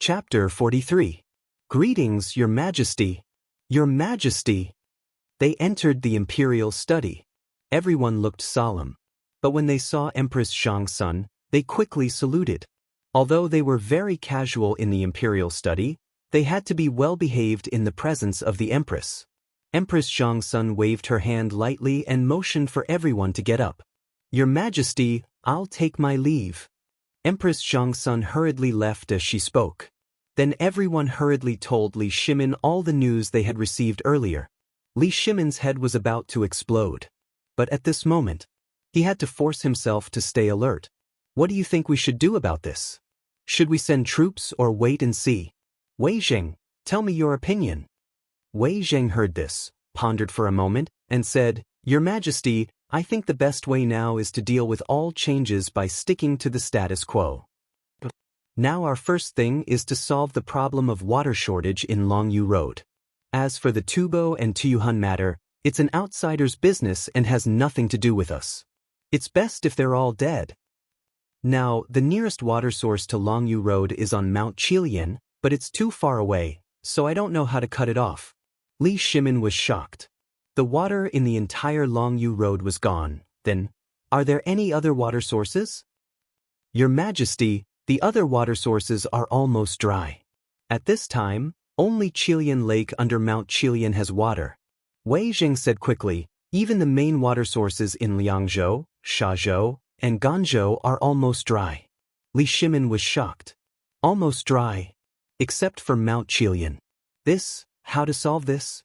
Chapter 43. Greetings, Your Majesty. Your Majesty. They entered the imperial study. Everyone looked solemn. But when they saw Empress Zhang's son, they quickly saluted. Although they were very casual in the imperial study, they had to be well-behaved in the presence of the Empress. Empress Zhang's son waved her hand lightly and motioned for everyone to get up. Your Majesty, I'll take my leave. Empress Zhang's son hurriedly left as she spoke. Then everyone hurriedly told Li Shimin all the news they had received earlier. Li Shimin's head was about to explode. But at this moment, he had to force himself to stay alert. What do you think we should do about this? Should we send troops or wait and see? Wei Zheng, tell me your opinion. Wei Zheng heard this, pondered for a moment, and said, Your Majesty, I think the best way now is to deal with all changes by sticking to the status quo. Now our first thing is to solve the problem of water shortage in Longyu Road. As for the Tubo and Tuyuhun matter, it's an outsider's business and has nothing to do with us. It's best if they're all dead. Now, the nearest water source to Longyu Road is on Mount Qilian, but it's too far away, so I don't know how to cut it off. Li Shimin was shocked. The water in the entire Longyu Road was gone. Then, are there any other water sources? Your Majesty, the other water sources are almost dry. At this time, only Qilian Lake under Mount Qilian has water. Wei Zheng said quickly, even the main water sources in Liangzhou, Shazhou, and Ganzhou are almost dry. Li Shimin was shocked. Almost dry. Except for Mount Qilian. How to solve this?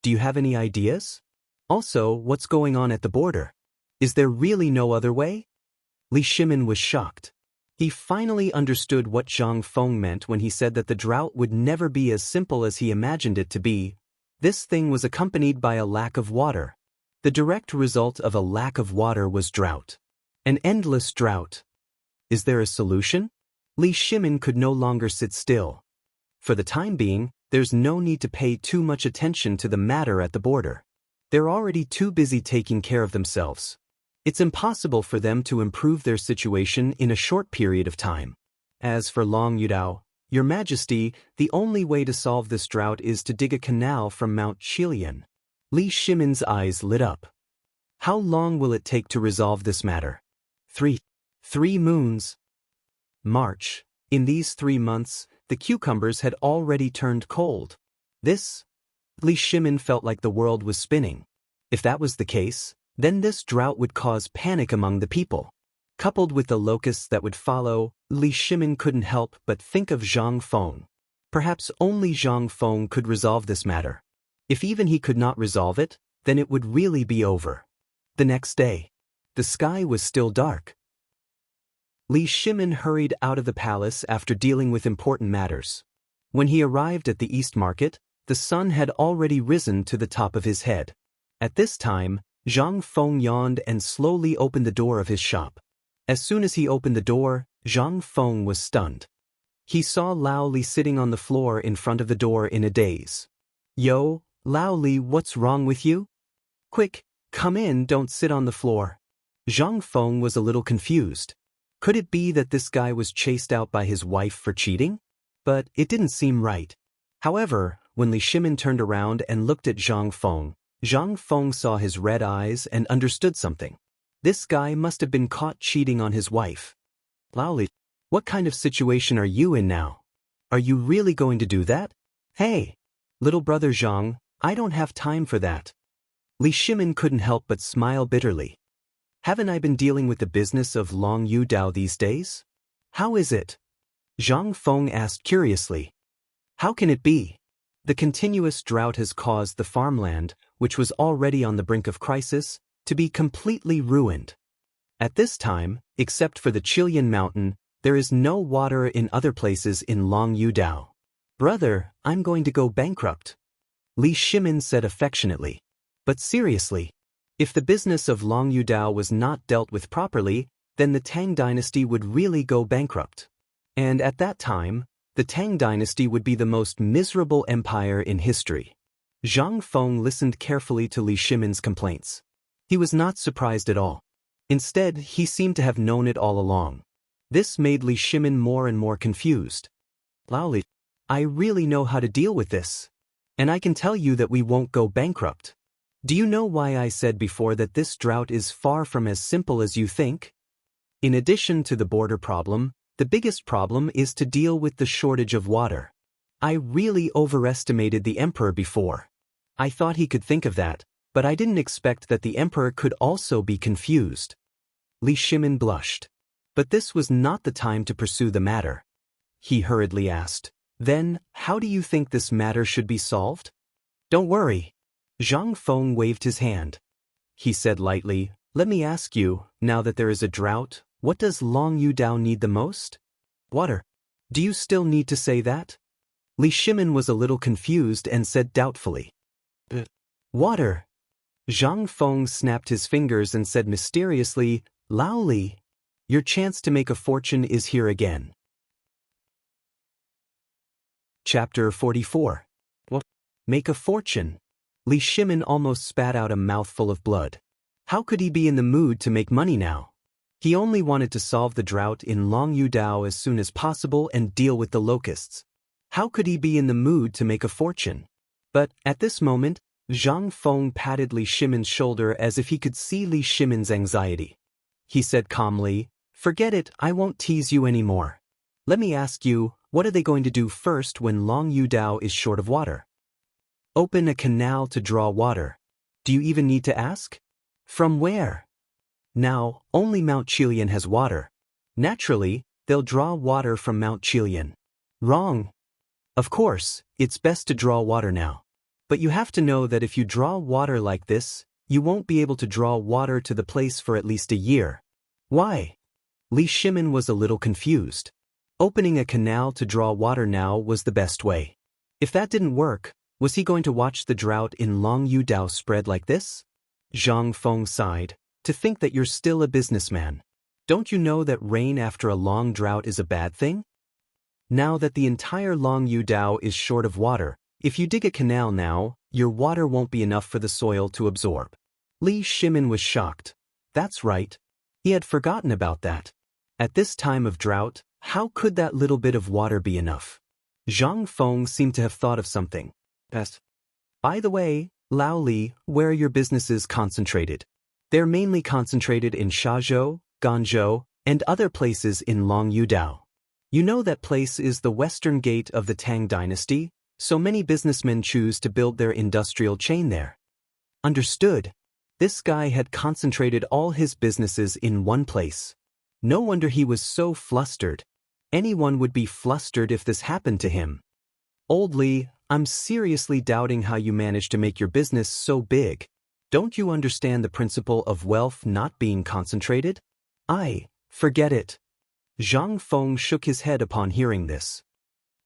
Do you have any ideas? Also, what's going on at the border? Is there really no other way? Li Shimin was shocked. He finally understood what Zhang Feng meant when he said that the drought would never be as simple as he imagined it to be. This thing was accompanied by a lack of water. The direct result of a lack of water was drought. An endless drought. Is there a solution? Li Shimin could no longer sit still. For the time being, there's no need to pay too much attention to the matter at the border. They're already too busy taking care of themselves. It's impossible for them to improve their situation in a short period of time. As for Longyu, Your Majesty, the only way to solve this drought is to dig a canal from Mount Qilian. Li Shimin's eyes lit up. How long will it take to resolve this matter? 3 moons. March. In these 3 months, the cucumbers had already turned cold. Li Shimin felt like the world was spinning. If that was the case, then this drought would cause panic among the people. Coupled with the locusts that would follow, Li Shimin couldn't help but think of Zhang Feng. Perhaps only Zhang Feng could resolve this matter. If even he could not resolve it, then it would really be over. The next day, the sky was still dark. Li Shimin hurried out of the palace after dealing with important matters. When he arrived at the East Market, the sun had already risen to the top of his head. At this time, Zhang Feng yawned and slowly opened the door of his shop. As soon as he opened the door, Zhang Feng was stunned. He saw Lao Li sitting on the floor in front of the door in a daze. Yo, Lao Li, what's wrong with you? Quick, come in, don't sit on the floor. Zhang Feng was a little confused. Could it be that this guy was chased out by his wife for cheating? But it didn't seem right. However, when Li Shimin turned around and looked at Zhang Feng saw his red eyes and understood something. This guy must have been caught cheating on his wife. Lao Li, what kind of situation are you in now? Are you really going to do that? Hey, little brother Zhang, I don't have time for that. Li Shimin couldn't help but smile bitterly. Haven't I been dealing with the business of Longyu Dao these days? How is it? Zhang Feng asked curiously. How can it be? The continuous drought has caused the farmland, which was already on the brink of crisis, to be completely ruined. At this time, except for the Qilian mountain, there is no water in other places in Longyu Dao. Brother, I'm going to go bankrupt. Li Shimin said affectionately. But seriously, if the business of Longyu Dao was not dealt with properly, then the Tang dynasty would really go bankrupt. And at that time, the Tang dynasty would be the most miserable empire in history. Zhang Feng listened carefully to Li Shimin's complaints. He was not surprised at all. Instead, he seemed to have known it all along. This made Li Shimin more and more confused. Lao Li, I really know how to deal with this. And I can tell you that we won't go bankrupt. Do you know why I said before that this drought is far from as simple as you think? In addition to the border problem, the biggest problem is to deal with the shortage of water. I really overestimated the emperor before. I thought he could think of that, but I didn't expect that the emperor could also be confused. Li Shimin blushed. But this was not the time to pursue the matter. He hurriedly asked, "Then, how do you think this matter should be solved?" "Don't worry." Zhang Feng waved his hand. He said lightly, "Let me ask you, now that there is a drought, what does Long Yudao need the most?" "Water." "Do you still need to say that?" Li Shimin was a little confused and said doubtfully, "Water." Zhang Feng snapped his fingers and said mysteriously, "Lao Li, your chance to make a fortune is here again." Chapter 44. What? Make a fortune? Li Shimin almost spat out a mouthful of blood. How could he be in the mood to make money now? He only wanted to solve the drought in Long Yudao as soon as possible and deal with the locusts. How could he be in the mood to make a fortune? But, at this moment, Zhang Feng patted Li Shimin's shoulder as if he could see Li Shimin's anxiety. He said calmly, "Forget it, I won't tease you anymore. Let me ask you, what are they going to do first when Long Yudao is short of water?" "Open a canal to draw water." "Do you even need to ask?" "From where?" "Now, only Mount Qilian has water. Naturally, they'll draw water from Mount Qilian." "Wrong. Of course, it's best to draw water now. But you have to know that if you draw water like this, you won't be able to draw water to the place for at least a year." "Why?" Li Shimin was a little confused. Opening a canal to draw water now was the best way. If that didn't work, was he going to watch the drought in Long Yudao spread like this? Zhang Feng sighed. "To think that you're still a businessman. Don't you know that rain after a long drought is a bad thing? Now that the entire Long Yudao is short of water, if you dig a canal now, your water won't be enough for the soil to absorb." Li Shimin was shocked. That's right. He had forgotten about that. At this time of drought, how could that little bit of water be enough? Zhang Feng seemed to have thought of something. "Yes. By the way, Lao Li, where are your businesses concentrated?" "They're mainly concentrated in Shazhou, Ganzhou, and other places in Long Yudao. You know that place is the western gate of the Tang dynasty, so many businessmen choose to build their industrial chain there." Understood. This guy had concentrated all his businesses in one place. No wonder he was so flustered. Anyone would be flustered if this happened to him. "Old Li, I'm seriously doubting how you managed to make your business so big. Don't you understand the principle of wealth not being concentrated?" Forget it." Zhang Feng shook his head upon hearing this.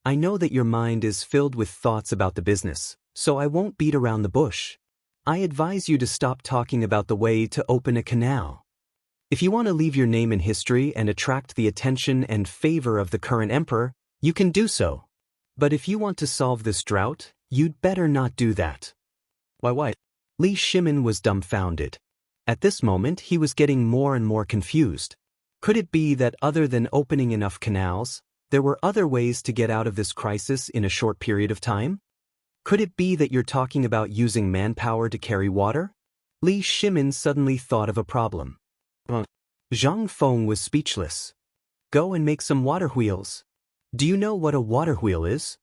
"I know that your mind is filled with thoughts about the business, so I won't beat around the bush. I advise you to stop talking about the way to open a canal. If you want to leave your name in history and attract the attention and favor of the current emperor, you can do so. But if you want to solve this drought, you'd better not do that." Why? Li Shimin was dumbfounded. At this moment he was getting more and more confused. Could it be that other than opening enough canals, there were other ways to get out of this crisis in a short period of time? Could it be that you're talking about using manpower to carry water? Li Shimin suddenly thought of a problem. Zhang Feng was speechless. "Go and make some water wheels." "Do you know what a water wheel is?"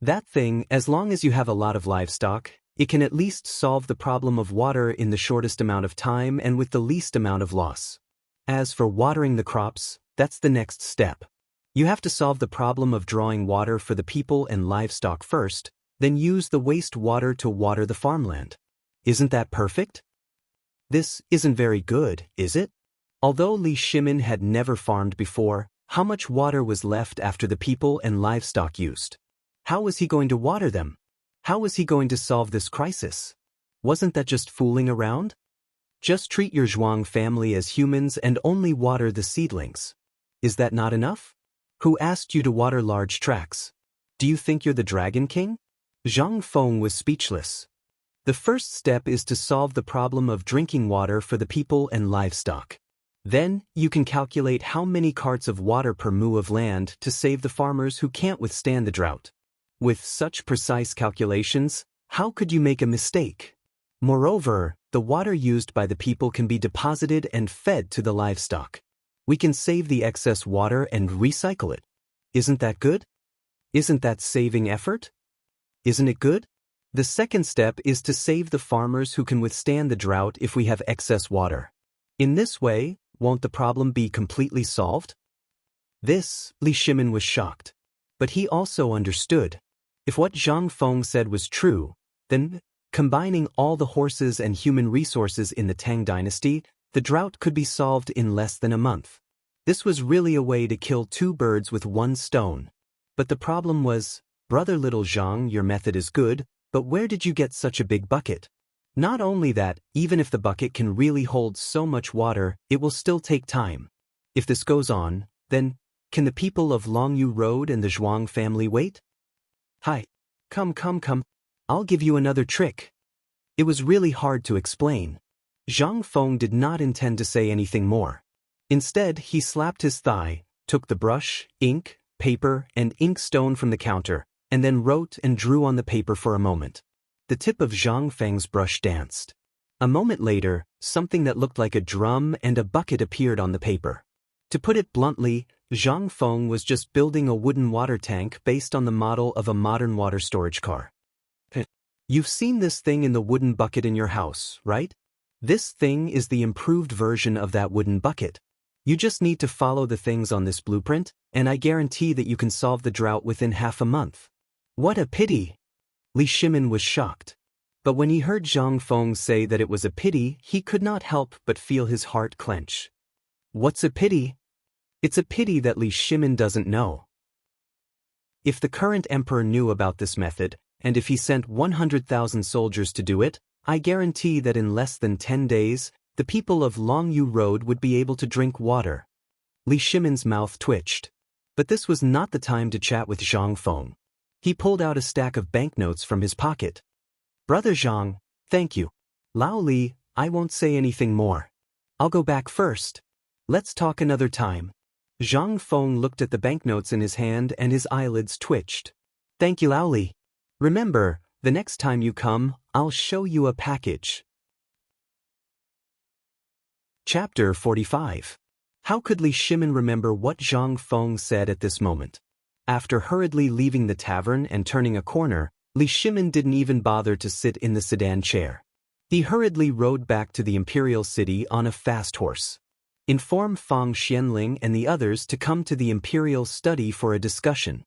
"That thing, as long as you have a lot of livestock, it can at least solve the problem of water in the shortest amount of time and with the least amount of loss. As for watering the crops, that's the next step. You have to solve the problem of drawing water for the people and livestock first, then use the waste water to water the farmland. Isn't that perfect?" "This isn't very good, is it?" Although Li Shimin had never farmed before, how much water was left after the people and livestock used? How was he going to water them? How was he going to solve this crisis? Wasn't that just fooling around? Just treat your Zhuang family as humans and only water the seedlings. Is that not enough? Who asked you to water large tracts? Do you think you're the Dragon King? Zhang Feng was speechless. The first step is to solve the problem of drinking water for the people and livestock. Then, you can calculate how many carts of water per mu of land to save the farmers who can't withstand the drought. With such precise calculations, how could you make a mistake? Moreover, the water used by the people can be deposited and fed to the livestock. We can save the excess water and recycle it. Isn't that good? Isn't that saving effort? Isn't it good? The second step is to save the farmers who can withstand the drought if we have excess water. In this way, won't the problem be completely solved? This, Li Shimin was shocked. But he also understood. If what Zhang Feng said was true, then, combining all the horses and human resources in the Tang dynasty, the drought could be solved in less than a month. This was really a way to kill two birds with one stone. But the problem was, Brother Little Zhang, your method is good, but where did you get such a big bucket? Not only that, even if the bucket can really hold so much water, it will still take time. If this goes on, then, can the people of Longyu Road and the Zhuang family wait? Hi. Come. I'll give you another trick. It was really hard to explain. Zhang Feng did not intend to say anything more. Instead, he slapped his thigh, took the brush, ink, paper, and inkstone from the counter, and then wrote and drew on the paper for a moment. The tip of Zhang Feng's brush danced. A moment later, something that looked like a drum and a bucket appeared on the paper. To put it bluntly, Zhang Feng was just building a wooden water tank based on the model of a modern water storage car. You've seen this thing in the wooden bucket in your house, right? This thing is the improved version of that wooden bucket. You just need to follow the things on this blueprint, and I guarantee that you can solve the drought within half a month. What a pity! Li Shimin was shocked. But when he heard Zhang Feng say that it was a pity, he could not help but feel his heart clench. What's a pity? It's a pity that Li Shimin doesn't know. If the current emperor knew about this method, and if he sent 100,000 soldiers to do it, I guarantee that in less than 10 days, the people of Longyu Road would be able to drink water. Li Shimin's mouth twitched. But this was not the time to chat with Zhang Feng. He pulled out a stack of banknotes from his pocket. Brother Zhang, thank you. Lao Li, I won't say anything more. I'll go back first. Let's talk another time. Zhang Feng looked at the banknotes in his hand and his eyelids twitched. Thank you, Lao Li. Remember, the next time you come, I'll show you a package. Chapter 45. How could Li Shimin remember what Zhang Feng said at this moment? After hurriedly leaving the tavern and turning a corner, Li Shimin didn't even bother to sit in the sedan chair. He hurriedly rode back to the imperial city on a fast horse. Inform Fang Xianling and the others to come to the imperial study for a discussion.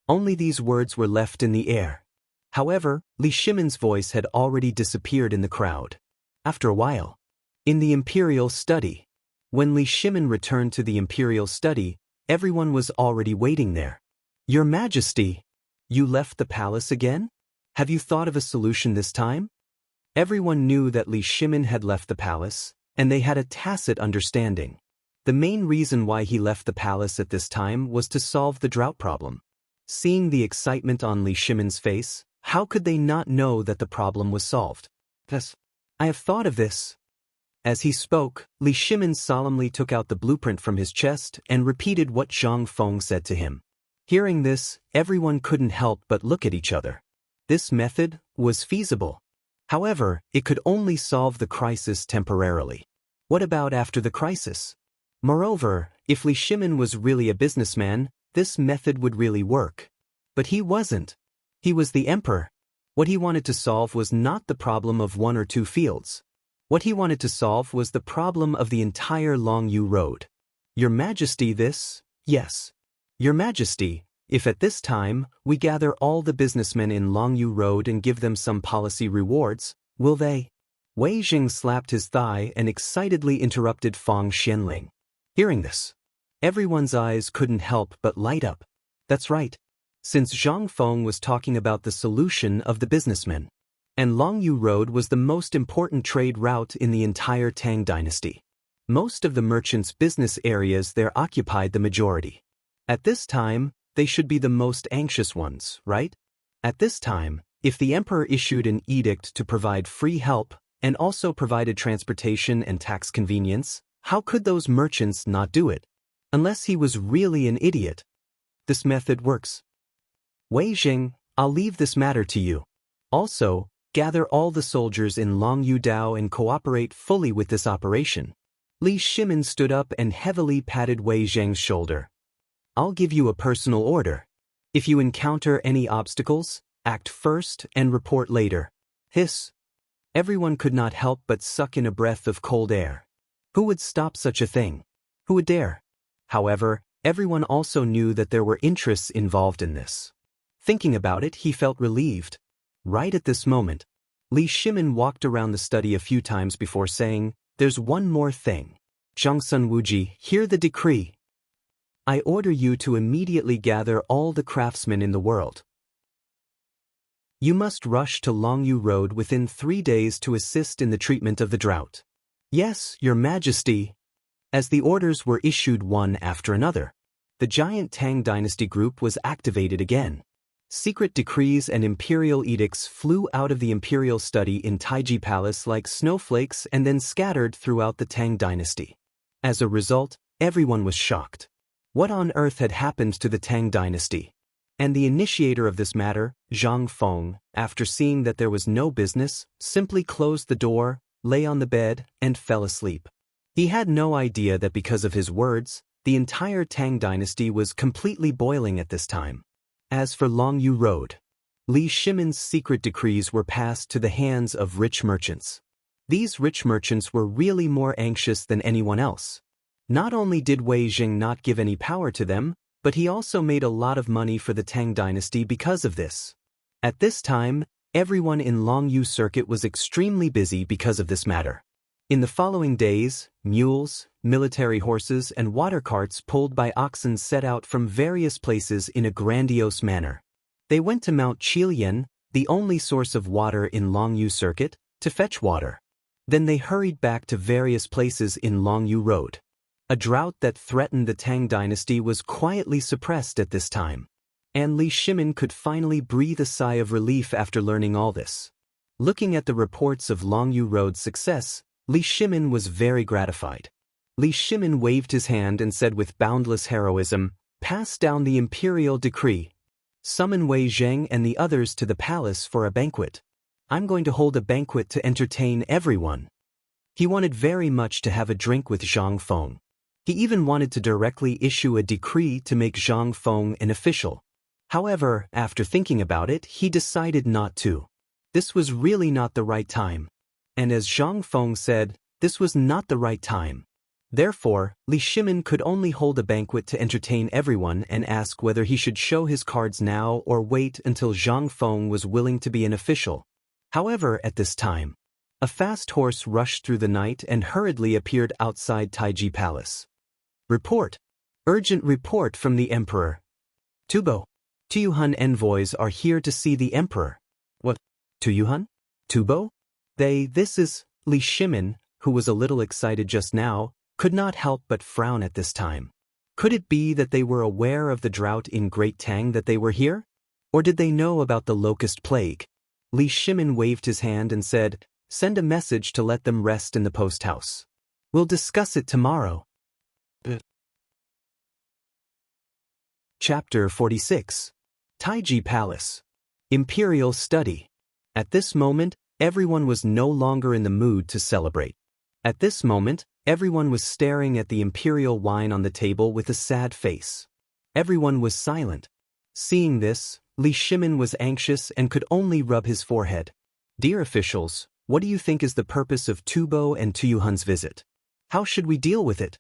Only these words were left in the air. However, Li Shimin's voice had already disappeared in the crowd. After a while, in the imperial study. When Li Shimin returned to the imperial study, everyone was already waiting there. Your Majesty, you left the palace again? Have you thought of a solution this time? Everyone knew that Li Shimin had left the palace, and they had a tacit understanding. The main reason why he left the palace at this time was to solve the drought problem. Seeing the excitement on Li Shimin's face, how could they not know that the problem was solved? Yes, I have thought of this. As he spoke, Li Shimin solemnly took out the blueprint from his chest and repeated what Zhang Feng said to him. Hearing this, everyone couldn't help but look at each other. This method was feasible. However, it could only solve the crisis temporarily. What about after the crisis? Moreover, if Li Shimin was really a businessman, this method would really work. But he wasn't. He was the emperor. What he wanted to solve was not the problem of one or two fields. What he wanted to solve was the problem of the entire Longyu Road. Your Majesty, this? Yes. Your Majesty, if at this time we gather all the businessmen in Longyu Road and give them some policy rewards, will they? Wei Jing slapped his thigh and excitedly interrupted Fang Xianling. Hearing this, everyone's eyes couldn't help but light up. That's right. Since Zhang Feng was talking about the solution of the businessmen, and Longyu Road was the most important trade route in the entire Tang dynasty. Most of the merchants' business areas there occupied the majority. At this time, they should be the most anxious ones, right? At this time, if the emperor issued an edict to provide free help and also provided transportation and tax convenience, How could those merchants not do it? Unless he was really an idiot. This method works. Wei Jing, I'll leave this matter to you. Also, gather all the soldiers in Longyu Dao and cooperate fully with this operation. Li Shimin stood up and heavily patted Wei Zheng's shoulder. I'll give you a personal order. If you encounter any obstacles, act first and report later. Hiss. Everyone could not help but suck in a breath of cold air. Who would stop such a thing? Who would dare? However, everyone also knew that there were interests involved in this. Thinking about it, he felt relieved. Right at this moment, Li Shimin walked around the study a few times before saying, "There's one more thing. Zhangsun Wuji, hear the decree. I order you to immediately gather all the craftsmen in the world. You must rush to Longyu Road within 3 days to assist in the treatment of the drought." "Yes, Your Majesty." As the orders were issued one after another, the giant Tang dynasty group was activated again. Secret decrees and imperial edicts flew out of the imperial study in Taiji Palace like snowflakes and then scattered throughout the Tang dynasty. As a result, everyone was shocked. What on earth had happened to the Tang dynasty? And the initiator of this matter, Zhang Feng, after seeing that there was no business, simply closed the door, lay on the bed, and fell asleep. He had no idea that because of his words, the entire Tang dynasty was completely boiling at this time. As for Longyu Road, Li Shimin's secret decrees were passed to the hands of rich merchants. These rich merchants were really more anxious than anyone else. Not only did Wei Jing not give any power to them, but he also made a lot of money for the Tang dynasty because of this. At this time, everyone in Longyu Circuit was extremely busy because of this matter. In the following days, mules, military horses, and water carts pulled by oxen set out from various places in a grandiose manner. They went to Mount Qilian, the only source of water in Longyu Circuit, to fetch water. Then they hurried back to various places in Longyu Road. A drought that threatened the Tang dynasty was quietly suppressed at this time. And Li Shimin could finally breathe a sigh of relief after learning all this. Looking at the reports of Longyu Road's success, Li Shimin was very gratified. Li Shimin waved his hand and said with boundless heroism, "Pass down the imperial decree. Summon Wei Zheng and the others to the palace for a banquet. I'm going to hold a banquet to entertain everyone." He wanted very much to have a drink with Zhang Feng. He even wanted to directly issue a decree to make Zhang Feng an official. However, after thinking about it, he decided not to. This was really not the right time. And as Zhang Feng said, this was not the right time. Therefore, Li Shimin could only hold a banquet to entertain everyone and ask whether he should show his cards now or wait until Zhang Feng was willing to be an official. However, at this time, a fast horse rushed through the night and hurriedly appeared outside Taiji Palace. "Report! Urgent report from the Emperor. Tubo. Tuyuhan envoys are here to see the Emperor." "What? Tuyuhan? Tubo? This is..." Li Shimin, who was a little excited just now, could not help but frown at this time. Could it be that they were aware of the drought in Great Tang that they were here? Or did they know about the locust plague? Li Shimin waved his hand and said, "Send a message to let them rest in the post house. We'll discuss it tomorrow." Chapter 46. Taiji Palace. Imperial Study. At this moment, everyone was no longer in the mood to celebrate. At this moment, everyone was staring at the imperial wine on the table with a sad face. Everyone was silent. Seeing this, Li Shimin was anxious and could only rub his forehead. "Dear officials, what do you think is the purpose of Tubo and Tuyuhan's visit? How should we deal with it?"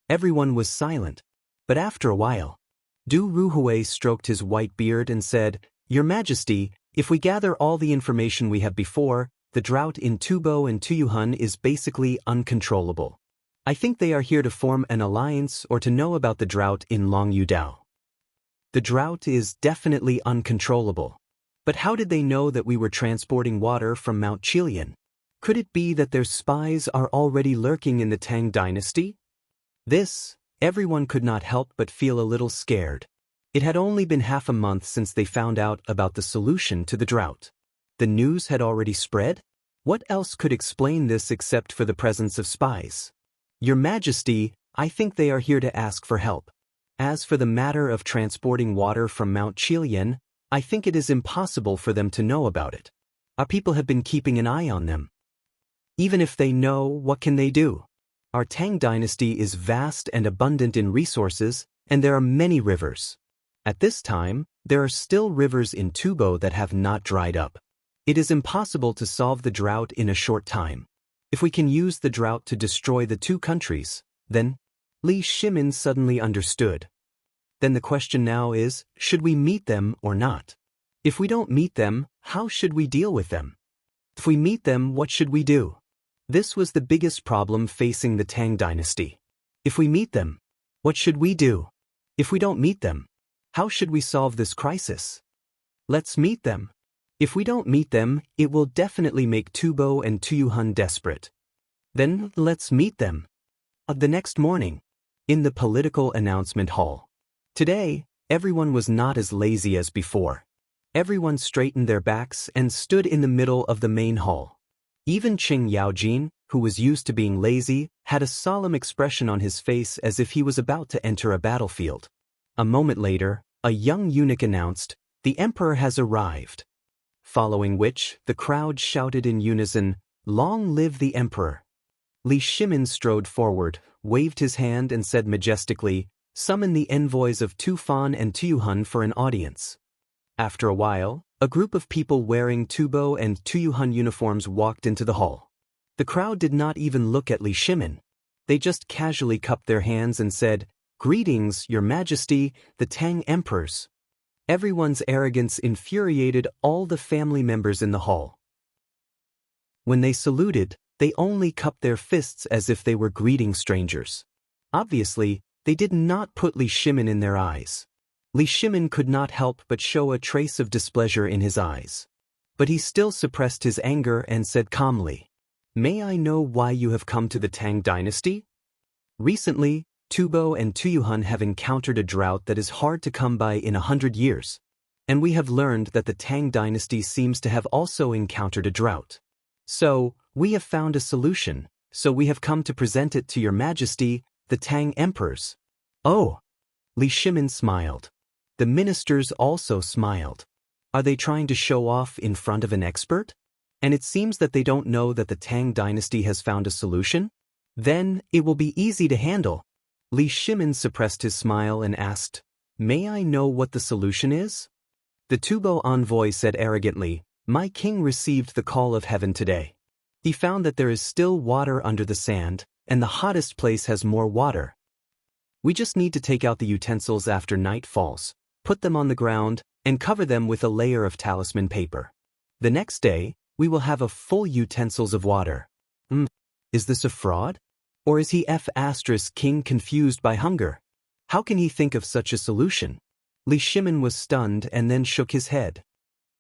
Everyone was silent. But after a while, Du Ruhui stroked his white beard and said, "Your Majesty, if we gather all the information we have before, the drought in Tubo and Tuyuhan is basically uncontrollable. I think they are here to form an alliance or to know about the drought in Longyu Dao. The drought is definitely uncontrollable. But how did they know that we were transporting water from Mount Qilian? Could it be that their spies are already lurking in the Tang dynasty?" Everyone could not help but feel a little scared. It had only been half a month since they found out about the solution to the drought. The news had already spread? What else could explain this except for the presence of spies? Your Majesty, I think they are here to ask for help. As for the matter of transporting water from Mount Chilian, I think it is impossible for them to know about it. Our people have been keeping an eye on them. Even if they know, what can they do? Our Tang dynasty is vast and abundant in resources, and there are many rivers. At this time, there are still rivers in Tubo that have not dried up. It is impossible to solve the drought in a short time. If we can use the drought to destroy the two countries, then Li Shimin suddenly understood. Then the question now is, should we meet them or not? If we don't meet them, how should we deal with them? If we meet them, what should we do? This was the biggest problem facing the Tang dynasty. If we meet them, what should we do? If we don't meet them, how should we solve this crisis? Let's meet them. If we don't meet them, it will definitely make Tubo and Tuyuhun desperate. Then let's meet them. The next morning, in the political announcement hall. Today, everyone was not as lazy as before. Everyone straightened their backs and stood in the middle of the main hall. Even Qing Yaojin, who was used to being lazy, had a solemn expression on his face as if he was about to enter a battlefield. A moment later, a young eunuch announced, "The emperor has arrived." Following which, the crowd shouted in unison, "Long live the emperor." Li Shimin strode forward, waved his hand and said majestically, "Summon the envoys of Tufan and Tuyuhun for an audience." After a while, a group of people wearing Tubo and Tuyuhun uniforms walked into the hall. The crowd did not even look at Li Shimin. They just casually cupped their hands and said, "Greetings, Your Majesty, the Tang emperors." Everyone's arrogance infuriated all the family members in the hall. When they saluted, they only cupped their fists as if they were greeting strangers. Obviously, they did not put Li Shimin in their eyes. Li Shimin could not help but show a trace of displeasure in his eyes. But he still suppressed his anger and said calmly, "May I know why you have come to the Tang dynasty?" Recently, Tubo and Tuyuhun have encountered a drought that is hard to come by in 100 years. And we have learned that the Tang dynasty seems to have also encountered a drought. So, we have found a solution, so we have come to present it to Your Majesty, the Tang emperors. Oh! Li Shimin smiled. The ministers also smiled. Are they trying to show off in front of an expert? And it seems that they don't know that the Tang dynasty has found a solution? Then, it will be easy to handle. Li Shimin suppressed his smile and asked, "May I know what the solution is?" The Tubo envoy said arrogantly, "My king received the call of heaven today. He found that there is still water under the sand, and the hottest place has more water. We just need to take out the utensils after night falls, put them on the ground, and cover them with a layer of talisman paper. The next day, we will have a full utensils of water." Is this a fraud? Or is he king confused by hunger? How can he think of such a solution? Li Shimin was stunned and then shook his head.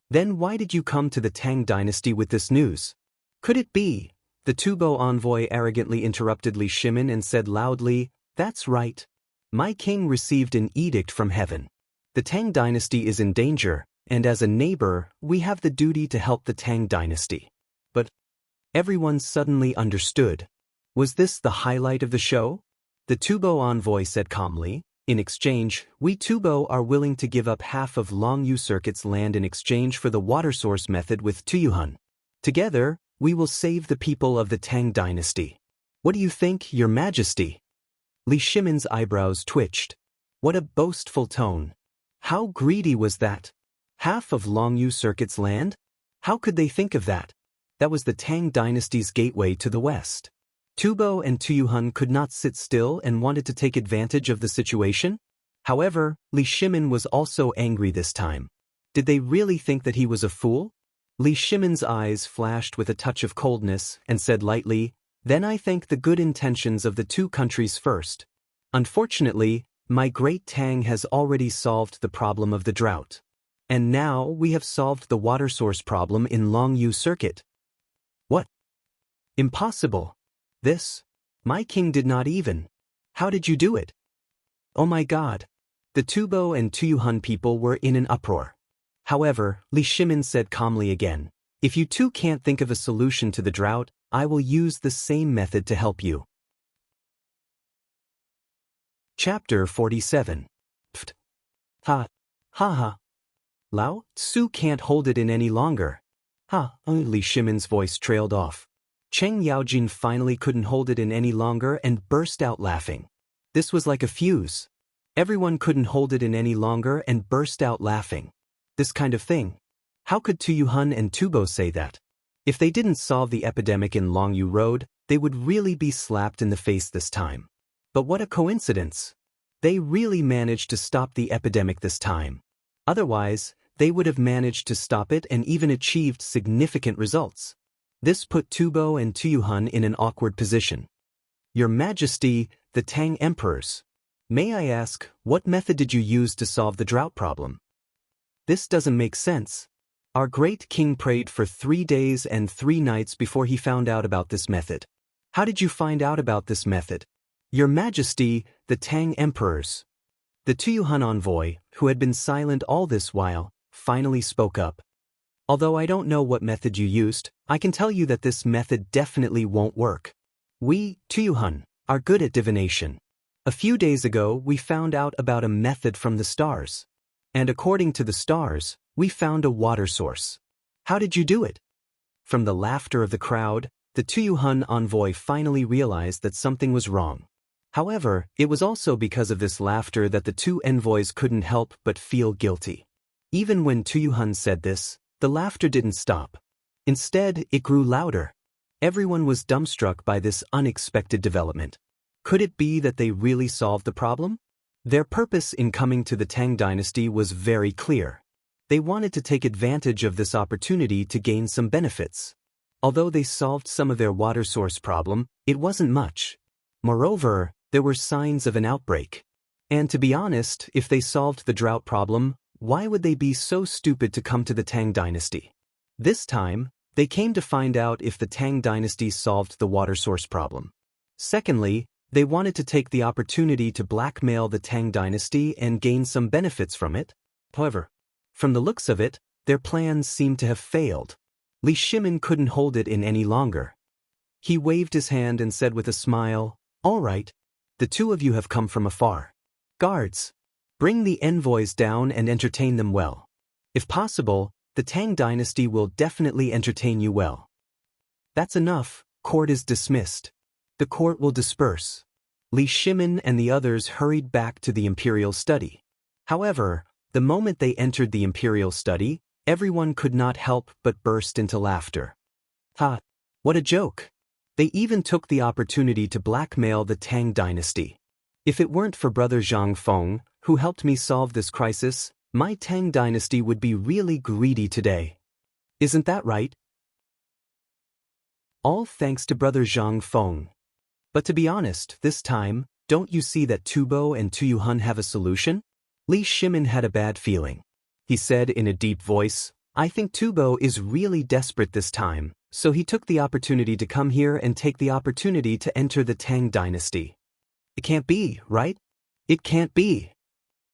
Then why did you come to the Tang dynasty with this news? Could it be? The Tubo envoy arrogantly interrupted Li Shimin and said loudly, "That's right. My king received an edict from heaven. The Tang dynasty is in danger, and as a neighbor, we have the duty to help the Tang dynasty." But everyone suddenly understood. Was this the highlight of the show? The Tubo envoy said calmly, "In exchange, we Tubo are willing to give up half of Longyu Circuit's land in exchange for the water source method with Tuyuhun. Together, we will save the people of the Tang dynasty. What do you think, Your Majesty?" Li Shimin's eyebrows twitched. What a boastful tone. How greedy was that? Half of Longyu Circuit's land? How could they think of that? That was the Tang dynasty's gateway to the west. Tubo and Tuyuhun could not sit still and wanted to take advantage of the situation. However, Li Shimin was also angry this time. Did they really think that he was a fool? Li Shimin's eyes flashed with a touch of coldness and said lightly, "Then I thank the good intentions of the two countries first. Unfortunately, my great Tang has already solved the problem of the drought. And now we have solved the water source problem in Longyu Circuit." What? Impossible. This? My king did not even. How did you do it? Oh my God. The Tubo and Tuyuhun people were in an uproar. However, Li Shimin said calmly again, "If you two can't think of a solution to the drought, I will use the same method to help you." Chapter 47. Pft. Ha. Ha ha. Lao Tzu can't hold it in any longer. Ha. Li Shimon's voice trailed off. Cheng Yaojin finally couldn't hold it in any longer and burst out laughing. This was like a fuse. Everyone couldn't hold it in any longer and burst out laughing. This kind of thing. How could Tu Yuhun and Tubo say that? If they didn't solve the epidemic in Longyu Road, they would really be slapped in the face this time. But what a coincidence. They really managed to stop the epidemic this time. Otherwise, they would have managed to stop it and even achieved significant results. This put Tubo and Tu Yuhun in an awkward position. Your Majesty, the Tang Emperors. May I ask, what method did you use to solve the drought problem? This doesn't make sense. Our great king prayed for 3 days and 3 nights before he found out about this method. How did you find out about this method? Your Majesty, the Tang Emperors. The Tu Yuhun envoy, who had been silent all this while, finally spoke up. Although I don't know what method you used, I can tell you that this method definitely won't work. We, Tu Yuhun, are good at divination. A few days ago, we found out about a method from the stars. And according to the stars, we found a water source. How did you do it? From the laughter of the crowd, the Tu Yuhun envoy finally realized that something was wrong. However, it was also because of this laughter that the two envoys couldn't help but feel guilty. Even when Tu Yuhun said this, the laughter didn't stop. Instead, it grew louder. Everyone was dumbstruck by this unexpected development. Could it be that they really solved the problem? Their purpose in coming to the Tang dynasty was very clear. They wanted to take advantage of this opportunity to gain some benefits. Although they solved some of their water source problem, it wasn't much. Moreover, there were signs of an outbreak. And to be honest, if they solved the drought problem, why would they be so stupid to come to the Tang dynasty? This time, they came to find out if the Tang dynasty solved the water source problem. Secondly, they wanted to take the opportunity to blackmail the Tang dynasty and gain some benefits from it. However, from the looks of it, their plans seemed to have failed. Li Shimon couldn't hold it in any longer. He waved his hand and said with a smile, "All right. The two of you have come from afar. Guards, bring the envoys down and entertain them well. If possible, the Tang dynasty will definitely entertain you well." That's enough. Court is dismissed. The court will disperse. Li Shimon and the others hurried back to the imperial study. However, the moment they entered the imperial study, everyone could not help but burst into laughter. Ha! What a joke! They even took the opportunity to blackmail the Tang dynasty. If it weren't for Brother Zhang Feng, who helped me solve this crisis, my Tang dynasty would be really greedy today. Isn't that right? All thanks to Brother Zhang Feng. But to be honest, this time, don't you see that Tubo and Tu Yuhun have a solution? Li Shimon had a bad feeling. He said in a deep voice, "I think Tubo is really desperate this time, so he took the opportunity to come here and take the opportunity to enter the Tang dynasty." It can't be, right? It can't be.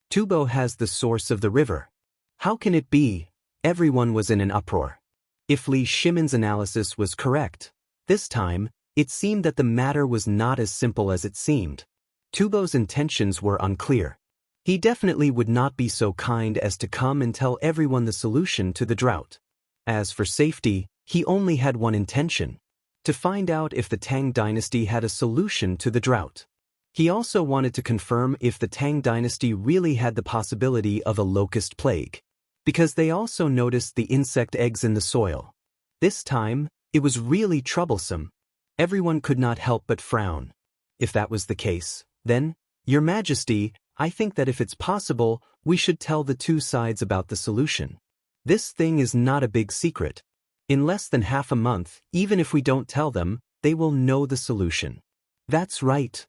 Tubo has the source of the river. How can it be? Everyone was in an uproar. If Li Shimon's analysis was correct, this time, it seemed that the matter was not as simple as it seemed. Tubo's intentions were unclear. He definitely would not be so kind as to come and tell everyone the solution to the drought. As for safety, he only had one intention: to find out if the Tang dynasty had a solution to the drought. He also wanted to confirm if the Tang dynasty really had the possibility of a locust plague, because they also noticed the insect eggs in the soil. This time, it was really troublesome. Everyone could not help but frown. If that was the case, then, Your Majesty, I think that if it's possible, we should tell the two sides about the solution. This thing is not a big secret. In less than half a month, even if we don't tell them, they will know the solution. That's right.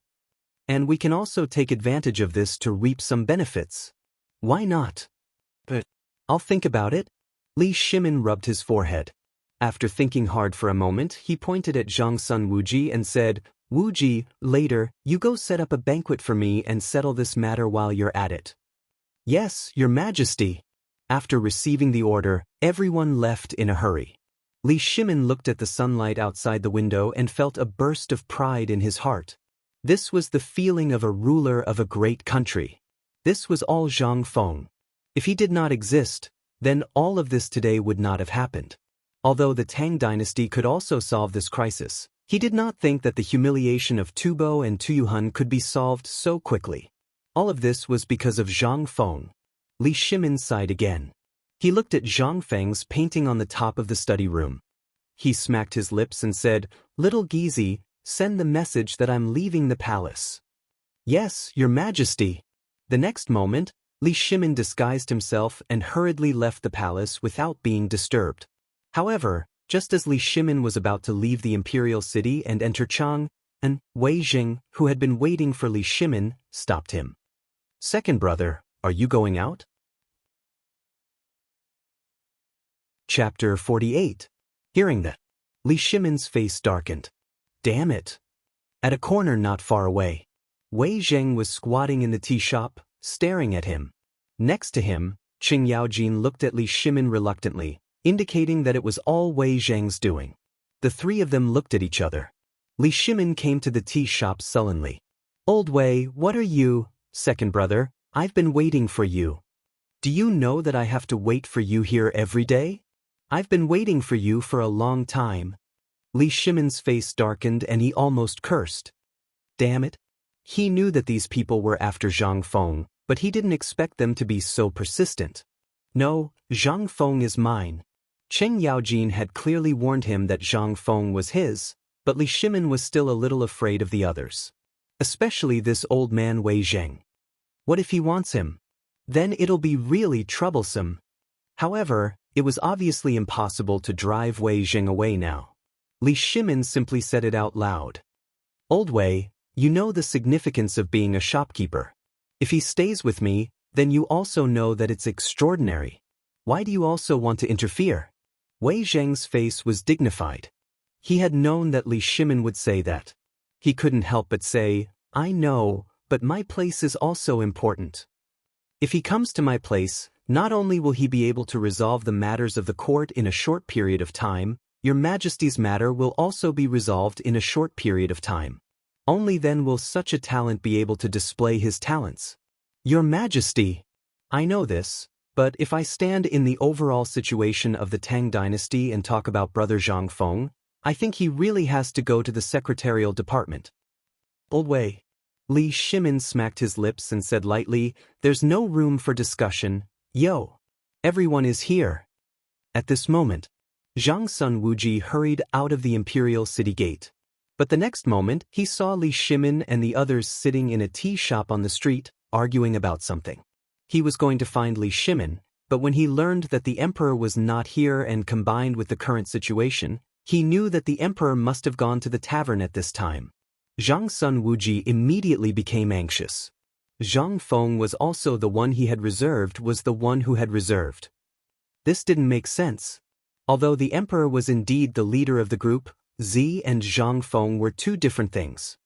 And we can also take advantage of this to reap some benefits. Why not? But I'll think about it. Li Shimon rubbed his forehead. After thinking hard for a moment, he pointed at Zhang Sun Wuji and said, "Wuji, later, you go set up a banquet for me and settle this matter while you're at it." "Yes, Your Majesty." After receiving the order, everyone left in a hurry. Li Shimon looked at the sunlight outside the window and felt a burst of pride in his heart. This was the feeling of a ruler of a great country. This was all Zhang Feng. If he did not exist, then all of this today would not have happened. Although the Tang dynasty could also solve this crisis, he did not think that the humiliation of Tubo and Tuyuhun could be solved so quickly. All of this was because of Zhang Feng. Li Shimin sighed again. He looked at Zhang Feng's painting on the top of the study room. He smacked his lips and said, "Little Gizi, send the message that I'm leaving the palace." "Yes, Your Majesty." The next moment, Li Shimin disguised himself and hurriedly left the palace without being disturbed. However, just as Li Shimin was about to leave the imperial city and enter Chang, and Wei Jing, who had been waiting for Li Shimin, stopped him. "Second brother, are you going out?" Chapter 48. Hearing that, Li Shimin's face darkened. Damn it. At a corner not far away, Wei Zheng was squatting in the tea shop, staring at him. Next to him, Qing Yaojin looked at Li Shimin reluctantly, indicating that it was all Wei Zheng's doing. The three of them looked at each other. Li Shimin came to the tea shop sullenly. "Old Wei, what are you, second brother? I've been waiting for you. Do you know that I have to wait for you here every day? I've been waiting for you for a long time." Li Shimin's face darkened and he almost cursed. Damn it. He knew that these people were after Zhang Feng, but he didn't expect them to be so persistent. "No, Zhang Feng is mine." Qing Yaojin had clearly warned him that Zhang Feng was his, but Li Shimin was still a little afraid of the others. Especially this old man Wei Zheng. What if he wants him? Then it'll be really troublesome. However, it was obviously impossible to drive Wei Zheng away now. Li Shimin simply said it out loud. "Old Wei, you know the significance of being a shopkeeper. If he stays with me, then you also know that it's extraordinary. Why do you also want to interfere?" Wei Zheng's face was dignified. He had known that Li Shimin would say that. He couldn't help but say, "I know, but my place is also important. If he comes to my place, not only will he be able to resolve the matters of the court in a short period of time, Your Majesty's matter will also be resolved in a short period of time. Only then will such a talent be able to display his talents." "Your Majesty, I know this, but if I stand in the overall situation of the Tang dynasty and talk about Brother Zhang Feng, I think he really has to go to the secretarial department." "Old Wei." Li Shimin smacked his lips and said lightly, "There's no room for discussion. Yo. Everyone is here." At this moment, Zhang Sun Wuji hurried out of the imperial city gate. But the next moment, he saw Li Shimin and the others sitting in a tea shop on the street, arguing about something. He was going to find Li Shimin, but when he learned that the emperor was not here and combined with the current situation, he knew that the emperor must have gone to the tavern at this time. Zhang Sun Wuji immediately became anxious. Zhang Feng was also the one he had reserved was the one who had reserved. This didn't make sense. Although the emperor was indeed the leader of the group, Zi and Zhang Feng were two different things.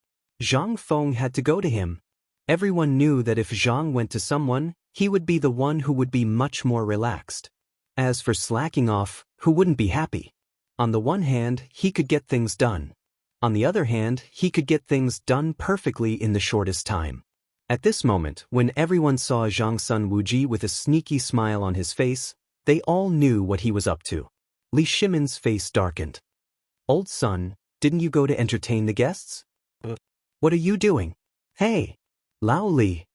Zhang Feng had to go to him. Everyone knew that if Zhang went to someone, he would be the one who would be much more relaxed. As for slacking off, who wouldn't be happy? On the one hand, he could get things done. On the other hand, he could get things done perfectly in the shortest time. At this moment, when everyone saw Zhang Sun Wuji with a sneaky smile on his face, they all knew what he was up to. Li Shimin's face darkened. "Old son, didn't you go to entertain the guests? What are you doing? Hey, Lao Li.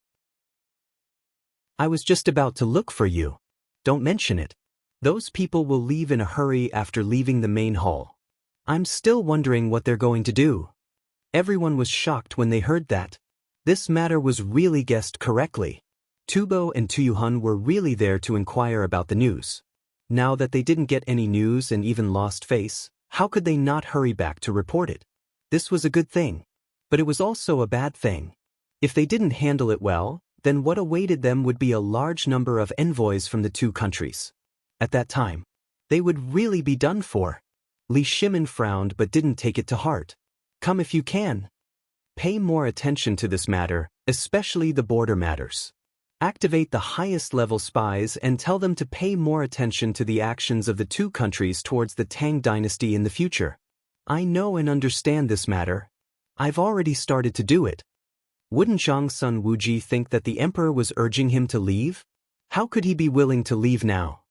I was just about to look for you. Don't mention it. Those people will leave in a hurry after leaving the main hall. I'm still wondering what they're going to do." Everyone was shocked when they heard that. This matter was really guessed correctly. Tubo and Tuyuhun were really there to inquire about the news. Now that they didn't get any news and even lost face, how could they not hurry back to report it? This was a good thing. But it was also a bad thing. If they didn't handle it well, then what awaited them would be a large number of envoys from the two countries. At that time, they would really be done for. Li Shimin frowned but didn't take it to heart. "Come if you can. Pay more attention to this matter, especially the border matters. Activate the highest level spies and tell them to pay more attention to the actions of the two countries towards the Tang dynasty in the future. I know and understand this matter. I've already started to do it. Wouldn't Zhang Sun Wuji think that the emperor was urging him to leave? How could he be willing to leave now?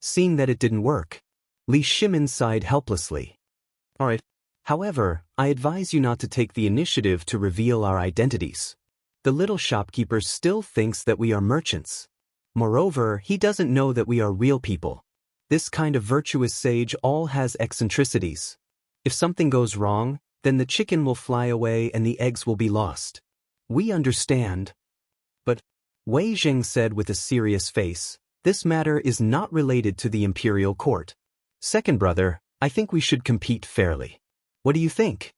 Seeing that it didn't work, Li Shimin sighed helplessly. Alright. However, I advise you not to take the initiative to reveal our identities. The little shopkeeper still thinks that we are merchants. Moreover, he doesn't know that we are real people. This kind of virtuous sage all has eccentricities. If something goes wrong, then the chicken will fly away and the eggs will be lost. We understand. But, Wei Zheng said with a serious face, this matter is not related to the imperial court. Second brother, I think we should compete fairly. What do you think?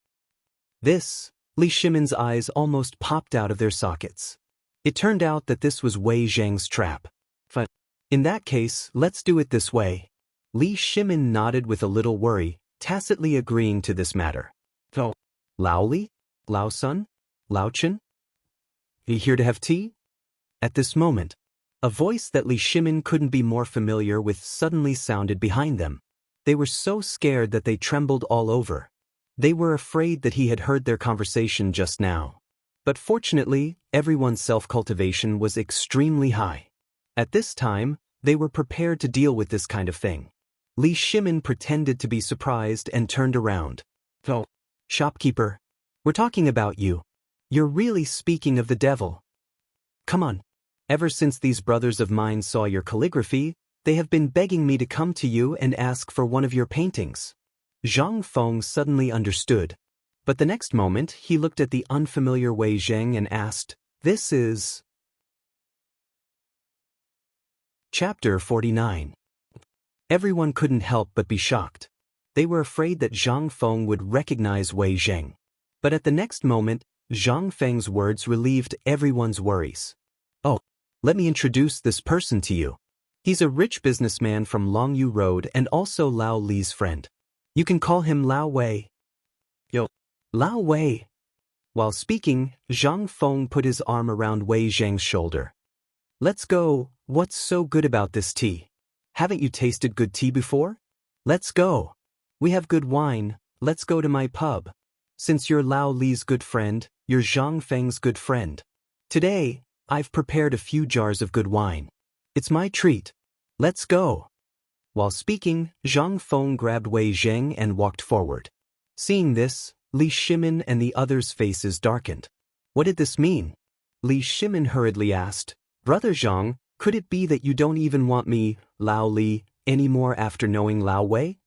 This, Li Shimin's eyes almost popped out of their sockets. It turned out that this was Wei Zheng's trap. But, in that case, let's do it this way. Li Shimin nodded with a little worry, tacitly agreeing to this matter. So, Lao Li? Lao Sun? Lao Chen? Are you here to have tea? At this moment, a voice that Li Shimin couldn't be more familiar with suddenly sounded behind them. They were so scared that they trembled all over. They were afraid that he had heard their conversation just now. But fortunately, everyone's self-cultivation was extremely high. At this time, they were prepared to deal with this kind of thing. Li Shimin pretended to be surprised and turned around. Oh, shopkeeper, we're talking about you. You're really speaking of the devil. Come on. Ever since these brothers of mine saw your calligraphy, they have been begging me to come to you and ask for one of your paintings. Zhang Feng suddenly understood. But the next moment, he looked at the unfamiliar Wei Zheng and asked, This is... Chapter 49. Everyone couldn't help but be shocked. They were afraid that Zhang Feng would recognize Wei Zheng. But at the next moment, Zhang Feng's words relieved everyone's worries. Oh, let me introduce this person to you. He's a rich businessman from Longyu Road and also Lao Li's friend. You can call him Lao Wei. Yo, Lao Wei. While speaking, Zhang Feng put his arm around Wei Zheng's shoulder. Let's go. What's so good about this tea? Haven't you tasted good tea before? Let's go. We have good wine. Let's go to my pub. Since you're Lao Li's good friend, you're Zhang Feng's good friend. Today, I've prepared a few jars of good wine. It's my treat. Let's go. While speaking, Zhang Feng grabbed Wei Zheng and walked forward. Seeing this, Li Shimin and the others' faces darkened. What did this mean? Li Shimin hurriedly asked, Brother Zhang, could it be that you don't even want me, Lao Li, anymore after knowing Lao Wei?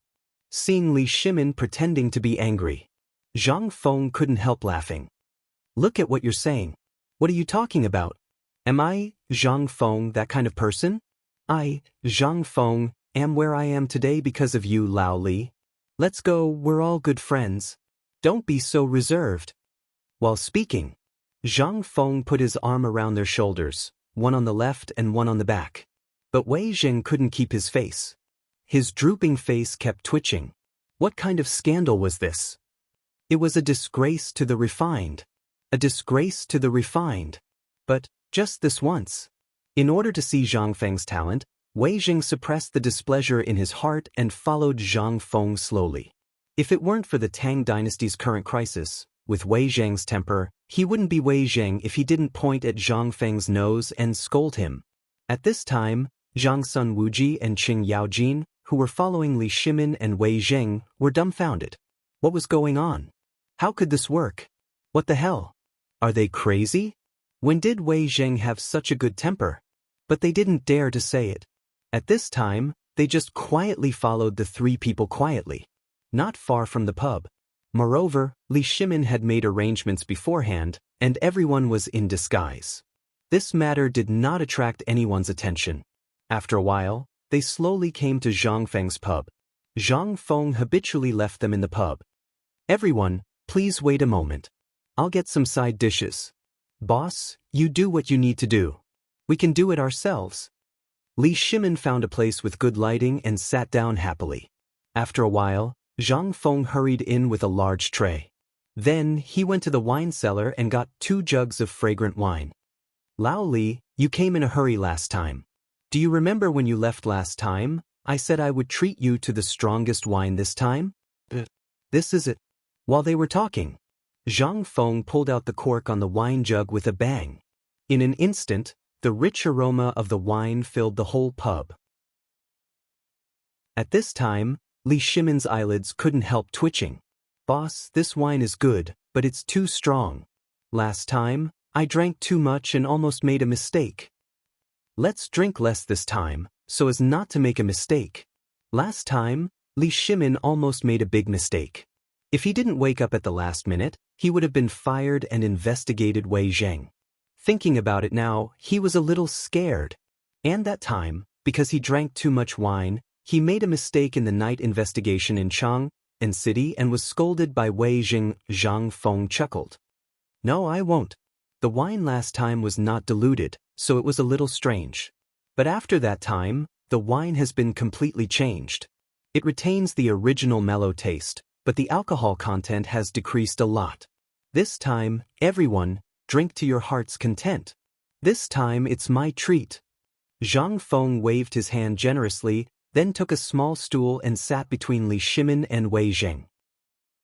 Seeing Li Shimin pretending to be angry, Zhang Feng couldn't help laughing. Look at what you're saying. What are you talking about? Am I, Zhang Feng, that kind of person? I, Zhang Feng, am where I am today because of you, Lao Li. Let's go, we're all good friends. Don't be so reserved. While speaking, Zhang Feng put his arm around their shoulders, one on the left and one on the back. But Wei Zheng couldn't keep his face. His drooping face kept twitching. What kind of scandal was this? It was a disgrace to the refined. A disgrace to the refined. But, just this once. In order to see Zhang Feng's talent, Wei Zheng suppressed the displeasure in his heart and followed Zhang Feng slowly. If it weren't for the Tang dynasty's current crisis, with Wei Zheng's temper, he wouldn't be Wei Zheng if he didn't point at Zhang Feng's nose and scold him. At this time, Zhang Sun Wuji and Qing Yaojin, who were following Li Shimin and Wei Zheng, were dumbfounded. What was going on? How could this work? What the hell? Are they crazy? When did Wei Zheng have such a good temper? But they didn't dare to say it. At this time, they just quietly followed the three people quietly. Not far from the pub. Moreover, Li Shimin had made arrangements beforehand, and everyone was in disguise. This matter did not attract anyone's attention. After a while, they slowly came to Zhang Feng's pub. Zhang Feng habitually left them in the pub. Everyone, please wait a moment. I'll get some side dishes. Boss, you do what you need to do. We can do it ourselves. Li Shimin found a place with good lighting and sat down happily. After a while, Zhang Feng hurried in with a large tray. Then he went to the wine cellar and got 2 jugs of fragrant wine. Lao Li, you came in a hurry last time. Do you remember when you left last time? I said I would treat you to the strongest wine this time? This is it. While they were talking, Zhang Feng pulled out the cork on the wine jug with a bang. In an instant, the rich aroma of the wine filled the whole pub. At this time, Li Shimon's eyelids couldn't help twitching. "Boss, this wine is good, but it's too strong. Last time, I drank too much and almost made a mistake. Let's drink less this time, so as not to make a mistake." Last time, Li Shimon almost made a big mistake. If he didn't wake up at the last minute, he would have been fired and investigated Wei Zheng. Thinking about it now, he was a little scared. And that time, because he drank too much wine, he made a mistake in the night investigation in Chang'an City and was scolded by Wei Zheng. Zhang Feng chuckled. "No, I won't. The wine last time was not diluted, so it was a little strange. But after that time, the wine has been completely changed. It retains the original mellow taste, but the alcohol content has decreased a lot. This time, everyone, drink to your heart's content. This time it's my treat." Zhang Feng waved his hand generously, then took a small stool and sat between Li Shimon and Wei Zheng.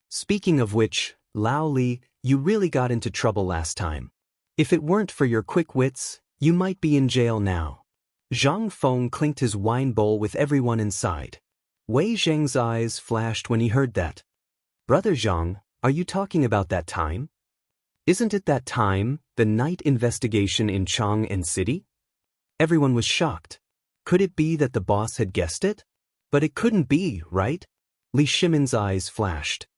"Speaking of which, Lao Li, you really got into trouble last time. If it weren't for your quick wits, you might be in jail now." Zhang Feng clinked his wine bowl with everyone inside. Wei Zheng's eyes flashed when he heard that. "Brother Zhang, are you talking about that time? Isn't it that time, the night investigation in Chang'an City?" Everyone was shocked. Could it be that the boss had guessed it? But it couldn't be, right? Li Shimon's eyes flashed.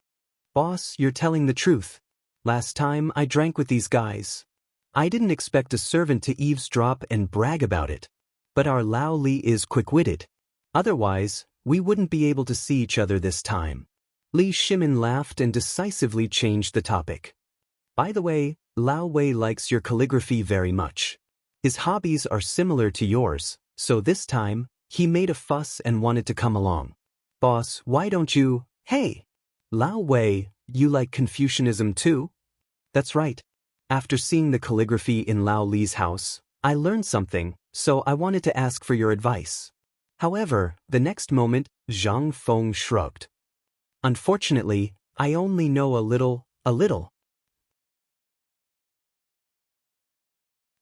"Boss, you're telling the truth. Last time I drank with these guys. I didn't expect a servant to eavesdrop and brag about it. But our Lao Li is quick-witted. Otherwise, we wouldn't be able to see each other this time." Li Shimon laughed and decisively changed the topic. "By the way, Lao Wei likes your calligraphy very much. His hobbies are similar to yours, so this time, he made a fuss and wanted to come along. Boss, why don't you— Hey! Lao Wei, you like Confucianism too?" "That's right. After seeing the calligraphy in Lao Li's house, I learned something, so I wanted to ask for your advice." However, the next moment, Zhang Feng shrugged. "Unfortunately, I only know a little.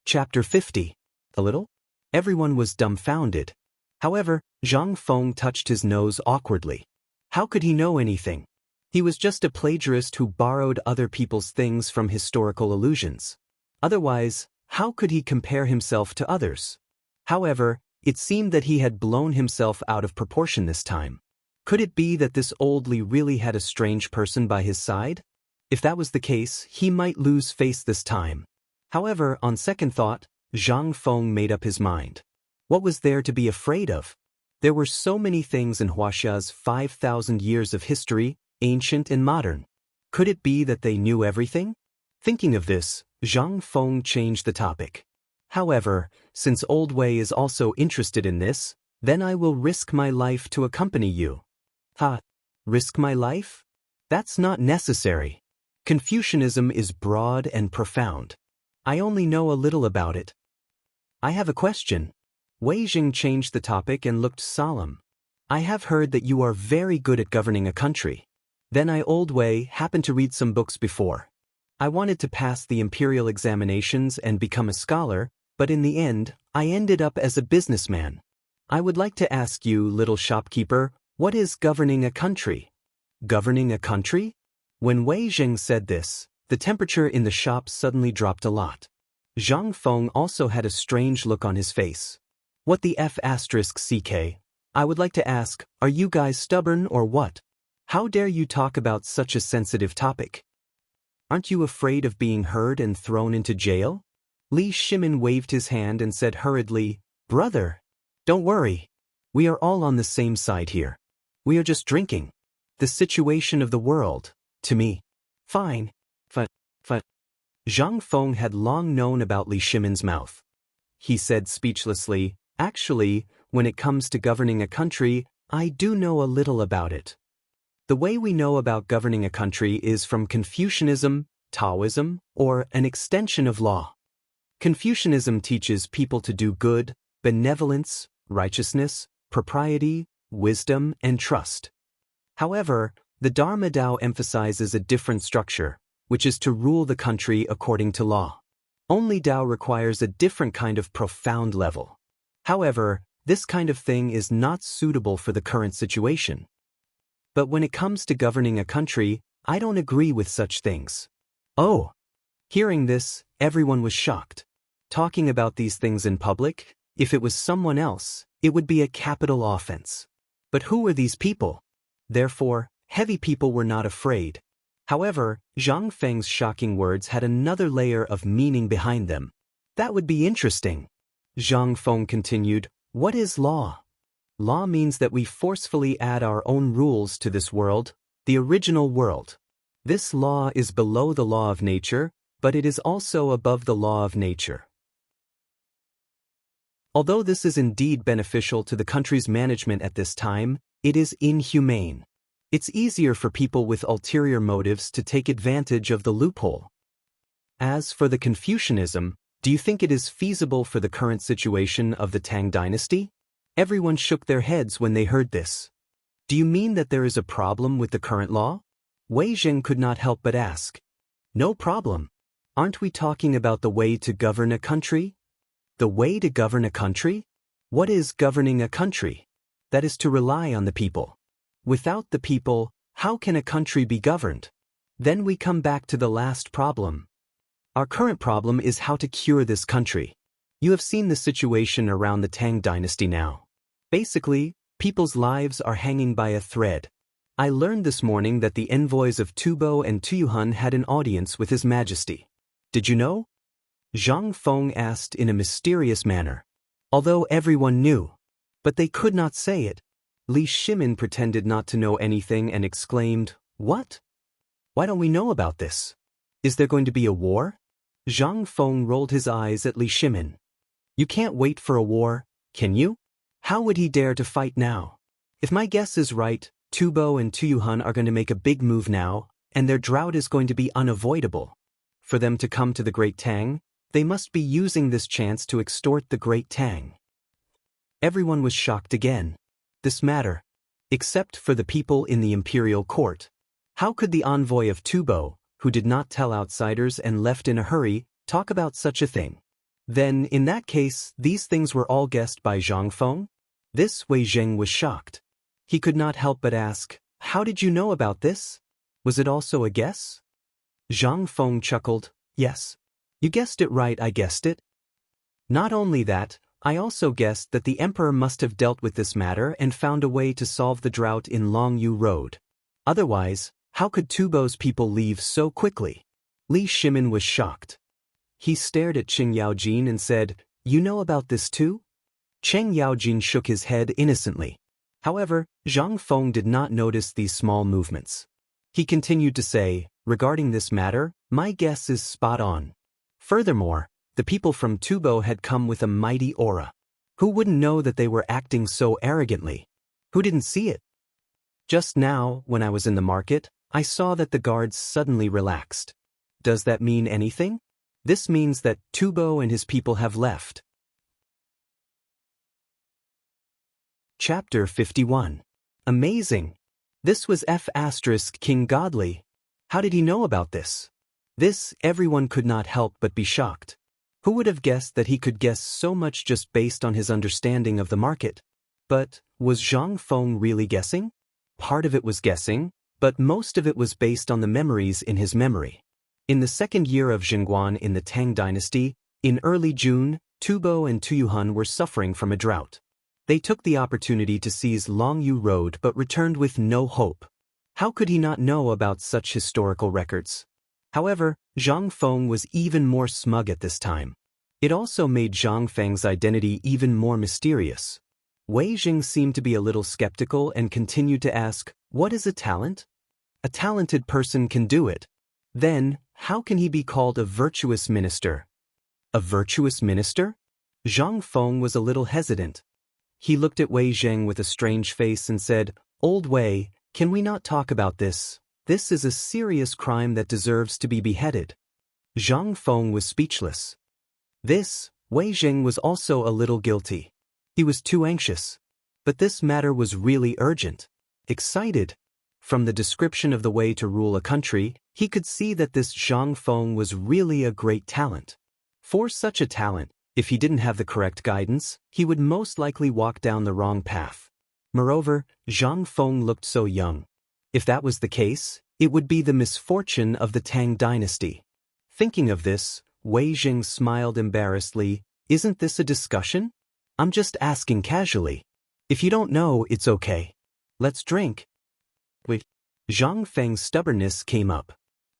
Chapter 50. A little? Everyone was dumbfounded. However, Zhang Feng touched his nose awkwardly. How could he know anything? He was just a plagiarist who borrowed other people's things from historical allusions. Otherwise, how could he compare himself to others? However, it seemed that he had blown himself out of proportion this time. Could it be that this old Li really had a strange person by his side? If that was the case, he might lose face this time. However, on second thought, Zhang Feng made up his mind. What was there to be afraid of? There were so many things in Huaxia's 5,000 years of history, ancient and modern. Could it be that they knew everything? Thinking of this, Zhang Feng changed the topic. "However, since Old Wei is also interested in this, then I will risk my life to accompany you." "Ha! Risk my life? That's not necessary. Confucianism is broad and profound. I only know a little about it." "I have a question." Wei Zheng changed the topic and looked solemn. "I have heard that you are very good at governing a country. Then I, Old Wei, happened to read some books before. I wanted to pass the imperial examinations and become a scholar, but in the end, I ended up as a businessman. I would like to ask you, little shopkeeper, what is governing a country?" "Governing a country?" When Wei Zheng said this, the temperature in the shop suddenly dropped a lot. Zhang Feng also had a strange look on his face. "What the F***CK? I would like to ask, are you guys stubborn or what? How dare you talk about such a sensitive topic? Aren't you afraid of being heard and thrown into jail?" Li Shimon waved his hand and said hurriedly, "Brother, don't worry. We are all on the same side here. We are just drinking. The situation of the world, to me. Fine. But. Zhang Feng had long known about Li Shimon's mouth. He said speechlessly, "Actually, when it comes to governing a country, I do know a little about it. The way we know about governing a country is from Confucianism, Taoism, or an extension of law. Confucianism teaches people to do good, benevolence, righteousness, propriety, wisdom, and trust. However, the Dharma Tao emphasizes a different structure, which is to rule the country according to law. Only Tao requires a different kind of profound level. However, this kind of thing is not suitable for the current situation. But when it comes to governing a country, I don't agree with such things. Oh! Hearing this, everyone was shocked. Talking about these things in public, if it was someone else, it would be a capital offense. But who were these people? Therefore, heavy people were not afraid. However, Zhang Feng's shocking words had another layer of meaning behind them. That would be interesting. Zhang Feng continued, "What is law? Law means that we forcefully add our own rules to this world, the original world. This law is below the law of nature, but it is also above the law of nature. Although this is indeed beneficial to the country's management at this time, it is inhumane. It's easier for people with ulterior motives to take advantage of the loophole. As for the Confucianism, do you think it is feasible for the current situation of the Tang dynasty?" Everyone shook their heads when they heard this. "Do you mean that there is a problem with the current law?" Wei Zheng could not help but ask. "No problem. Aren't we talking about the way to govern a country?" "The way to govern a country? What is governing a country?" "That is to rely on the people. Without the people, how can a country be governed?" Then we come back to the last problem. Our current problem is how to cure this country. You have seen the situation around the Tang dynasty now. Basically, people's lives are hanging by a thread. I learned this morning that the envoys of Tubo and Tuyuhun had an audience with His Majesty. Did you know? Zhang Feng asked in a mysterious manner. Although everyone knew, but they could not say it. Li Shimin pretended not to know anything and exclaimed, "What? Why don't we know about this? Is there going to be a war?" Zhang Feng rolled his eyes at Li Shimin. "You can't wait for a war, can you? How would he dare to fight now? If my guess is right, Tubo and Tuyuhun are going to make a big move now, and their drought is going to be unavoidable. For them to come to the Great Tang, they must be using this chance to extort the Great Tang." Everyone was shocked again. This matter, except for the people in the imperial court. How could the envoy of Tubo, who did not tell outsiders and left in a hurry, talk about such a thing? Then, in that case, these things were all guessed by Zhang Feng? This Wei Zheng was shocked. He could not help but ask, "How did you know about this? Was it also a guess?" Zhang Feng chuckled, "Yes. You guessed it right, I guessed it. Not only that, I also guessed that the emperor must have dealt with this matter and found a way to solve the drought in Longyu Road. Otherwise, how could Tubo's people leave so quickly?" Li Shimin was shocked. He stared at Cheng Yaojin and said, "You know about this too?" Cheng Yaojin shook his head innocently. However, Zhang Feng did not notice these small movements. He continued to say, "Regarding this matter, my guess is spot on. Furthermore, the people from Tubo had come with a mighty aura. Who wouldn't know that they were acting so arrogantly? Who didn't see it? Just now, when I was in the market, I saw that the guards suddenly relaxed. Does that mean anything? This means that Tubo and his people have left." Chapter 51. Amazing! This was King Godly. How did he know about this? This, everyone could not help but be shocked. Who would have guessed that he could guess so much just based on his understanding of the market? But, was Zhang Feng really guessing? Part of it was guessing, but most of it was based on the memories in his memory. In the second year of Zhenguan in the Tang dynasty, in early June, Tubo and Tuyuhun were suffering from a drought. They took the opportunity to seize Longyu Road but returned with no hope. How could he not know about such historical records? However, Zhang Feng was even more smug at this time. It also made Zhang Feng's identity even more mysterious. Wei Zheng seemed to be a little skeptical and continued to ask, "What is a talent? A talented person can do it. Then, how can he be called a virtuous minister?" A virtuous minister? Zhang Feng was a little hesitant. He looked at Wei Zheng with a strange face and said, "Old Wei, can we not talk about this? This is a serious crime that deserves to be beheaded." Zhang Feng was speechless. This, Wei Zheng was also a little guilty. He was too anxious. But this matter was really urgent. Excited. From the description of the way to rule a country, he could see that this Zhang Feng was really a great talent. For such a talent, if he didn't have the correct guidance, he would most likely walk down the wrong path. Moreover, Zhang Feng looked so young. If that was the case, it would be the misfortune of the Tang dynasty. Thinking of this, Wei Jing smiled embarrassedly. Isn't this a discussion? I'm just asking casually. If you don't know, it's okay. Let's drink. Wait. Zhang Feng's stubbornness came up.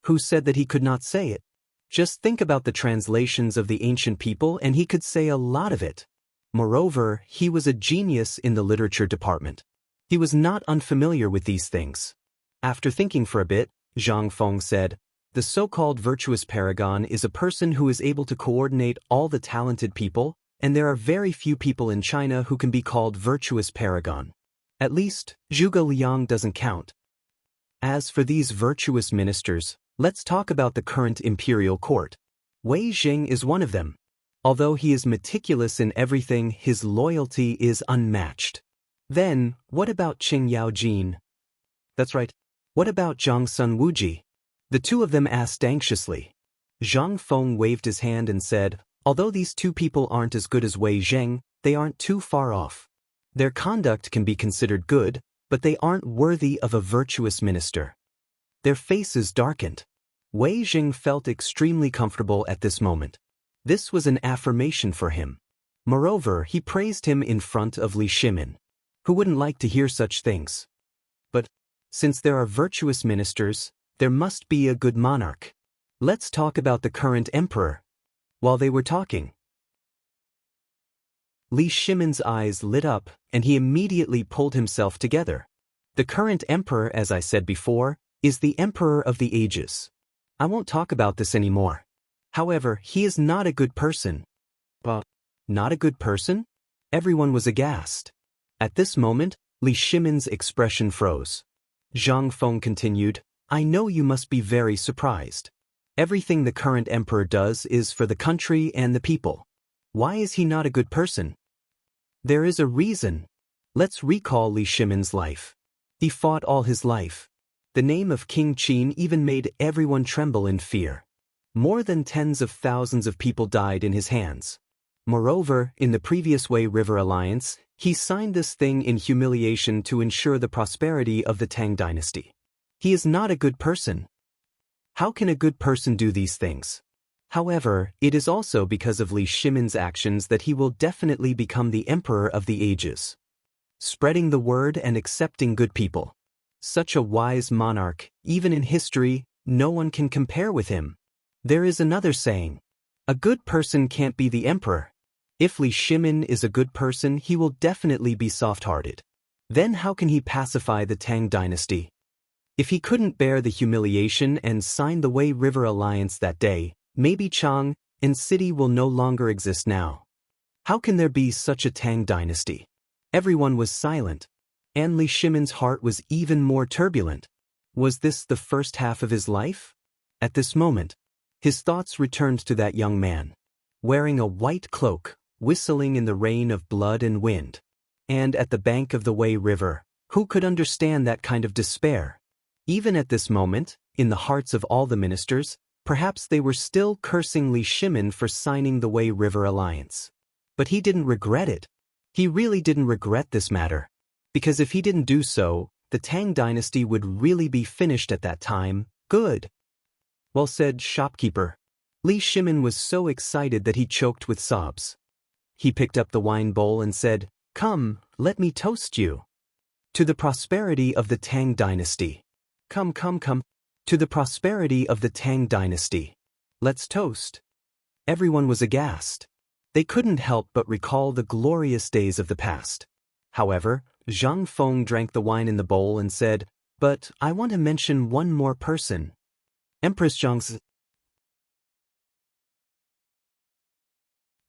Who said that he could not say it? Just think about the translations of the ancient people and he could say a lot of it. Moreover, he was a genius in the literature department. He was not unfamiliar with these things. After thinking for a bit, Zhang Feng said, the so-called virtuous paragon is a person who is able to coordinate all the talented people, and there are very few people in China who can be called virtuous paragon. At least, Zhuge Liang doesn't count. As for these virtuous ministers, let's talk about the current imperial court. Wei Jing is one of them. Although he is meticulous in everything, his loyalty is unmatched. Then, what about Qing Yaojin? That's right. What about Zhang Sun Wuji? The two of them asked anxiously. Zhang Feng waved his hand and said, although these two people aren't as good as Wei Jing, they aren't too far off. Their conduct can be considered good, but they aren't worthy of a virtuous minister. Their faces darkened. Wei Jing felt extremely comfortable at this moment. This was an affirmation for him. Moreover, he praised him in front of Li Shimin. Who wouldn't like to hear such things? But, since there are virtuous ministers, there must be a good monarch. Let's talk about the current emperor. While they were talking, Li Shimin's eyes lit up, and he immediately pulled himself together. The current emperor, as I said before, is the emperor of the ages. I won't talk about this anymore. However, he is not a good person. Not a good person? Everyone was aghast. At this moment, Li Shimin's expression froze. Zhang Feng continued, I know you must be very surprised. Everything the current emperor does is for the country and the people. Why is he not a good person? There is a reason. Let's recall Li Shimin's life. He fought all his life. The name of King Qin even made everyone tremble in fear. More than tens of thousands of people died in his hands. Moreover, in the previous Wei River Alliance, he signed this thing in humiliation to ensure the prosperity of the Tang dynasty. He is not a good person. How can a good person do these things? However, it is also because of Li Shimin's actions that he will definitely become the emperor of the ages. Spreading the word and accepting good people. Such a wise monarch, even in history, no one can compare with him. There is another saying. A good person can't be the emperor. If Li Shimin is a good person, he will definitely be soft-hearted. Then how can he pacify the Tang dynasty? If he couldn't bear the humiliation and sign the Wei River Alliance that day, maybe Chang and city will no longer exist now. How can there be such a Tang dynasty? Everyone was silent. And Li Shimin's heart was even more turbulent. Was this the first half of his life? At this moment, his thoughts returned to that young man, wearing a white cloak, whistling in the rain of blood and wind. And at the bank of the Wei River, who could understand that kind of despair? Even at this moment, in the hearts of all the ministers, perhaps they were still cursing Li Shimin for signing the Wei River Alliance. But he didn't regret it. He really didn't regret this matter. Because if he didn't do so, the Tang dynasty would really be finished at that time. Good. Well said, shopkeeper. Li Shimin was so excited that he choked with sobs. He picked up the wine bowl and said, Come, let me toast you. To the prosperity of the Tang dynasty. Come. To the prosperity of the Tang dynasty. Let's toast. Everyone was aghast. They couldn't help but recall the glorious days of the past. However, Zhang Feng drank the wine in the bowl and said, But I want to mention one more person. Empress Zhang's.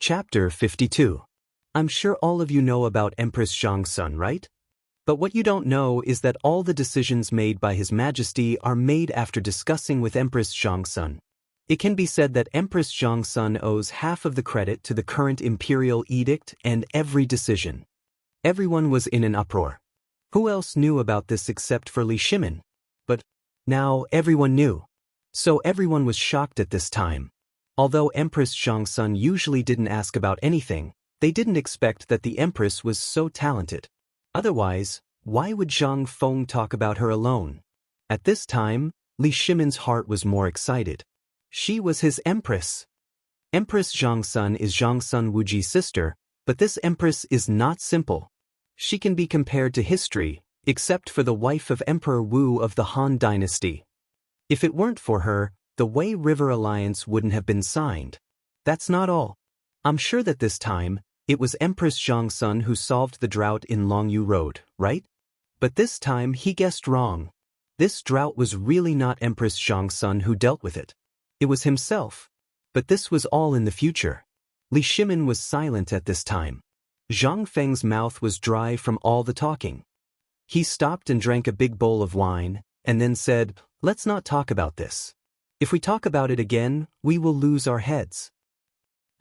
Chapter 52. I'm sure all of you know about Empress Zhang's son, right? But what you don't know is that all the decisions made by His Majesty are made after discussing with Empress Zhang's son. It can be said that Empress Zhang's son owes half of the credit to the current imperial edict and every decision. Everyone was in an uproar. Who else knew about this except for Li Shimin? Now everyone knew. So everyone was shocked at this time. Although Empress Zhongsun usually didn't ask about anything, they didn't expect that the Empress was so talented. Otherwise, why would Zhang Feng talk about her alone? At this time, Li Shimin's heart was more excited. She was his Empress. Empress Zhongsun is Zhongsun Wuji's sister, but this Empress is not simple. She can be compared to history, except for the wife of Emperor Wu of the Han Dynasty. If it weren't for her, the Wei River Alliance wouldn't have been signed. That's not all. I'm sure that this time, it was Empress Zhongsun who solved the drought in Longyu Road, right? But this time he guessed wrong. This drought was really not Empress Zhongsun who dealt with it. It was himself. But this was all in the future. Li Shimin was silent at this time. Zhang Feng's mouth was dry from all the talking. He stopped and drank a big bowl of wine, and then said, "Let's not talk about this. If we talk about it again, we will lose our heads.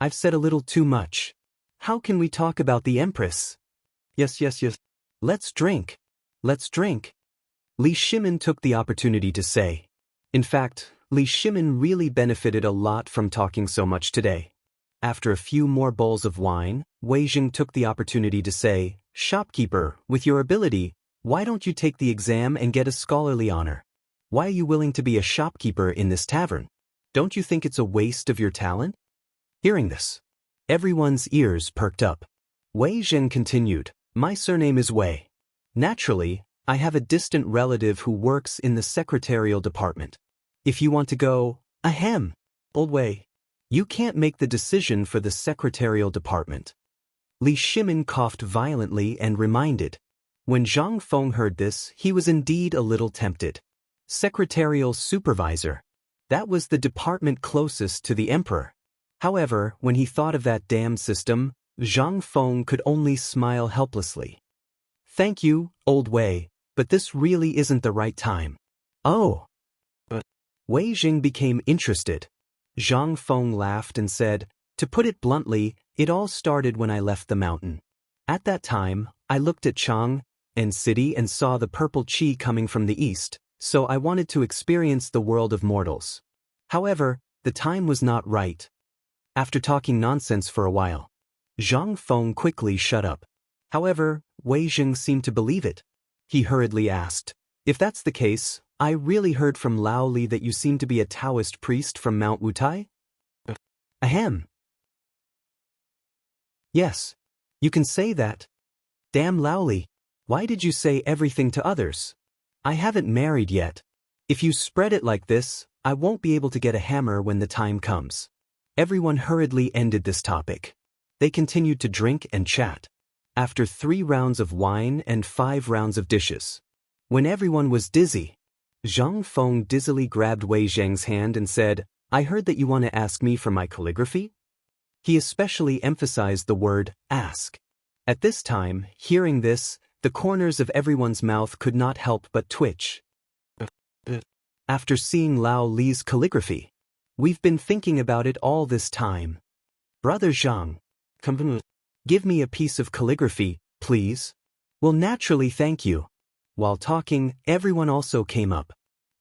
I've said a little too much. How can we talk about the Empress? Yes. Let's drink. Let's drink." Li Shimin took the opportunity to say. In fact, Li Shimin really benefited a lot from talking so much today. After a few more bowls of wine, Wei Jing took the opportunity to say, "Shopkeeper, with your ability, why don't you take the exam and get a scholarly honor? Why are you willing to be a shopkeeper in this tavern? Don't you think it's a waste of your talent?" Hearing this, everyone's ears perked up. Wei Jing continued, "My surname is Wei. Naturally, I have a distant relative who works in the secretarial department. If you want to go, ahem, old Wei, you can't make the decision for the secretarial department." Li Shimin coughed violently and reminded. When Zhang Feng heard this, he was indeed a little tempted. Secretarial supervisor. That was the department closest to the emperor. However, when he thought of that damn system, Zhang Feng could only smile helplessly. "Thank you, old Wei, but this really isn't the right time." "Oh." But Wei Jing became interested. Zhang Feng laughed and said, "To put it bluntly, it all started when I left the mountain. At that time, I looked at Chang'an City and saw the purple qi coming from the east, so I wanted to experience the world of mortals. However, the time was not right." After talking nonsense for a while, Zhang Feng quickly shut up. However, Wei Jing seemed to believe it. He hurriedly asked, "If that's the case, I really heard from Lao Li that you seem to be a Taoist priest from Mount Wutai?" "Ahem. Yes, you can say that. Damn Lao Li, why did you say everything to others? I haven't married yet. If you spread it like this, I won't be able to get a hammer when the time comes." Everyone hurriedly ended this topic. They continued to drink and chat. After 3 rounds of wine and 5 rounds of dishes. When everyone was dizzy, Zhang Feng dizzily grabbed Wei Zheng's hand and said, "I heard that you want to ask me for my calligraphy?" He especially emphasized the word, ask. At this time, hearing this, the corners of everyone's mouth could not help but twitch. After seeing Lao Li's calligraphy, we've been thinking about it all this time. Brother Zhang, give me a piece of calligraphy, please. Well, naturally, thank you. While talking, everyone also came up.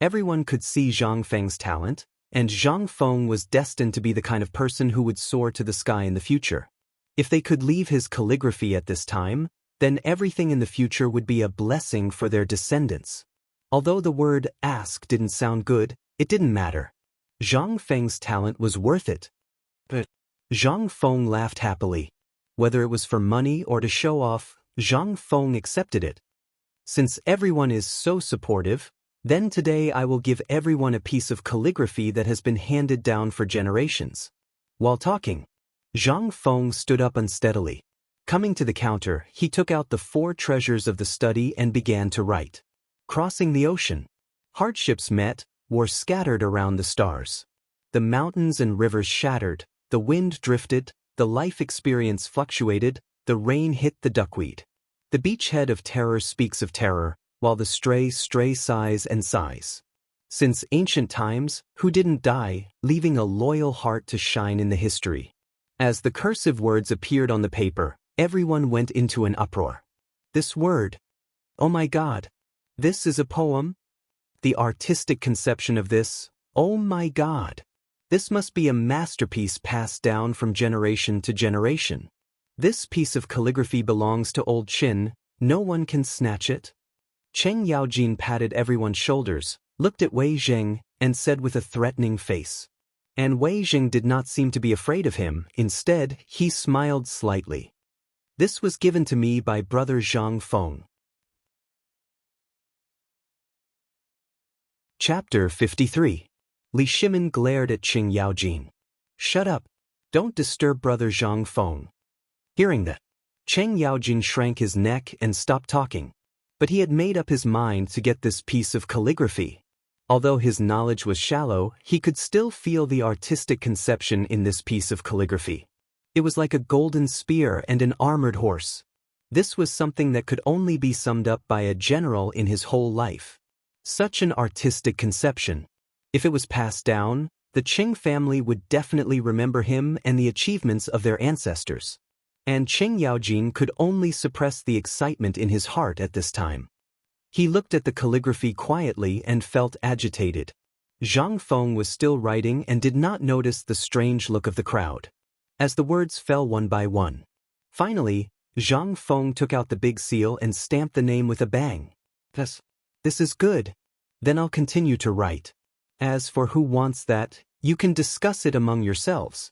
Everyone could see Zhang Feng's talent, and Zhang Feng was destined to be the kind of person who would soar to the sky in the future. If they could leave his calligraphy at this time, then everything in the future would be a blessing for their descendants. Although the word ask didn't sound good, it didn't matter. Zhang Feng's talent was worth it. But Zhang Feng laughed happily. Whether it was for money or to show off, Zhang Feng accepted it. Since everyone is so supportive, then today I will give everyone a piece of calligraphy that has been handed down for generations. While talking, Zhang Feng stood up unsteadily. Coming to the counter, he took out the 4 treasures of the study and began to write. Crossing the ocean. Hardships met, were scattered around the stars. The mountains and rivers shattered, the wind drifted, the life experience fluctuated, the rain hit the duckweed. The beachhead of terror speaks of terror, while the stray sighs and sighs. Since ancient times, who didn't die, leaving a loyal heart to shine in the history? As the cursive words appeared on the paper, everyone went into an uproar. This word. Oh my God. This is a poem? The artistic conception of this, oh my God! This must be a masterpiece passed down from generation to generation. This piece of calligraphy belongs to old Qin, no one can snatch it. Cheng Yaojin patted everyone's shoulders, looked at Wei Zheng, and said with a threatening face. And Wei Zheng did not seem to be afraid of him, instead, he smiled slightly. This was given to me by brother Zhang Feng. Chapter 53. Li Shimin glared at Cheng Yaojin. Shut up. Don't disturb brother Zhang Feng. Hearing that, Cheng Yaojin shrank his neck and stopped talking. But he had made up his mind to get this piece of calligraphy. Although his knowledge was shallow, he could still feel the artistic conception in this piece of calligraphy. It was like a golden spear and an armored horse. This was something that could only be summed up by a general in his whole life. Such an artistic conception. If it was passed down, the Qing family would definitely remember him and the achievements of their ancestors. And Cheng Yaojin could only suppress the excitement in his heart at this time. He looked at the calligraphy quietly and felt agitated. Zhang Feng was still writing and did not notice the strange look of the crowd. As the words fell one by one. Finally, Zhang Feng took out the big seal and stamped the name with a bang. This is good. Then I'll continue to write. As for who wants that, you can discuss it among yourselves.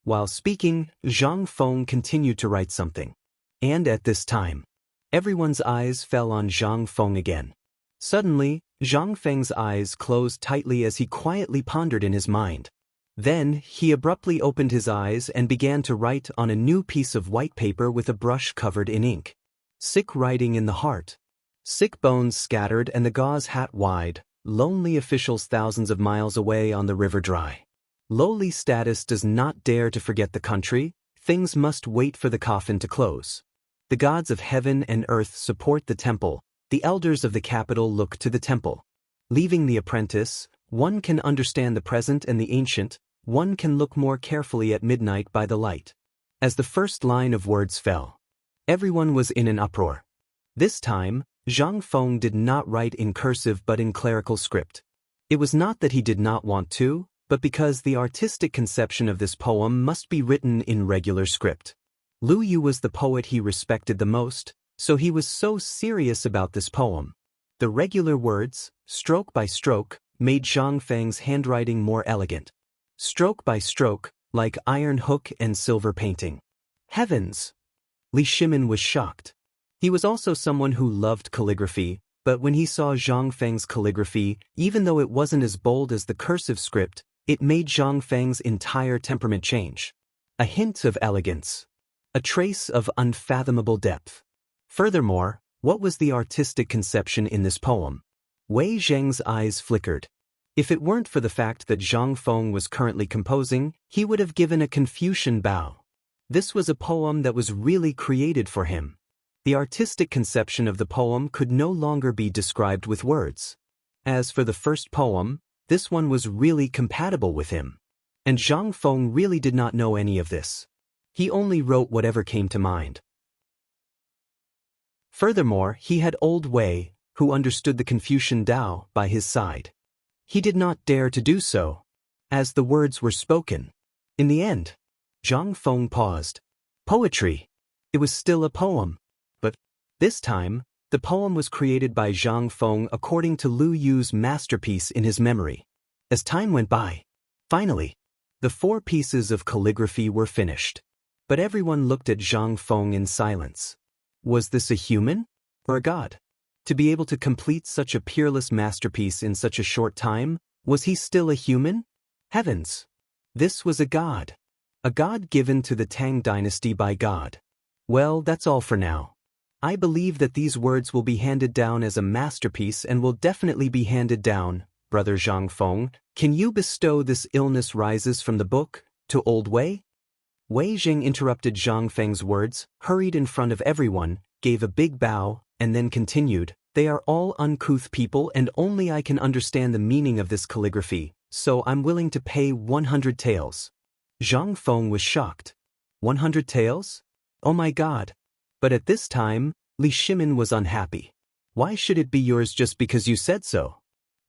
While speaking, Zhang Feng continued to write something. And at this time, everyone's eyes fell on Zhang Feng again. Suddenly, Zhang Feng's eyes closed tightly as he quietly pondered in his mind. Then, he abruptly opened his eyes and began to write on a new piece of white paper with a brush covered in ink. Sick writing in the heart. Sick bones scattered and the gauze hat wide, lonely officials thousands of miles away on the river dry. Lowly status does not dare to forget the country, things must wait for the coffin to close. The gods of heaven and earth support the temple, the elders of the capital look to the temple. Leaving the apprentice, one can understand the present and the ancient, one can look more carefully at midnight by the light. As the first line of words fell, everyone was in an uproar. This time, Zhang Feng did not write in cursive but in clerical script. It was not that he did not want to, but because the artistic conception of this poem must be written in regular script. Lu Yu was the poet he respected the most, so he was so serious about this poem. The regular words, stroke by stroke, made Zhang Feng's handwriting more elegant. Stroke by stroke, like iron hook and silver painting. Heavens! Li Shimin was shocked. He was also someone who loved calligraphy, but when he saw Zhang Feng's calligraphy, even though it wasn't as bold as the cursive script, it made Zhang Feng's entire temperament change. A hint of elegance. A trace of unfathomable depth. Furthermore, what was the artistic conception in this poem? Wei Zheng's eyes flickered. If it weren't for the fact that Zhang Feng was currently composing, he would have given a Confucian bow. This was a poem that was really created for him. The artistic conception of the poem could no longer be described with words. As for the first poem, this one was really compatible with him. And Zhang Feng really did not know any of this. He only wrote whatever came to mind. Furthermore, he had old Wei, who understood the Confucian Tao, by his side. He did not dare to do so, as the words were spoken. In the end, Zhang Feng paused. Poetry. It was still a poem. But, this time, the poem was created by Zhang Feng according to Lu Yu's masterpiece in his memory. As time went by, finally, the 4 pieces of calligraphy were finished. But everyone looked at Zhang Feng in silence. Was this a human? Or a god? To be able to complete such a peerless masterpiece in such a short time, was he still a human? Heavens! This was a god. A god given to the Tang dynasty by God. Well, that's all for now. I believe that these words will be handed down as a masterpiece and will definitely be handed down. Brother Zhang Feng, can you bestow this illness rises from the book, to old Wei? Wei Zheng interrupted Zhang Feng's words, hurried in front of everyone, gave a big bow, and then continued, they are all uncouth people and only I can understand the meaning of this calligraphy, so I'm willing to pay 100 taels. Zhang Feng was shocked. 100 taels? Oh my God. But at this time, Li Shimin was unhappy. Why should it be yours just because you said so?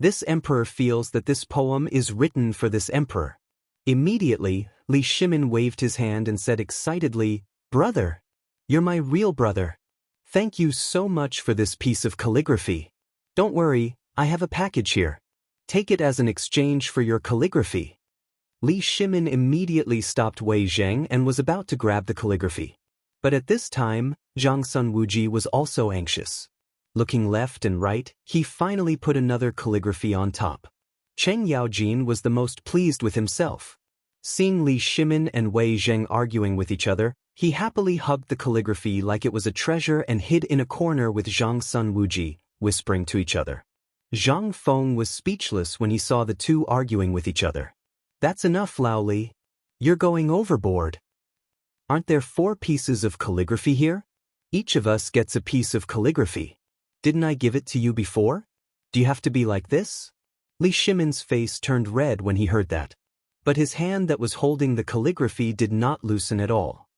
This emperor feels that this poem is written for this emperor. Immediately, Li Shimin waved his hand and said excitedly, "Brother! You're my real brother. Thank you so much for this piece of calligraphy. Don't worry, I have a package here. Take it as an exchange for your calligraphy." Li Shimin immediately stopped Wei Zheng and was about to grab the calligraphy. But at this time, Zhang Sun Wuji was also anxious. Looking left and right, he finally put another calligraphy on top. Cheng Yaojin was the most pleased with himself. Seeing Li Shimin and Wei Zheng arguing with each other, he happily hugged the calligraphy like it was a treasure and hid in a corner with Zhang Sun Wuji, whispering to each other. Zhang Feng was speechless when he saw the two arguing with each other. "That's enough, Lao Li. You're going overboard. Aren't there 4 pieces of calligraphy here? Each of us gets a piece of calligraphy. Didn't I give it to you before? Do you have to be like this?" Li Shimin's face turned red when he heard that. But his hand that was holding the calligraphy did not loosen at all.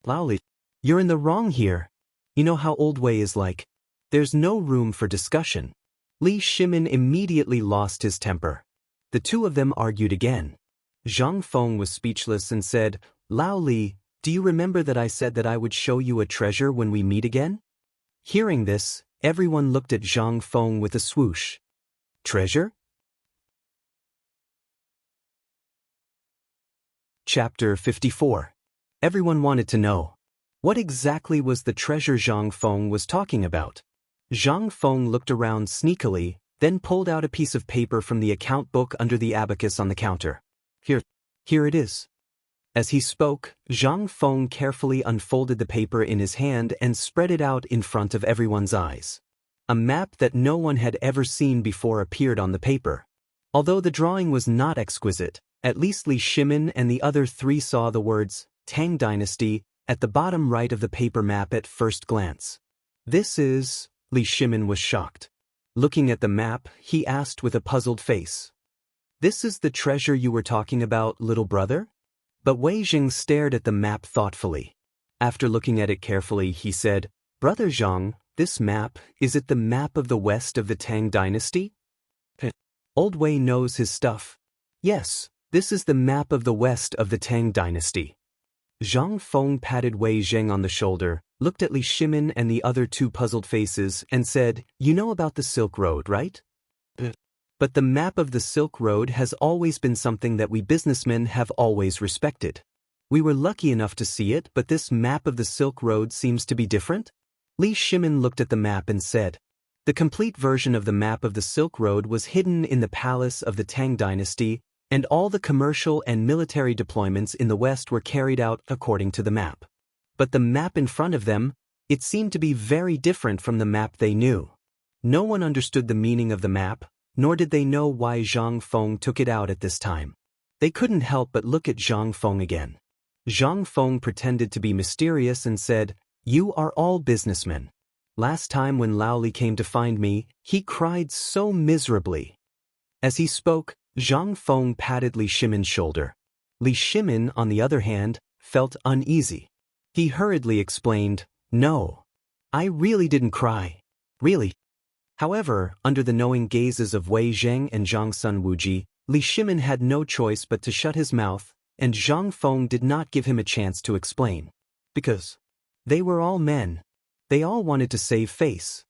"Lao Li, you're in the wrong here. You know how Old Wei is like. There's no room for discussion." Li Shimin immediately lost his temper. The two of them argued again. Zhang Feng was speechless and said, "Lao Li, do you remember that I said that I would show you a treasure when we meet again?" Hearing this, everyone looked at Zhang Feng with a swoosh. "Treasure?" Chapter 54. Everyone wanted to know. What exactly was the treasure Zhang Feng was talking about? Zhang Feng looked around sneakily, then pulled out a piece of paper from the account book under the abacus on the counter. Here it is." As he spoke, Zhang Feng carefully unfolded the paper in his hand and spread it out in front of everyone's eyes. A map that no one had ever seen before appeared on the paper. Although the drawing was not exquisite, at least Li Shimin and the other 3 saw the words, Tang Dynasty, at the bottom right of the paper map at first glance. "This is..." Li Shimin was shocked. Looking at the map, he asked with a puzzled face. "This is the treasure you were talking about, little brother?" But Wei Zheng stared at the map thoughtfully. After looking at it carefully, he said, "Brother Zhang, this map, is it the map of the west of the Tang Dynasty?" Old Wei knows his stuff. "Yes, this is the map of the west of the Tang Dynasty." Zhang Feng patted Wei Zheng on the shoulder, looked at Li Shimin and the other 2 puzzled faces, and said, "You know about the Silk Road, right?" But the map of the Silk Road has always been something that we businessmen have always respected. We were lucky enough to see it, but this map of the Silk Road seems to be different?" Li Shimin looked at the map and said, "The complete version of the map of the Silk Road was hidden in the palace of the Tang Dynasty, and all the commercial and military deployments in the West were carried out according to the map. But the map in front of them, it seemed to be very different from the map they knew. No one understood the meaning of the map, nor did they know why Zhang Feng took it out at this time. They couldn't help but look at Zhang Feng again. Zhang Feng pretended to be mysterious and said, "You are all businessmen. Last time when Lao Li came to find me, he cried so miserably." As he spoke, Zhang Feng patted Li Shimin's shoulder. Li Shimin, on the other hand, felt uneasy. He hurriedly explained, "No, I really didn't cry. Really." However, under the knowing gazes of Wei Zheng and Zhang Sun Wuji, Li Shimin had no choice but to shut his mouth, and Zhang Feng did not give him a chance to explain. Because they were all men. They all wanted to save face.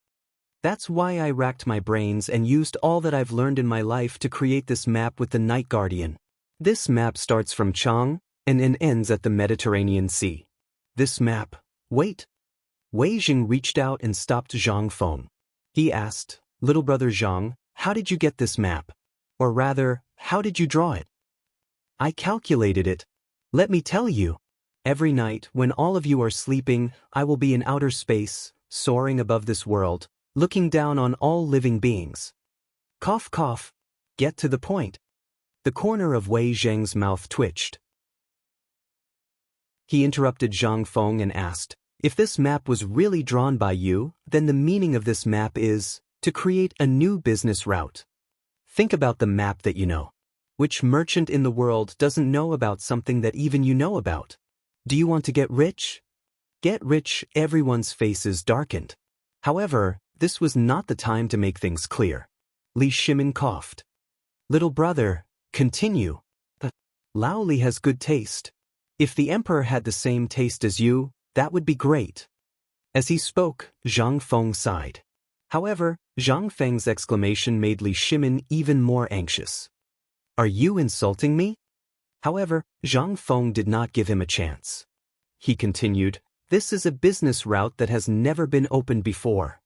That's why I racked my brains and used all that I've learned in my life to create this map with the Night Guardian. This map starts from Chang and ends at the Mediterranean Sea. This map... Wait. Wei Zheng reached out and stopped Zhang Feng. He asked, "Little brother Zhang, how did you get this map? Or rather, how did you draw it?" "I calculated it. Let me tell you. Every night, when all of you are sleeping, I will be in outer space, soaring above this world, looking down on all living beings." Cough cough. Get to the point. The corner of Wei Zheng's mouth twitched. He interrupted Zhang Feng and asked, "If this map was really drawn by you, then the meaning of this map is to create a new business route. Think about the map that you know. Which merchant in the world doesn't know about something that even you know about? Do you want to get rich?" Get rich, everyone's faces darkened. However, this was not the time to make things clear. Li Shimin coughed. Little brother, continue. Lao Li has good taste. If the emperor had the same taste as you, that would be great. As he spoke, Zhang Feng sighed. However, Zhang Feng's exclamation made Li Shimin even more anxious. Are you insulting me? However, Zhang Feng did not give him a chance. He continued, this is a business route that has never been opened before.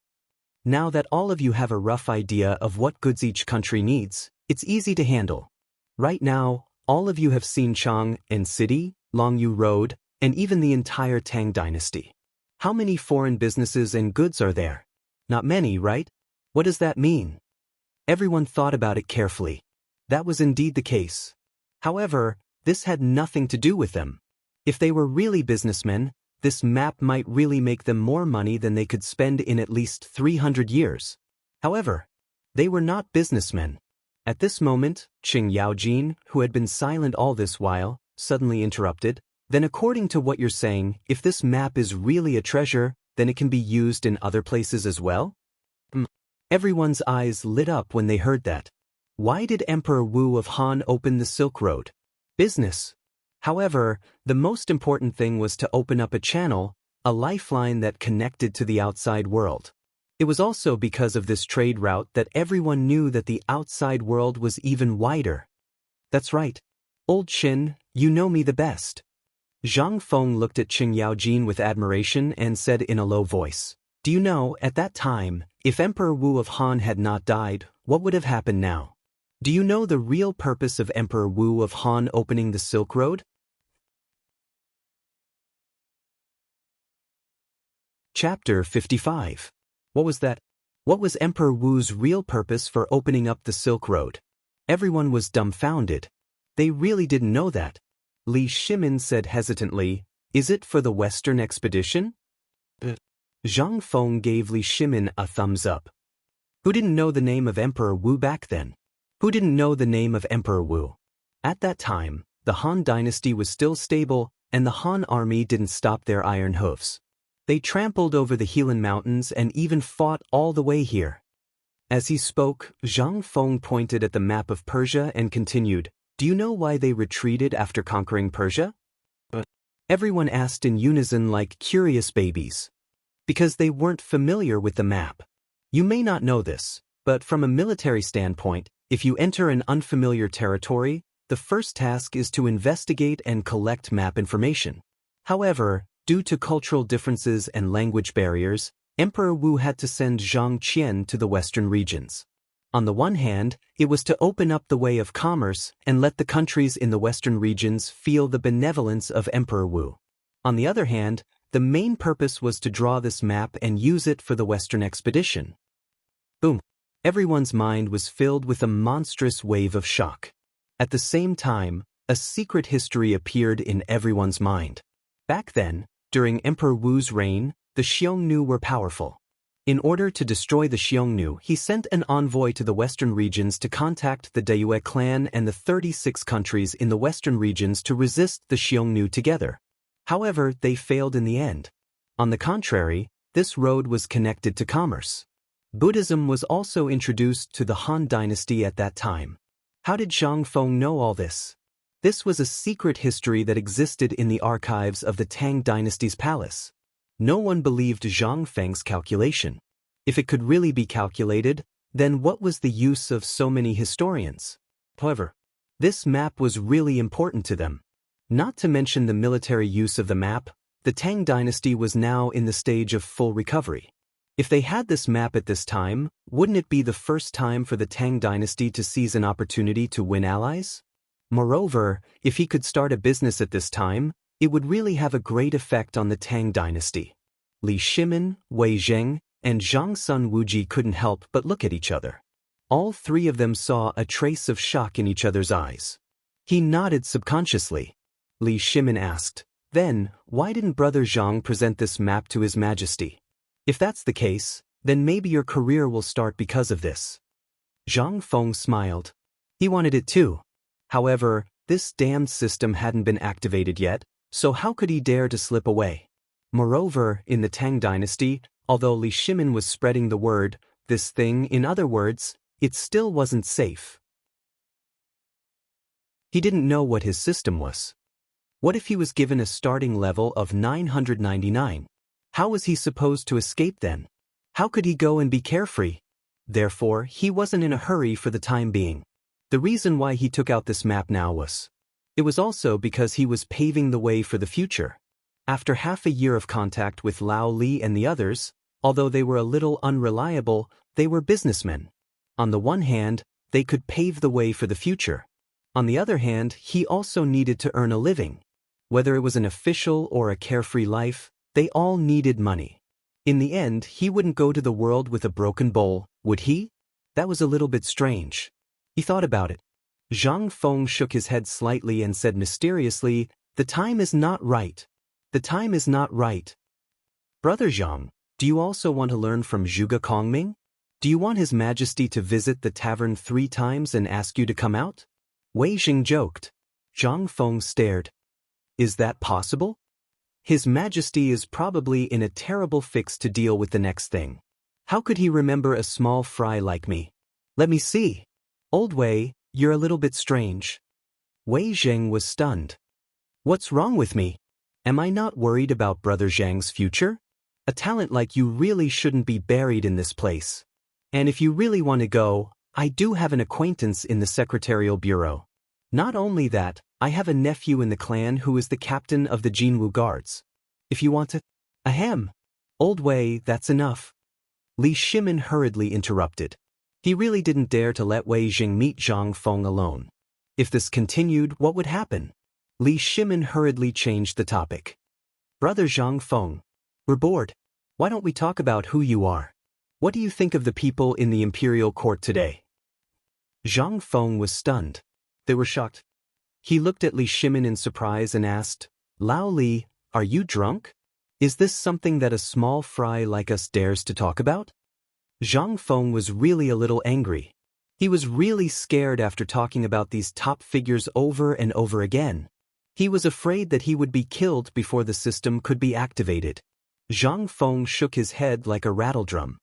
Now that all of you have a rough idea of what goods each country needs, it's easy to handle. Right now, all of you have seen Chang and City, Longyu Road, and even the entire Tang dynasty. How many foreign businesses and goods are there? Not many, right? What does that mean? Everyone thought about it carefully. That was indeed the case. However, this had nothing to do with them. If they were really businessmen, this map might really make them more money than they could spend in at least 300 years. However, they were not businessmen. At this moment, Qing Yaojin, who had been silent all this while, suddenly interrupted. Then according to what you're saying, if this map is really a treasure, then it can be used in other places as well? Everyone's eyes lit up when they heard that. Why did Emperor Wu of Han open the Silk Road? Business. However, the most important thing was to open up a channel, a lifeline that connected to the outside world. It was also because of this trade route that everyone knew that the outside world was even wider. That's right. Old Qin, you know me the best. Zhang Feng looked at Qing Yaojin with admiration and said in a low voice, do you know, at that time, if Emperor Wu of Han had not died, what would have happened now? Do you know the real purpose of Emperor Wu of Han opening the Silk Road? Chapter 55. What was that? What was Emperor Wu's real purpose for opening up the Silk Road? Everyone was dumbfounded. They really didn't know that. Li Shimin said hesitantly, is it for the Western expedition? Zhang Feng gave Li Shimin a thumbs up. Who didn't know the name of Emperor Wu back then? Who didn't know the name of Emperor Wu? At that time, the Han dynasty was still stable, and the Han army didn't stop their iron hoofs. They trampled over the Helan Mountains and even fought all the way here. As he spoke, Zhang Feng pointed at the map of Persia and continued, do you know why they retreated after conquering Persia? Everyone asked in unison like curious babies. Because they weren't familiar with the map. You may not know this, but from a military standpoint, if you enter an unfamiliar territory, the first task is to investigate and collect map information. However, due to cultural differences and language barriers, Emperor Wu had to send Zhang Qian to the western regions. On the one hand, it was to open up the way of commerce and let the countries in the western regions feel the benevolence of Emperor Wu. On the other hand, the main purpose was to draw this map and use it for the western expedition. Boom! Everyone's mind was filled with a monstrous wave of shock. At the same time, a secret history appeared in everyone's mind. Back then, during Emperor Wu's reign, the Xiongnu were powerful. In order to destroy the Xiongnu, he sent an envoy to the western regions to contact the Dayue clan and the 36 countries in the western regions to resist the Xiongnu together. However, they failed in the end. On the contrary, this road was connected to commerce. Buddhism was also introduced to the Han dynasty at that time. How did Zhang Feng know all this? This was a secret history that existed in the archives of the Tang dynasty's palace. No one believed Zhang Feng's calculation. If it could really be calculated, then what was the use of so many historians? However, this map was really important to them. Not to mention the military use of the map, the Tang dynasty was now in the stage of full recovery. If they had this map at this time, wouldn't it be the first time for the Tang dynasty to seize an opportunity to win allies? Moreover, if he could start a business at this time, it would really have a great effect on the Tang dynasty. Li Shimin, Wei Zheng, and Zhang Sun Wuji couldn't help but look at each other. All three of them saw a trace of shock in each other's eyes. He nodded subconsciously. Li Shimin asked, then, why didn't Brother Zhang present this map to His Majesty? If that's the case, then maybe your career will start because of this. Zhang Feng smiled. He wanted it too. However, this damned system hadn't been activated yet, so how could he dare to slip away? Moreover, in the Tang dynasty, although Li Shimin was spreading the word, this thing, in other words, it still wasn't safe. He didn't know what his system was. What if he was given a starting level of 999? How was he supposed to escape then? How could he go and be carefree? Therefore, he wasn't in a hurry for the time being. The reason why he took out this map now it was also because he was paving the way for the future. After half a year of contact with Lao Li and the others, although they were a little unreliable, they were businessmen. On the one hand, they could pave the way for the future. On the other hand, he also needed to earn a living. Whether it was an official or a carefree life, they all needed money. In the end, he wouldn't go to the world with a broken bowl, would he? That was a little bit strange. He thought about it. Zhang Feng shook his head slightly and said mysteriously, "The time is not right. The time is not right." "Brother Zhang, do you also want to learn from Zhuge Kongming? Do you want His Majesty to visit the tavern 3 times and ask you to come out?" Wei Jing joked. Zhang Feng stared. "Is that possible? His Majesty is probably in a terrible fix to deal with the next thing. How could he remember a small fry like me? Let me see. Old Wei, you're a little bit strange." Wei Jing was stunned. "What's wrong with me? Am I not worried about Brother Zhang's future? A talent like you really shouldn't be buried in this place. And if you really want to go, I do have an acquaintance in the Secretarial Bureau. Not only that, I have a nephew in the clan who is the captain of the Jinwu Guards. If you want to—" "Ahem. Old Wei, that's enough." Li Shimin hurriedly interrupted. He really didn't dare to let Wei Jing meet Zhang Feng alone. If this continued, what would happen? Li Shimin hurriedly changed the topic. "Brother Zhang Feng, we're bored. Why don't we talk about who you are? What do you think of the people in the imperial court today?" Zhang Feng was stunned. They were shocked. He looked at Li Shimin in surprise and asked, "Lao Li, are you drunk? Is this something that a small fry like us dares to talk about?" Zhang Feng was really a little angry. He was really scared after talking about these top figures over and over again. He was afraid that he would be killed before the system could be activated. Zhang Feng shook his head like a rattledrum.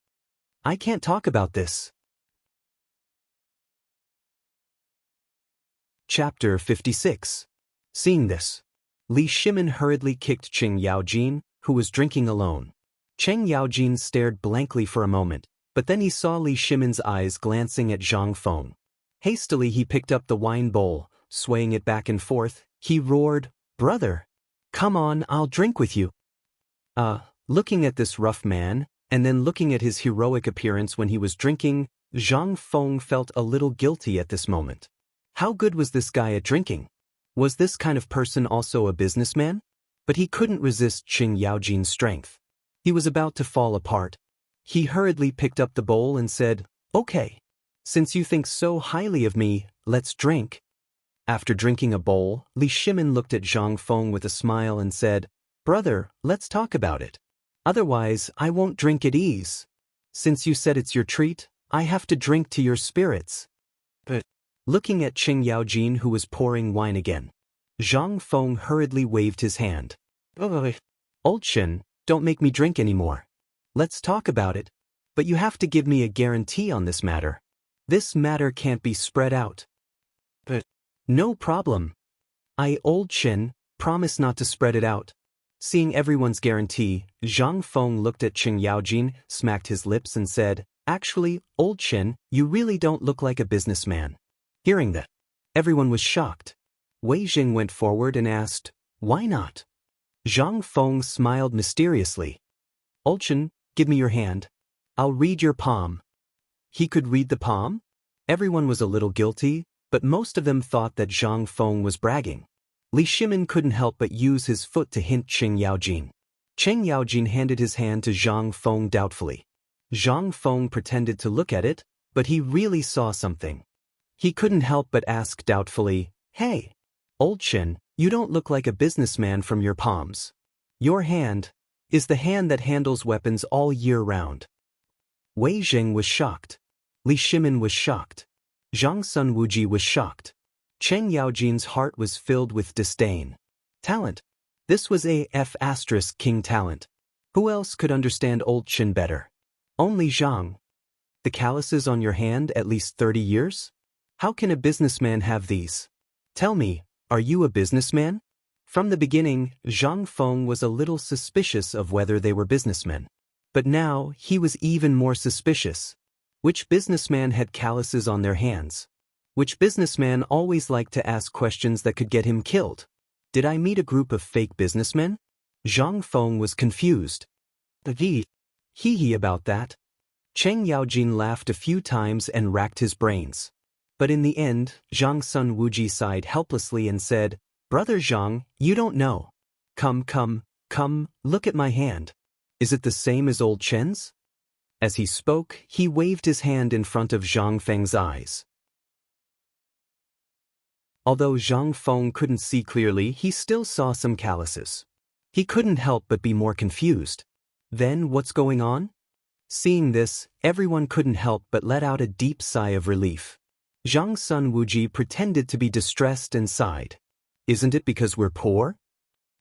"I can't talk about this." Chapter 56. Seeing this, Li Shimin hurriedly kicked Cheng Yaojin, who was drinking alone. Cheng Yaojin stared blankly for a moment, but then he saw Li Shimin's eyes glancing at Zhang Feng. Hastily he picked up the wine bowl, swaying it back and forth. He roared, "Brother! Come on, I'll drink with you." Looking at this rough man, and then looking at his heroic appearance when he was drinking, Zhang Feng felt a little guilty at this moment. How good was this guy at drinking? Was this kind of person also a businessman? But he couldn't resist Cheng Yaojin's strength. He was about to fall apart. He hurriedly picked up the bowl and said, "Okay. Since you think so highly of me, let's drink." After drinking a bowl, Li Shimin looked at Zhang Feng with a smile and said, "Brother, let's talk about it. Otherwise, I won't drink at ease. Since you said it's your treat, I have to drink to your spirits." But, looking at Cheng Yaojin who was pouring wine again, Zhang Feng hurriedly waved his hand. "Old Chen, don't make me drink anymore. Let's talk about it. But you have to give me a guarantee on this matter. This matter can't be spread out." "But, no problem. Old Chen, promise not to spread it out." Seeing everyone's guarantee, Zhang Feng looked at Cheng Yaojin, smacked his lips and said, "Actually, Old Chen, you really don't look like a businessman." Hearing that, everyone was shocked. Wei Jing went forward and asked, "Why not?" Zhang Feng smiled mysteriously. "Old Chen, give me your hand. I'll read your palm." He could read the palm? Everyone was a little guilty, but most of them thought that Zhang Feng was bragging. Li Shimin couldn't help but use his foot to hint Cheng Yaojin. Cheng Yaojin handed his hand to Zhang Feng doubtfully. Zhang Feng pretended to look at it, but he really saw something. He couldn't help but ask doubtfully, "Hey, Old Chen, you don't look like a businessman from your palms. Your hand is the hand that handles weapons all year round." Wei Jing was shocked. Li Shimin was shocked. Zhang Sun Wuji was shocked. Cheng Yaojin's heart was filled with disdain. Talent. This was a F** king talent. Who else could understand Old Chen better? Only Zhang. The calluses on your hand at least 30 years? How can a businessman have these? Tell me, are you a businessman? From the beginning, Zhang Feng was a little suspicious of whether they were businessmen. But now, he was even more suspicious. Which businessman had calluses on their hands? Which businessman always liked to ask questions that could get him killed? Did I meet a group of fake businessmen? Zhang Feng was confused. Hee about that. Cheng Yaojin laughed a few times and racked his brains. But in the end, Zhang Sun Wuji sighed helplessly and said, "Brother Zhang, you don't know. Come, look at my hand. Is it the same as old Chen's?" As he spoke, he waved his hand in front of Zhang Feng's eyes. Although Zhang Feng couldn't see clearly, he still saw some calluses. He couldn't help but be more confused. Then, what's going on? Seeing this, everyone couldn't help but let out a deep sigh of relief. Zhang Sun Wuji pretended to be distressed and sighed. "Isn't it because we're poor?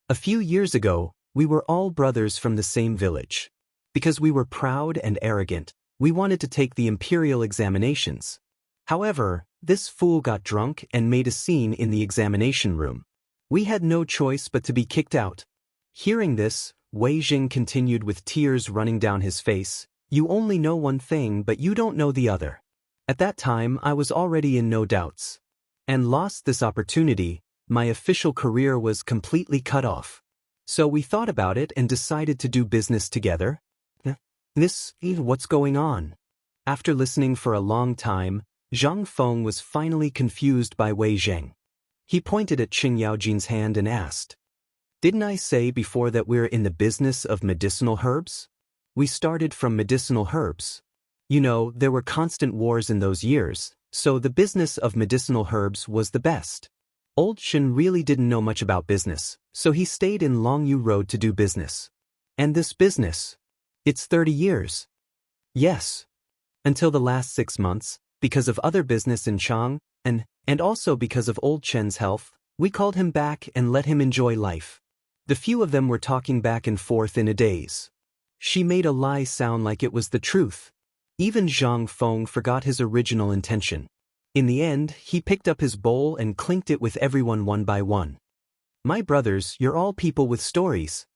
A few years ago, we were all brothers from the same village. Because we were proud and arrogant, we wanted to take the imperial examinations. However, this fool got drunk and made a scene in the examination room. We had no choice but to be kicked out." Hearing this, Wei Jing continued with tears running down his face, "You only know one thing but you don't know the other. At that time I was already in no doubts. And lost this opportunity, my official career was completely cut off. So we thought about it and decided to do business together." What's going on? After listening for a long time, Zhang Feng was finally confused by Wei Zheng. He pointed at Qing Yaojin's hand and asked, "Didn't I say before that we're in the business of medicinal herbs? We started from medicinal herbs. You know, there were constant wars in those years, so the business of medicinal herbs was the best. Old Shen really didn't know much about business, so he stayed in Longyu Road to do business. And this business, it's 30 years. Yes. Until the last 6 months, because of other business in Chang, and also because of Old Chen's health, we called him back and let him enjoy life. The few of them were talking back and forth in a daze. She made a lie sound like it was the truth. Even Zhang Feng forgot his original intention. In the end, he picked up his bowl and clinked it with everyone one by one. My brothers, you're all people with stories.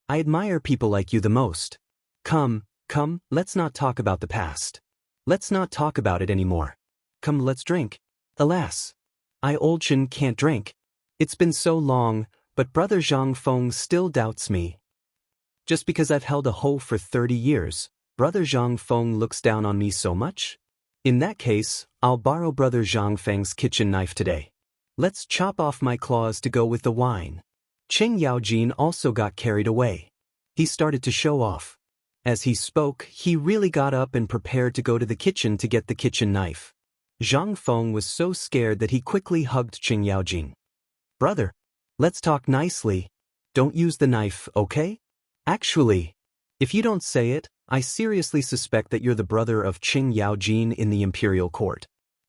I admire people like you the most. Come, let's not talk about the past. Let's not talk about it anymore. Come, let's drink. Alas, I Old Chen can't drink. It's been so long, but brother Zhang Feng still doubts me. Just because I've held a hoe for 30 years, brother Zhang Feng looks down on me so much? In that case, I'll borrow brother Zhang Feng's kitchen knife today. Let's chop off my claws to go with the wine. Cheng Yaojin also got carried away. He started to show off. As he spoke, he really got up and prepared to go to the kitchen to get the kitchen knife. Zhang Feng was so scared that he quickly hugged Cheng Yaojin. Brother, let's talk nicely. Don't use the knife, okay? Actually, if you don't say it, I seriously suspect that you're the brother of Qing Yaojin in the imperial court.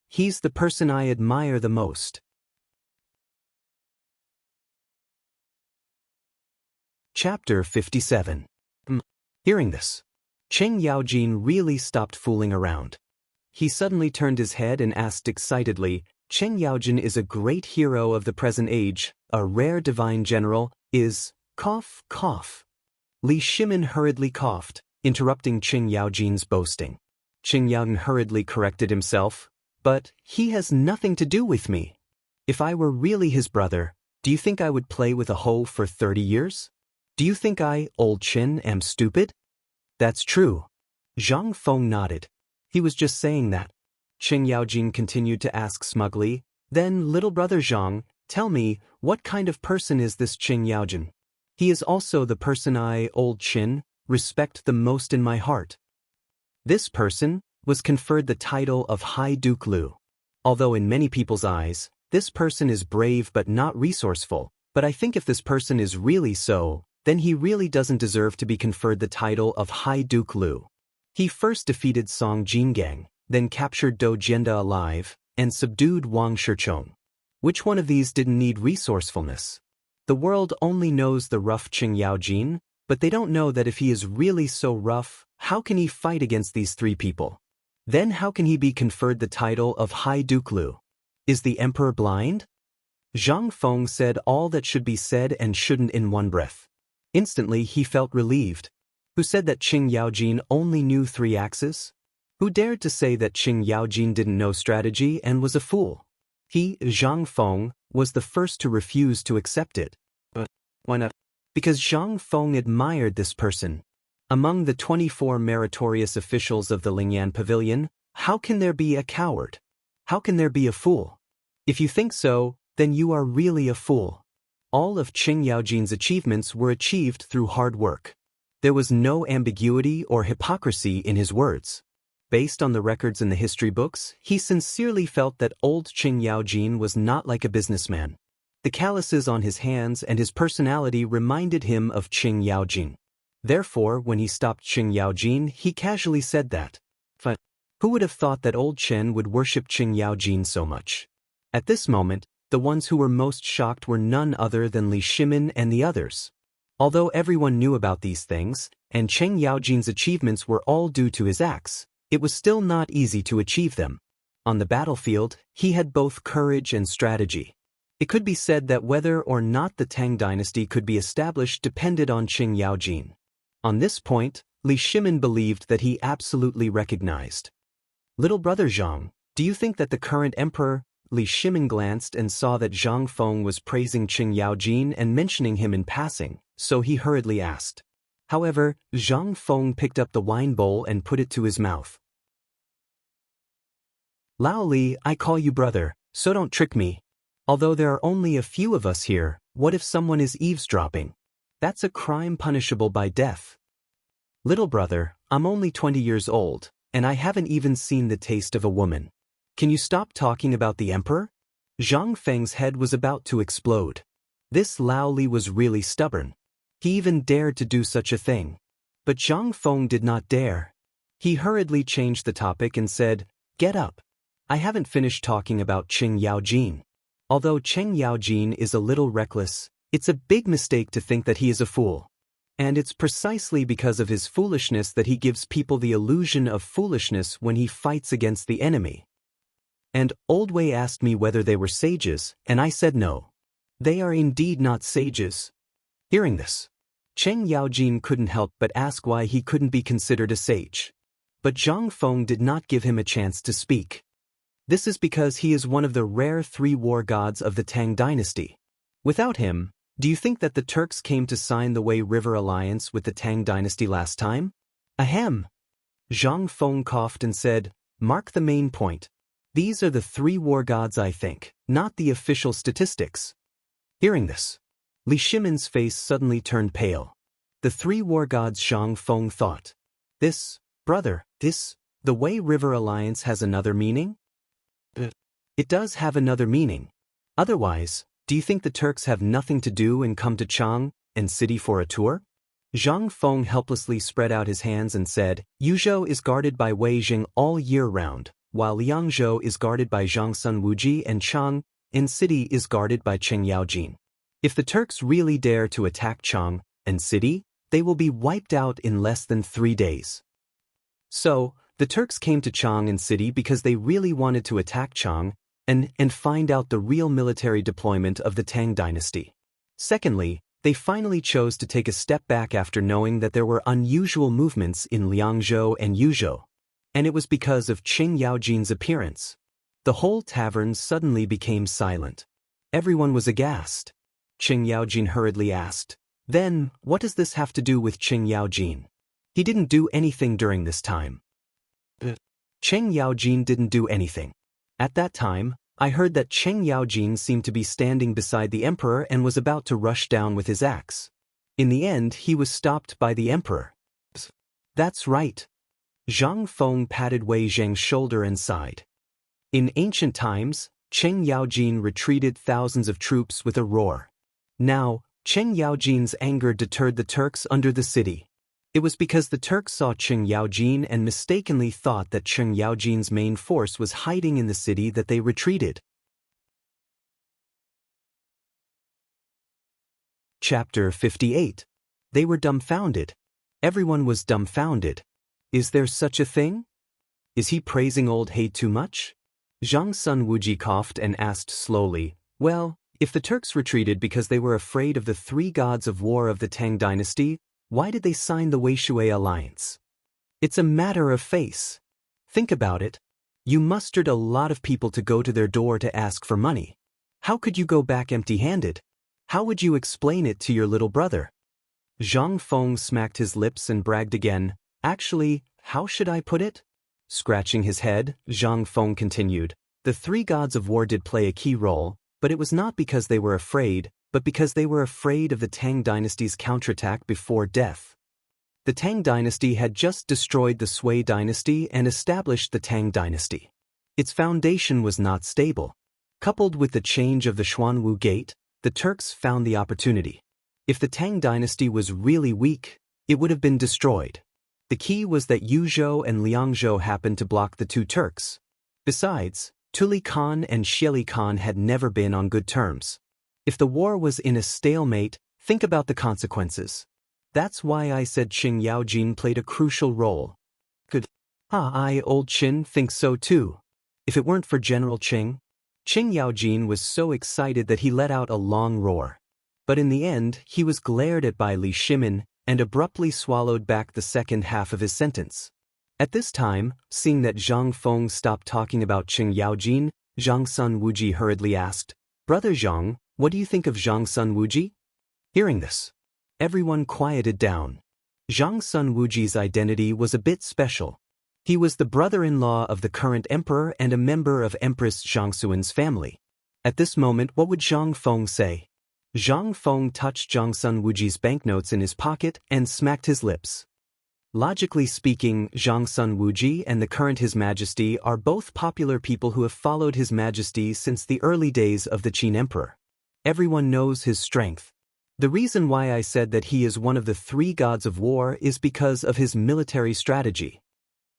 He's the person I admire the most. Chapter 57. Hearing this, Cheng Yaojin really stopped fooling around. He suddenly turned his head and asked excitedly, Cheng Yaojin is a great hero of the present age, a rare divine general, is, cough. Li Shimin hurriedly coughed, interrupting Cheng Yaojin's boasting. Cheng Yaojin hurriedly corrected himself, but he has nothing to do with me. If I were really his brother, do you think I would play with a hoe for 30 years? Do you think I, Old Chen, am stupid? That's true. Zhang Feng nodded. He was just saying that. Cheng Yaojin continued to ask smugly, then little brother Zhang, tell me, what kind of person is this Cheng Yaojin? He is also the person I, Old Chen, respect the most in my heart. This person was conferred the title of High Duke Lu. Although in many people's eyes, this person is brave but not resourceful, but I think if this person is really so, then he really doesn't deserve to be conferred the title of High Duke Lu. He first defeated Song Jingang, then captured Dou Jianda alive, and subdued Wang Shichong. Which one of these didn't need resourcefulness? The world only knows the rough Cheng Yaojin, but they don't know that if he is really so rough, how can he fight against these three people? Then how can he be conferred the title of High Duke? Is the emperor blind? Zhang Feng said all that should be said and shouldn't in one breath. Instantly he felt relieved. Who said that Qing Yaojin only knew 3 axes? Who dared to say that Qing Yaojin didn't know strategy and was a fool? He, Zhang Feng, was the first to refuse to accept it. But why not? Because Zhang Feng admired this person. Among the 24 meritorious officials of the Lingyan Pavilion, how can there be a coward? How can there be a fool? If you think so, then you are really a fool. All of Qing Yaojin's achievements were achieved through hard work. There was no ambiguity or hypocrisy in his words. Based on the records in the history books, he sincerely felt that old Qing Yaojin was not like a businessman. The calluses on his hands and his personality reminded him of Qing Yaojin. Therefore, when he stopped Qing Yaojin, he casually said that. But who would have thought that old Chen would worship Qing Yaojin so much? At this moment, the ones who were most shocked were none other than Li Shimin and the others. Although everyone knew about these things, and Qing Yaojin's achievements were all due to his axe, it was still not easy to achieve them. On the battlefield, he had both courage and strategy. It could be said that whether or not the Tang dynasty could be established depended on Qing Yaojin. On this point, Li Shimin believed that he absolutely recognized. Little brother Zhang, do you think that the current emperor? Li Shimin glanced and saw that Zhang Feng was praising Qing Yaojin and mentioning him in passing, so he hurriedly asked. However, Zhang Feng picked up the wine bowl and put it to his mouth. Lao Li, I call you brother, so don't trick me. Although there are only a few of us here, what if someone is eavesdropping? That's a crime punishable by death. Little brother, I'm only 20 years old, and I haven't even seen the taste of a woman. Can you stop talking about the emperor? Zhang Feng's head was about to explode. This Lao Li was really stubborn. He even dared to do such a thing. But Zhang Feng did not dare. He hurriedly changed the topic and said, Get up. I haven't finished talking about Qing Yaojin. Although Qing Yaojin is a little reckless, it's a big mistake to think that he is a fool. And it's precisely because of his foolishness that he gives people the illusion of foolishness when he fights against the enemy. And Old Wei asked me whether they were sages, and I said no. They are indeed not sages. Hearing this, Qing Yaojin couldn't help but ask why he couldn't be considered a sage. But Zhang Feng did not give him a chance to speak. This is because he is one of the rare 3 war gods of the Tang dynasty. Without him, do you think that the Turks came to sign the Wei River alliance with the Tang dynasty last time? Ahem. Zhang Feng coughed and said, Mark the main point. These are the 3 war gods, I think, not the official statistics. Hearing this, Li Shimin's face suddenly turned pale. The 3 war gods, Zhang Feng thought. The Wei River alliance has another meaning? It does have another meaning. Otherwise, do you think the Turks have nothing to do and come to Chang and city for a tour? Zhang Feng helplessly spread out his hands and said, Yuzhou is guarded by Wei Jing all year round, while Liangzhou is guarded by Zhangsun Wuji and Chang, and city is guarded by Qing Yaojin. If the Turks really dare to attack Chang and city, they will be wiped out in less than 3 days. So, the Turks came to Chang and city because they really wanted to attack Chang and find out the real military deployment of the Tang dynasty. Secondly, they finally chose to take a step back after knowing that there were unusual movements in Liangzhou and Yuzhou. And it was because of Qing Yaojin's appearance. The whole tavern suddenly became silent. Everyone was aghast. Qing Yaojin hurriedly asked, Then, what does this have to do with Qing Yaojin? He didn't do anything during this time. Qing Yaojin didn't do anything. At that time, I heard that Qing Yaojin seemed to be standing beside the emperor and was about to rush down with his axe. In the end, he was stopped by the emperor. That's right. Zhang Feng patted Wei Zheng's shoulder and sighed. In ancient times, Qing Yaojin retreated thousands of troops with a roar. Now, Qing Yaojin's anger deterred the Turks under the city. It was because the Turks saw Qing Yaojin and mistakenly thought that Qing Yaojin's main force was hiding in the city that they retreated. Chapter 58. They were dumbfounded. Everyone was dumbfounded. Is there such a thing? Is he praising old He too much? Zhang Sun Wuji coughed and asked slowly, well, if the Turks retreated because they were afraid of the three gods of war of the Tang dynasty, why did they sign the Wei-Shui alliance? It's a matter of face. Think about it. You mustered a lot of people to go to their door to ask for money. How could you go back empty-handed? How would you explain it to your little brother? Zhang Feng smacked his lips and bragged again. Actually, how should I put it? Scratching his head, Zhang Feng continued. The three gods of war did play a key role, but it was not because they were afraid, but because they were afraid of the Tang dynasty's counterattack before death. The Tang dynasty had just destroyed the Sui dynasty and established the Tang dynasty. Its foundation was not stable. Coupled with the change of the Xuanwu Gate, the Turks found the opportunity. If the Tang dynasty was really weak, it would have been destroyed. The key was that Yuzhou and Liangzhou happened to block the two Turks. Besides, Tuli Khan and Xieli Khan had never been on good terms. If the war was in a stalemate, think about the consequences. That's why I said Qing Yaojin played a crucial role. Good. Old Qin thinks so too. If it weren't for General Qing Yaojin was so excited that he let out a long roar. But in the end, he was glared at by Li Shimin and abruptly swallowed back the second half of his sentence. At this time, seeing that Zhang Feng stopped talking about Qing Yaojin, Zhang Sun Wuji hurriedly asked, Brother Zhang, what do you think of Zhang Sun Wuji? Hearing this, everyone quieted down. Zhang Sun Wuji's identity was a bit special. He was the brother-in-law of the current emperor and a member of Empress Zhang Xuan's family. At this moment, what would Zhang Feng say? Zhang Feng touched Zhang Sun Wuji's banknotes in his pocket and smacked his lips. Logically speaking, Zhang Sun Wuji and the current His Majesty are both popular people who have followed His Majesty since the early days of the Qin Emperor. Everyone knows his strength. The reason why I said that he is one of the three gods of war is because of his military strategy.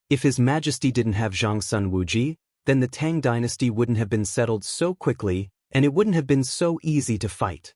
If His Majesty didn't have Zhang Sun Wuji, then the Tang dynasty wouldn't have been settled so quickly, and it wouldn't have been so easy to fight.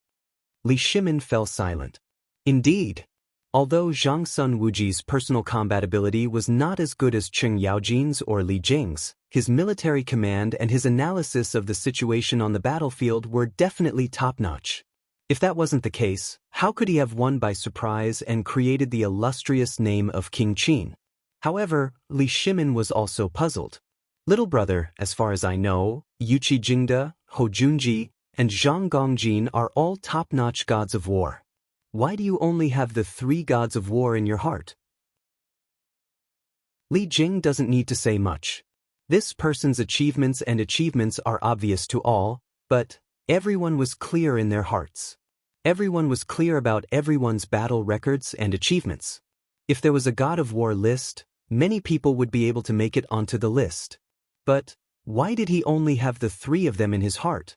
Li Shimin fell silent. Indeed, although Zhang Sun Wuji's personal combat ability was not as good as Qing Yaojin's or Li Jing's, his military command and his analysis of the situation on the battlefield were definitely top-notch. If that wasn't the case, how could he have won by surprise and created the illustrious name of King Qin? However, Li Shimin was also puzzled. Little brother, as far as I know, Yuqi Jingde, Hou Junji, and Zhang Gongjin are all top-notch gods of war. Why do you only have the three gods of war in your heart? Li Jing doesn't need to say much. This person's achievements are obvious to all, but everyone was clear in their hearts. Everyone was clear about everyone's battle records and achievements. If there was a god of war list, many people would be able to make it onto the list. But why did he only have the three of them in his heart?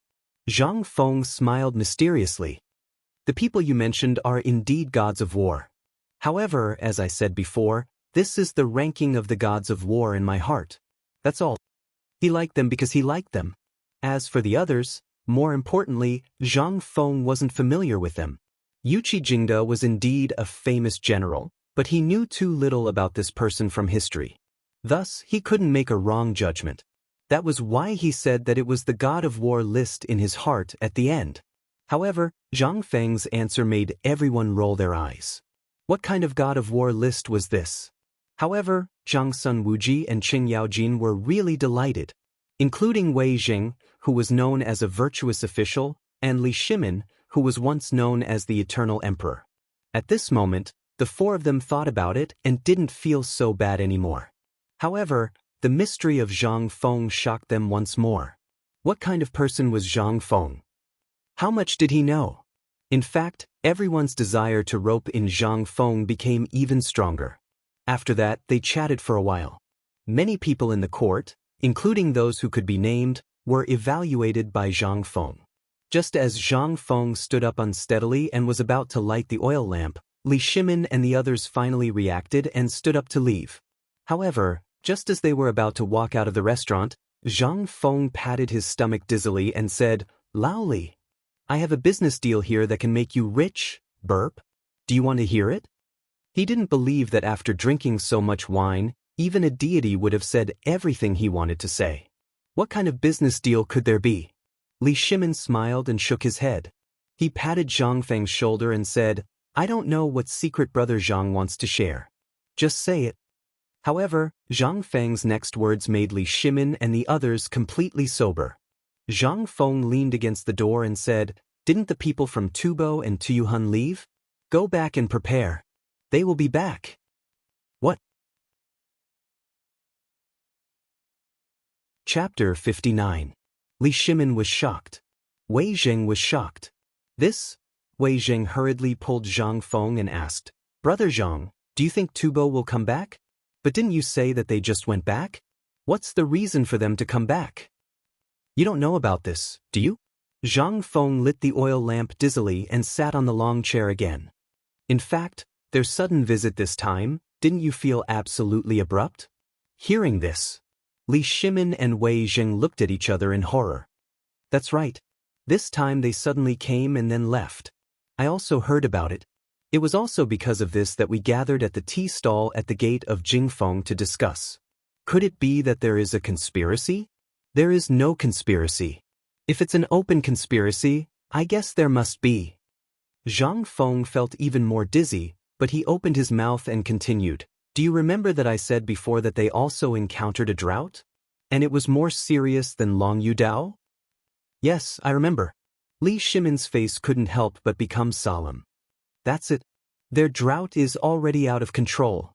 Zhang Feng smiled mysteriously. The people you mentioned are indeed gods of war. However, as I said before, this is the ranking of the gods of war in my heart. That's all. He liked them because he liked them. As for the others, more importantly, Zhang Feng wasn't familiar with them. Yuqi Jingde was indeed a famous general, but he knew too little about this person from history. Thus, he couldn't make a wrong judgment. That was why he said that it was the god of war list in his heart at the end. However, Zhang Feng's answer made everyone roll their eyes. What kind of god of war list was this? However, Zhang Sun Wuji and Qing Yaojin were really delighted, including Wei Jing, who was known as a virtuous official, and Li Shimin, who was once known as the Eternal Emperor. At this moment, the four of them thought about it and didn't feel so bad anymore. However, the mystery of Zhang Feng shocked them once more. What kind of person was Zhang Feng? How much did he know? In fact, everyone's desire to rope in Zhang Feng became even stronger. After that, they chatted for a while. Many people in the court, including those who could be named, were evaluated by Zhang Feng. Just as Zhang Feng stood up unsteadily and was about to light the oil lamp, Li Shimin and the others finally reacted and stood up to leave. However, just as they were about to walk out of the restaurant, Zhang Feng patted his stomach dizzily and said, "Lao Li, I have a business deal here that can make you rich, burp. Do you want to hear it?" He didn't believe that after drinking so much wine, Even a deity would have said everything he wanted to say. What kind of business deal could there be? Li Shimin smiled and shook his head. He patted Zhang Feng's shoulder and said, I don't know what secret brother Zhang wants to share. Just say it. However, Zhang Feng's next words made Li Shimin and the others completely sober. Zhang Feng leaned against the door and said, Didn't the people from Tubo and Tuyuhun leave? Go back and prepare. They will be back. What? Chapter 59. Li Shimin was shocked. Wei Zheng was shocked. This? Wei Zheng hurriedly pulled Zhang Feng and asked, Brother Zhang, do you think Tubo will come back? But didn't you say that they just went back? What's the reason for them to come back? You don't know about this, do you? Zhang Feng lit the oil lamp dizzily and sat on the long chair again. In fact, their sudden visit this time, didn't you feel absolutely abrupt? Hearing this, Li Shimin and Wei Zheng looked at each other in horror. That's right. This time they suddenly came and then left. I also heard about it. It was also because of this that we gathered at the tea stall at the gate of Jingfeng to discuss. Could it be that there is a conspiracy? There is no conspiracy. If it's an open conspiracy, I guess there must be. Zhang Feng felt even more dizzy, but he opened his mouth and continued. Do you remember that I said before that they also encountered a drought? And it was more serious than Long Yudao? Yes, I remember. Li Shimin's face couldn't help but become solemn. That's it. Their drought is already out of control.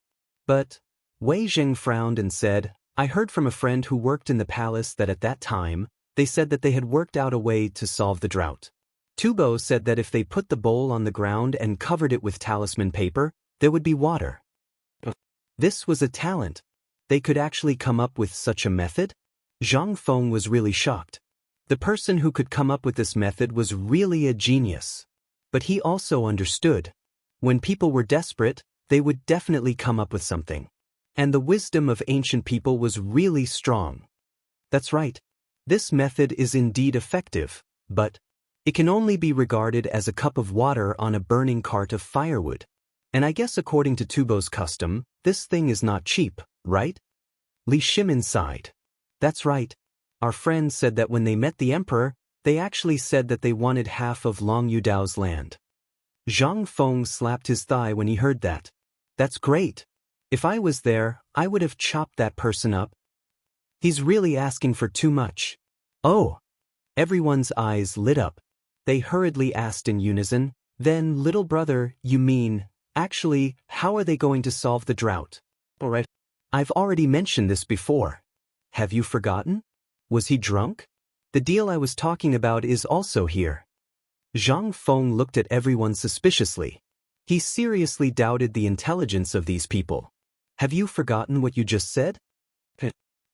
But, Wei Zheng frowned and said, I heard from a friend who worked in the palace that at that time, they said that they had worked out a way to solve the drought. Tubo said that if they put the bowl on the ground and covered it with talisman paper, there would be water. This was a talent. They could actually come up with such a method? Zhang Feng was really shocked. The person who could come up with this method was really a genius. But he also understood. When people were desperate, they would definitely come up with something. And the wisdom of ancient people was really strong. That's right. This method is indeed effective, but it can only be regarded as a cup of water on a burning cart of firewood. And I guess according to Tubo's custom, this thing is not cheap, right? Li Shimin sighed. That's right. Our friend said that when they met the emperor, they actually said that they wanted half of Long Yudao's land. Zhang Feng slapped his thigh when he heard that. That's great. If I was there, I would have chopped that person up. He's really asking for too much. Oh! Everyone's eyes lit up. They hurriedly asked in unison, Then, little brother, you mean, actually, how are they going to solve the drought? All right. I've already mentioned this before. Have you forgotten? Was he drunk? The deal I was talking about is also here. Zhang Feng looked at everyone suspiciously. He seriously doubted the intelligence of these people. Have you forgotten what you just said?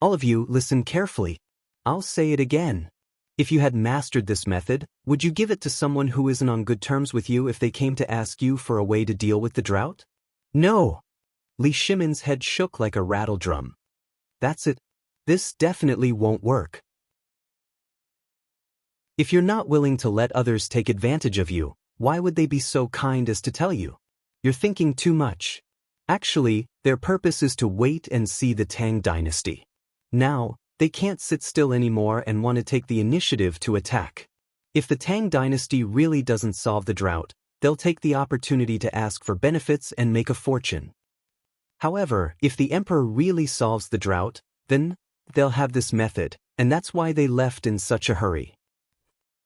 All of you, listen carefully. I'll say it again. If you had mastered this method, would you give it to someone who isn't on good terms with you if they came to ask you for a way to deal with the drought? No! Li Shimin's head shook like a rattle drum. That's it. This definitely won't work. If you're not willing to let others take advantage of you, why would they be so kind as to tell you? You're thinking too much. Actually, their purpose is to wait and see the Tang dynasty. Now, they can't sit still anymore and want to take the initiative to attack. If the Tang dynasty really doesn't solve the drought, they'll take the opportunity to ask for benefits and make a fortune. However, if the emperor really solves the drought, then they'll have this method, and that's why they left in such a hurry.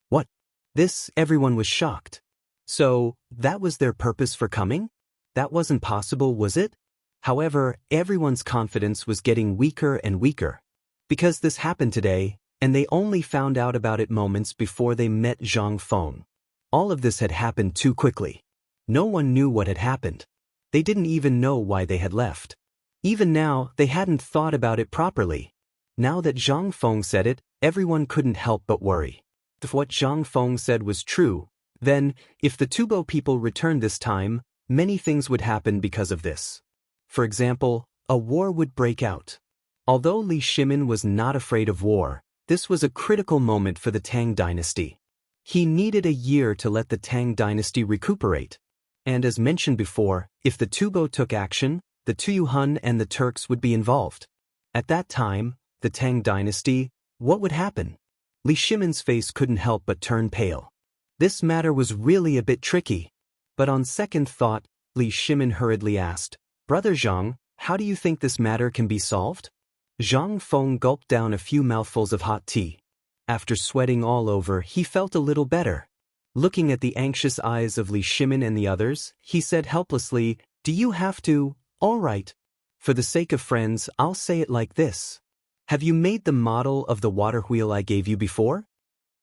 What? This, everyone was shocked. So, that was their purpose for coming? That wasn't possible, was it? However, everyone's confidence was getting weaker and weaker. Because this happened today, and they only found out about it moments before they met Zhang Feng. All of this had happened too quickly. No one knew what had happened. They didn't even know why they had left. Even now, they hadn't thought about it properly. Now that Zhang Feng said it, everyone couldn't help but worry. If what Zhang Feng said was true, then, if the Tubo people returned this time, many things would happen because of this. For example, a war would break out. Although Li Shimin was not afraid of war, this was a critical moment for the Tang dynasty. He needed a year to let the Tang dynasty recuperate. And as mentioned before, if the Tubo took action, the Tuyuhun and the Turks would be involved. At that time, the Tang dynasty, what would happen? Li Shimin's face couldn't help but turn pale. This matter was really a bit tricky. But on second thought, Li Shimin hurriedly asked, "Brother Zhang, how do you think this matter can be solved?" Zhang Feng gulped down a few mouthfuls of hot tea. After sweating all over, he felt a little better. Looking at the anxious eyes of Li Shimin and the others, he said helplessly, "Do you have to? All right. For the sake of friends, I'll say it like this. Have you made the model of the water wheel I gave you before?"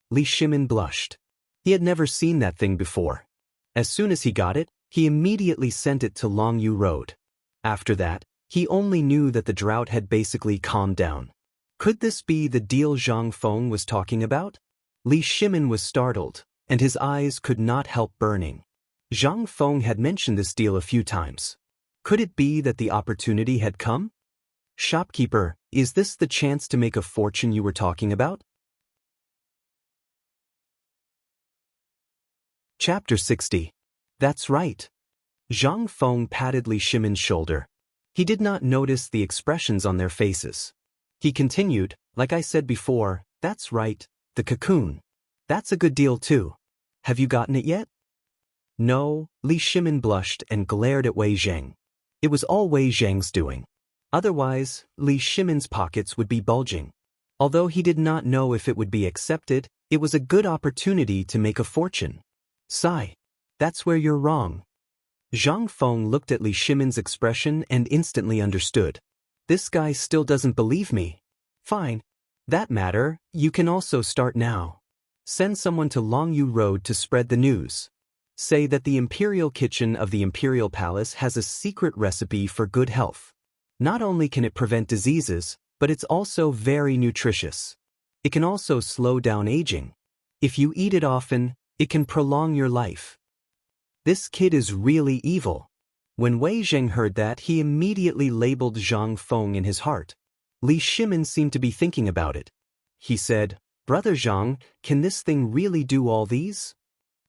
Li Shimin blushed. He had never seen that thing before. As soon as he got it, he immediately sent it to Longyu Road. After that, he only knew that the drought had basically calmed down. Could this be the deal Zhang Feng was talking about? Li Shimin was startled, and his eyes could not help burning. Zhang Feng had mentioned this deal a few times. Could it be that the opportunity had come? "Shopkeeper, is this the chance to make a fortune you were talking about?" Chapter 60. That's right. Zhang Feng patted Li Shimin's shoulder. He did not notice the expressions on their faces. He continued, "Like I said before, that's right, the cocoon. That's a good deal too. Have you gotten it yet?" "No," Li Shimin blushed and glared at Wei Zheng. It was all Wei Zheng's doing. Otherwise, Li Shimin's pockets would be bulging. Although he did not know if it would be accepted, it was a good opportunity to make a fortune. "Sigh. That's where you're wrong." Zhang Feng looked at Li Shimin's expression and instantly understood. This guy still doesn't believe me. Fine. That matter, you can also start now. Send someone to Longyu Road to spread the news. Say that the Imperial Kitchen of the Imperial Palace has a secret recipe for good health. Not only can it prevent diseases, but it's also very nutritious. It can also slow down aging. If you eat it often, it can prolong your life. This kid is really evil. When Wei Zheng heard that, he immediately labeled Zhang Feng in his heart. Li Shimin seemed to be thinking about it. He said, "Brother Zhang, can this thing really do all these?"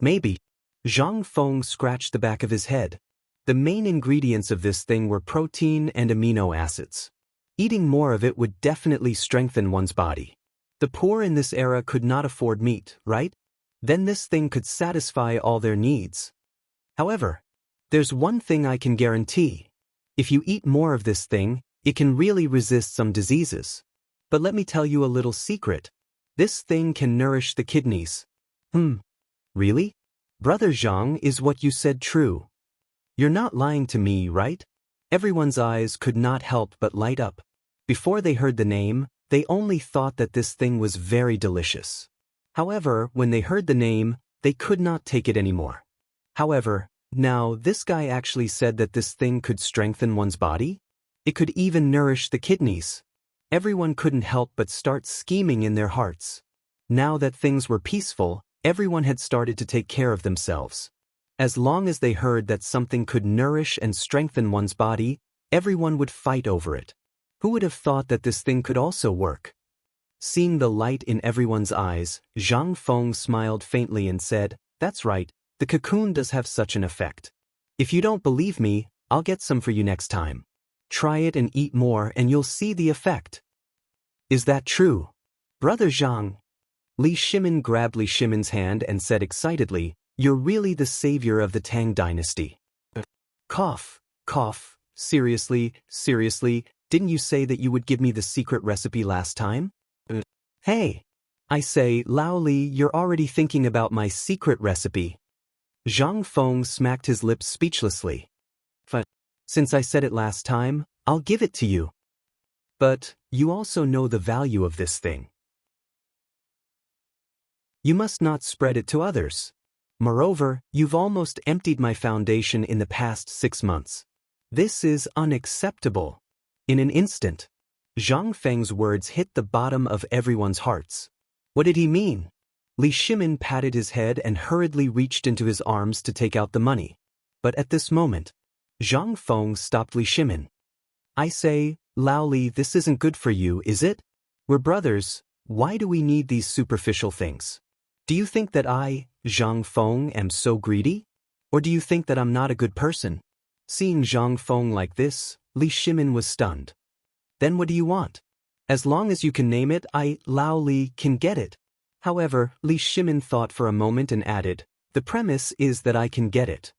"Maybe." Zhang Feng scratched the back of his head. The main ingredients of this thing were protein and amino acids. Eating more of it would definitely strengthen one's body. The poor in this era could not afford meat, right? Then this thing could satisfy all their needs. However, there's one thing I can guarantee. If you eat more of this thing, it can really resist some diseases. But let me tell you a little secret. This thing can nourish the kidneys. Really? Brother Zhang, is what you said true? You're not lying to me, right? Everyone's eyes could not help but light up. Before they heard the name, they only thought that this thing was very delicious. However, when they heard the name, they could not take it anymore. However, now this guy actually said that this thing could strengthen one's body? It could even nourish the kidneys. Everyone couldn't help but start scheming in their hearts. Now that things were peaceful, everyone had started to take care of themselves. As long as they heard that something could nourish and strengthen one's body, everyone would fight over it. Who would have thought that this thing could also work? Seeing the light in everyone's eyes, Zhang Feng smiled faintly and said, "That's right, the cocoon does have such an effect. If you don't believe me, I'll get some for you next time. Try it and eat more and you'll see the effect." "Is that true? Brother Zhang?" Li Shimin grabbed Li Shimin's hand and said excitedly, "You're really the savior of the Tang dynasty." Cough, cough, seriously, didn't you say that you would give me the secret recipe last time? Hey! I say, Lao Li, you're already thinking about my secret recipe. Zhang Feng smacked his lips speechlessly. Since I said it last time, I'll give it to you. But, you also know the value of this thing. You must not spread it to others. Moreover, you've almost emptied my foundation in the past 6 months. This is unacceptable. In an instant, Zhang Feng's words hit the bottom of everyone's hearts. What did he mean? Li Shimin patted his head and hurriedly reached into his arms to take out the money. But at this moment, Zhang Feng stopped Li Shimin. "I say, Lao Li, this isn't good for you, is it? We're brothers, why do we need these superficial things? Do you think that I, Zhang Feng, am so greedy? Or do you think that I'm not a good person?" Seeing Zhang Feng like this, Li Shimin was stunned. Then what do you want? As long as you can name it, Lao Li, can get it. However, Li Shimin thought for a moment and added, the premise is that I can get it.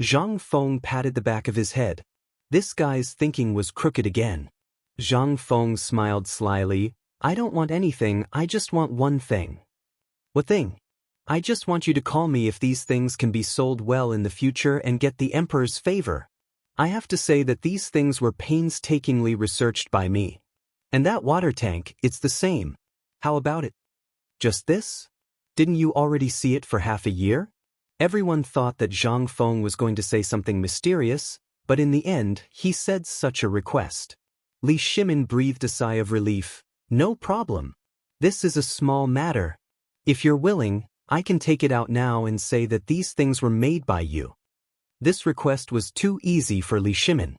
Zhang Feng patted the back of his head. This guy's thinking was crooked again. Zhang Feng smiled slyly. I don't want anything, I just want one thing. What thing? I just want you to call me if these things can be sold well in the future and get the emperor's favor. I have to say that these things were painstakingly researched by me. And that water tank, it's the same. How about it? Just this? Didn't you already see it for half a year? Everyone thought that Zhang Feng was going to say something mysterious, but in the end, he said such a request. Li Shimin breathed a sigh of relief. No problem. This is a small matter. If you're willing, I can take it out now and say that these things were made by you. This request was too easy for Li Shimin.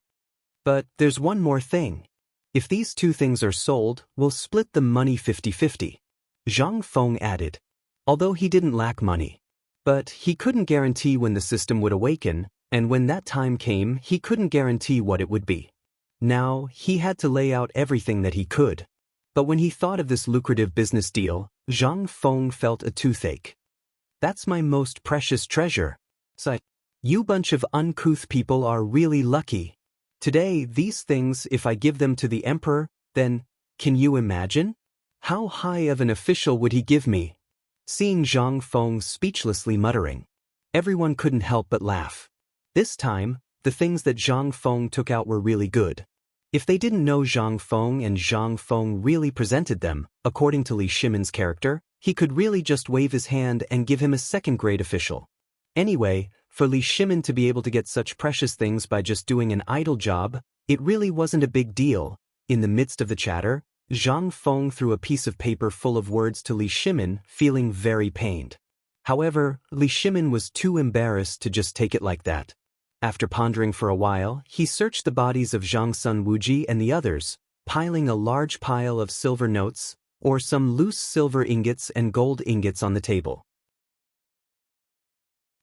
But there's one more thing. If these two things are sold, we'll split the money 50-50. Zhang Feng added. Although he didn't lack money. But he couldn't guarantee when the system would awaken, and when that time came, he couldn't guarantee what it would be. Now, he had to lay out everything that he could. But when he thought of this lucrative business deal, Zhang Feng felt a toothache. That's my most precious treasure. So, you bunch of uncouth people are really lucky. Today, these things, if I give them to the emperor, then, can you imagine? How high of an official would he give me? Seeing Zhang Feng speechlessly muttering, everyone couldn't help but laugh. This time, the things that Zhang Feng took out were really good. If they didn't know Zhang Feng and Zhang Feng really presented them, according to Li Shimin's character, he could really just wave his hand and give him a second-grade official. Anyway, for Li Shimin to be able to get such precious things by just doing an idle job, it really wasn't a big deal. In the midst of the chatter, Zhang Feng threw a piece of paper full of words to Li Shimin, feeling very pained. However, Li Shimin was too embarrassed to just take it like that. After pondering for a while, he searched the bodies of Zhang Sun Wuji and the others, piling a large pile of silver notes, or some loose silver ingots and gold ingots on the table.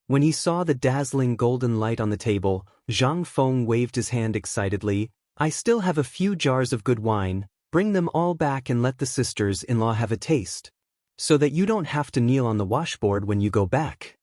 When he saw the dazzling golden light on the table, Zhang Feng waved his hand excitedly. I still have a few jars of good wine, bring them all back and let the sisters-in-law have a taste, so that you don't have to kneel on the washboard when you go back.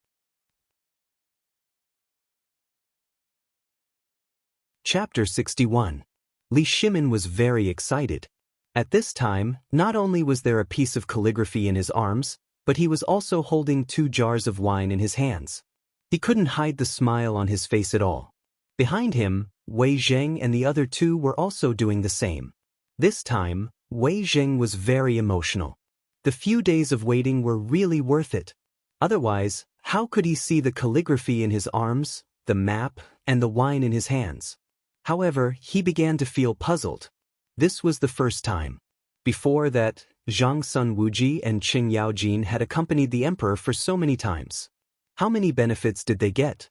Chapter 61. Li Shimin was very excited. At this time, not only was there a piece of calligraphy in his arms, but he was also holding 2 jars of wine in his hands. He couldn't hide the smile on his face at all. Behind him, Wei Zheng and the other 2 were also doing the same. This time, Wei Zheng was very emotional. The few days of waiting were really worth it. Otherwise, how could he see the calligraphy in his arms, the map, and the wine in his hands? However, he began to feel puzzled. This was the first time. Before that, Zhang Sun Wuji and Qing Yaojin had accompanied the emperor for so many times. How many benefits did they get?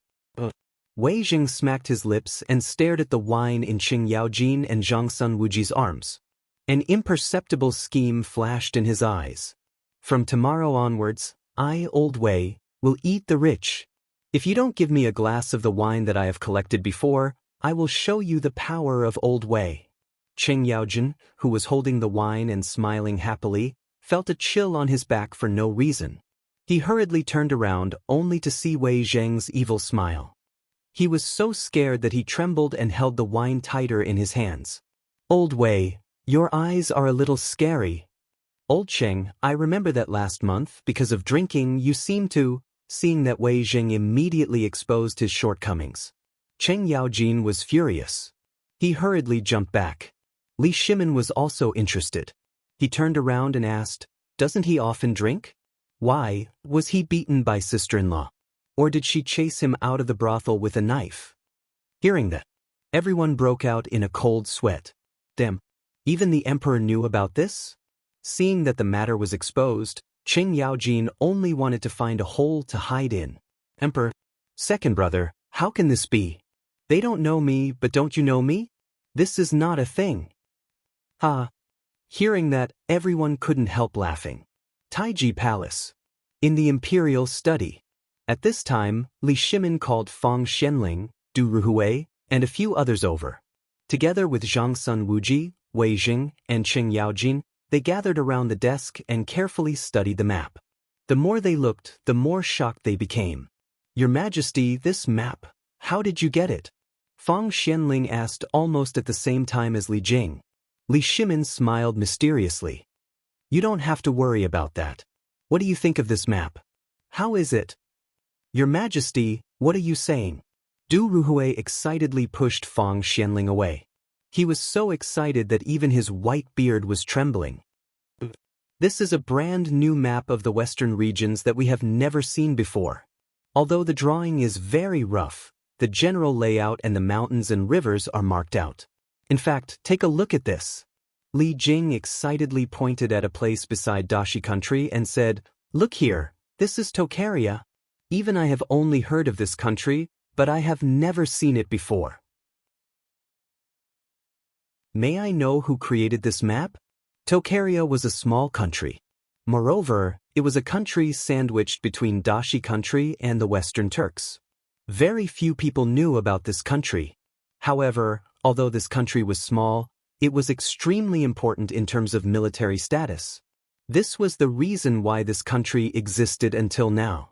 Wei Zheng smacked his lips and stared at the wine in Qing Yaojin and Zhang Sun Wuji's arms. An imperceptible scheme flashed in his eyes. From tomorrow onwards, I, Old Wei, will eat the rich. If you don't give me a glass of the wine that I have collected before, I will show you the power of Old Wei. Qing Yaojin, who was holding the wine and smiling happily, felt a chill on his back for no reason. He hurriedly turned around only to see Wei Zheng's evil smile. He was so scared that he trembled and held the wine tighter in his hands. Old Wei, your eyes are a little scary. Old Qing, I remember that last month, because of drinking, you seemed to. Seeing that Wei Zheng immediately exposed his shortcomings. Qing Yaojin was furious. He hurriedly jumped back. Li Shimin was also interested. He turned around and asked, doesn't he often drink? Why, was he beaten by sister-in-law? Or did she chase him out of the brothel with a knife? Hearing that, everyone broke out in a cold sweat. Damn, even the emperor knew about this? Seeing that the matter was exposed, Qing Yaojin only wanted to find a hole to hide in. Emperor, second brother, how can this be? They don't know me, but don't you know me? This is not a thing. Ha! Hearing that, everyone couldn't help laughing. Taiji Palace. In the imperial study. At this time, Li Shimin called Fang Xianling, Du Ruhui, and a few others over. Together with Zhang Sun Wuji, Wei Jing, and Qing Yaojin, they gathered around the desk and carefully studied the map. The more they looked, the more shocked they became. "Your Majesty, this map, how did you get it?" Fang Xianling asked almost at the same time as Li Jing. Li Shimin smiled mysteriously. "You don't have to worry about that. What do you think of this map? How is it?" "Your Majesty, what are you saying?" Du Ruhui excitedly pushed Fang Xianling away. He was so excited that even his white beard was trembling. "This is a brand new map of the western regions that we have never seen before. Although the drawing is very rough, the general layout and the mountains and rivers are marked out. In fact, take a look at this." Li Jing excitedly pointed at a place beside Dashi country and said, "Look here, this is Tokaria. Even I have only heard of this country, but I have never seen it before." May I know who created this map? Tokaria was a small country. Moreover, it was a country sandwiched between Dashi country and the Western Turks. Very few people knew about this country. However, although this country was small, it was extremely important in terms of military status. This was the reason why this country existed until now.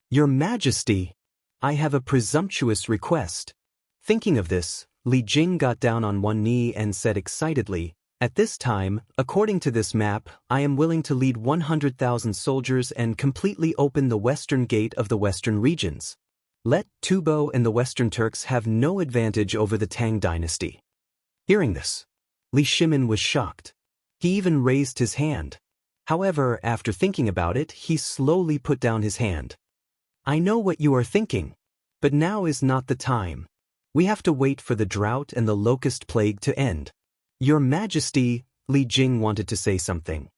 "Your Majesty, I have a presumptuous request." Thinking of this, Li Jing got down on one knee and said excitedly, "At this time, according to this map, I am willing to lead 100,000 soldiers and completely open the western gate of the western regions. Let Tubo and the Western Turks have no advantage over the Tang dynasty." Hearing this, Li Shimin was shocked. He even raised his hand. However, after thinking about it, he slowly put down his hand. "I know what you are thinking. But now is not the time. We have to wait for the drought and the locust plague to end." "Your Majesty," Li Jing wanted to say something.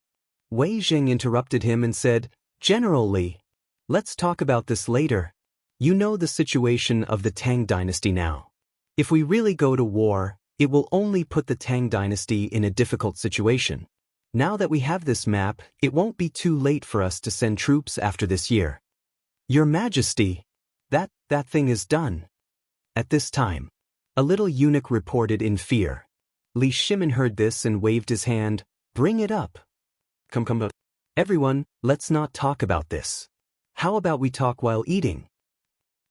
Wei Jing interrupted him and said, "General Li, let's talk about this later. You know the situation of the Tang dynasty now. If we really go to war, it will only put the Tang dynasty in a difficult situation. Now that we have this map, it won't be too late for us to send troops after this year." "Your Majesty, that thing is done." At this time, a little eunuch reported in fear. Li Shimin heard this and waved his hand. "Bring it up." Come. Everyone, let's not talk about this. How about we talk while eating?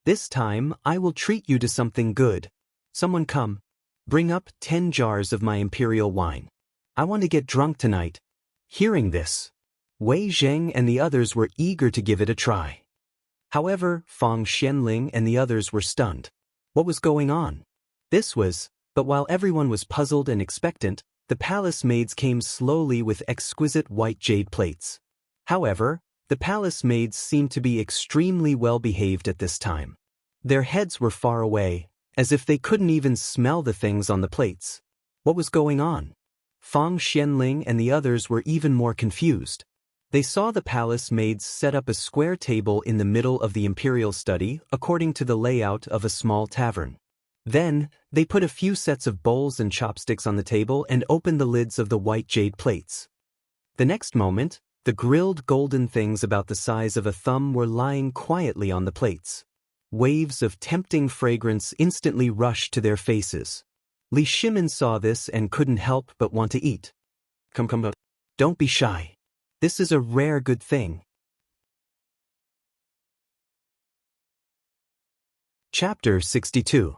This time, I will treat you to something good. Someone come. Bring up 10 jars of my imperial wine. I want to get drunk tonight." Hearing this, Wei Zheng and the others were eager to give it a try. However, Fang Xianling and the others were stunned. What was going on? But while everyone was puzzled and expectant, the palace maids came slowly with exquisite white jade plates. However, the palace maids seemed to be extremely well behaved at this time. Their heads were far away, as if they couldn't even smell the things on the plates. What was going on? Fang Xianling and the others were even more confused. They saw the palace maids set up a square table in the middle of the imperial study according to the layout of a small tavern. Then, they put a few sets of bowls and chopsticks on the table and opened the lids of the white jade plates. The next moment, the grilled golden things about the size of a thumb were lying quietly on the plates. Waves of tempting fragrance instantly rushed to their faces. Li Shimin saw this and couldn't help but want to eat. Come. Don't be shy. This is a rare good thing." Chapter 62.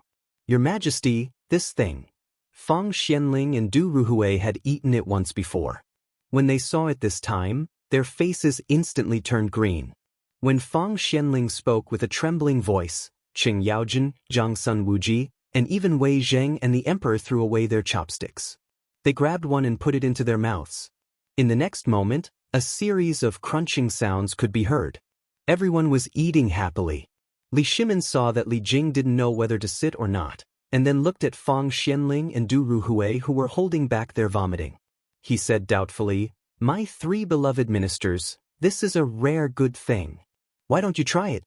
Your Majesty, this thing. Fang Xianling and Du Ruhui had eaten it once before. When they saw it this time, their faces instantly turned green. When Fang Xianling spoke with a trembling voice, Qing Yaojin, Zhang Sun Wuji, and even Wei Zheng and the emperor threw away their chopsticks. They grabbed one and put it into their mouths. In the next moment, a series of crunching sounds could be heard. Everyone was eating happily. Li Shimin saw that Li Jing didn't know whether to sit or not, and then looked at Fang Xianling and Du Ruhui who were holding back their vomiting. He said doubtfully, "My 3 beloved ministers, this is a rare good thing. Why don't you try it?"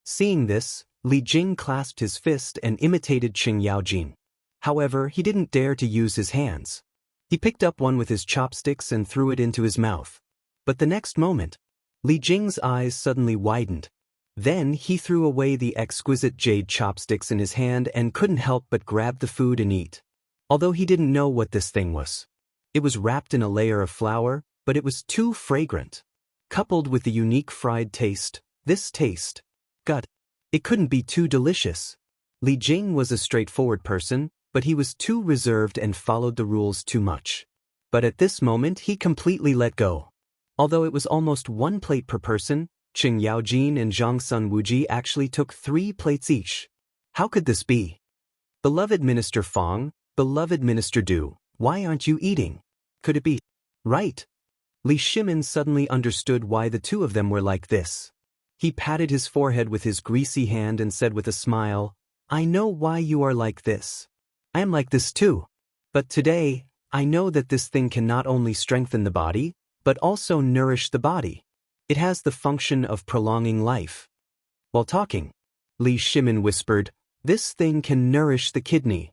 Seeing this, Li Jing clasped his fist and imitated Qing Yaojin. However, he didn't dare to use his hands. He picked up one with his chopsticks and threw it into his mouth. But the next moment, Li Jing's eyes suddenly widened. Then he threw away the exquisite jade chopsticks in his hand and couldn't help but grab the food and eat. although he didn't know what this thing was. It was wrapped in a layer of flour, but it was too fragrant. Coupled with the unique fried taste, this taste, God, it couldn't be too delicious. Li Jing was a straightforward person, but he was too reserved and followed the rules too much. But at this moment he completely let go. Although it was almost 1 plate per person, Qing Yaojin and Zhang Sun Wuji actually took 3 plates each. How could this be? Beloved Minister Fong, beloved Minister Du, why aren't you eating? Could it be? Right. Li Shimin suddenly understood why the two of them were like this. He patted his forehead with his greasy hand and said with a smile, I know why you are like this. I am like this too. But today, I know that this thing can not only strengthen the body, but also nourish the body. It has the function of prolonging life. While talking, Li Shimin whispered, this thing can nourish the kidney.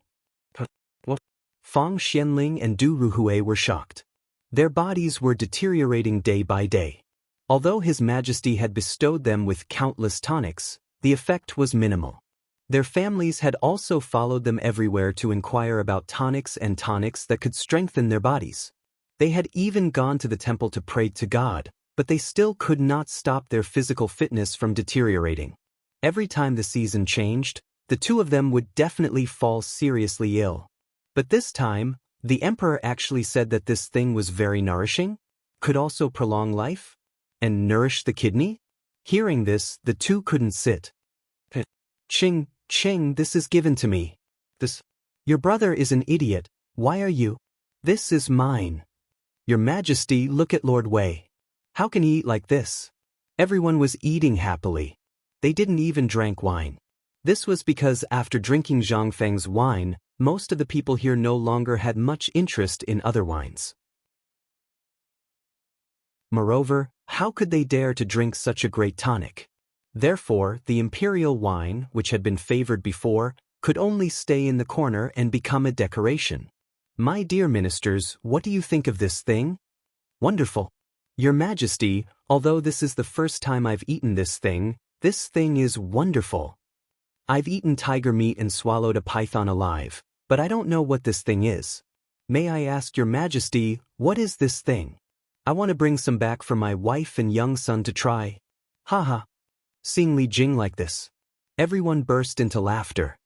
What? Fang Xianling and Du Ruhui were shocked. Their bodies were deteriorating day by day. Although His Majesty had bestowed them with countless tonics, the effect was minimal. Their families had also followed them everywhere to inquire about tonics that could strengthen their bodies. They had even gone to the temple to pray to God, but they still could not stop their physical fitness from deteriorating. Every time the season changed, the two of them would definitely fall seriously ill. But this time, the emperor actually said that this thing was very nourishing, could also prolong life, and nourish the kidney? Hearing this, the two couldn't sit. Qing, this is given to me. Your brother is an idiot, why are you? This is mine. Your Majesty, look at Lord Wei. How can he eat like this? Everyone was eating happily. They didn't even drink wine. This was because after drinking Zhang Feng's wine, most of the people here no longer had much interest in other wines. Moreover, how could they dare to drink such a great tonic? Therefore, the imperial wine, which had been favored before, could only stay in the corner and become a decoration. My dear ministers, what do you think of this thing? Wonderful. Your Majesty, although this is the first time I've eaten this thing is wonderful. I've eaten tiger meat and swallowed a python alive, but I don't know what this thing is. May I ask your Majesty, what is this thing? I want to bring some back for my wife and young son to try. Haha. Seeing Li Jing like this, everyone burst into laughter.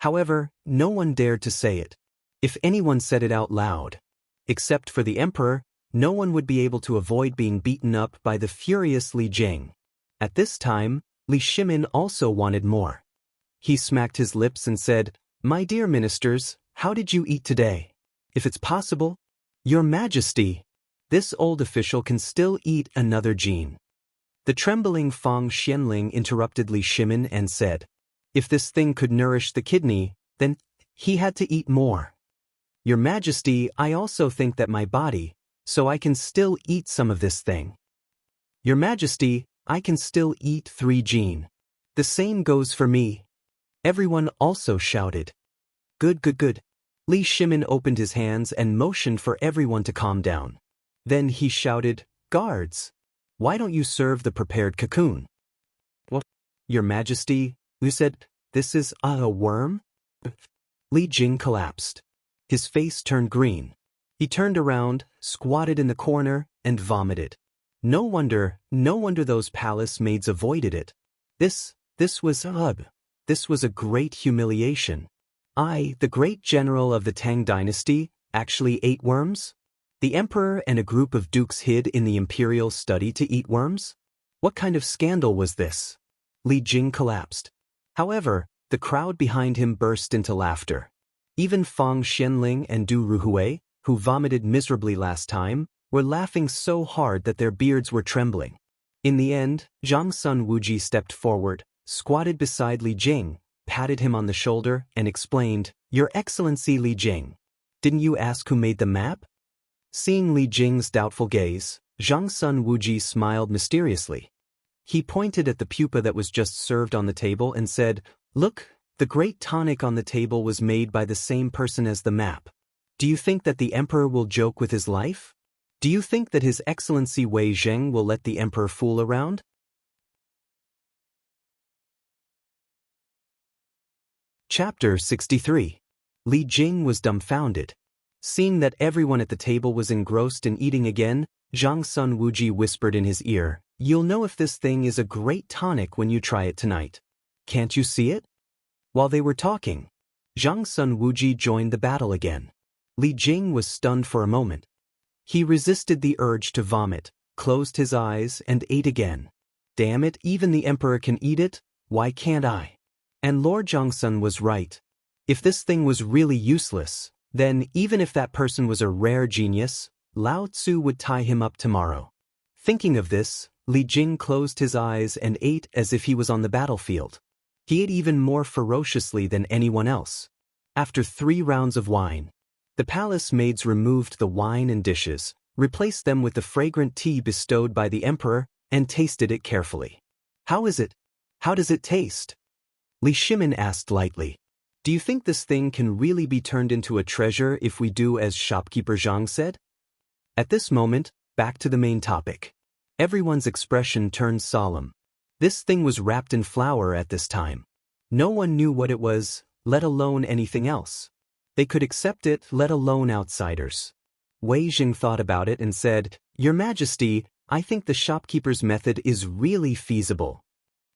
However, no one dared to say it. If anyone said it out loud, except for the emperor, no one would be able to avoid being beaten up by the furious Li Jing. At this time, Li Shimin also wanted more. He smacked his lips and said, My dear ministers, how did you eat today? If it's possible, Your Majesty, this old official can still eat another gene. The trembling Fang Xianling interrupted Li Shimin and said, if this thing could nourish the kidney, then he had to eat more. Your Majesty, I also think that my body, so I can still eat some of this thing. Your Majesty, I can still eat 3 gene. The same goes for me. Everyone also shouted. Good. Li Shimin opened his hands and motioned for everyone to calm down. Then he shouted, Guards! Why don't you serve the prepared cocoon? What? Your Majesty, you said, this is a worm? Li Jing collapsed. His face turned green. He turned around, squatted in the corner, and vomited. No wonder those palace maids avoided it. This was a great humiliation. I, the great general of the Tang dynasty, actually ate worms? The emperor and a group of dukes hid in the imperial study to eat worms? What kind of scandal was this? Li Jing collapsed. However, the crowd behind him burst into laughter. Even Fang Xianling and Du Ruhui, who vomited miserably last time, were laughing so hard that their beards were trembling. In the end, Zhang Sun Wuji stepped forward, squatted beside Li Jing, patted him on the shoulder, and explained, Your Excellency Li Jing, didn't you ask who made the map? Seeing Li Jing's doubtful gaze, Zhang Sun Wuji smiled mysteriously. He pointed at the pupa that was just served on the table and said, Look, the great tonic on the table was made by the same person as the map. Do you think that the emperor will joke with his life? Do you think that His Excellency Wei Zheng will let the emperor fool around? Chapter 63. Li Jing was dumbfounded. Seeing that everyone at the table was engrossed in eating again, Zhang Sun Wuji whispered in his ear, "You'll know if this thing is a great tonic when you try it tonight. Can't you see it?" While they were talking, Zhang Sun Wuji joined the battle again. Li Jing was stunned for a moment. He resisted the urge to vomit, closed his eyes, and ate again. Damn it, even the emperor can eat it, why can't I? And Lord Zhangsun was right. If this thing was really useless, then even if that person was a rare genius, Lao Tzu would tie him up tomorrow. Thinking of this, Li Jing closed his eyes and ate as if he was on the battlefield. He ate even more ferociously than anyone else. After 3 rounds of wine, the palace maids removed the wine and dishes, replaced them with the fragrant tea bestowed by the emperor, and tasted it carefully. "How is it? How does it taste?" Li Shimin asked lightly. "Do you think this thing can really be turned into a treasure if we do as shopkeeper Zhang said?" At this moment, back to the main topic. Everyone's expression turned solemn. This thing was wrapped in flour at this time. No one knew what it was, let alone anything else. They could accept it, let alone outsiders. Wei Jing thought about it and said, "Your Majesty, I think the shopkeeper's method is really feasible.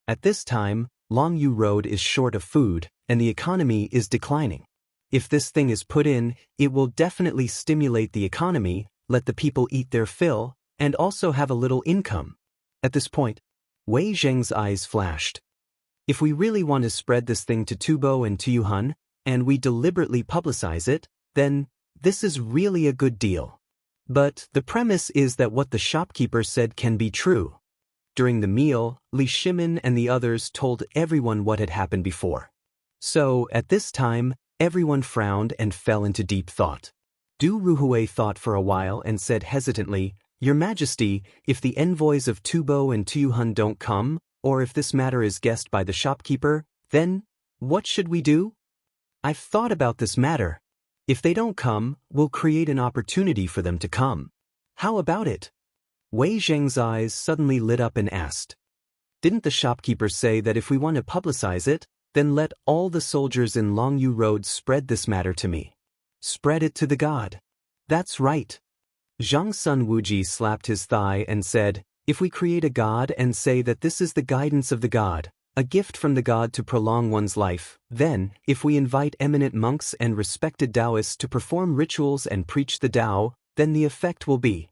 At this time, Longyu Road is short of food, and the economy is declining. If this thing is put in, it will definitely stimulate the economy, let the people eat their fill, and also have a little income." At this point, Wei Zheng's eyes flashed. If we really want to spread this thing to Tubo and Tuyuhan, and we deliberately publicize it, then this is really a good deal. But the premise is that what the shopkeeper said can be true. During the meal, Li Shimin and the others told everyone what had happened before. So, at this time, everyone frowned and fell into deep thought. Du Ruhui thought for a while and said hesitantly, "Your Majesty, if the envoys of Tubo and Tuyuhan don't come, or if this matter is guessed by the shopkeeper, then what should we do? I've thought about this matter. If they don't come, we'll create an opportunity for them to come. How about it?" Wei Zheng's eyes suddenly lit up and asked, "Didn't the shopkeeper say that if we want to publicize it, then let all the soldiers in Longyu Road spread this matter to me? Spread it to the god." "That's right." Zhang Sun Wuji slapped his thigh and said, "If we create a god and say that this is the guidance of the god, a gift from the god to prolong one's life, then, if we invite eminent monks and respected Taoists to perform rituals and preach the Tao, then the effect will be.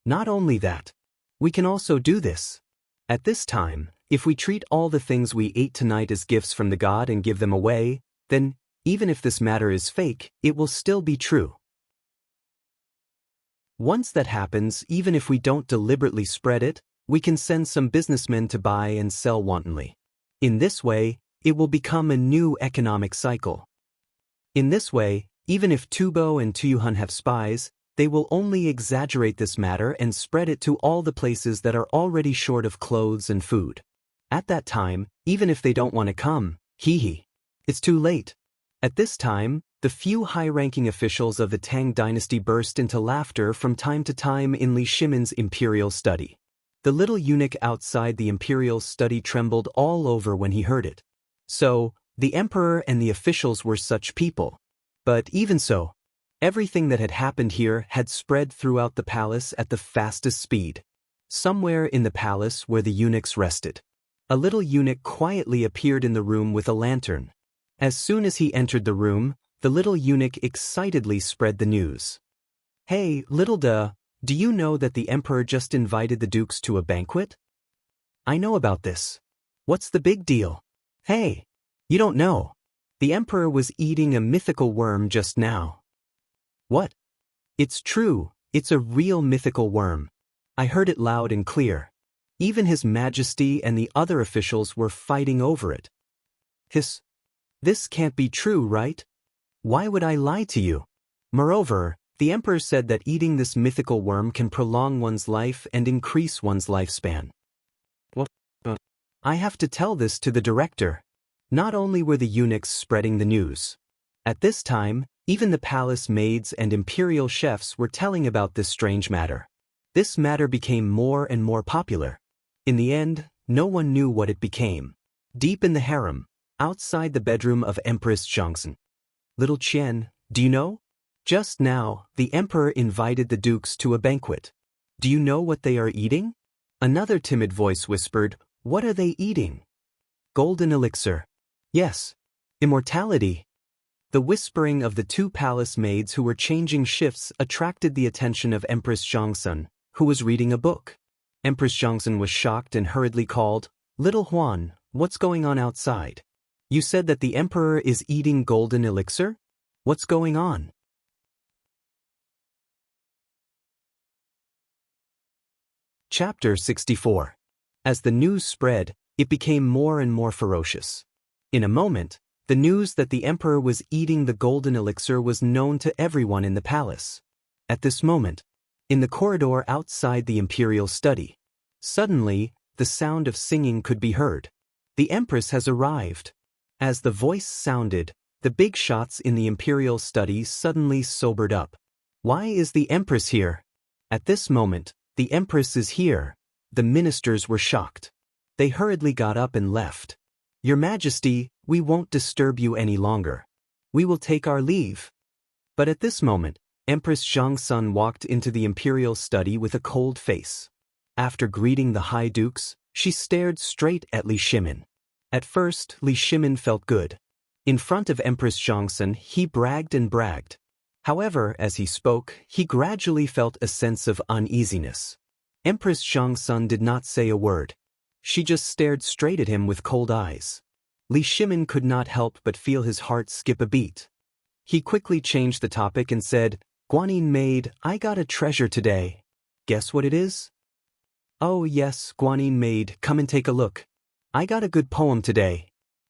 Not only that, we can also do this. At this time, if we treat all the things we ate tonight as gifts from the god and give them away, then, even if this matter is fake, it will still be true. Once that happens, even if we don't deliberately spread it, we can send some businessmen to buy and sell wantonly. In this way, it will become a new economic cycle. In this way, even if Tubo and Tuyuhan have spies, they will only exaggerate this matter and spread it to all the places that are already short of clothes and food. At that time, even if they don't want to come, it's too late. At this time, the few high-ranking officials of the Tang dynasty burst into laughter from time to time in Li Shimin's imperial study. The little eunuch outside the imperial study trembled all over when he heard it. So, the emperor and the officials were such people. But even so, everything that had happened here had spread throughout the palace at the fastest speed. Somewhere in the palace where the eunuchs rested, a little eunuch quietly appeared in the room with a lantern. As soon as he entered the room, the little eunuch excitedly spread the news. "Hey, little duh, do you know that the emperor just invited the dukes to a banquet?" "I know about this. What's the big deal?" "Hey, you don't know. The emperor was eating a mythical worm just now." "What?" "It's true, it's a real mythical worm. I heard it loud and clear. Even His Majesty and the other officials were fighting over it." This can't be true, right? Why would I lie to you? Moreover, the emperor said that eating this mythical worm can prolong one's life and increase one's lifespan. What? I have to tell this to the director. Not only were the eunuchs spreading the news. At this time, even the palace maids and imperial chefs were telling about this strange matter. This matter became more and more popular. In the end, no one knew what it became. Deep in the harem, outside the bedroom of Empress Zhangxin, Little Qian, do you know? Just now, the emperor invited the dukes to a banquet. Do you know what they are eating? Another timid voice whispered, what are they eating? Golden elixir. Yes. Immortality. The whispering of the two palace maids who were changing shifts attracted the attention of Empress Zhongsun, who was reading a book. Empress Zhongsun was shocked and hurriedly called, Little Huan, what's going on outside? You said that the emperor is eating golden elixir? What's going on? Chapter 64. As the news spread, it became more and more ferocious. In a moment, the news that the emperor was eating the golden elixir was known to everyone in the palace. At this moment, in the corridor outside the imperial study, suddenly, the sound of singing could be heard. The empress has arrived. As the voice sounded, the big shots in the imperial study suddenly sobered up. Why is the empress here? At this moment, the empress is here. The ministers were shocked. They hurriedly got up and left. Your Majesty, we won't disturb you any longer. We will take our leave. But at this moment, Empress Zhongsun walked into the imperial study with a cold face. After greeting the high dukes, she stared straight at Li Shimin. At first, Li Shimin felt good. In front of Empress Zhongsun, he bragged and bragged. However, as he spoke, he gradually felt a sense of uneasiness. Empress Zhongsun did not say a word. She just stared straight at him with cold eyes. Li Shimin could not help but feel his heart skip a beat. He quickly changed the topic and said, Guanyin maid, I got a treasure today. Guess what it is? Oh yes, Guanyin maid, come and take a look. I got a good poem today.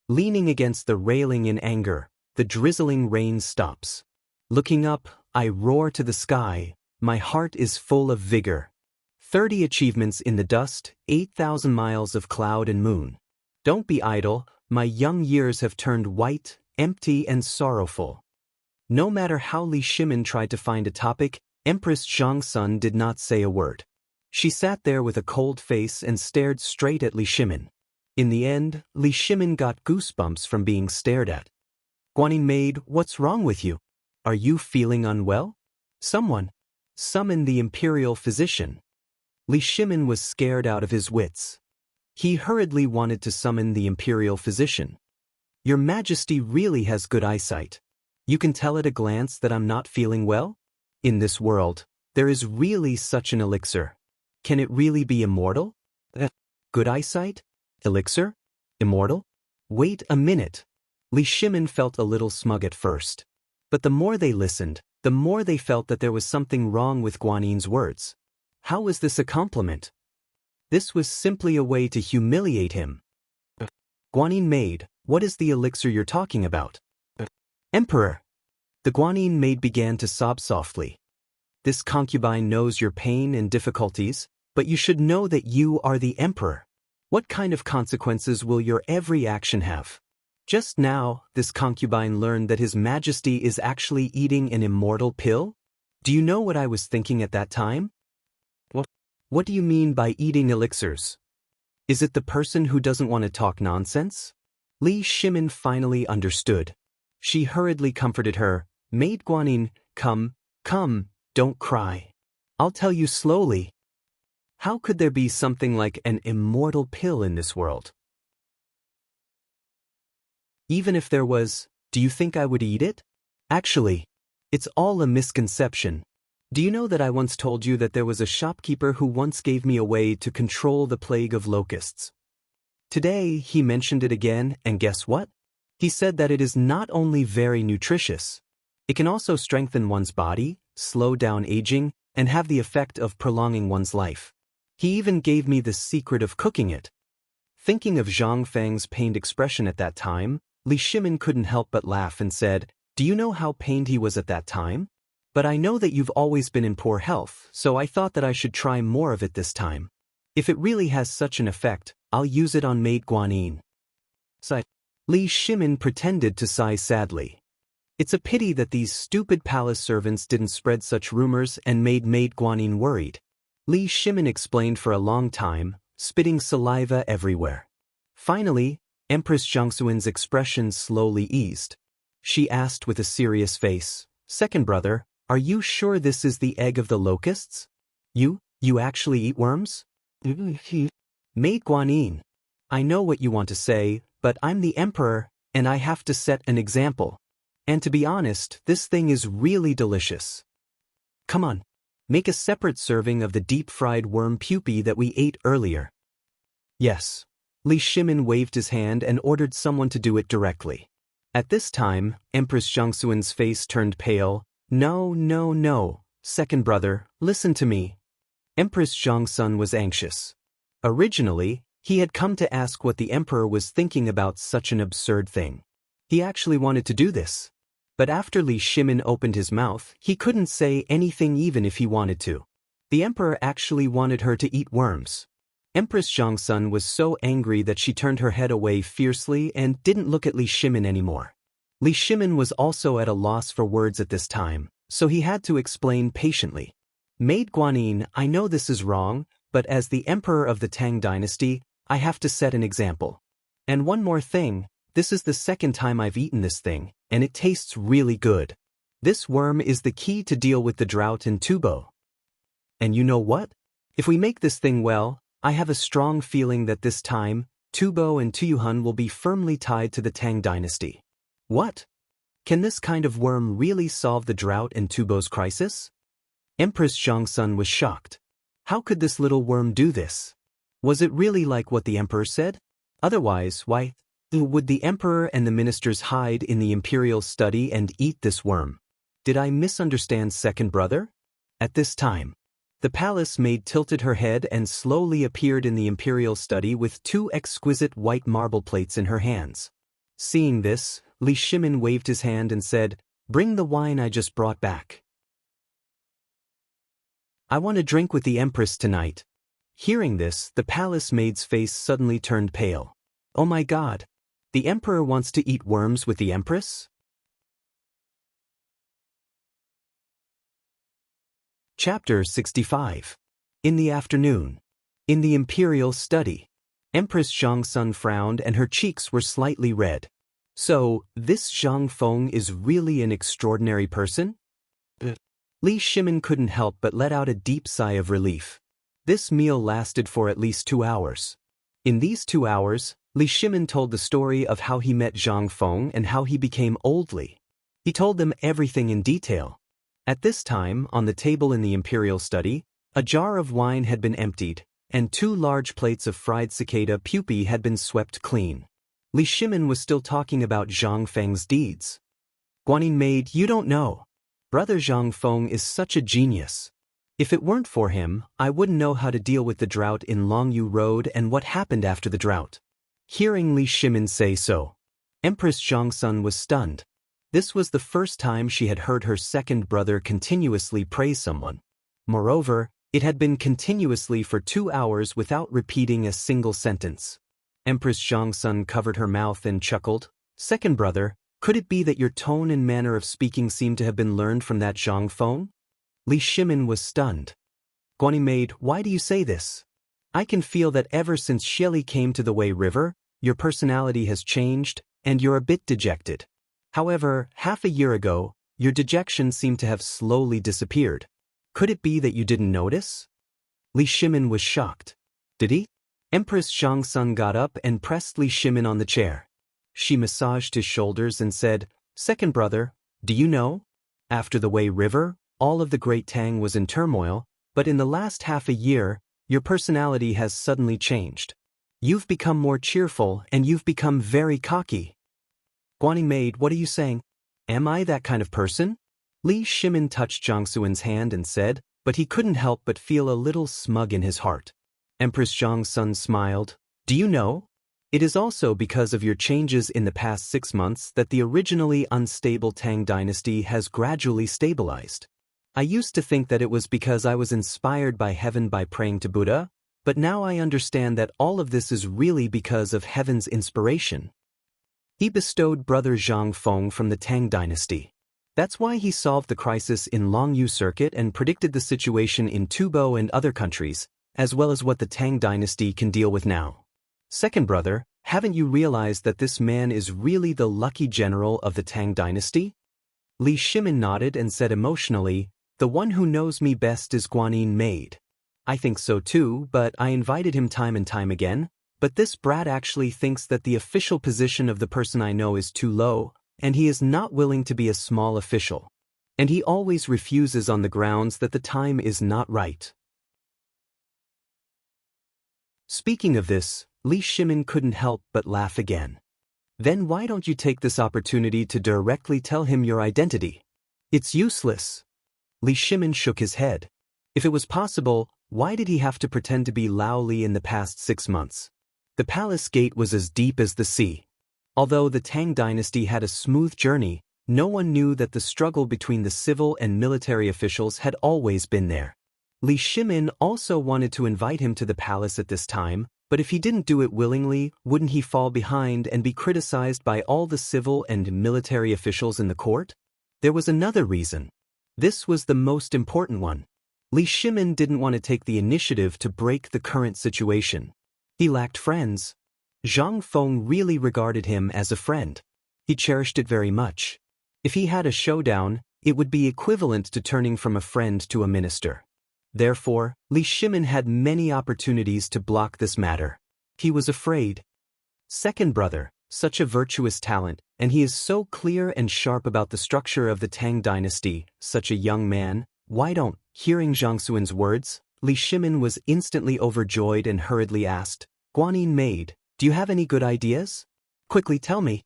Leaning against the railing in anger, the drizzling rain stops. Looking up, I roar to the sky, my heart is full of vigor. 30 achievements in the dust, 8,000 miles of cloud and moon. Don't be idle, my young years have turned white, empty and sorrowful. No matter how Li Shimin tried to find a topic, Empress Zhongsun did not say a word. She sat there with a cold face and stared straight at Li Shimin. In the end, Li Shimin got goosebumps from being stared at. Guanyin maid, what's wrong with you? Are you feeling unwell? Someone. Summon the imperial physician. Li Shimin was scared out of his wits. He hurriedly wanted to summon the imperial physician. Your Majesty really has good eyesight. You can tell at a glance that I'm not feeling well? In this world, there is really such an elixir. Can it really be immortal? Good eyesight? Elixir? Immortal? Wait a minute. Li Shimin felt a little smug at first. But the more they listened, the more they felt that there was something wrong with Guanyin's words. How was this a compliment? This was simply a way to humiliate him. Guanyin maid, what is the elixir you're talking about? Emperor. The Guanyin maid began to sob softly. This concubine knows your pain and difficulties, but you should know that you are the emperor. What kind of consequences will your every action have? Just now, this concubine learned that His Majesty is actually eating an immortal pill? Do you know what I was thinking at that time? What do you mean by eating elixirs? Is it the person who doesn't want to talk nonsense? Li Shimin finally understood. She hurriedly comforted her, Maid Guanyin, come, don't cry. I'll tell you slowly. How could there be something like an immortal pill in this world? Even if there was, do you think I would eat it? Actually, it's all a misconception. Do you know that I once told you that there was a shopkeeper who once gave me a way to control the plague of locusts? Today, he mentioned it again, and guess what? He said that it is not only very nutritious, it can also strengthen one's body, slow down aging, and have the effect of prolonging one's life. He even gave me the secret of cooking it. Thinking of Zhang Feng's pained expression at that time, Li Shimin couldn't help but laugh and said, Do you know how pained he was at that time? But I know that you've always been in poor health, so I thought that I should try more of it this time. If it really has such an effect, I'll use it on Maid Guanyin. Li Shimin pretended to sigh sadly. It's a pity that these stupid palace servants didn't spread such rumors and made Maid Guanyin worried. Li Shimin explained for a long time, spitting saliva everywhere. Finally, Empress Zhongxuan's expression slowly eased. She asked with a serious face. Second brother, are you sure this is the egg of the locusts? You actually eat worms? Maid Guanyin, I know what you want to say, but I'm the emperor, and I have to set an example. And to be honest, this thing is really delicious. Come on, make a separate serving of the deep-fried worm pupae that we ate earlier. Yes. Li Shimin waved his hand and ordered someone to do it directly. At this time, Empress Zhangxuan's face turned pale. No, second brother, listen to me. Empress Zhangxun was anxious. Originally, he had come to ask what the emperor was thinking about such an absurd thing. He actually wanted to do this. But after Li Shimin opened his mouth, he couldn't say anything even if he wanted to. The emperor actually wanted her to eat worms. Empress Zhangxun was so angry that she turned her head away fiercely and didn't look at Li Shimin anymore. Li Shimin was also at a loss for words at this time, so he had to explain patiently. Maid Guanyin, I know this is wrong, but as the emperor of the Tang dynasty, I have to set an example. And one more thing, this is the second time I've eaten this thing, and it tastes really good. This worm is the key to deal with the drought in Tubo. And you know what? If we make this thing well, I have a strong feeling that this time, Tubo and Tuyuhun will be firmly tied to the Tang dynasty. What? Can this kind of worm really solve the drought and Tubo's crisis? Empress Zhangxun was shocked. How could this little worm do this? Was it really like what the emperor said? Otherwise, why would the emperor and the ministers hide in the imperial study and eat this worm? Did I misunderstand, second brother? At this time, the palace maid tilted her head and slowly appeared in the imperial study with 2 exquisite white marble plates in her hands. Seeing this, Li Shimin waved his hand and said, "Bring the wine I just brought back. I want to drink with the empress tonight." Hearing this, the palace maid's face suddenly turned pale. Oh my god! The emperor wants to eat worms with the empress? Chapter 65. In the afternoon. In the imperial study. Empress Zhangxun frowned and her cheeks were slightly red. So, this Zhang Feng is really an extraordinary person? Li Shimin couldn't help but let out a deep sigh of relief. This meal lasted for at least 2 hours. In these 2 hours, Li Shimin told the story of how he met Zhang Feng and how he became Old Li. He told them everything in detail. At this time, on the table in the imperial study, a jar of wine had been emptied, and 2 large plates of fried cicada pupae had been swept clean. Li Shimin was still talking about Zhang Feng's deeds. Guanyin maid, you don't know. Brother Zhang Feng is such a genius. If it weren't for him, I wouldn't know how to deal with the drought in Longyu Road and what happened after the drought. Hearing Li Shimin say so, Empress Zhangxun was stunned. This was the first time she had heard her second brother continuously praise someone. Moreover, it had been continuously for 2 hours without repeating a single sentence. Empress Zhangxun covered her mouth and chuckled. Second brother, could it be that your tone and manner of speaking seem to have been learned from that Zhang Feng? Li Shimin was stunned. Guanyin maid, why do you say this? I can feel that ever since Xieli came to the Wei River, your personality has changed, and you're a bit dejected. However, half a year ago, your dejection seemed to have slowly disappeared. Could it be that you didn't notice? Li Shimin was shocked. Did he? Empress Zhangxun got up and pressed Li Shimin on the chair. She massaged his shoulders and said, Second brother, do you know? After the Wei River, all of the Great Tang was in turmoil, but in the last half a year, your personality has suddenly changed. You've become more cheerful and you've become very cocky. Guanyin maid, what are you saying? Am I that kind of person? Li Shimin touched Zhangxuan's hand and said, but he couldn't help but feel a little smug in his heart. Empress Zhangxun smiled. Do you know? It is also because of your changes in the past 6 months that the originally unstable Tang dynasty has gradually stabilized. I used to think that it was because I was inspired by heaven by praying to Buddha, but now I understand that all of this is really because of heaven's inspiration. He bestowed brother Zhang Feng from the Tang dynasty. That's why he solved the crisis in Longyu Circuit and predicted the situation in Tubo and other countries, as well as what the Tang dynasty can deal with now. Second brother, Haven't you realized that this man is really the lucky general of the Tang dynasty? Li Shimin nodded and said emotionally, the one who knows me best is Guanyin Maid. I think so too, but I invited him time and time again, but this brat actually thinks that the official position of the person I know is too low, and he is not willing to be a small official. And he always refuses on the grounds that the time is not right. Speaking of this, Li Shimin couldn't help but laugh again. Then why don't you take this opportunity to directly tell him your identity? It's useless. Li Shimin shook his head. If it was possible, why did he have to pretend to be Lao Li in the past 6 months? The palace gate was as deep as the sea. Although the Tang dynasty had a smooth journey, no one knew that the struggle between the civil and military officials had always been there. Li Shimin also wanted to invite him to the palace at this time, but if he didn't do it willingly, wouldn't he fall behind and be criticized by all the civil and military officials in the court? There was another reason. This was the most important one. Li Shimin didn't want to take the initiative to break the current situation. He lacked friends. Zhang Feng really regarded him as a friend. He cherished it very much. If he had a showdown, it would be equivalent to turning from a friend to a minister. Therefore, Li Shimin had many opportunities to block this matter. He was afraid. Second brother, such a virtuous talent, and he is so clear and sharp about the structure of the Tang dynasty, such a young man, why don't? Hearing Zhang Xuan's words, Li Shimin was instantly overjoyed and hurriedly asked, Guanyin Maid, do you have any good ideas? Quickly tell me.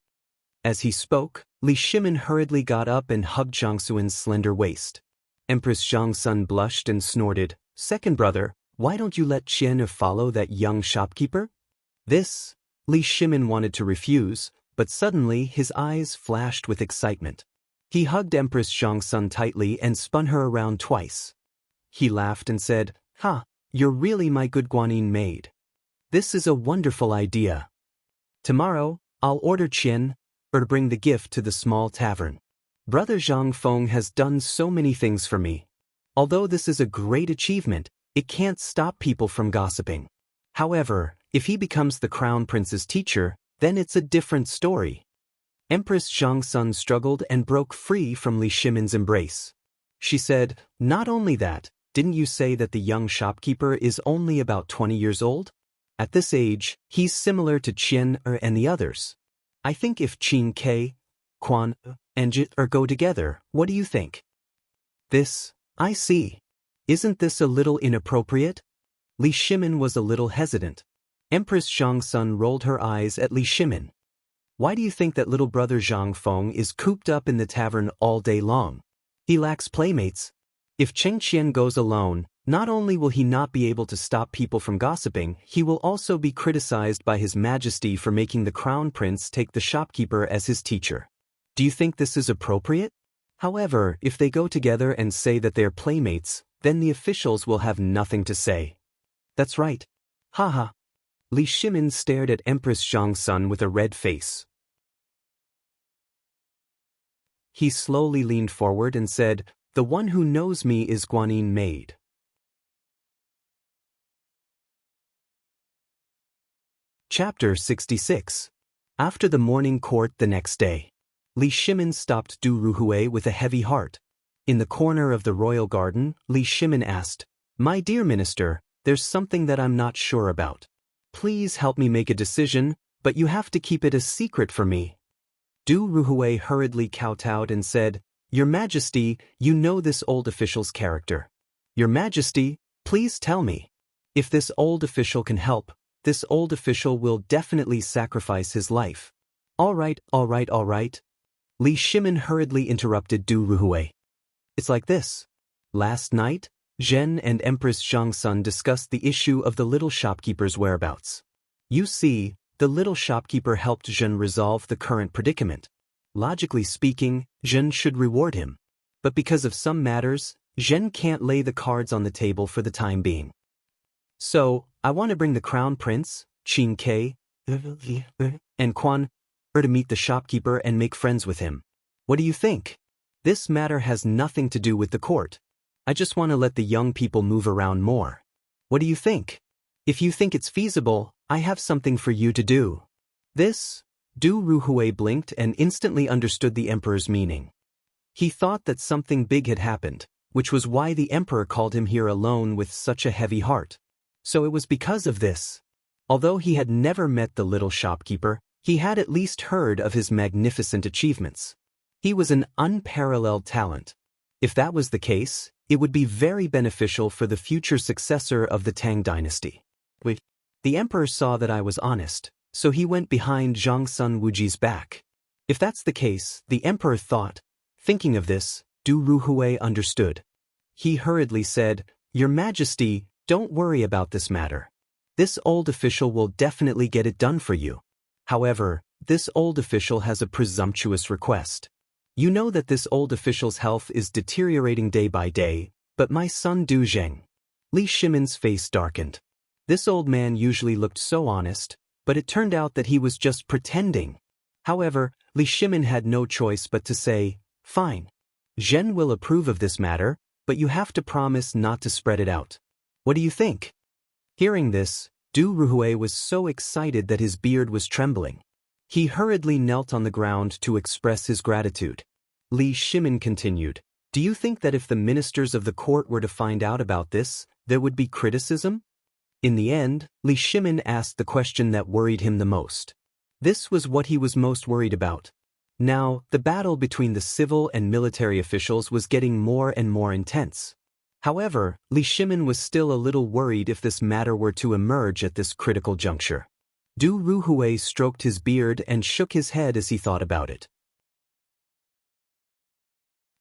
As he spoke, Li Shimin hurriedly got up and hugged Zhang Xuan's slender waist. Empress Zhang Sun blushed and snorted, Second brother, why don't you let Qian follow that young shopkeeper? This, Li Shimin wanted to refuse, but suddenly his eyes flashed with excitement. He hugged Empress Zhang Sun tightly and spun her around twice. He laughed and said, Ha, you're really my good Guanyin maid. This is a wonderful idea. Tomorrow, I'll order Qian to bring the gift to the small tavern. Brother Zhang Feng has done so many things for me. Although this is a great achievement, it can't stop people from gossiping. However, if he becomes the crown prince's teacher, then it's a different story. Empress Zhang Sun struggled and broke free from Li Shimin's embrace. She said, Not only that, didn't you say that the young shopkeeper is only about 20 years old? At this age, he's similar to Qian and the others. I think if Qin Ke, Quan, and Jit go together, what do you think? This, I see. Isn't this a little inappropriate? Li Shimin was a little hesitant. Empress Zhang Sun rolled her eyes at Li Shimin. Why do you think that little brother Zhang Feng is cooped up in the tavern all day long? He lacks playmates. If Cheng Qian goes alone, not only will he not be able to stop people from gossiping, he will also be criticized by His Majesty for making the crown prince take the shopkeeper as his teacher. Do you think this is appropriate? However, if they go together and say that they're playmates, then the officials will have nothing to say. That's right. Haha. Li Shimin stared at Empress Zhang Sun with a red face. He slowly leaned forward and said, The one who knows me is Guanyin Maid. Chapter 66. After the morning court the next day, Li Shimin stopped Du Ruhui with a heavy heart. In the corner of the royal garden, Li Shimin asked, My dear minister, there's something that I'm not sure about. Please help me make a decision, but you have to keep it a secret for me. Du Ruhui hurriedly kowtowed and said, Your Majesty, you know this old official's character. Your Majesty, please tell me. If this old official can help, this old official will definitely sacrifice his life. All right. Li Shimin hurriedly interrupted Du Ruhui. It's like this. Last night, Zhen and Empress Zhang Sun discussed the issue of the little shopkeeper's whereabouts. You see, the little shopkeeper helped Zhen resolve the current predicament. Logically speaking, Zhen should reward him. But because of some matters, Zhen can't lay the cards on the table for the time being. So, I want to bring the crown prince, Qin Ke, and Quan to meet the shopkeeper and make friends with him. What do you think? This matter has nothing to do with the court. I just want to let the young people move around more. What do you think? If you think it's feasible, I have something for you to do. This, Du Ruhui blinked and instantly understood the emperor's meaning. He thought that something big had happened, which was why the emperor called him here alone with such a heavy heart. So it was because of this. Although he had never met the little shopkeeper, he had at least heard of his magnificent achievements. He was an unparalleled talent. If that was the case, it would be very beneficial for the future successor of the Tang dynasty. The emperor saw that I was honest, so he went behind Zhang Sun Wuji's back. If that's the case, the emperor thought. Thinking of this, Du Ruhui understood. He hurriedly said, "Your Majesty, don't worry about this matter. This old official will definitely get it done for you. However, this old official has a presumptuous request. You know that this old official's health is deteriorating day by day, but my son Du Zheng." Li Shimin's face darkened. This old man usually looked so honest, but it turned out that he was just pretending. However, Li Shimin had no choice but to say, "Fine. Zhen will approve of this matter, but you have to promise not to spread it out. What do you think?" Hearing this, Du Ruhui was so excited that his beard was trembling. He hurriedly knelt on the ground to express his gratitude. Li Shimin continued, "Do you think that if the ministers of the court were to find out about this, there would be criticism?" In the end, Li Shimin asked the question that worried him the most. This was what he was most worried about. Now, the battle between the civil and military officials was getting more and more intense. However, Li Shimin was still a little worried if this matter were to emerge at this critical juncture. Du Ruhui stroked his beard and shook his head as he thought about it.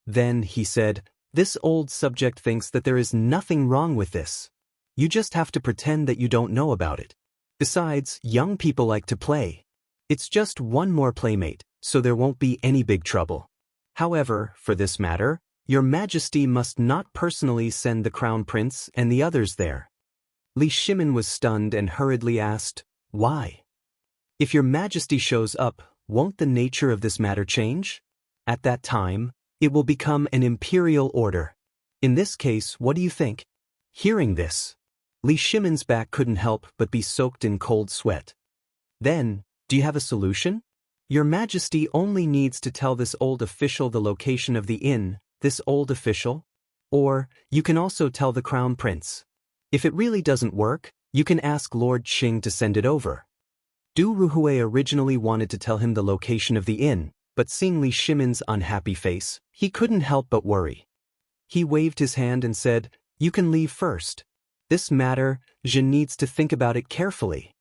Then, he said, "This old subject thinks that there is nothing wrong with this. You just have to pretend that you don't know about it. Besides, young people like to play. It's just one more playmate, so there won't be any big trouble. However, for this matter, Your Majesty must not personally send the Crown Prince and the others there." Li Shimin was stunned and hurriedly asked, "Why? If Your Majesty shows up, won't the nature of this matter change? At that time, it will become an imperial order. In this case, what do you think?" Hearing this, Li Shimin's back couldn't help but be soaked in cold sweat. "Then, do you have a solution? Your Majesty only needs to tell this old official the location of the inn, this old official. Or, you can also tell the Crown Prince. If it really doesn't work, you can ask Lord Qing to send it over." Du Ruhui originally wanted to tell him the location of the inn, but seeing Li Shimin's unhappy face, he couldn't help but worry. He waved his hand and said, "You can leave first. This matter, Zhen needs to think about it carefully."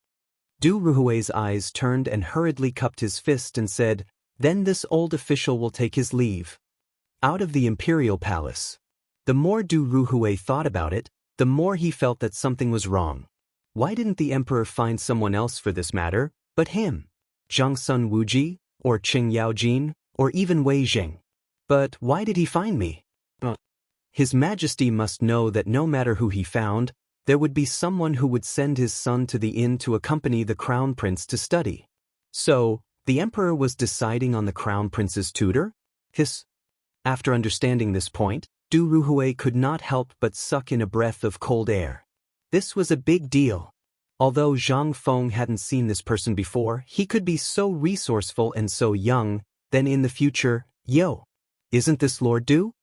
Du Ruhui's eyes turned and hurriedly cupped his fist and said, "Then this old official will take his leave." Out of the imperial palace. The more Du Ruhui thought about it, the more he felt that something was wrong. Why didn't the emperor find someone else for this matter, but him? Zhang Sun Wuji, or Qing Yaojin, or even Wei Zheng? But why did he find me? His Majesty must know that no matter who he found, there would be someone who would send his son to the inn to accompany the Crown Prince to study. So, the emperor was deciding on the Crown Prince's tutor? After understanding this point, Du Ruhui could not help but suck in a breath of cold air. This was a big deal. Although Zhang Feng hadn't seen this person before, he could be so resourceful and so young, then in the future, isn't this Lord Du?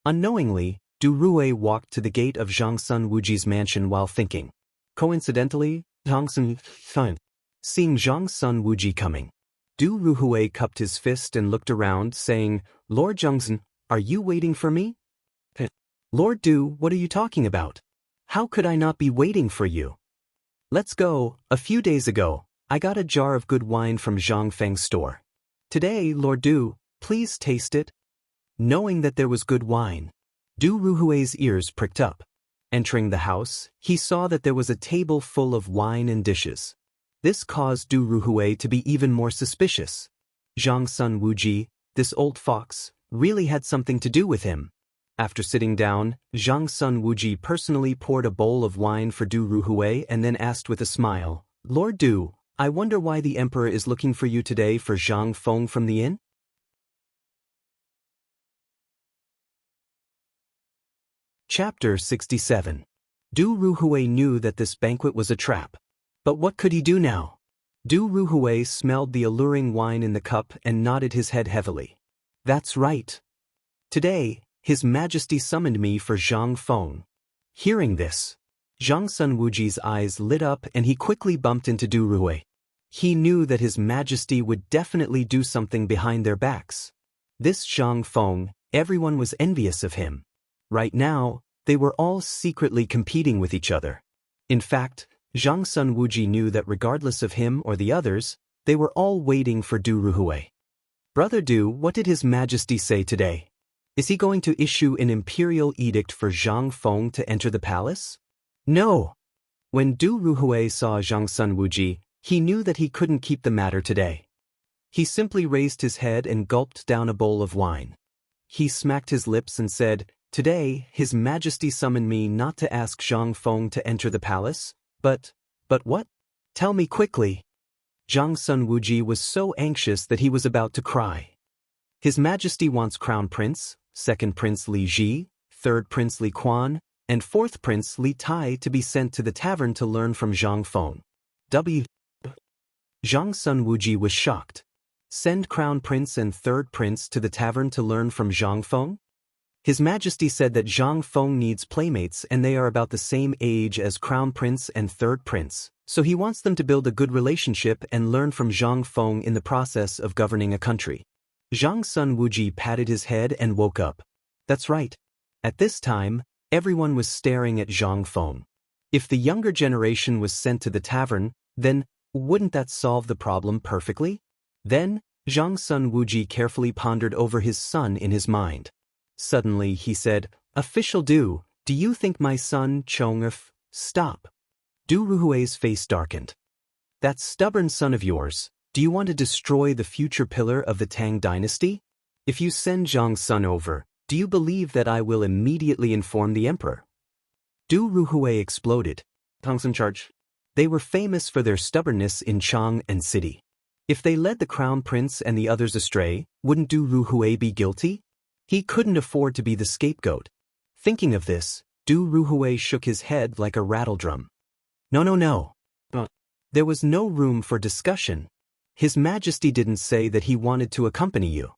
Unknowingly, Du Ruhui walked to the gate of Zhang Sun Wuji's mansion while thinking. Coincidentally, seeing Zhang Sun Wuji coming, Du Ruhui cupped his fist and looked around, saying, "Lord Zhangzhen, are you waiting for me?" "Lord Du, what are you talking about? How could I not be waiting for you? Let's go. A few days ago, I got a jar of good wine from Zhang Feng's store. Today, Lord Du, please taste it." Knowing that there was good wine, Du Ruhui's ears pricked up. Entering the house, he saw that there was a table full of wine and dishes. This caused Du Ruhui to be even more suspicious. Zhang Sun Wuji, this old fox, really had something to do with him. After sitting down, Zhang Sun Wuji personally poured a bowl of wine for Du Ruhui and then asked with a smile, "Lord Du, I wonder why the emperor is looking for you today for Zhang Feng from the inn?" Chapter 67. Du Ruhui knew that this banquet was a trap. But what could he do now? Du Ruhui smelled the alluring wine in the cup and nodded his head heavily. That's right. Today, His Majesty summoned me for Zhang Feng. Hearing this, Zhang Sun Wuji's eyes lit up and he quickly bumped into Du Ruhui. He knew that His Majesty would definitely do something behind their backs. This Zhang Feng, everyone was envious of him. Right now, they were all secretly competing with each other. In fact, Zhang Sun Wuji knew that regardless of him or the others, they were all waiting for Du Ruhui. Brother Du, what did His Majesty say today? Is he going to issue an imperial edict for Zhang Feng to enter the palace? No. When Du Ruhui saw Zhang Sun Wuji, he knew that he couldn't keep the matter today. He simply raised his head and gulped down a bowl of wine. He smacked his lips and said, Today, His Majesty summoned me not to ask Zhang Feng to enter the palace, but what? Tell me quickly. Zhang Sun Wuji was so anxious that he was about to cry. His Majesty wants Crown Prince, Second Prince Li Ji, Third Prince Li Quan, and Fourth Prince Li Tai to be sent to the tavern to learn from Zhang Feng. Zhang Sun Wuji was shocked. Send Crown Prince and Third Prince to the tavern to learn from Zhang Feng? His Majesty said that Zhang Feng needs playmates and they are about the same age as Crown Prince and Third Prince, so he wants them to build a good relationship and learn from Zhang Feng in the process of governing a country. Zhang Sun Wuji patted his head and woke up. That's right. At this time, everyone was staring at Zhang Feng. If the younger generation was sent to the tavern, then wouldn't that solve the problem perfectly? Then, Zhang Sun Wuji carefully pondered over his son in his mind. Suddenly he said, Official Du, do you think my son Chong'ef? Stop. Du Ruhui's face darkened. That stubborn son of yours, do you want to destroy the future pillar of the Tang dynasty? If you send Zhang Sun over, do you believe that I will immediately inform the emperor? Du Ruhui exploded. Tang's in charge. They were famous for their stubbornness in Chang and city. If they led the crown prince and the others astray, wouldn't Du Ruhui be guilty? He couldn't afford to be the scapegoat. Thinking of this, Du Ruhui shook his head like a rattledrum. No. There was no room for discussion. His Majesty didn't say that he wanted to accompany you.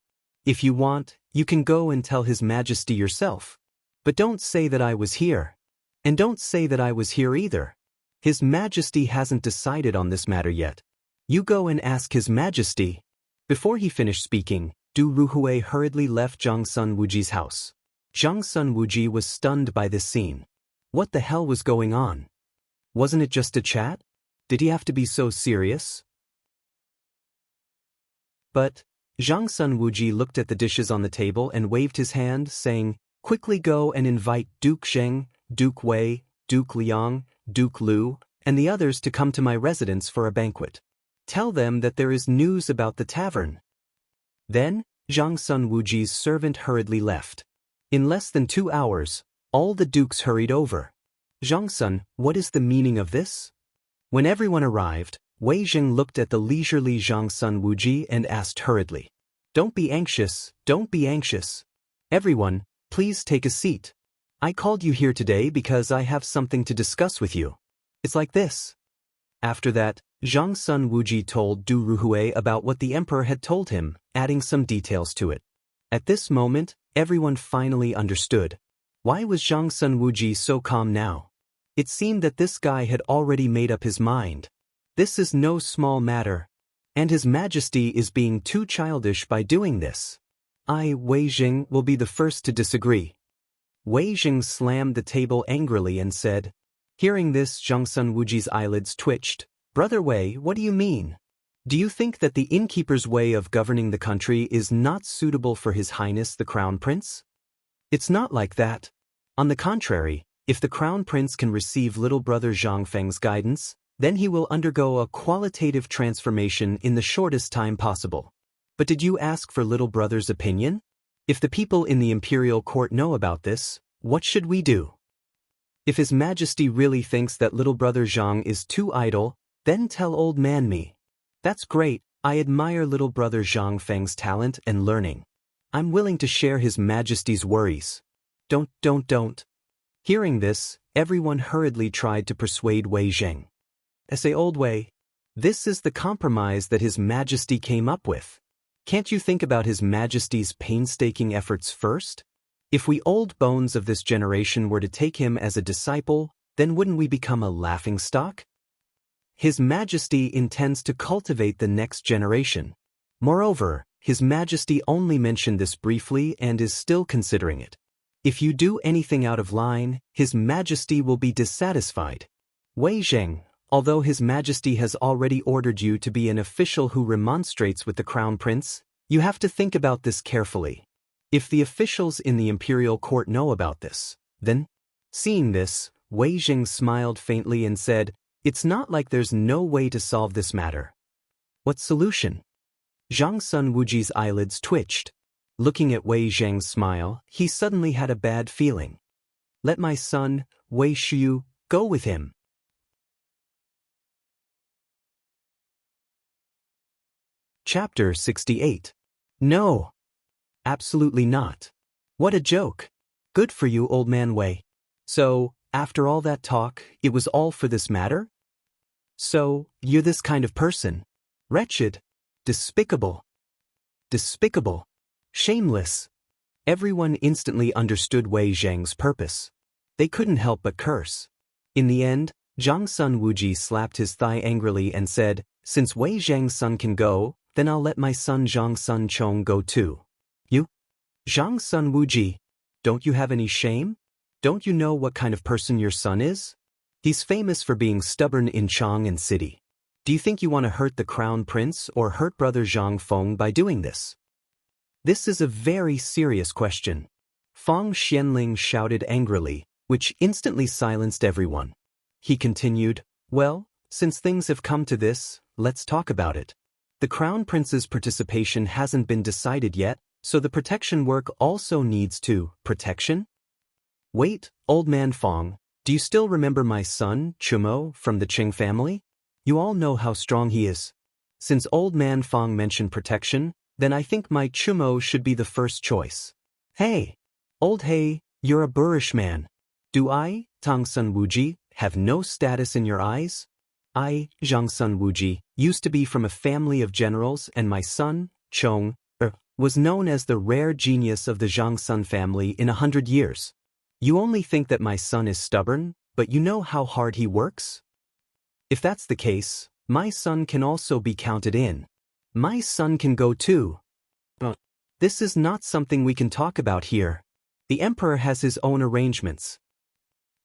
If you want, you can go and tell His Majesty yourself. But don't say that I was here. And don't say that I was here either. His Majesty hasn't decided on this matter yet. You go and ask His Majesty. Before he finished speaking, Du Ruhui hurriedly left Zhang Sun Wuji's house. Zhang Sun Wuji was stunned by this scene. What the hell was going on? Wasn't it just a chat? Did he have to be so serious? But Zhang Sun Wuji looked at the dishes on the table and waved his hand, saying, Quickly go and invite Duke Zheng, Duke Wei, Duke Liang, Duke Lu, and the others to come to my residence for a banquet. Tell them that there is news about the tavern. Then, Zhang Sun Wuji's servant hurriedly left. In less than 2 hours, all the dukes hurried over. Zhang Sun, what is the meaning of this? When everyone arrived, Wei Zheng looked at the leisurely Zhang Sun Wuji and asked hurriedly, Don't be anxious, don't be anxious. Everyone, please take a seat. I called you here today because I have something to discuss with you. It's like this. After that, Zhang Sun Wuji told Du Ruhui about what the emperor had told him, adding some details to it. At this moment, everyone finally understood. Why was Zhang Sun Wuji so calm now? It seemed that this guy had already made up his mind. This is no small matter. And His Majesty is being too childish by doing this. I, Wei Zheng, will be the first to disagree. Wei Zheng slammed the table angrily and said. Hearing this, Zhang Sun Wuji's eyelids twitched. Brother Wei, what do you mean? Do you think that the innkeeper's way of governing the country is not suitable for His Highness the Crown Prince? It's not like that. On the contrary, if the Crown Prince can receive little brother Zhang Feng's guidance, then he will undergo a qualitative transformation in the shortest time possible. But did you ask for little brother's opinion? If the people in the imperial court know about this, what should we do? If His Majesty really thinks that little brother Zhang is too idle, then tell old man me. That's great, I admire little brother Zhang Feng's talent and learning. I'm willing to share His Majesty's worries. Don't. Hearing this, everyone hurriedly tried to persuade Wei Zheng. I say, old Wei, This is the compromise that His Majesty came up with. Can't you think about His Majesty's painstaking efforts first? If we old bones of this generation were to take him as a disciple, then wouldn't we become a laughingstock? His Majesty intends to cultivate the next generation. Moreover, His Majesty only mentioned this briefly and is still considering it. If you do anything out of line, His Majesty will be dissatisfied. Wei Zheng, although His Majesty has already ordered you to be an official who remonstrates with the Crown Prince, you have to think about this carefully. If the officials in the imperial court know about this, then, seeing this, Wei Zheng smiled faintly and said, "It's not like there's no way to solve this matter." "What solution?" Zhang Sun Wuji's eyelids twitched. Looking at Wei Zheng's smile, he suddenly had a bad feeling. "Let my son, Wei Shu, go with him." Chapter 68. No. Absolutely not. What a joke. Good for you, old man Wei. So, after all that talk, it was all for this matter? So, you're this kind of person. Wretched. Despicable. Despicable. Shameless. Everyone instantly understood Wei Zheng's purpose. They couldn't help but curse. In the end, Zhang Sun Wuji slapped his thigh angrily and said, "Since Wei Zheng's son can go, then I'll let my son Zhang Sun Chong go too." "You? Zhang Sun Wuji, don't you have any shame? Don't you know what kind of person your son is? He's famous for being stubborn in Chang'an City. Do you think you want to hurt the crown prince or hurt brother Zhang Feng by doing this?" This is a very serious question. Feng Xianling shouted angrily, which instantly silenced everyone. He continued, "Well, since things have come to this, let's talk about it. The crown prince's participation hasn't been decided yet, so the protection work also needs to protection? Wait, old man Feng, do you still remember my son, Chumo, from the Qing family? You all know how strong he is. Since old man Feng mentioned protection, then I think my Chumo should be the first choice." "Hey, old hey, you're a boorish man. Do I, Tang Sun Wuji, have no status in your eyes? I, Zhang Sun Wuji, used to be from a family of generals, and my son, Chong, was known as the rare genius of the Zhang Sun family in 100 years. You only think that my son is stubborn, but you know how hard he works? If that's the case, my son can also be counted in. My son can go too. But this is not something we can talk about here. The emperor has his own arrangements.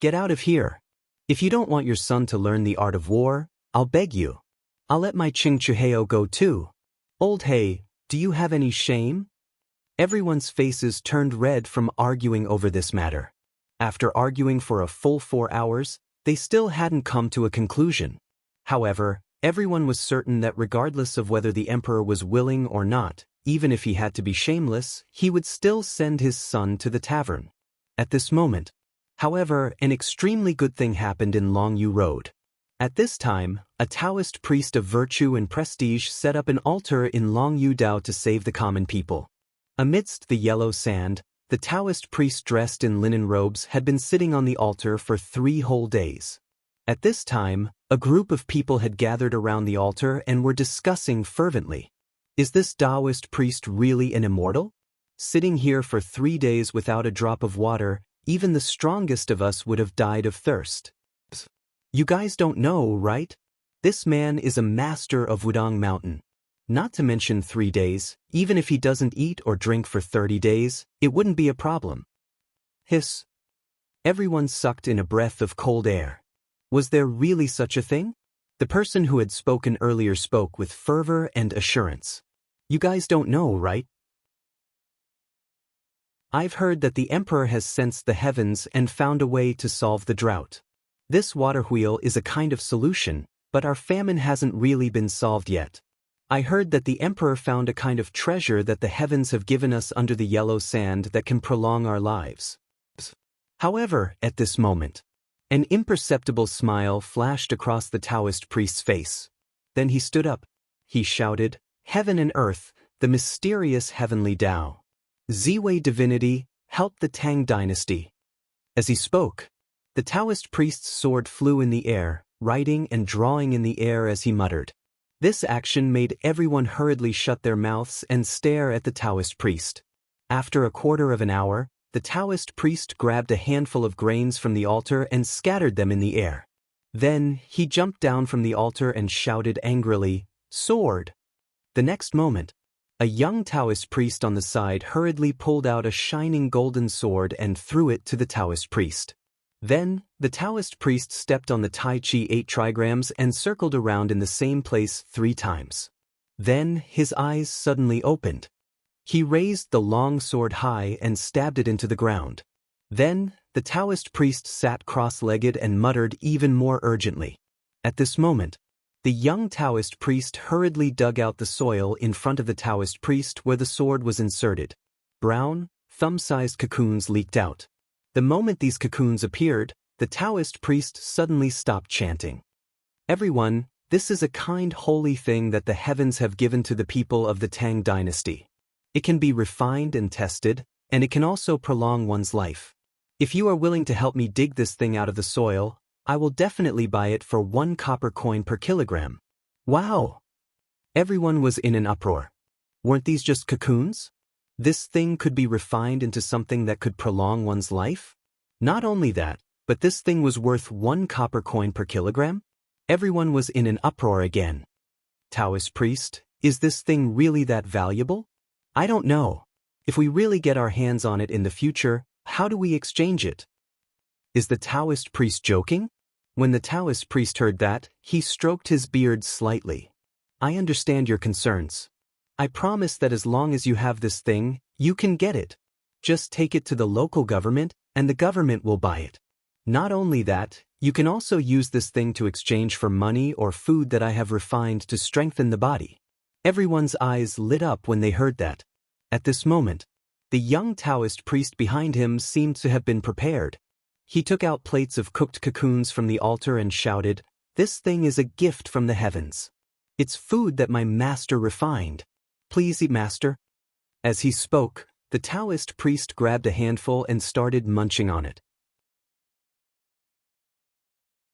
Get out of here. If you don't want your son to learn the art of war, I'll beg you. I'll let my Qing Chuheo go too. Old Hei, do you have any shame?" Everyone's faces turned red from arguing over this matter. After arguing for a full 4 hours, they still hadn't come to a conclusion. However, everyone was certain that regardless of whether the emperor was willing or not, even if he had to be shameless, he would still send his son to the tavern. At this moment, however, an extremely good thing happened in Longyu Road. At this time, a Taoist priest of virtue and prestige set up an altar in Longyu Dao to save the common people. Amidst the yellow sand, the Taoist priest dressed in linen robes had been sitting on the altar for 3 whole days. At this time, a group of people had gathered around the altar and were discussing fervently. Is this Taoist priest really an immortal? Sitting here for 3 days without a drop of water, even the strongest of us would have died of thirst. You guys don't know, right? This man is a master of Wudang Mountain. Not to mention 3 days, even if he doesn't eat or drink for 30 days, it wouldn't be a problem. Hiss. Everyone sucked in a breath of cold air. Was there really such a thing? The person who had spoken earlier spoke with fervor and assurance. You guys don't know, right? I've heard that the emperor has sensed the heavens and found a way to solve the drought. This water wheel is a kind of solution, but our famine hasn't really been solved yet. I heard that the emperor found a kind of treasure that the heavens have given us under the yellow sand that can prolong our lives. However, at this moment, an imperceptible smile flashed across the Taoist priest's face. Then he stood up. He shouted, "Heaven and earth, the mysterious heavenly Tao. Ziwei divinity, help the Tang dynasty." As he spoke, the Taoist priest's sword flew in the air, writing and drawing in the air as he muttered, This action made everyone hurriedly shut their mouths and stare at the Taoist priest. After a quarter of an hour, the Taoist priest grabbed a handful of grains from the altar and scattered them in the air. Then, he jumped down from the altar and shouted angrily, "Sword!" The next moment, a young Taoist priest on the side hurriedly pulled out a shining golden sword and threw it to the Taoist priest. Then, the Taoist priest stepped on the Tai Chi 8 trigrams and circled around in the same place 3 times. Then, his eyes suddenly opened. He raised the long sword high and stabbed it into the ground. Then, the Taoist priest sat cross-legged and muttered even more urgently. At this moment, the young Taoist priest hurriedly dug out the soil in front of the Taoist priest where the sword was inserted. Brown, thumb-sized cocoons leaked out. The moment these cocoons appeared, the Taoist priest suddenly stopped chanting. "Everyone, this is a kind holy thing that the heavens have given to the people of the Tang dynasty. It can be refined and tested, and it can also prolong one's life. If you are willing to help me dig this thing out of the soil, I will definitely buy it for 1 copper coin per kilogram." Wow! Everyone was in an uproar. Weren't these just cocoons? This thing could be refined into something that could prolong one's life? Not only that, but this thing was worth 1 copper coin per kilogram? Everyone was in an uproar again. Taoist priest, is this thing really that valuable? I don't know. If we really get our hands on it in the future, how do we exchange it? Is the Taoist priest joking? When the Taoist priest heard that, he stroked his beard slightly. I understand your concerns. I promise that as long as you have this thing, you can get it. Just take it to the local government, and the government will buy it. Not only that, you can also use this thing to exchange for money or food that I have refined to strengthen the body. Everyone's eyes lit up when they heard that. At this moment, the young Taoist priest behind him seemed to have been prepared. He took out plates of cooked cocoons from the altar and shouted, "This thing is a gift from the heavens. It's food that my master refined. Please eat, master." As he spoke, the Taoist priest grabbed a handful and started munching on it.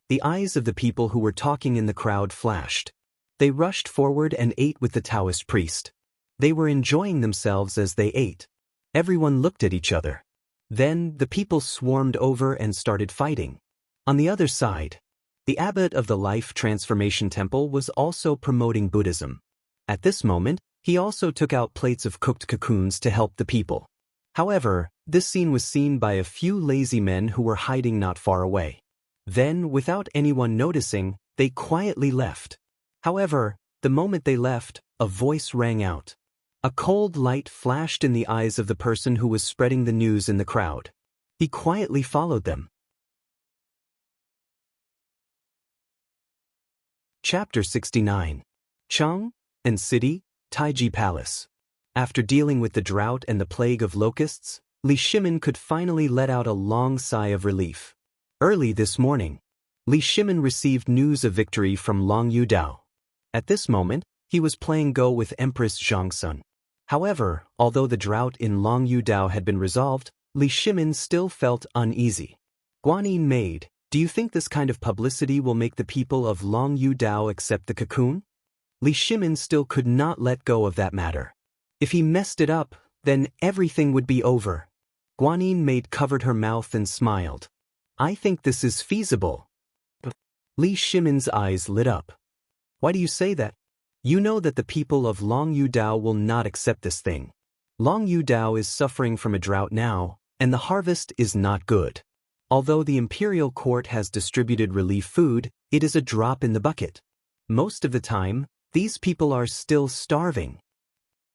The eyes of the people who were talking in the crowd flashed. They rushed forward and ate with the Taoist priest. They were enjoying themselves as they ate. Everyone looked at each other. Then the people swarmed over and started fighting. On the other side, the abbot of the Life Transformation Temple was also promoting Buddhism. At this moment, he also took out plates of cooked cocoons to help the people. However, this scene was seen by a few lazy men who were hiding not far away. Then, without anyone noticing, they quietly left. However, the moment they left, a voice rang out. A cold light flashed in the eyes of the person who was spreading the news in the crowd. He quietly followed them. Chapter 69. Cheng and City, Taiji Palace. After dealing with the drought and the plague of locusts, Li Shimin could finally let out a long sigh of relief. Early this morning, Li Shimin received news of victory from Long Yu Dao. At this moment, he was playing Go with Empress Zhangsun. However, although the drought in Long Yu Dao had been resolved, Li Shimin still felt uneasy. "Guanyin maid, do you think this kind of publicity will make the people of Long Yu Dao accept the cocoon?" Li Shimin still could not let go of that matter. If he messed it up, then everything would be over. Guanyin maid covered her mouth and smiled. "I think this is feasible." Li Shimin's eyes lit up. "Why do you say that? You know that the people of Long Yu Dao will not accept this thing. Long Yu Dao is suffering from a drought now, and the harvest is not good. Although the imperial court has distributed relief food, it is a drop in the bucket. Most of the time, these people are still starving.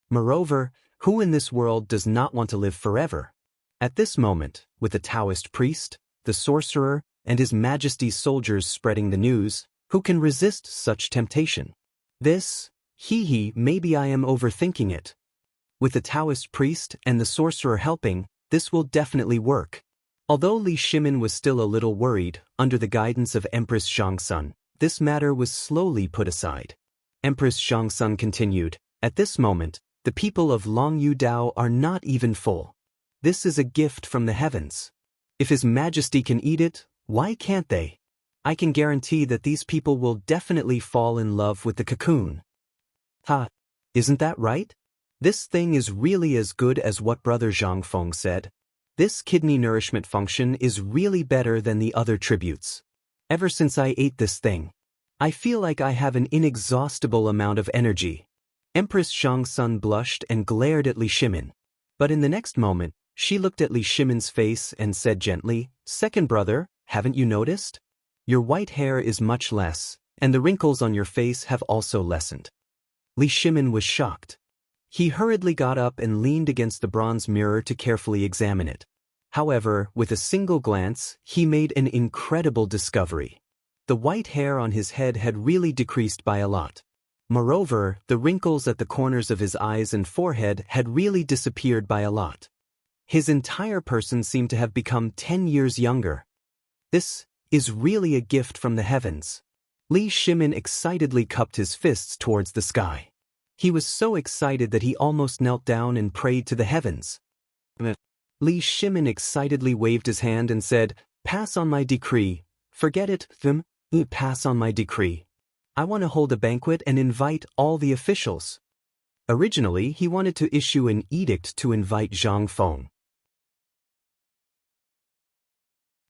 Moreover, who in this world does not want to live forever?" At this moment, with the Taoist priest, the sorcerer, and His Majesty's soldiers spreading the news, who can resist such temptation? This, maybe I am overthinking it. With the Taoist priest and the sorcerer helping, this will definitely work. Although Li Shimin was still a little worried, under the guidance of Empress Zhangsun, this matter was slowly put aside. Empress Zhangsun continued, "At this moment, the people of Long Yu Dao are not even full. This is a gift from the heavens. If His Majesty can eat it, why can't they? I can guarantee that these people will definitely fall in love with the cocoon. Ha! Isn't that right? This thing is really as good as what Brother Zhang Feng said. This kidney nourishment function is really better than the other tributes. Ever since I ate this thing, I feel like I have an inexhaustible amount of energy. Empress Shangsun blushed and glared at Li Shimin. But in the next moment, she looked at Li Shimin's face and said gently, "Second brother, haven't you noticed? Your white hair is much less, and the wrinkles on your face have also lessened." Li Shimin was shocked. He hurriedly got up and leaned against the bronze mirror to carefully examine it. However, with a single glance, he made an incredible discovery. The white hair on his head had really decreased by a lot. Moreover, the wrinkles at the corners of his eyes and forehead had really disappeared by a lot. His entire person seemed to have become 10 years younger. This is really a gift from the heavens. Li Shimin excitedly cupped his fists towards the sky. He was so excited that he almost knelt down and prayed to the heavens. Li Shimin excitedly waved his hand and said, "Pass on my decree. Forget it, pass on my decree. I want to hold a banquet and invite all the officials." Originally, he wanted to issue an edict to invite Zhang Feng.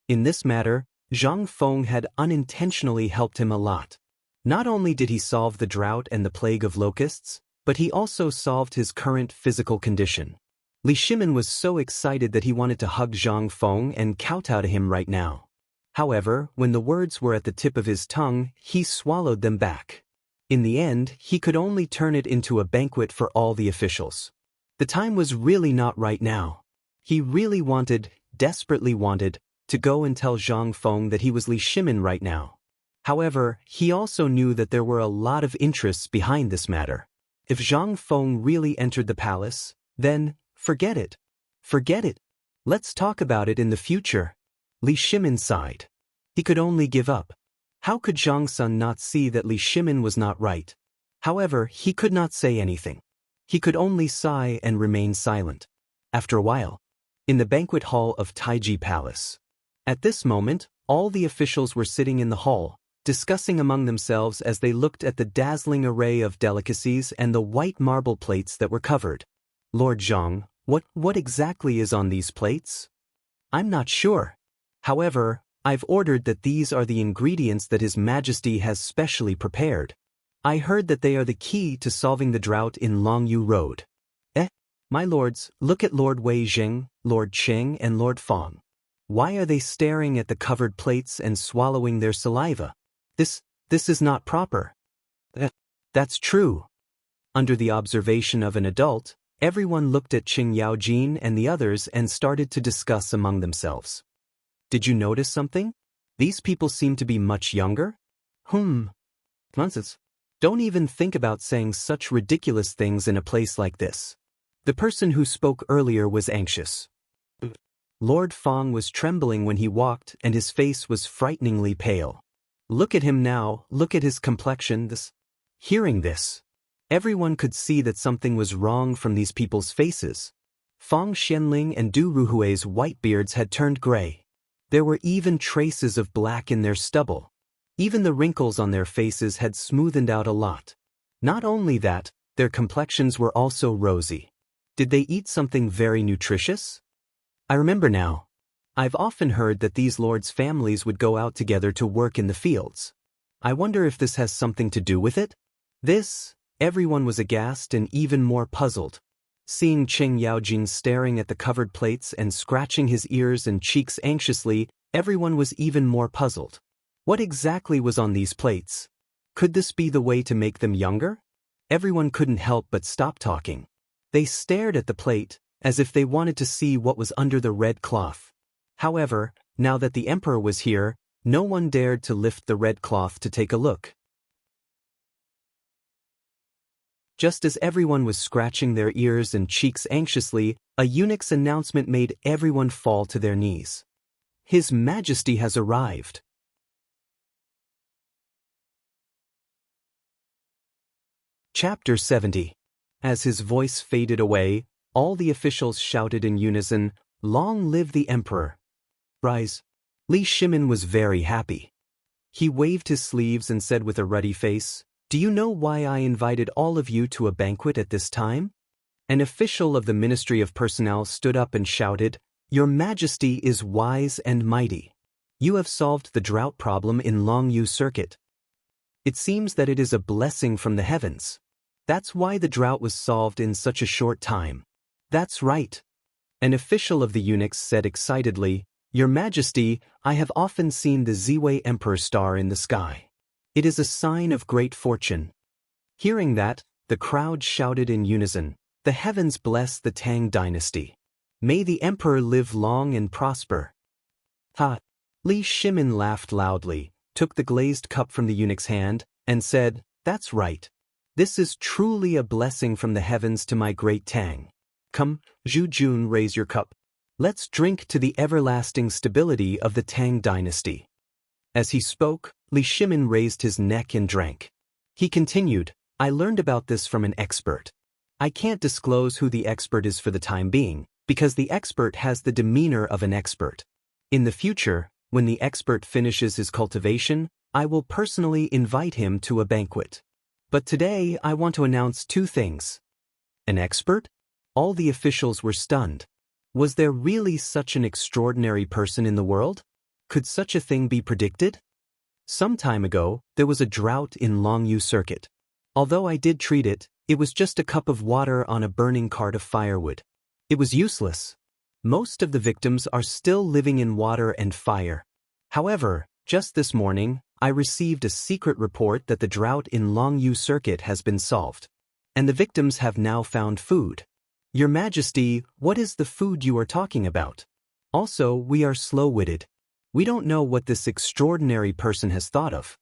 In this matter, Zhang Feng had unintentionally helped him a lot. Not only did he solve the drought and the plague of locusts, but he also solved his current physical condition. Li Shimin was so excited that he wanted to hug Zhang Feng and kowtow to him right now. However, when the words were at the tip of his tongue, he swallowed them back. In the end, he could only turn it into a banquet for all the officials. The time was really not right now. He really wanted, desperately wanted, to go and tell Zhang Feng that he was Li Shimin right now. However, he also knew that there were a lot of interests behind this matter. If Zhang Feng really entered the palace, then, forget it. Forget it. Let's talk about it in the future. Li Shimin sighed. He could only give up. How could Zhang Sun not see that Li Shimin was not right? However, he could not say anything. He could only sigh and remain silent. After a while, in the banquet hall of Taiji Palace. At this moment, all the officials were sitting in the hall, discussing among themselves as they looked at the dazzling array of delicacies and the white marble plates that were covered. "Lord Zhang, what exactly is on these plates?" "I'm not sure. However, I've ordered that these are the ingredients that His Majesty has specially prepared. I heard that they are the key to solving the drought in Longyu Road." My lords, look at Lord Wei Jing, Lord Cheng and Lord Fong. Why are they staring at the covered plates and swallowing their saliva? This is not proper. That's true. Under the observation of an adult, everyone looked at Qing Yaojin and the others and started to discuss among themselves. Did you notice something? These people seem to be much younger? Nonsense. Don't even think about saying such ridiculous things in a place like this. The person who spoke earlier was anxious. Lord Fong was trembling when he walked and his face was frighteningly pale. Look at him now, look at his complexion. Hearing this, everyone could see that something was wrong from these people's faces. Fong Xianling and Du Ruhui's white beards had turned gray. There were even traces of black in their stubble. Even the wrinkles on their faces had smoothened out a lot. Not only that, their complexions were also rosy. Did they eat something very nutritious? I remember now. I've often heard that these lords' families would go out together to work in the fields. I wonder if this has something to do with it? Everyone was aghast and even more puzzled. Seeing Qing Yaojin staring at the covered plates and scratching his ears and cheeks anxiously, everyone was even more puzzled. What exactly was on these plates? Could this be the way to make them younger? Everyone couldn't help but stop talking. They stared at the plate, as if they wanted to see what was under the red cloth. However, now that the emperor was here, no one dared to lift the red cloth to take a look. Just as everyone was scratching their ears and cheeks anxiously, a eunuch's announcement made everyone fall to their knees. His Majesty has arrived. Chapter 70. As his voice faded away, all the officials shouted in unison, "Long live the emperor!" Rise. Li Shimin was very happy. He waved his sleeves and said with a ruddy face, "Do you know why I invited all of you to a banquet at this time?" An official of the Ministry of Personnel stood up and shouted, "Your Majesty is wise and mighty. You have solved the drought problem in Longyu Circuit. It seems that it is a blessing from the heavens. That's why the drought was solved in such a short time." "That's right," an official of the eunuchs said excitedly. "Your Majesty, I have often seen the Ziwei Emperor star in the sky. It is a sign of great fortune." Hearing that, the crowd shouted in unison, "The heavens bless the Tang dynasty. May the emperor live long and prosper." Ha! Li Shimin laughed loudly, took the glazed cup from the eunuch's hand, and said, "That's right. This is truly a blessing from the heavens to my great Tang. Come, Zhu Jun, raise your cup. Let's drink to the everlasting stability of the Tang dynasty." As he spoke, Li Shimin raised his neck and drank. He continued, "I learned about this from an expert. I can't disclose who the expert is for the time being, because the expert has the demeanor of an expert. In the future, when the expert finishes his cultivation, I will personally invite him to a banquet. But today I want to announce two things." An expert? All the officials were stunned. Was there really such an extraordinary person in the world? Could such a thing be predicted? Some time ago, there was a drought in Longyu Circuit. Although I did treat it, it was just a cup of water on a burning cart of firewood. It was useless. Most of the victims are still living in water and fire. However, just this morning, I received a secret report that the drought in Longyu Circuit has been solved. And the victims have now found food. Your Majesty, what is the food you are talking about? Also, we are slow-witted. We don't know what this extraordinary person has thought of."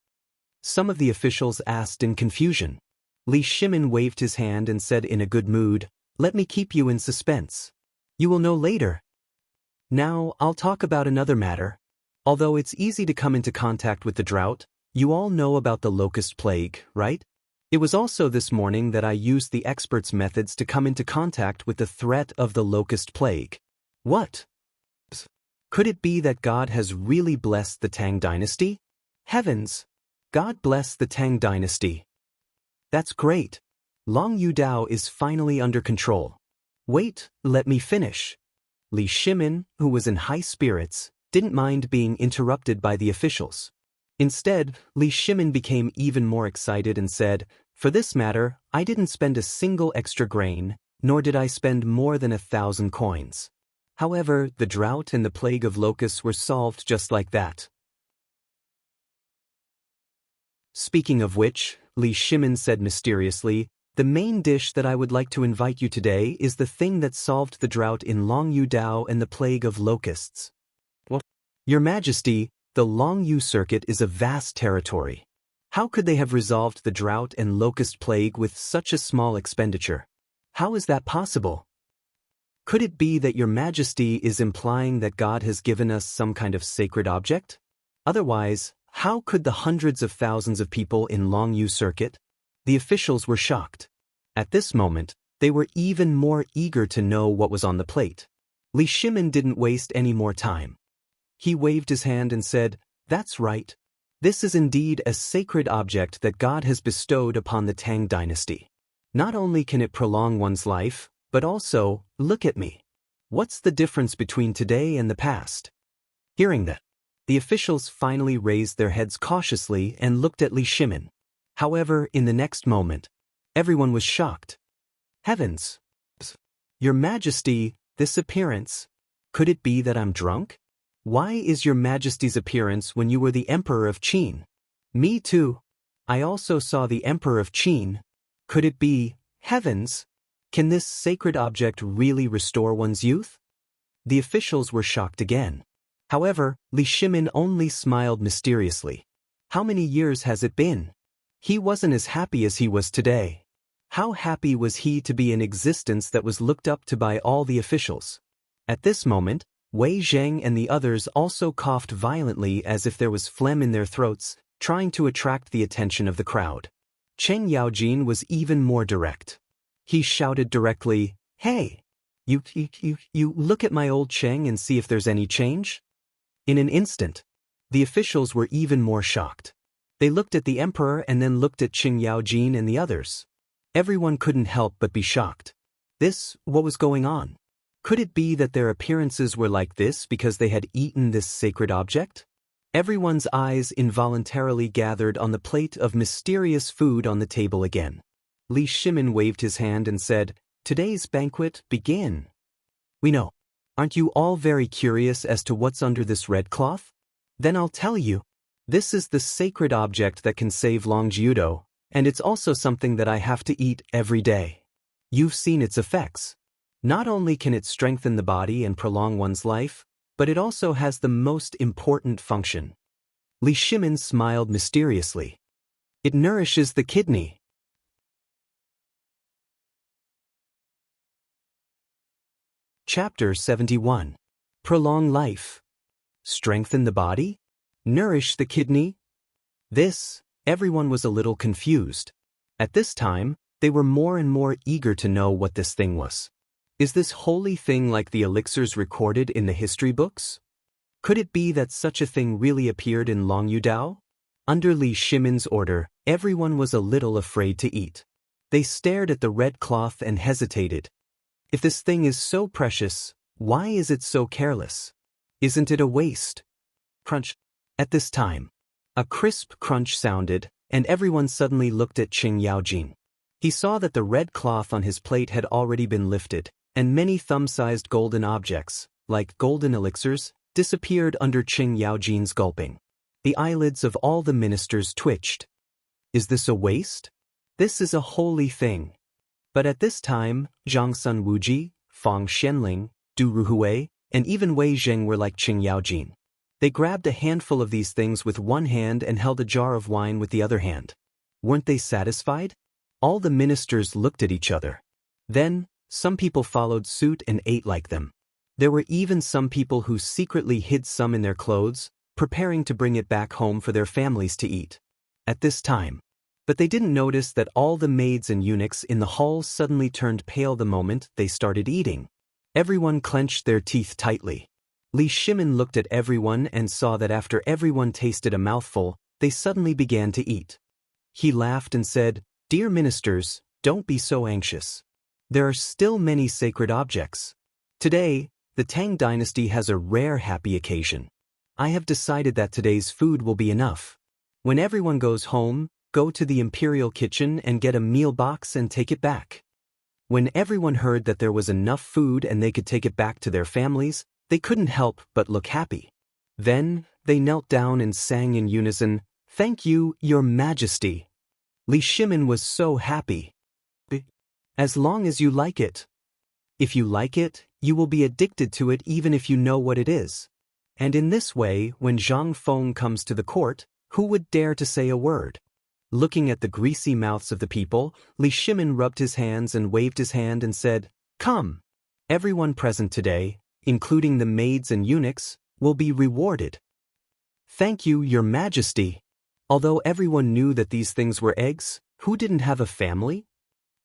Some of the officials asked in confusion. Li Shimin waved his hand and said in a good mood, "Let me keep you in suspense. You will know later. Now, I'll talk about another matter. Although it's easy to come into contact with the drought, you all know about the locust plague, right? It was also this morning that I used the experts' methods to come into contact with the threat of the locust plague. What? Could it be that God has really blessed the Tang dynasty? Heavens! God bless the Tang dynasty. That's great. Longyu Dao is finally under control. Wait, let me finish." Li Shimin, who was in high spirits, didn't mind being interrupted by the officials. Instead, Li Shimin became even more excited and said, "For this matter, I didn't spend a single extra grain, nor did I spend more than 1,000 coins. However, the drought and the plague of locusts were solved just like that." Speaking of which, Li Shimin said mysteriously, "The main dish that I would like to invite you today is the thing that solved the drought in Longyu Dao and the plague of locusts." "What?" "Your Majesty, the Longyu Circuit is a vast territory. How could they have resolved the drought and locust plague with such a small expenditure? How is that possible? Could it be that Your Majesty is implying that God has given us some kind of sacred object? Otherwise, how could the hundreds of thousands of people in Longyu Circuit?" The officials were shocked. At this moment, they were even more eager to know what was on the plate. Li Shimin didn't waste any more time. He waved his hand and said, "That's right. This is indeed a sacred object that God has bestowed upon the Tang dynasty. Not only can it prolong one's life, but also, look at me. What's the difference between today and the past?" Hearing that, the officials finally raised their heads cautiously and looked at Li Shimin. However, in the next moment, everyone was shocked. "Heavens! Your Majesty, this appearance, could it be that I'm drunk? Why is Your Majesty's appearance when you were the Emperor of Qin?" "Me too. I also saw the Emperor of Qin. Could it be, heavens? Can this sacred object really restore one's youth?" The officials were shocked again. However, Li Shimin only smiled mysteriously. How many years has it been? He wasn't as happy as he was today. How happy was he to be in existence that was looked up to by all the officials? At this moment, Wei Zheng and the others also coughed violently as if there was phlegm in their throats, trying to attract the attention of the crowd. Chen Yaojin was even more direct. He shouted directly, "Hey! You look at my old Cheng and see if there's any change?" In an instant, The officials were even more shocked. They looked at the emperor and then looked at Qing Yaojin and the others. Everyone couldn't help but be shocked. What was going on? Could it be that their appearances were like this because they had eaten this sacred object? Everyone's eyes involuntarily gathered on the plate of mysterious food on the table again. Li Shimin waved his hand and said, "Today's banquet, begin." "We know. Aren't you all very curious as to what's under this red cloth? Then I'll tell you. This is the sacred object that can save Longjiudo, and it's also something that I have to eat every day. You've seen its effects. Not only can it strengthen the body and prolong one's life, but it also has the most important function." Li Shimin smiled mysteriously. "It nourishes the kidney." Chapter 71. Prolong life. Strengthen the body? Nourish the kidney? Everyone was a little confused. At this time, they were more and more eager to know what this thing was. Is this holy thing like the elixirs recorded in the history books? Could it be that such a thing really appeared in Longyudao? Under Li Shimin's order, everyone was a little afraid to eat. They stared at the red cloth and hesitated. If this thing is so precious, why is it so careless? Isn't it a waste? Crunch. At this time, a crisp crunch sounded, and everyone suddenly looked at Qing Yaojin. He saw that the red cloth on his plate had already been lifted, and many thumb-sized golden objects, like golden elixirs, disappeared under Qing Yaojin's gulping. The eyelids of all the ministers twitched. Is this a waste? This is a holy thing. But at this time, Zhang Sun Wuji, Fang Xianling, Du Ruhui, and even Wei Zheng were like Qing Yaojin. They grabbed a handful of these things with one hand and held a jar of wine with the other hand. Weren't they satisfied? All the ministers looked at each other. Then, some people followed suit and ate like them. There were even some people who secretly hid some in their clothes, preparing to bring it back home for their families to eat. At this time. But they didn't notice that all the maids and eunuchs in the hall suddenly turned pale the moment they started eating. Everyone clenched their teeth tightly. Li Shimin looked at everyone and saw that after everyone tasted a mouthful, they suddenly began to eat. He laughed and said, "Dear ministers, don't be so anxious. There are still many sacred objects. Today, the Tang dynasty has a rare happy occasion. I have decided that today's food will be enough. When everyone goes home, go to the imperial kitchen and get a meal box and take it back." When everyone heard that there was enough food and they could take it back to their families, they couldn't help but look happy. Then, they knelt down and sang in unison, "Thank you, Your Majesty." Li Shimin was so happy. As long as you like it. If you like it, you will be addicted to it even if you know what it is. And in this way, when Zhang Feng comes to the court, who would dare to say a word? Looking at the greasy mouths of the people, Li Shimin rubbed his hands and waved his hand and said, "Come. Everyone present today, including the maids and eunuchs, will be rewarded." "Thank you, Your Majesty." Although everyone knew that these things were eggs, who didn't have a family?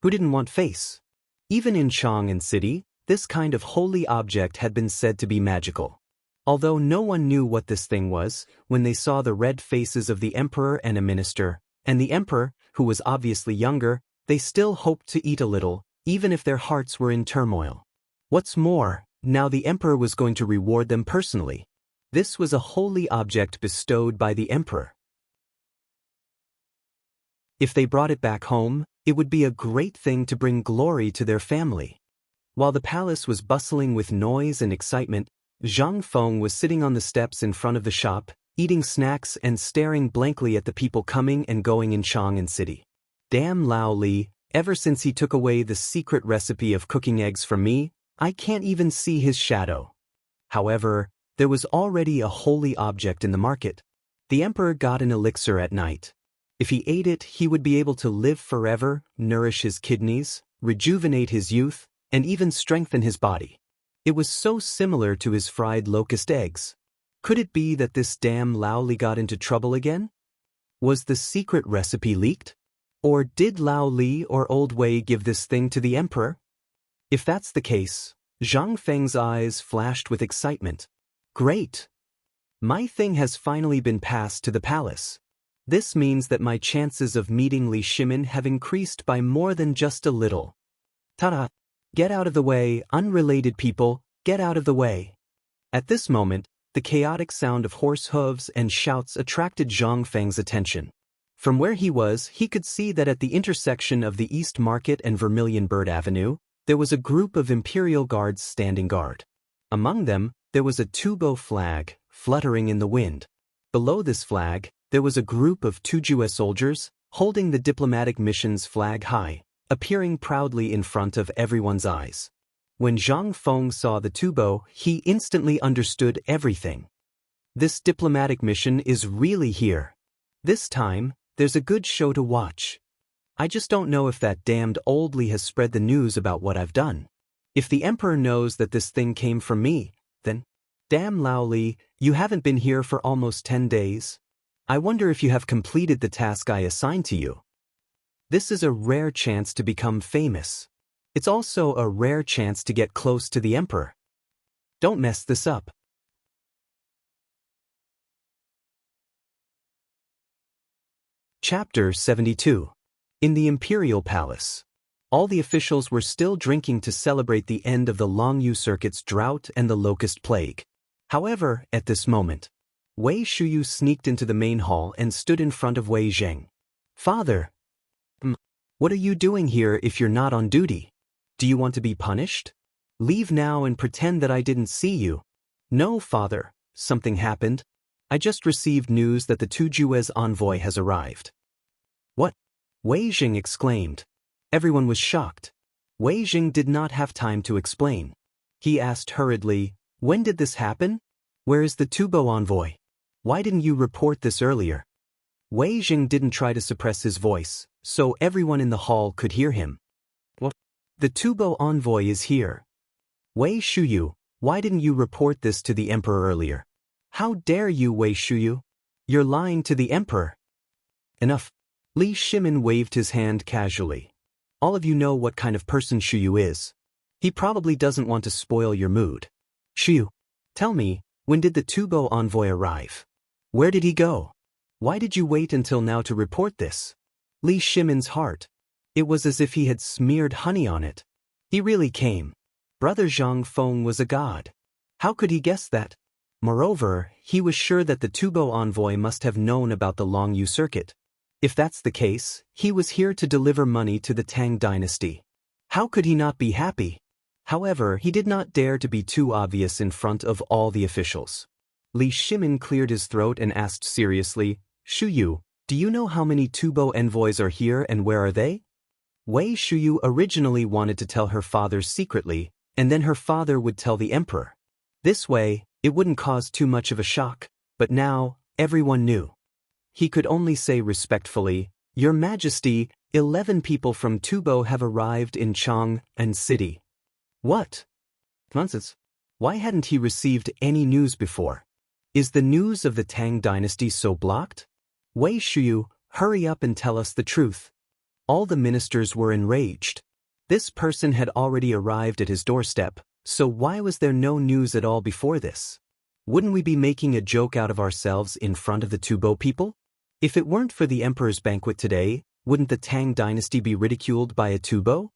Who didn't want face? Even in Chang'an City, this kind of holy object had been said to be magical. Although no one knew what this thing was, when they saw the red faces of the emperor and a minister, and the emperor, who was obviously younger, they still hoped to eat a little, even if their hearts were in turmoil. What's more, now the emperor was going to reward them personally. This was a holy object bestowed by the emperor. If they brought it back home, it would be a great thing to bring glory to their family. While the palace was bustling with noise and excitement, Zhang Feng was sitting on the steps in front of the shop, eating snacks and staring blankly at the people coming and going in Chang'an City. Damn Lao Li, ever since he took away the secret recipe of cooking eggs from me, I can't even see his shadow. However, there was already a holy object in the market. The emperor got an elixir at night. If he ate it, he would be able to live forever, nourish his kidneys, rejuvenate his youth, and even strengthen his body. It was so similar to his fried locust eggs. Could it be that this damn Lao Li got into trouble again? Was the secret recipe leaked? Or did Lao Li or Old Wei give this thing to the emperor? If that's the case, Zhang Feng's eyes flashed with excitement. Great! My thing has finally been passed to the palace. This means that my chances of meeting Li Shimin have increased by more than just a little. Ta-da! Get out of the way, unrelated people, get out of the way. At this moment, the chaotic sound of horse hooves and shouts attracted Zhang Feng's attention. From where he was, he could see that at the intersection of the East Market and Vermilion Bird Avenue, there was a group of Imperial Guards standing guard. Among them, there was a Tubo flag, fluttering in the wind. Below this flag, there was a group of Tujue soldiers, holding the diplomatic mission's flag high, appearing proudly in front of everyone's eyes. When Zhang Feng saw the Tubo, he instantly understood everything. This diplomatic mission is really here. This time, there's a good show to watch. I just don't know if that damned old Li has spread the news about what I've done. If the Emperor knows that this thing came from me, then, damn Lao Li, you haven't been here for almost 10 days. I wonder if you have completed the task I assigned to you. This is a rare chance to become famous. It's also a rare chance to get close to the Emperor. Don't mess this up. Chapter 72. In the Imperial Palace. All the officials were still drinking to celebrate the end of the Longyu Circuit's drought and the locust plague. However, at this moment, Wei Shuyu sneaked into the main hall and stood in front of Wei Zheng. Father, what are you doing here if you're not on duty? Do you want to be punished? Leave now and pretend that I didn't see you. No, father, something happened. I just received news that the Tujue's envoy has arrived. What? Wei Zheng exclaimed. Everyone was shocked. Wei Zheng did not have time to explain. He asked hurriedly, when did this happen? Where is the Tubo envoy? Why didn't you report this earlier? Wei Zheng didn't try to suppress his voice, so everyone in the hall could hear him. What? The Tubo envoy is here. Wei Shuyu, why didn't you report this to the Emperor earlier? How dare you, Wei Shuyu? You're lying to the Emperor. Enough. Li Shimin waved his hand casually. All of you know what kind of person Shuyu is. He probably doesn't want to spoil your mood. Shuyu, tell me, when did the Tubo envoy arrive? Where did he go? Why did you wait until now to report this? Li Shimin's heart. It was as if he had smeared honey on it. He really came. Brother Zhang Feng was a god. How could he guess that? Moreover, he was sure that the Tubo envoy must have known about the Longyu Circuit. If that's the case, he was here to deliver money to the Tang dynasty. How could he not be happy? However, he did not dare to be too obvious in front of all the officials. Li Shimin cleared his throat and asked seriously, Shuyu, do you know how many Tubo envoys are here and where are they? Wei Shuyu originally wanted to tell her father secretly, and then her father would tell the Emperor. This way, it wouldn't cause too much of a shock, but now, everyone knew. He could only say respectfully, Your Majesty, 11 people from Tubo have arrived in Chang'an City. What? Nonsense. Why hadn't he received any news before? Is the news of the Tang dynasty so blocked? Wei Shuyu, hurry up and tell us the truth. All the ministers were enraged. This person had already arrived at his doorstep, so why was there no news at all before this? Wouldn't we be making a joke out of ourselves in front of the Tubo people? If it weren't for the Emperor's banquet today, wouldn't the Tang dynasty be ridiculed by a Tubo?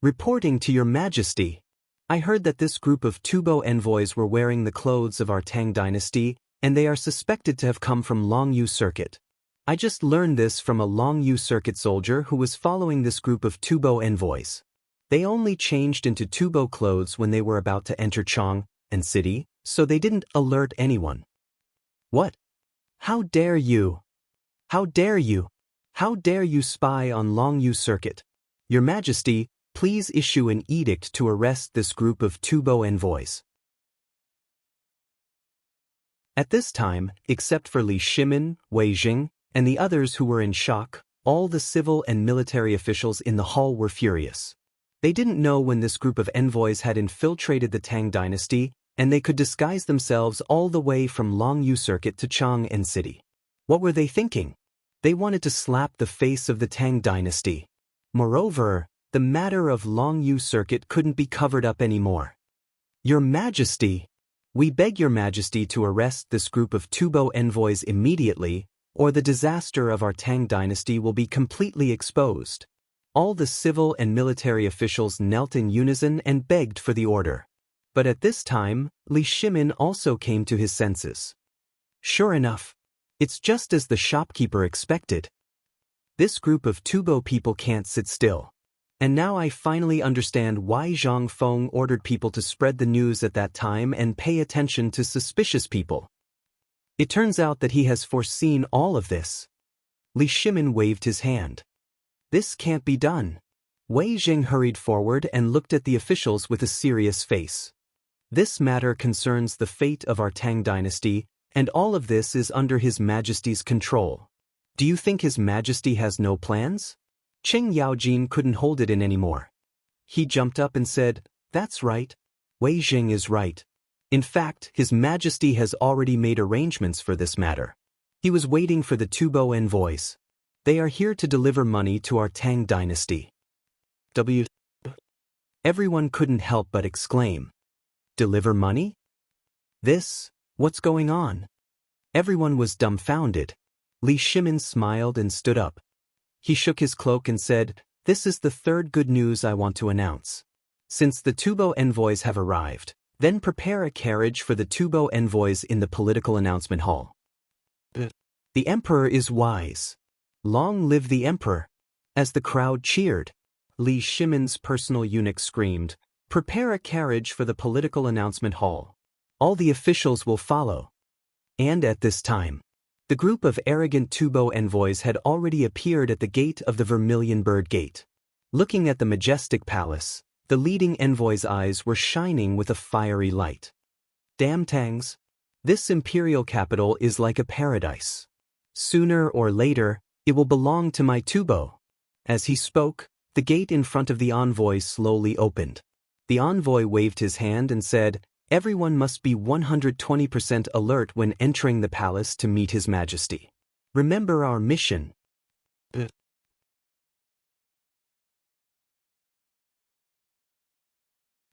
Reporting to Your Majesty. I heard that this group of Tubo envoys were wearing the clothes of our Tang dynasty, and they are suspected to have come from Longyu Circuit. I just learned this from a Longyu Circuit soldier who was following this group of Tubo envoys. They only changed into Tubo clothes when they were about to enter Chang'an City, so they didn't alert anyone. What? How dare you? How dare you? How dare you spy on Longyu Circuit? Your Majesty, please issue an edict to arrest this group of Tubo envoys. At this time, except for Li Shimin, Wei Zheng, and the others who were in shock, all the civil and military officials in the hall were furious. They didn't know when this group of envoys had infiltrated the Tang dynasty, and they could disguise themselves all the way from Longyu Circuit to Chang'an City. What were they thinking? They wanted to slap the face of the Tang dynasty. Moreover, the matter of Longyu Circuit couldn't be covered up anymore. Your Majesty! "We beg your majesty to arrest this group of Tubo envoys immediately, or the disaster of our Tang dynasty will be completely exposed." All the civil and military officials knelt in unison and begged for the order. But at this time, Li Shimin also came to his senses. Sure enough, it's just as the shopkeeper expected. This group of Tubo people can't sit still. And now I finally understand why Zhang Feng ordered people to spread the news at that time and pay attention to suspicious people. It turns out that he has foreseen all of this. Li Shimin waved his hand. This can't be done. Wei Jing hurried forward and looked at the officials with a serious face. This matter concerns the fate of our Tang dynasty, and all of this is under His Majesty's control. Do you think His Majesty has no plans? Qing Yaojin couldn't hold it in anymore. He jumped up and said, "That's right. Wei Jing is right. In fact, His Majesty has already made arrangements for this matter. He was waiting for the Tubo envoys. They are here to deliver money to our Tang dynasty." Everyone couldn't help but exclaim. Deliver money? What's going on? Everyone was dumbfounded. Li Shimin smiled and stood up. He shook his cloak and said, "This is the third good news I want to announce. Since the Tubo envoys have arrived, then prepare a carriage for the Tubo envoys in the political announcement hall." The emperor is wise. Long live the emperor. As the crowd cheered, Li Shimin's personal eunuch screamed, "Prepare a carriage for the political announcement hall. All the officials will follow." And at this time, the group of arrogant Tubo envoys had already appeared at the gate of the Vermilion Bird Gate. Looking at the majestic palace, the leading envoy's eyes were shining with a fiery light. "Damn Tangs! This imperial capital is like a paradise. Sooner or later, it will belong to my Tubo." As he spoke, the gate in front of the envoy slowly opened. The envoy waved his hand and said, "Everyone must be 120% alert when entering the palace to meet His Majesty. Remember our mission."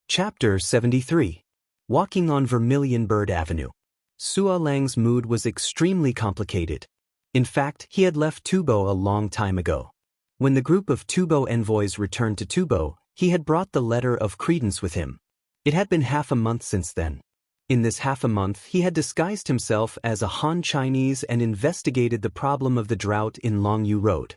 Chapter 73. Walking on Vermilion Bird Avenue. Sua Lang's mood was extremely complicated. In fact, he had left Tubo a long time ago. When the group of Tubo envoys returned to Tubo, he had brought the letter of credence with him. It had been half a month since then. In this half a month, he had disguised himself as a Han Chinese and investigated the problem of the drought in Longyu Road.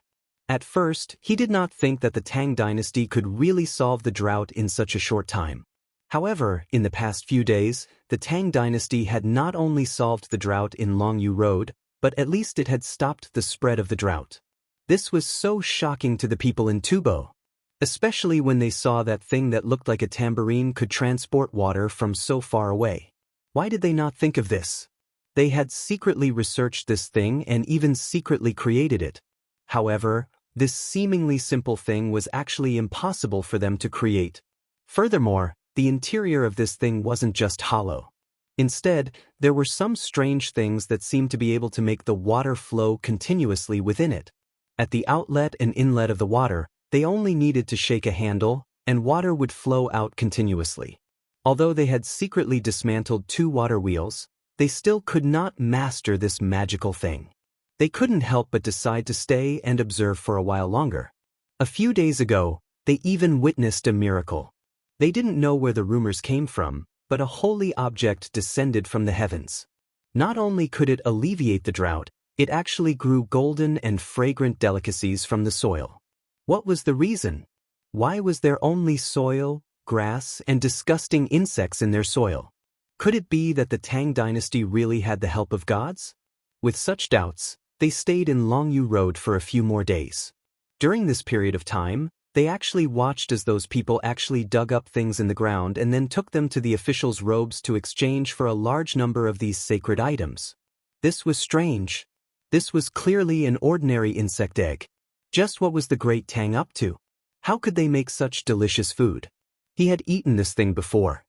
At first, he did not think that the Tang dynasty could really solve the drought in such a short time. However, in the past few days, the Tang dynasty had not only solved the drought in Longyu Road, but at least it had stopped the spread of the drought. This was so shocking to the people in Tubo, especially when they saw that thing that looked like a tambourine could transport water from so far away. Why did they not think of this? They had secretly researched this thing and even secretly created it. However, this seemingly simple thing was actually impossible for them to create. Furthermore, the interior of this thing wasn't just hollow. Instead, there were some strange things that seemed to be able to make the water flow continuously within it. At the outlet and inlet of the water, they only needed to shake a handle, and water would flow out continuously. Although they had secretly dismantled 2 water wheels, they still could not master this magical thing. They couldn't help but decide to stay and observe for a while longer. A few days ago, they even witnessed a miracle. They didn't know where the rumors came from, but a holy object descended from the heavens. Not only could it alleviate the drought, it actually grew golden and fragrant delicacies from the soil. What was the reason? Why was there only soil, grass, and disgusting insects in their soil? Could it be that the Tang dynasty really had the help of gods? With such doubts, they stayed in Longyu Road for a few more days. During this period of time, they actually watched as those people actually dug up things in the ground and then took them to the officials' robes to exchange for a large number of these sacred items. This was strange. This was clearly an ordinary insect egg. Just what was the great Tang up to? How could they make such delicious food? He had eaten this thing before.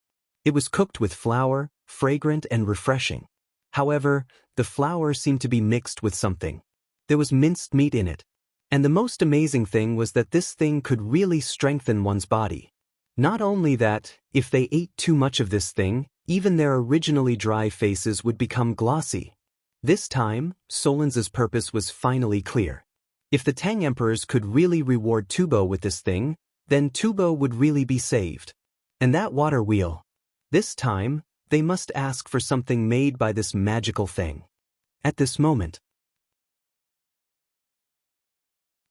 It was cooked with flour, fragrant and refreshing. However, the flour seemed to be mixed with something. There was minced meat in it. And the most amazing thing was that this thing could really strengthen one's body. Not only that, if they ate too much of this thing, Even their originally dry faces would become glossy. This time, Solens's purpose was finally clear. If the Tang emperors could really reward Tubo with this thing, then Tubo would really be saved. And that water wheel. This time, they must ask for something made by this magical thing. At this moment,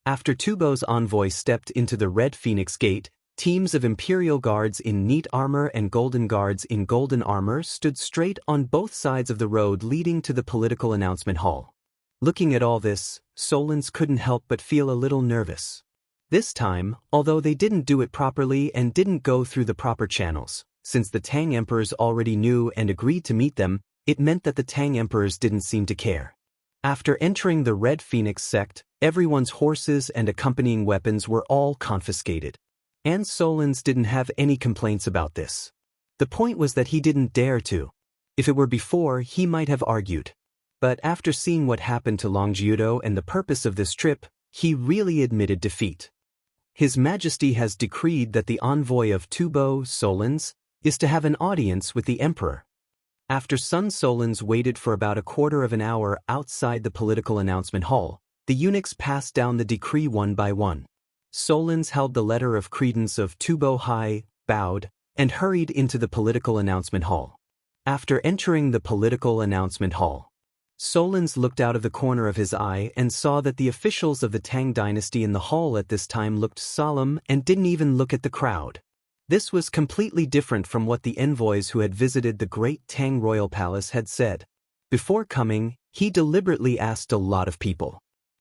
after Tubo's envoy stepped into the Red Phoenix Gate, teams of Imperial guards in neat armor and golden guards in golden armor stood straight on both sides of the road leading to the political announcement hall. Looking at all this, Solens couldn't help but feel a little nervous. This time, although they didn't do it properly and didn't go through the proper channels, since the Tang emperors already knew and agreed to meet them, it meant that the Tang emperors didn't seem to care. After entering the Red Phoenix sect, everyone's horses and accompanying weapons were all confiscated. And Solens didn't have any complaints about this. The point was that he didn't dare to. If it were before, he might have argued. But after seeing what happened to Longjiudo and the purpose of this trip, he really admitted defeat. His Majesty has decreed that the envoy of Tubo, Solens, is to have an audience with the emperor. After Sun Solens waited for about a quarter of an hour outside the political announcement hall, the eunuchs passed down the decree one by one. Solens held the letter of credence of Tubo high, bowed, and hurried into the political announcement hall. After entering the political announcement hall, Solens looked out of the corner of his eye and saw that the officials of the Tang dynasty in the hall at this time looked solemn and didn't even look at the crowd. This was completely different from what the envoys who had visited the great Tang royal palace had said. Before coming, he deliberately asked a lot of people.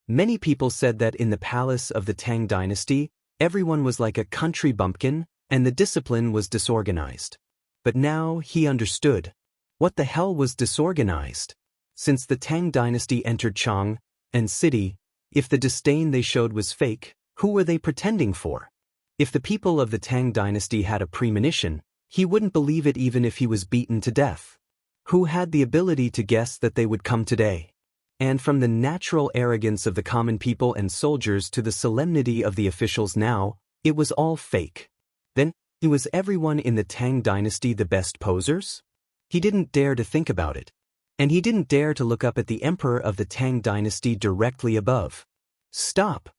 Many people said that in the palace of the Tang dynasty, everyone was like a country bumpkin, and the discipline was disorganized. But now he understood. What the hell was disorganized? Since the Tang dynasty entered Chang and city, if the disdain they showed was fake, who were they pretending for? If the people of the Tang dynasty had a premonition, he wouldn't believe it even if he was beaten to death. Who had the ability to guess that they would come today? And from the natural arrogance of the common people and soldiers to the solemnity of the officials now, it was all fake. Then, was everyone in the Tang dynasty the best posers? He didn't dare to think about it. And he didn't dare to look up at the emperor of the Tang dynasty directly above. Stop!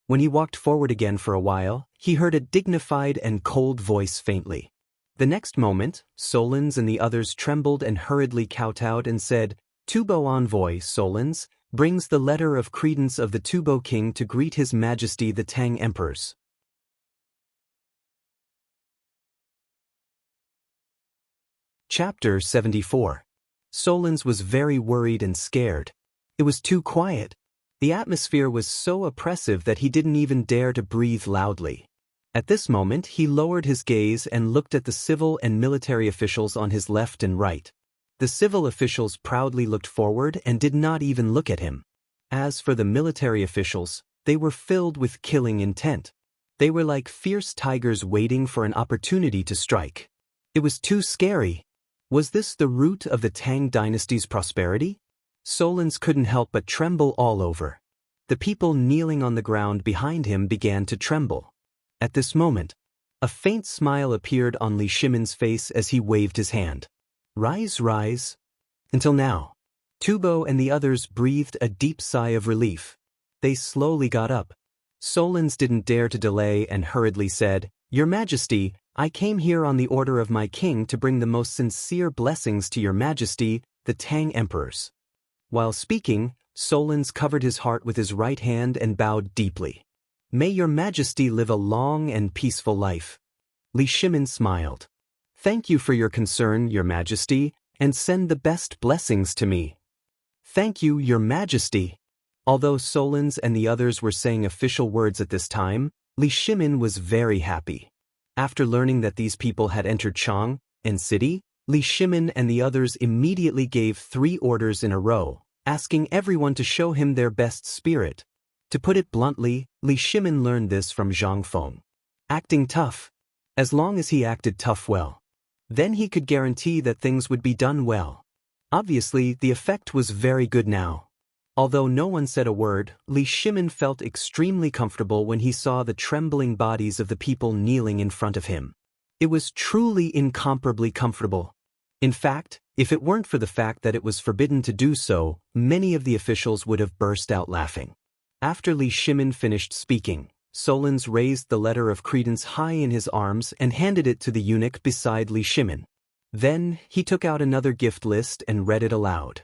When he walked forward again for a while, he heard a dignified and cold voice faintly. The next moment, Solens and the others trembled and hurriedly kowtowed and said, Tubo envoy, Solens, brings the letter of credence of the Tubo king to greet his majesty the Tang emperors. Chapter 74. Solens was very worried and scared. It was too quiet. The atmosphere was so oppressive that he didn't even dare to breathe loudly. At this moment, he lowered his gaze and looked at the civil and military officials on his left and right. The civil officials proudly looked forward and did not even look at him. As for the military officials, they were filled with killing intent. They were like fierce tigers waiting for an opportunity to strike. It was too scary. Was this the root of the Tang dynasty's prosperity? Solens couldn't help but tremble all over. The people kneeling on the ground behind him began to tremble. At this moment, a faint smile appeared on Li Shimin's face as he waved his hand. Rise, rise. Until now, Tubo and the others breathed a deep sigh of relief. They slowly got up. Solens didn't dare to delay and hurriedly said, Your Majesty, I came here on the order of my king to bring the most sincere blessings to Your Majesty, the Tang emperors. While speaking, Solens covered his heart with his right hand and bowed deeply. May Your Majesty live a long and peaceful life. Li Shimin smiled. Thank you for your concern, Your Majesty, and send the best blessings to me. Thank you, Your Majesty. Although Solens and the others were saying official words at this time, Li Shimin was very happy. After learning that these people had entered Chang and city, Li Shimin and the others immediately gave 3 orders in a row, asking everyone to show him their best spirit. To put it bluntly, Li Shimin learned this from Zhang Feng. Acting tough. As long as he acted tough well, then he could guarantee that things would be done well. Obviously, the effect was very good now. Although no one said a word, Li Shimin felt extremely comfortable when he saw the trembling bodies of the people kneeling in front of him. It was truly incomparably comfortable. In fact, if it weren't for the fact that it was forbidden to do so, many of the officials would have burst out laughing. After Li Shimin finished speaking, Solons raised the letter of credence high in his arms and handed it to the eunuch beside Li Shimin. Then, he took out another gift list and read it aloud.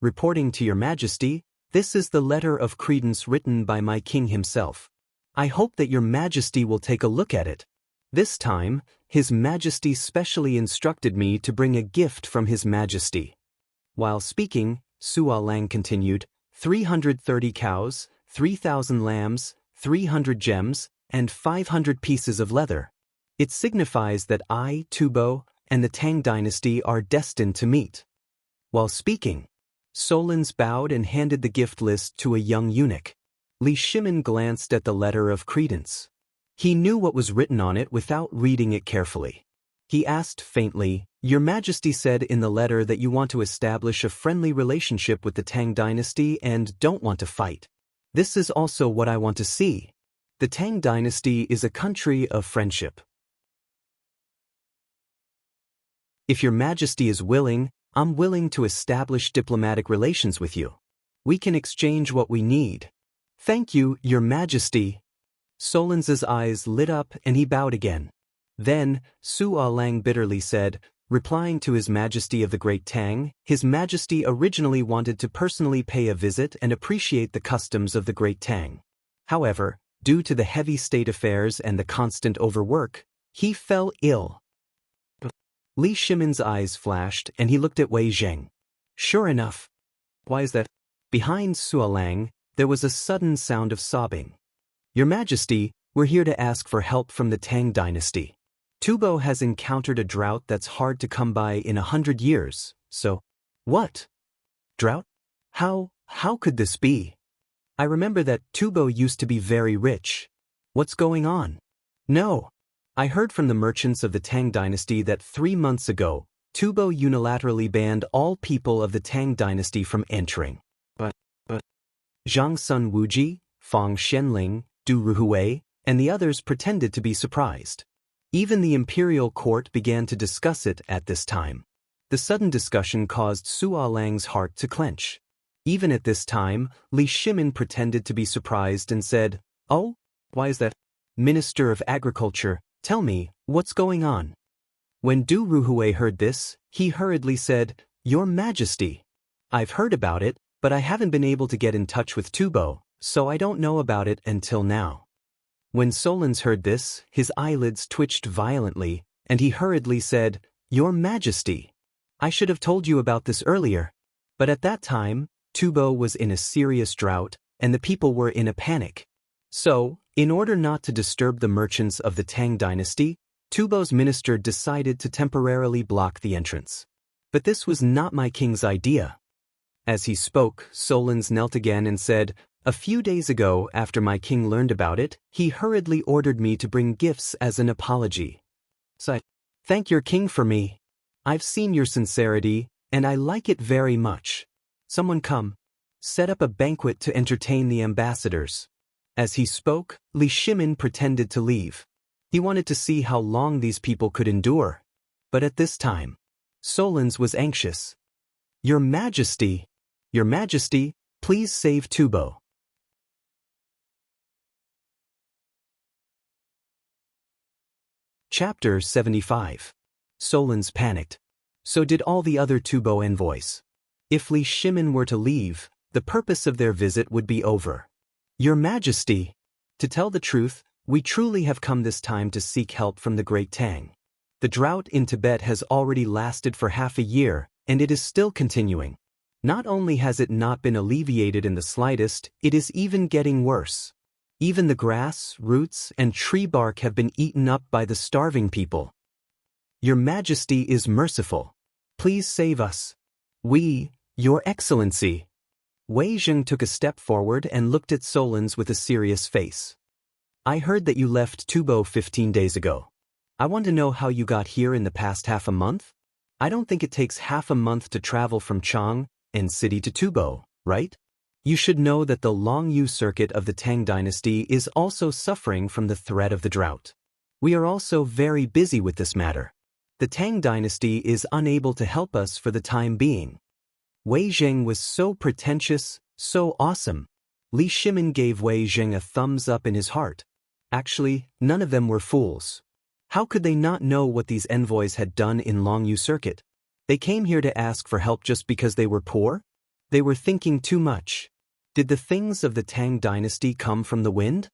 Reporting to your majesty, this is the letter of credence written by my king himself. I hope that your majesty will take a look at it. This time, his majesty specially instructed me to bring a gift from his majesty. While speaking, Sua Lang continued, 330 cows, 3,000 lambs, 300 gems, and 500 pieces of leather. It signifies that I, Tubo, and the Tang dynasty are destined to meet. While speaking, Solons bowed and handed the gift list to a young eunuch. Li Shimin glanced at the letter of credence. He knew what was written on it without reading it carefully. He asked faintly, Your Majesty said in the letter that you want to establish a friendly relationship with the Tang dynasty and don't want to fight. This is also what I want to see. The Tang dynasty is a country of friendship. If your Majesty is willing, I'm willing to establish diplomatic relations with you. We can exchange what we need. Thank you, Your Majesty. Solons's eyes lit up and he bowed again. Then, Sua Lang bitterly said, replying to His Majesty of the Great Tang, His Majesty originally wanted to personally pay a visit and appreciate the customs of the Great Tang. However, due to the heavy state affairs and the constant overwork, he fell ill. Li Shimin's eyes flashed and he looked at Wei Zheng. Sure enough. Why is that? Behind Sua Lang, there was a sudden sound of sobbing. Your Majesty, we're here to ask for help from the Tang dynasty. Tubo has encountered a drought that's hard to come by in 100 years, so... What? Drought? How could this be? I remember that Tubo used to be very rich. What's going on? No. I heard from the merchants of the Tang dynasty that 3 months ago, Tubo unilaterally banned all people of the Tang dynasty from entering. But Zhang Sun Wuji, Fang Shenling, Du Ruhui, and the others pretended to be surprised. Even the imperial court began to discuss it at this time. The sudden discussion caused Sua Lang's heart to clench. Even at this time, Li Shimin pretended to be surprised and said, Oh, why is that? Minister of Agriculture, tell me, what's going on? When Du Ruhui heard this, he hurriedly said, Your Majesty. I've heard about it, but I haven't been able to get in touch with Tubo, so I don't know about it until now. When Solons heard this, his eyelids twitched violently, and he hurriedly said, Your Majesty. I should have told you about this earlier. But at that time, Tubo was in a serious drought, and the people were in a panic. So, in order not to disturb the merchants of the Tang dynasty, Tubo's minister decided to temporarily block the entrance. But this was not my king's idea. As he spoke, Solons knelt again and said, A few days ago, after my king learned about it, he hurriedly ordered me to bring gifts as an apology. So, thank your king for me. I've seen your sincerity, and I like it very much. Someone come. Set up a banquet to entertain the ambassadors. As he spoke, Li Shimin pretended to leave. He wanted to see how long these people could endure. But at this time, Solons was anxious. Your Majesty, please save Tubo. Chapter 75. Solons panicked. So did all the other Tubo envoys. If Li Shimin were to leave, the purpose of their visit would be over. Your Majesty, to tell the truth, we truly have come this time to seek help from the Great Tang. The drought in Tibet has already lasted for half a year, and it is still continuing. Not only has it not been alleviated in the slightest, it is even getting worse. Even the grass, roots, and tree bark have been eaten up by the starving people. Your Majesty is merciful. Please save us. We, Your Excellency. Wei Zheng took a step forward and looked at Solons with a serious face. I heard that you left Tubo 15 days ago. I want to know how you got here in the past half a month? I don't think it takes half a month to travel from Chang and City to Tubo, right? You should know that the Longyu circuit of the Tang dynasty is also suffering from the threat of the drought. We are also very busy with this matter. The Tang dynasty is unable to help us for the time being. Wei Zheng was so pretentious, so awesome. Li Shimin gave Wei Zheng a thumbs up in his heart. Actually, none of them were fools. How could they not know what these envoys had done in Longyu Circuit? They came here to ask for help just because they were poor? They were thinking too much. Did the things of the Tang dynasty come from the wind?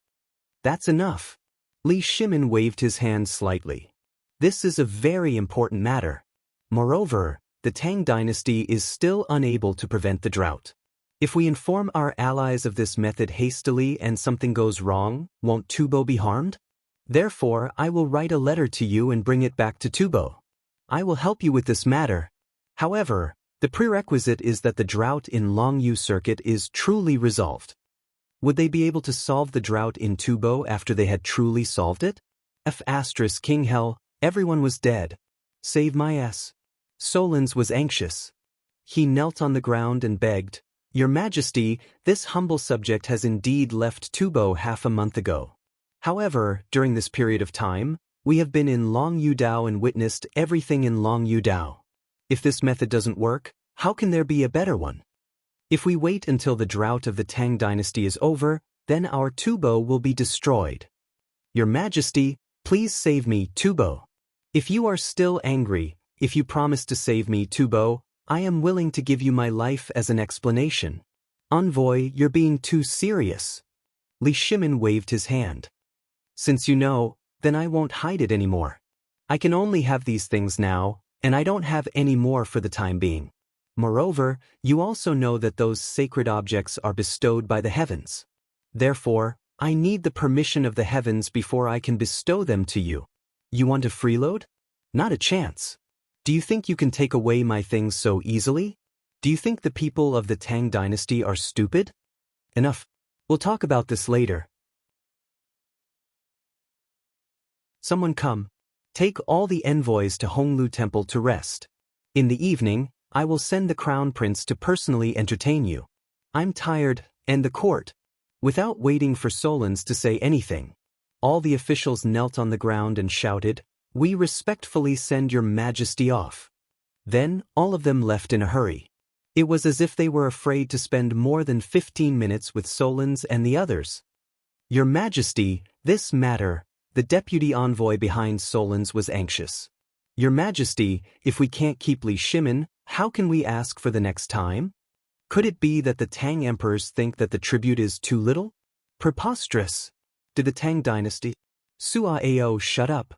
That's enough. Li Shimin waved his hand slightly. This is a very important matter. Moreover, the Tang dynasty is still unable to prevent the drought. If we inform our allies of this method hastily and something goes wrong, won't Tubo be harmed? Therefore, I will write a letter to you and bring it back to Tubo. I will help you with this matter. However, the prerequisite is that the drought in Longyu Circuit is truly resolved. Would they be able to solve the drought in Tubo after they had truly solved it? King Hell, everyone was dead. Save my ass. Solons was anxious. He knelt on the ground and begged, Your Majesty, this humble subject has indeed left Tubo half a month ago. However, during this period of time, we have been in Longyu Dao and witnessed everything in Longyu Dao. If this method doesn't work, how can there be a better one? If we wait until the drought of the Tang dynasty is over, then our Tubo will be destroyed. Your Majesty, please save me, Tubo. If you are still angry, if you promise to save me, Tubo, I am willing to give you my life as an explanation. Envoy, you're being too serious. Li Shimin waved his hand. Since you know, then I won't hide it anymore. I can only have these things now, and I don't have any more for the time being. Moreover, you also know that those sacred objects are bestowed by the heavens. Therefore, I need the permission of the heavens before I can bestow them to you. You want to freeload? Not a chance. Do you think you can take away my things so easily? Do you think the people of the Tang dynasty are stupid? Enough. We'll talk about this later. Someone come. Take all the envoys to Honglu Temple to rest. In the evening, I will send the Crown Prince to personally entertain you. I'm tired, and the court. Without waiting for Solons to say anything, all the officials knelt on the ground and shouted, We respectfully send your Majesty off. Then, all of them left in a hurry. It was as if they were afraid to spend more than 15 minutes with Solons and the others. Your Majesty, this matter, the deputy envoy behind Solons was anxious. Your Majesty, if we can't keep Li Shimin, how can we ask for the next time? Could it be that the Tang emperors think that the tribute is too little? Preposterous. Did the Tang dynasty? Suao, shut up.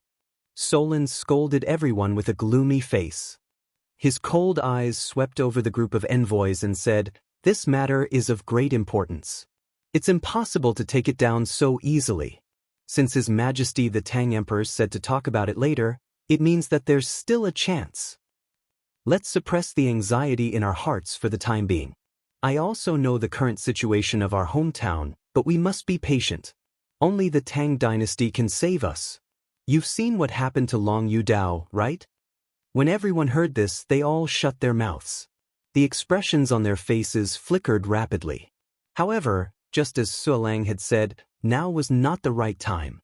Solon scolded everyone with a gloomy face. His cold eyes swept over the group of envoys and said, This matter is of great importance. It's impossible to take it down so easily. Since His Majesty the Tang Emperor said to talk about it later, it means that there's still a chance. Let's suppress the anxiety in our hearts for the time being. I also know the current situation of our hometown, but we must be patient. Only the Tang dynasty can save us. You've seen what happened to Longyu Dao, right? When everyone heard this, they all shut their mouths. The expressions on their faces flickered rapidly. However, just as Suolang had said, now was not the right time.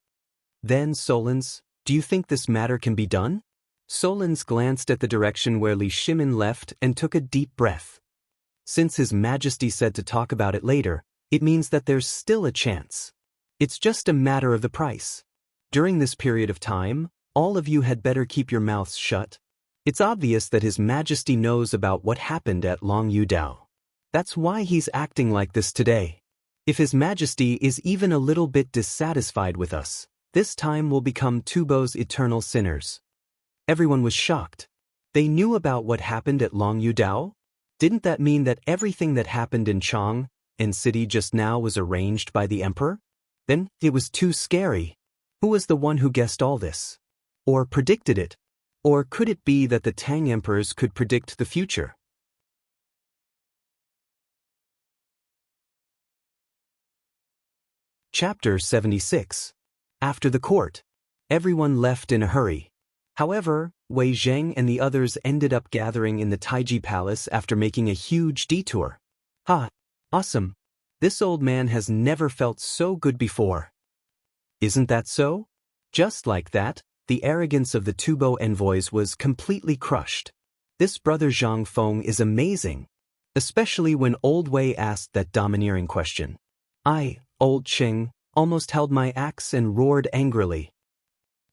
Then Solons, do you think this matter can be done? Solons glanced at the direction where Li Shimin left and took a deep breath. Since His Majesty said to talk about it later, it means that there's still a chance. It's just a matter of the price. During this period of time, all of you had better keep your mouths shut. It's obvious that His Majesty knows about what happened at Longyu Dao. That's why he's acting like this today. If His Majesty is even a little bit dissatisfied with us, this time we'll become Tubo's eternal sinners. Everyone was shocked. They knew about what happened at Longyu Dao? Didn't that mean that everything that happened in Chang and City just now was arranged by the Emperor? Then, it was too scary. Who was the one who guessed all this? Or predicted it? Or could it be that the Tang emperors could predict the future? Chapter 76. After the court. Everyone left in a hurry. However, Wei Zheng and the others ended up gathering in the Taiji Palace after making a huge detour. Ha! Awesome! This old man has never felt so good before. Isn't that so? Just like that, the arrogance of the Tubo envoys was completely crushed. This brother Zhang Feng is amazing. Especially when Old Wei asked that domineering question. I, Old Qing, almost held my axe and roared angrily.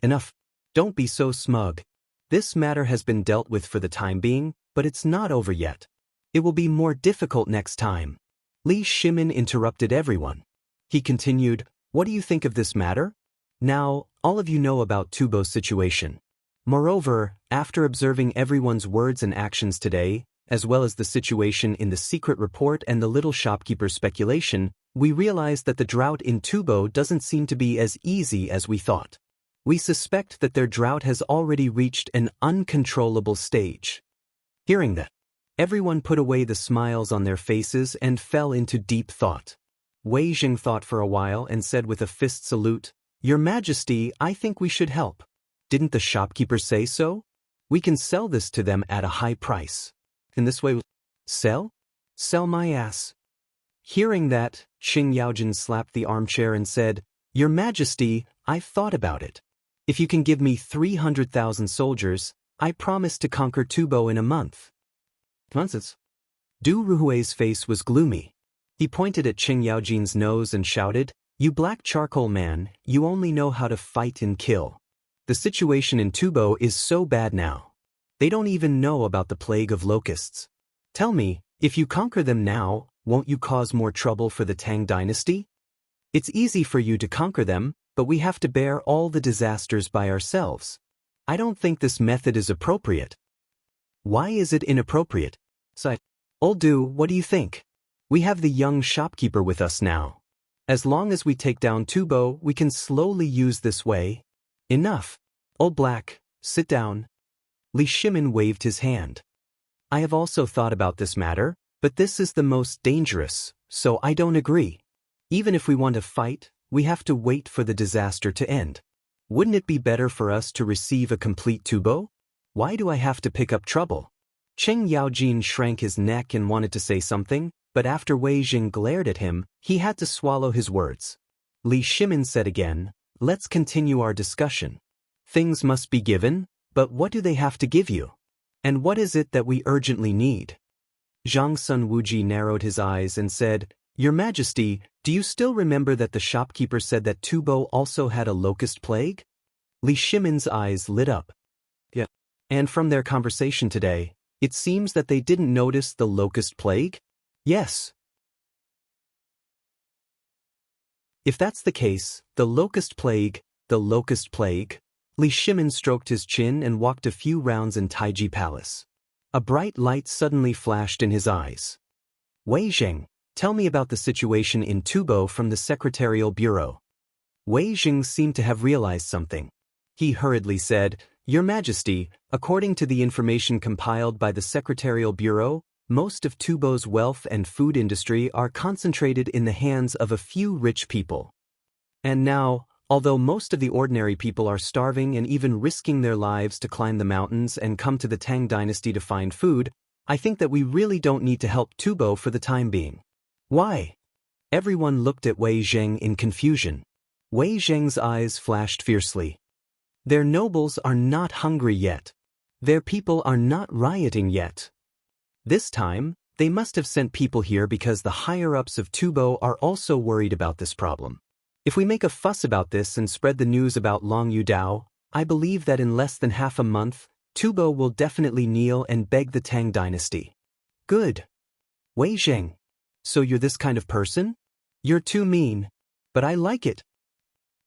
Enough. Don't be so smug. This matter has been dealt with for the time being, but it's not over yet. It will be more difficult next time. Li Shimin interrupted everyone. He continued, what do you think of this matter? Now, all of you know about Tubo's situation. Moreover, after observing everyone's words and actions today, as well as the situation in the secret report and the little shopkeeper's speculation, we realize that the drought in Tubo doesn't seem to be as easy as we thought. We suspect that their drought has already reached an uncontrollable stage. Hearing that, everyone put away the smiles on their faces and fell into deep thought. Wei Jing thought for a while and said with a fist salute, Your Majesty, I think we should help. Didn't the shopkeeper say so? We can sell this to them at a high price. In this way, sell? Sell my ass. Hearing that, Qing Yaojin slapped the armchair and said, Your Majesty, I've thought about it. If you can give me 300,000 soldiers, I promise to conquer Tubo in a month. Nonsense. Du Ruhui's face was gloomy. He pointed at Qing Yaojin's nose and shouted, You black charcoal man, you only know how to fight and kill. The situation in Tubo is so bad now. They don't even know about the plague of locusts. Tell me, if you conquer them now, won't you cause more trouble for the Tang dynasty? It's easy for you to conquer them, but we have to bear all the disasters by ourselves. I don't think this method is appropriate. Why is it inappropriate? Old Du, what do you think? We have the young shopkeeper with us now. As long as we take down Tubo, we can slowly use this way. Enough. Old Black, sit down. Li Shimin waved his hand. I have also thought about this matter, but this is the most dangerous, so I don't agree. Even if we want to fight, we have to wait for the disaster to end. Wouldn't it be better for us to receive a complete Tubo? Why do I have to pick up trouble? Qing Yaojin shrank his neck and wanted to say something, but after Wei Jing glared at him, he had to swallow his words. Li Shimin said again, Let's continue our discussion. Things must be given, but what do they have to give you? And what is it that we urgently need? Zhang Sun Wuji narrowed his eyes and said, Your Majesty, do you still remember that the shopkeeper said that Tubo also had a locust plague? Li Shimin's eyes lit up. Yeah. And from their conversation today, it seems that they didn't notice the locust plague? Yes. If that's the case, the locust plague, Li Shimin stroked his chin and walked a few rounds in Taiji Palace. A bright light suddenly flashed in his eyes. Wei Jing, tell me about the situation in Tubo from the Secretarial Bureau. Wei Jing seemed to have realized something. He hurriedly said, Your Majesty, according to the information compiled by the Secretarial Bureau, most of Tubo's wealth and food industry are concentrated in the hands of a few rich people. And now, although most of the ordinary people are starving and even risking their lives to climb the mountains and come to the Tang dynasty to find food, I think that we really don't need to help Tubo for the time being. Why? Everyone looked at Wei Jing in confusion. Wei Jing's eyes flashed fiercely. Their nobles are not hungry yet. Their people are not rioting yet. This time, they must have sent people here because the higher-ups of Tubo are also worried about this problem. If we make a fuss about this and spread the news about Long Yudao, I believe that in less than half a month, Tubo will definitely kneel and beg the Tang dynasty. Good. Wei Jing. So you're this kind of person? You're too mean. But I like it.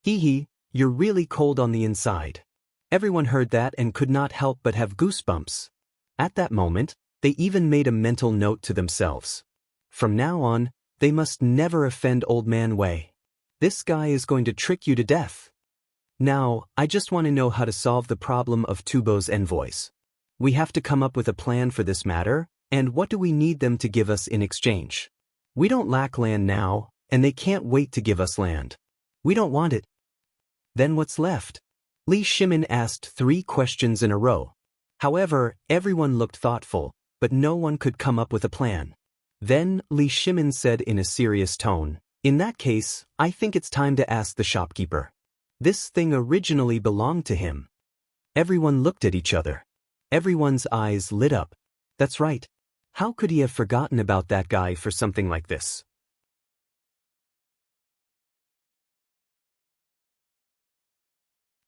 Hee hee, you're really cold on the inside. Everyone heard that and could not help but have goosebumps. At that moment, they even made a mental note to themselves. From now on, they must never offend Old Man Wei. This guy is going to trick you to death. Now, I just want to know how to solve the problem of Tubo's envoys. We have to come up with a plan for this matter, and what do we need them to give us in exchange? We don't lack land now, and they can't wait to give us land. We don't want it. Then what's left? Li Shimin asked 3 questions in a row. However, everyone looked thoughtful, but no one could come up with a plan. Then Li Shimin said in a serious tone, In that case, I think it's time to ask the shopkeeper. This thing originally belonged to him. Everyone looked at each other. Everyone's eyes lit up. That's right. How could he have forgotten about that guy for something like this?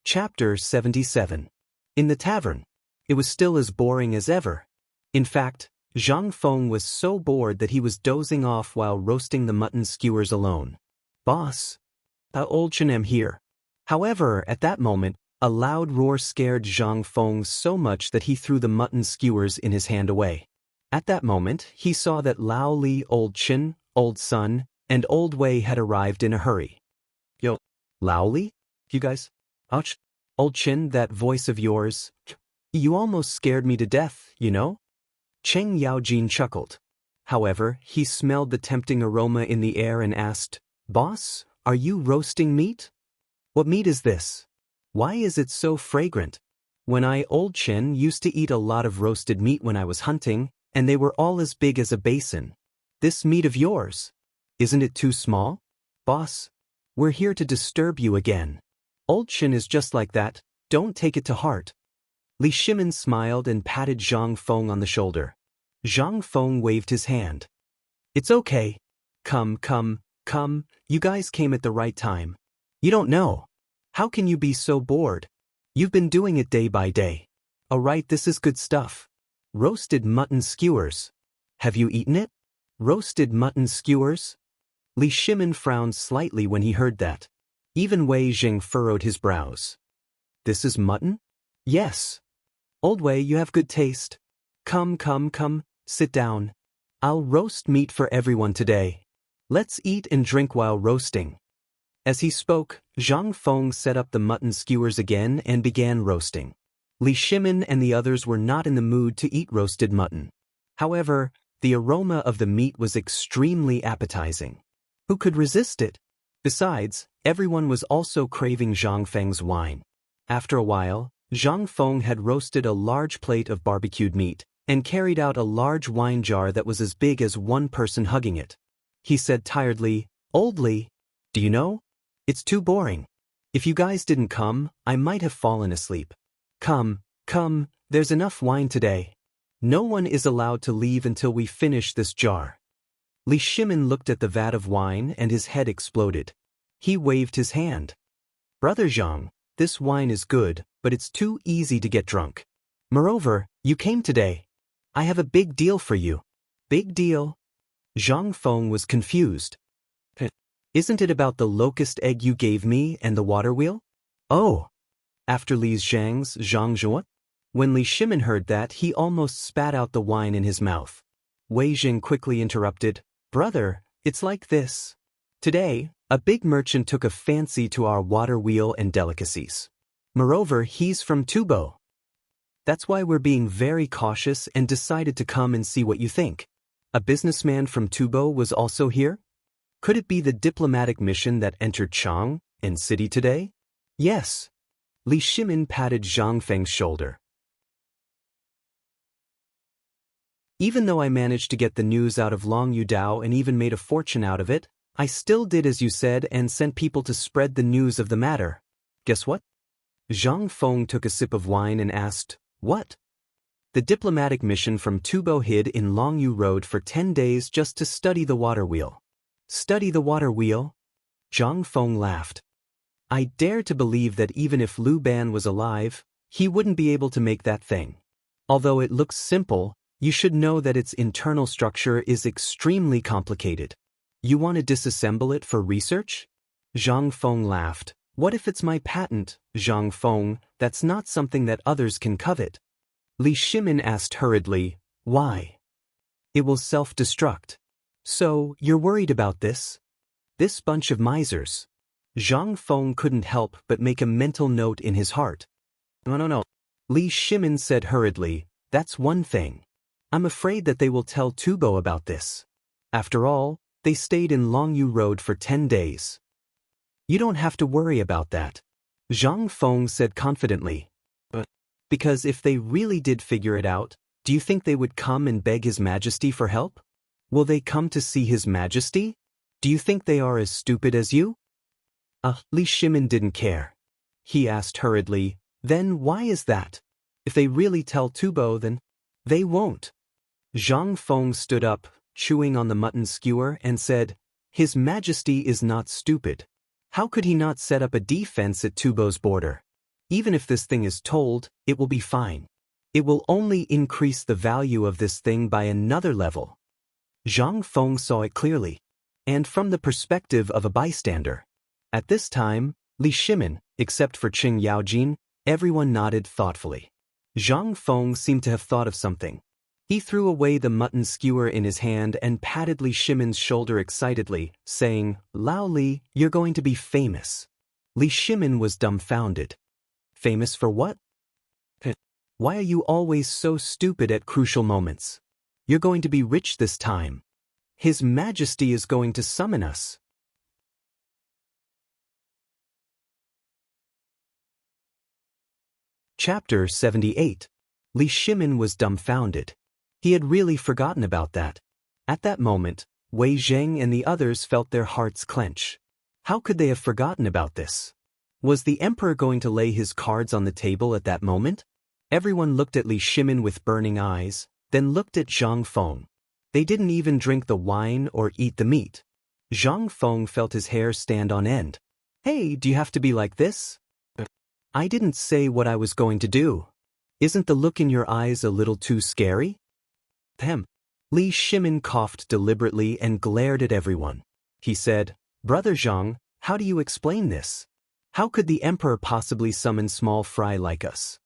Chapter 77. In the tavern. It was still as boring as ever. In fact, Zhang Feng was so bored that he was dozing off while roasting the mutton skewers alone. Boss, old Chen am here. However, at that moment, a loud roar scared Zhang Feng so much that he threw the mutton skewers in his hand away. At that moment, he saw that Lao Li, Old Chen, Old Sun, and Old Wei had arrived in a hurry. Yo, Lao Li? You guys? Ouch. Old Chen, that voice of yours. You almost scared me to death, you know? Cheng Yaojin chuckled. However, he smelled the tempting aroma in the air and asked, Boss, are you roasting meat? What meat is this? Why is it so fragrant? When Old Chen, used to eat a lot of roasted meat when I was hunting, and they were all as big as a basin. This meat of yours, isn't it too small? Boss, we're here to disturb you again. Old Chen is just like that, don't take it to heart. Li Shimin smiled and patted Zhang Feng on the shoulder. Zhang Feng waved his hand. It's okay. Come, you guys came at the right time. You don't know. How can you be so bored? You've been doing it day by day. Alright, this is good stuff. Roasted mutton skewers. Have you eaten it? Roasted mutton skewers? Li Shimin frowned slightly when he heard that. Even Wei Jing furrowed his brows. This is mutton? Yes. Old Wei, you have good taste. Come, sit down. I'll roast meat for everyone today. Let's eat and drink while roasting. As he spoke, Zhang Feng set up the mutton skewers again and began roasting. Li Shimin and the others were not in the mood to eat roasted mutton. However, the aroma of the meat was extremely appetizing. Who could resist it? Besides, everyone was also craving Zhang Feng's wine. After a while, Zhang Feng had roasted a large plate of barbecued meat and carried out a large wine jar that was as big as one person hugging it. He said tiredly, Old Li, do you know? It's too boring. If you guys didn't come, I might have fallen asleep. Come, there's enough wine today. No one is allowed to leave until we finish this jar. Li Shimin looked at the vat of wine and his head exploded. He waved his hand. Brother Zhang, this wine is good, but it's too easy to get drunk. Moreover, you came today. I have a big deal for you. Big deal? Zhang Feng was confused. Isn't it about the locust egg you gave me and the water wheel? Oh. After Li Zhang's Zhang Zhuo? When Li Shimin heard that, he almost spat out the wine in his mouth. Wei Jing quickly interrupted, Brother, it's like this. Today, a big merchant took a fancy to our water wheel and delicacies. Moreover, he's from Tubo. That's why we're being very cautious and decided to come and see what you think. A businessman from Tubo was also here? Could it be the diplomatic mission that entered Chang and city today? Yes. Li Shimin patted Zhang Feng's shoulder. Even though I managed to get the news out of Long Yudao and even made a fortune out of it, I still did as you said and sent people to spread the news of the matter. Guess what? Zhang Feng took a sip of wine and asked, What? The diplomatic mission from Tubo hid in Longyu Road for 10 days just to study the water wheel. Study the water wheel? Zhang Feng laughed. I dare to believe that even if Lu Ban was alive, he wouldn't be able to make that thing. Although it looks simple, you should know that its internal structure is extremely complicated. You want to disassemble it for research? Zhang Feng laughed. What if it's my patent, Zhang Feng? That's not something that others can covet. Li Shimin asked hurriedly, Why? It will self-destruct. So, you're worried about this? This bunch of misers. Zhang Feng couldn't help but make a mental note in his heart. No. Li Shimin said hurriedly, That's one thing. I'm afraid that they will tell Tubo about this. After all, they stayed in Longyu Road for 10 days. You don't have to worry about that. Zhang Feng said confidently. But because if they really did figure it out, do you think they would come and beg His Majesty for help? Will they come to see His Majesty? Do you think they are as stupid as you? Li Shimin didn't care. He asked hurriedly, Then why is that? If they really tell Tubo, then they won't. Zhang Feng stood up, chewing on the mutton skewer, and said, His Majesty is not stupid. How could he not set up a defense at Tubo's border? Even if this thing is told, it will be fine. It will only increase the value of this thing by another level. Zhang Feng saw it clearly, and from the perspective of a bystander. At this time, Li Shimin, except for Qing Yaojin, everyone nodded thoughtfully. Zhang Feng seemed to have thought of something. He threw away the mutton skewer in his hand and patted Li Shimin's shoulder excitedly, saying, Lao Li, you're going to be famous. Li Shimin was dumbfounded. Famous for what? Why are you always so stupid at crucial moments? You're going to be rich this time. His Majesty is going to summon us. Chapter 78. Li Shimin was dumbfounded. He had really forgotten about that. At that moment, Wei Zheng and the others felt their hearts clench. How could they have forgotten about this? Was the emperor going to lay his cards on the table at that moment? Everyone looked at Li Shimin with burning eyes, then looked at Zhang Feng. They didn't even drink the wine or eat the meat. Zhang Feng felt his hair stand on end. Hey, do you have to be like this? I didn't say what I was going to do. Isn't the look in your eyes a little too scary? Li Shimin coughed deliberately and glared at everyone. He said, Brother Zhang, how do you explain this? How could the emperor possibly summon small fry like us?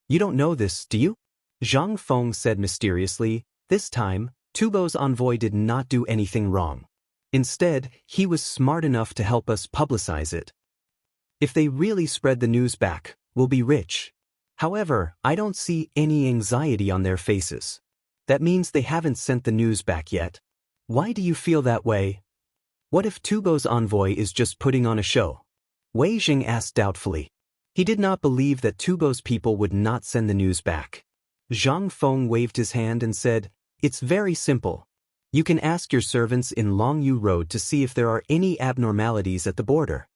You don't know this, do you? Zhang Feng said mysteriously. This time, Tubo's envoy did not do anything wrong. Instead, he was smart enough to help us publicize it. If they really spread the news back, we'll be rich. However, I don't see any anxiety on their faces. That means they haven't sent the news back yet. Why do you feel that way? What if Tubo's envoy is just putting on a show? Wei Zheng asked doubtfully. He did not believe that Tubo's people would not send the news back. Zhang Feng waved his hand and said, It's very simple. You can ask your servants in Longyu Road to see if there are any abnormalities at the border.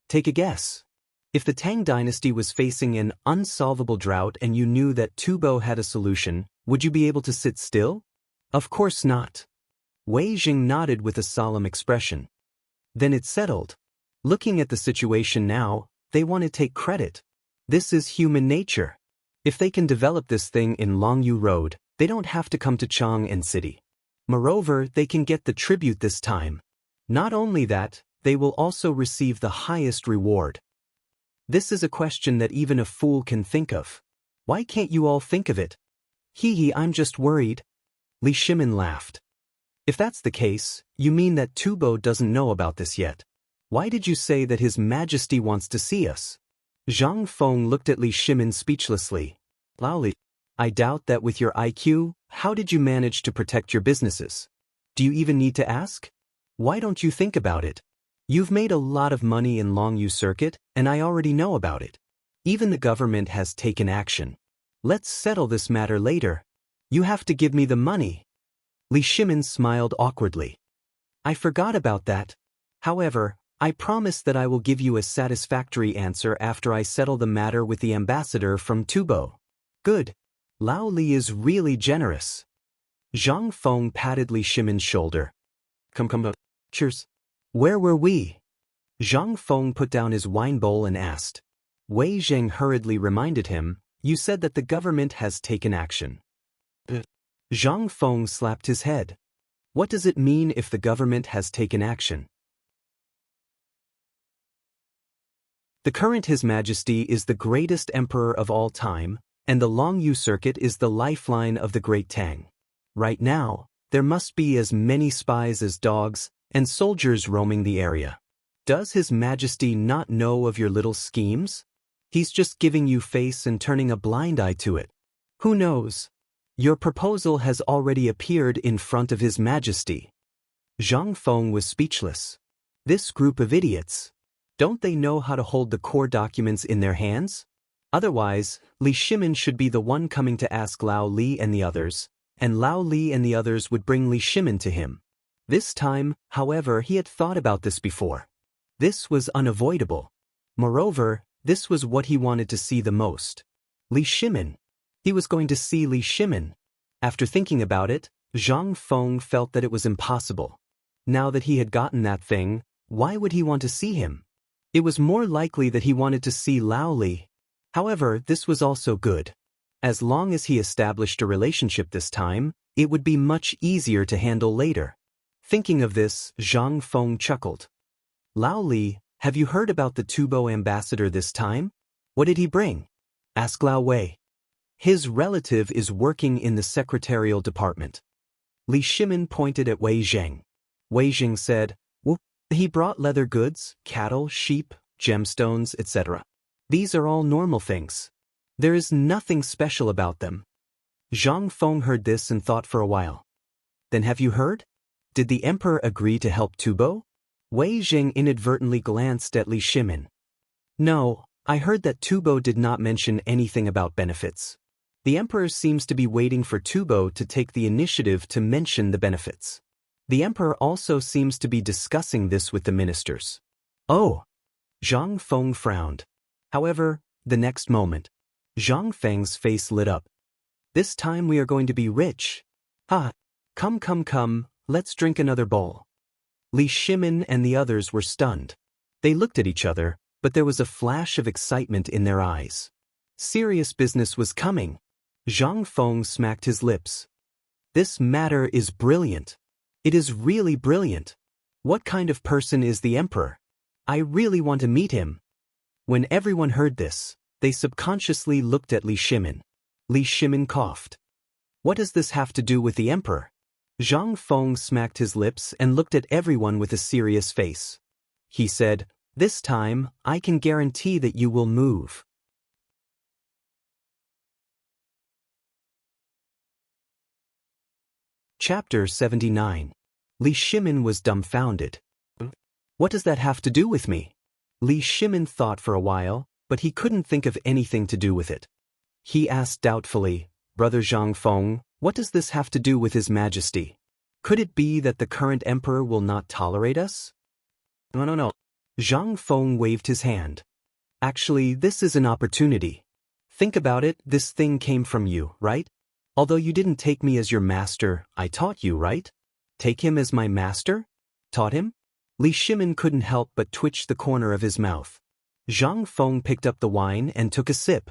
Take a guess. If the Tang dynasty was facing an unsolvable drought and you knew that Tubo had a solution, would you be able to sit still? Of course not. Wei Zheng nodded with a solemn expression. Then it's settled. Looking at the situation now, they want to take credit. This is human nature. If they can develop this thing in Longyu Road, they don't have to come to Chang'an City. Moreover, they can get the tribute this time. Not only that, they will also receive the highest reward. This is a question that even a fool can think of. Why can't you all think of it? Hee, I'm just worried. Li Shimin laughed. If that's the case, you mean that Tubo doesn't know about this yet. Why did you say that His Majesty wants to see us? Zhang Feng looked at Li Shimin speechlessly. Lao Li, I doubt that with your IQ, how did you manage to protect your businesses? Do you even need to ask? Why don't you think about it? You've made a lot of money in Longyu Circuit, and I already know about it. Even the government has taken action. Let's settle this matter later. You have to give me the money. Li Shimin smiled awkwardly. I forgot about that. However, I promise that I will give you a satisfactory answer after I settle the matter with the ambassador from Tubo. Good. Lao Li is really generous. Zhang Feng patted Li Shimin's shoulder. Come. Cheers. Where were we? Zhang Feng put down his wine bowl and asked. Wei Zheng hurriedly reminded him, You said that the government has taken action. Zhang Feng slapped his head. What does it mean if the government has taken action? The current His Majesty is the greatest emperor of all time, and the Longyu Circuit is the lifeline of the Great Tang. Right now, there must be as many spies as dogs, and soldiers roaming the area. Does His Majesty not know of your little schemes? He's just giving you face and turning a blind eye to it. Who knows? Your proposal has already appeared in front of His Majesty. Zhang Feng was speechless. This group of idiots. Don't they know how to hold the core documents in their hands? Otherwise, Li Shimin should be the one coming to ask Lao Li and the others, and Lao Li and the others would bring Li Shimin to him. This time, however, he had thought about this before. This was unavoidable. Moreover, This was what he wanted to see the most. Li Shimin. He was going to see Li Shimin. After thinking about it, Zhang Feng felt that it was impossible. Now that he had gotten that thing, why would he want to see him? It was more likely that he wanted to see Lao Li. However, this was also good. As long as he established a relationship this time, it would be much easier to handle later. Thinking of this, Zhang Feng chuckled. Lao Li, have you heard about the Tubo ambassador this time? What did he bring? Asked Lao Wei. His relative is working in the secretarial department. Li Shimin pointed at Wei Zheng. Wei Zheng said, well, he brought leather goods, cattle, sheep, gemstones, etc. These are all normal things. There is nothing special about them. Zhang Feng heard this and thought for a while. Then have you heard? Did the emperor agree to help Tubo? Wei Zheng inadvertently glanced at Li Shimin. No, I heard that Tubo did not mention anything about benefits. The emperor seems to be waiting for Tubo to take the initiative to mention the benefits. The emperor also seems to be discussing this with the ministers. Oh! Zhang Feng frowned. However, the next moment, Zhang Feng's face lit up. This time we are going to be rich. Ha! Come, let's drink another bowl. Li Shimin and the others were stunned. They looked at each other, but there was a flash of excitement in their eyes. Serious business was coming. Zhang Feng smacked his lips. This matter is brilliant. It is really brilliant. What kind of person is the emperor? I really want to meet him. When everyone heard this, they subconsciously looked at Li Shimin. Li Shimin coughed. What does this have to do with the emperor? Zhang Feng smacked his lips and looked at everyone with a serious face. He said, this time, I can guarantee that you will move. Chapter 79. Li Shimin was dumbfounded. What does that have to do with me? Li Shimin thought for a while, but he couldn't think of anything to do with it. He asked doubtfully, Brother Zhang Feng, what does this have to do with His Majesty? Could it be that the current emperor will not tolerate us? No. Zhang Feng waved his hand. Actually, this is an opportunity. Think about it, this thing came from you, right? Although you didn't take me as your master, I taught you, right? Take him as my master? Taught him? Li Shimin couldn't help but twitch the corner of his mouth. Zhang Feng picked up the wine and took a sip.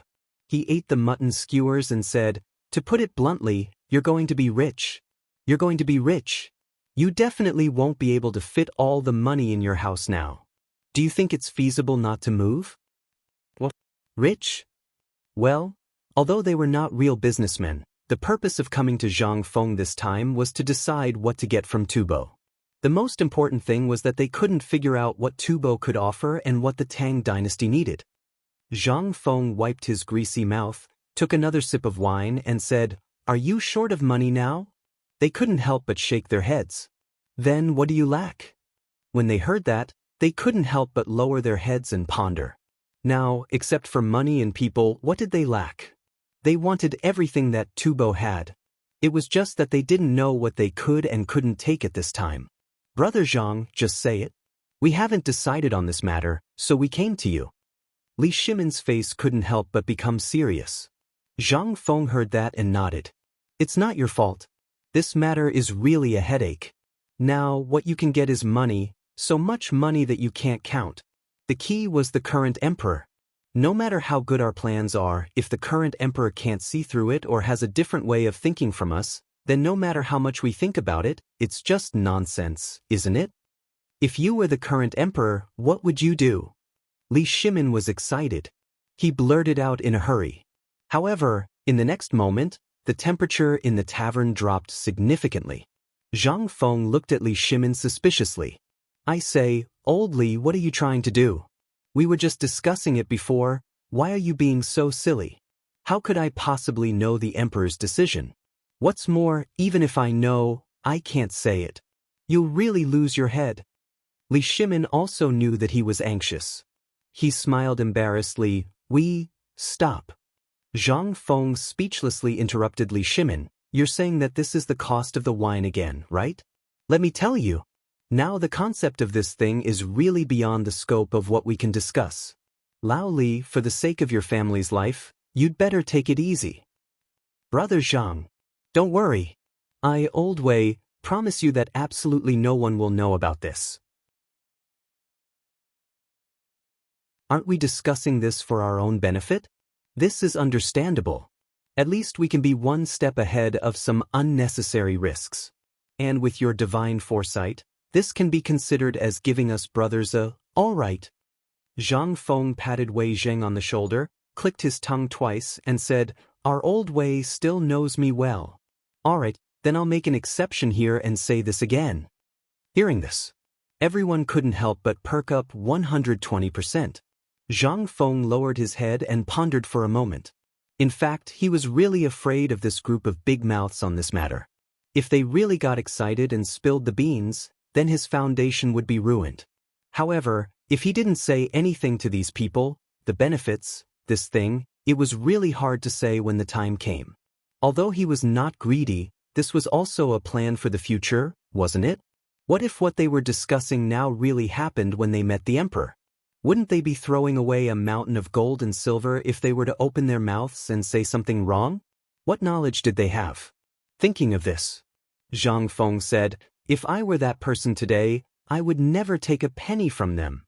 He ate the mutton skewers and said, to put it bluntly, you're going to be rich. You're going to be rich. You definitely won't be able to fit all the money in your house now. Do you think it's feasible not to move? What? Rich? Well, although they were not real businessmen, the purpose of coming to Zhang Feng this time was to decide what to get from Tubo. The most important thing was that they couldn't figure out what Tubo could offer and what the Tang dynasty needed. Zhang Feng wiped his greasy mouth, took another sip of wine and said, are you short of money now? They couldn't help but shake their heads. Then what do you lack? When they heard that, they couldn't help but lower their heads and ponder. Now, except for money and people, what did they lack? They wanted everything that Tubo had. It was just that they didn't know what they could and couldn't take at this time. Brother Zhang, just say it. We haven't decided on this matter, so we came to you. Li Shimin's face couldn't help but become serious. Zhang Feng heard that and nodded. It's not your fault. This matter is really a headache. Now, what you can get is money, so much money that you can't count. The key was the current emperor. No matter how good our plans are, if the current emperor can't see through it or has a different way of thinking from us, then no matter how much we think about it, it's just nonsense, isn't it? If you were the current emperor, what would you do? Li Shimin was excited. He blurted out in a hurry. However, in the next moment, the temperature in the tavern dropped significantly. Zhang Feng looked at Li Shimin suspiciously. I say, old Li, what are you trying to do? We were just discussing it before. Why are you being so silly? How could I possibly know the emperor's decision? What's more, even if I know, I can't say it. You'll really lose your head. Li Shimin also knew that he was anxious. He smiled embarrassedly. Stop. Zhang Feng speechlessly interrupted Li Shimin. You're saying that this is the cost of the wine again, right? Let me tell you. Now the concept of this thing is really beyond the scope of what we can discuss. Lao Li, for the sake of your family's life, you'd better take it easy. Brother Zhang. Don't worry. I, Old Wei, promise you that absolutely no one will know about this. Aren't we discussing this for our own benefit? This is understandable. At least we can be one step ahead of some unnecessary risks. And with your divine foresight, this can be considered as giving us brothers a, all right. Zhang Feng patted Wei Zheng on the shoulder, clicked his tongue twice, and said, Our Old Wei still knows me well. All right, then I'll make an exception here and say this again. Hearing this, everyone couldn't help but perk up 120%. Zhang Feng lowered his head and pondered for a moment. In fact, he was really afraid of this group of big mouths on this matter. If they really got excited and spilled the beans, then his foundation would be ruined. However, if he didn't say anything to these people, the benefits, this thing, it was really hard to say when the time came. Although he was not greedy, this was also a plan for the future, wasn't it? What if what they were discussing now really happened when they met the emperor? Wouldn't they be throwing away a mountain of gold and silver if they were to open their mouths and say something wrong? What knowledge did they have? Thinking of this, Zhang Feng said, If I were that person today, I would never take a penny from them.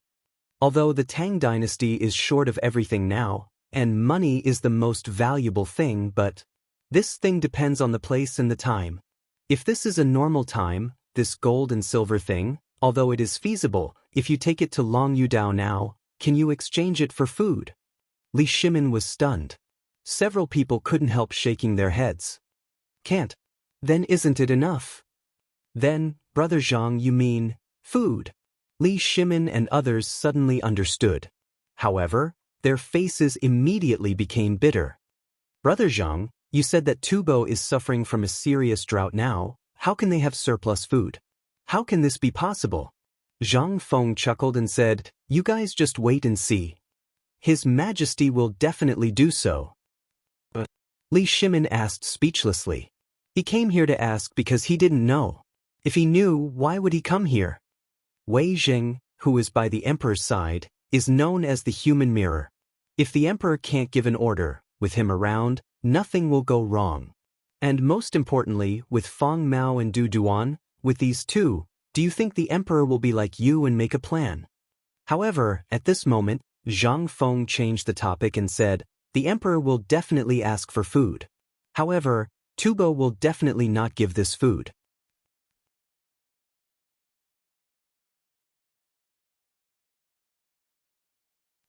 Although the Tang dynasty is short of everything now, and money is the most valuable thing, but this thing depends on the place and the time. If this is a normal time, this gold and silver thing, although it is feasible, if you take it to Long Yudao now, can you exchange it for food? Li Shimin was stunned. Several people couldn't help shaking their heads. Can't. Then isn't it enough? Then, Brother Zhang, you mean food? Li Shimin and others suddenly understood. However, their faces immediately became bitter. Brother Zhang, you said that Tubo is suffering from a serious drought now. How can they have surplus food? How can this be possible? Zhang Feng chuckled and said, You guys just wait and see. His Majesty will definitely do so. But Li Shimin asked speechlessly. He came here to ask because he didn't know. If he knew, why would he come here? Wei Zheng, who is by the emperor's side, is known as the human mirror. If the emperor can't give an order, with him around, nothing will go wrong. And most importantly, with Feng Mao and Du Duan, with these two, do you think the emperor will be like you and make a plan? However, at this moment, Zhang Feng changed the topic and said, The emperor will definitely ask for food. However, Tubo will definitely not give this food.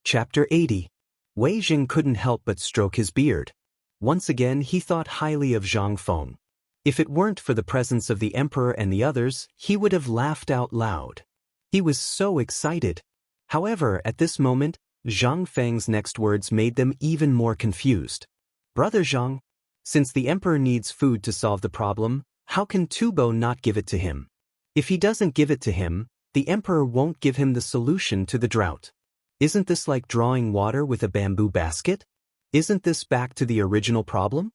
Chapter 80. Wei Jing couldn't help but stroke his beard. Once again he thought highly of Zhang Feng. If it weren't for the presence of the emperor and the others, he would have laughed out loud. He was so excited. However, at this moment, Zhang Feng's next words made them even more confused. Brother Zhang, since the emperor needs food to solve the problem, how can Tubo not give it to him? If he doesn't give it to him, the emperor won't give him the solution to the drought. Isn't this like drawing water with a bamboo basket? Isn't this back to the original problem?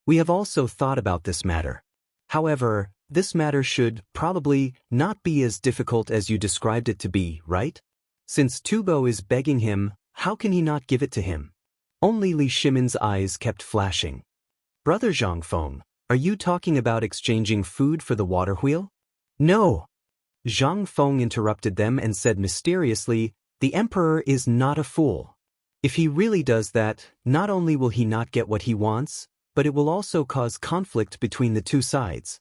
We have also thought about this matter. However, this matter should probably not be as difficult as you described it to be, right? Since Tubo is begging him, how can he not give it to him? Only Li Shimin's eyes kept flashing. Brother Zhang Feng, are you talking about exchanging food for the water wheel? No. Zhang Feng interrupted them and said mysteriously, The emperor is not a fool. If he really does that, not only will he not get what he wants, but it will also cause conflict between the two sides.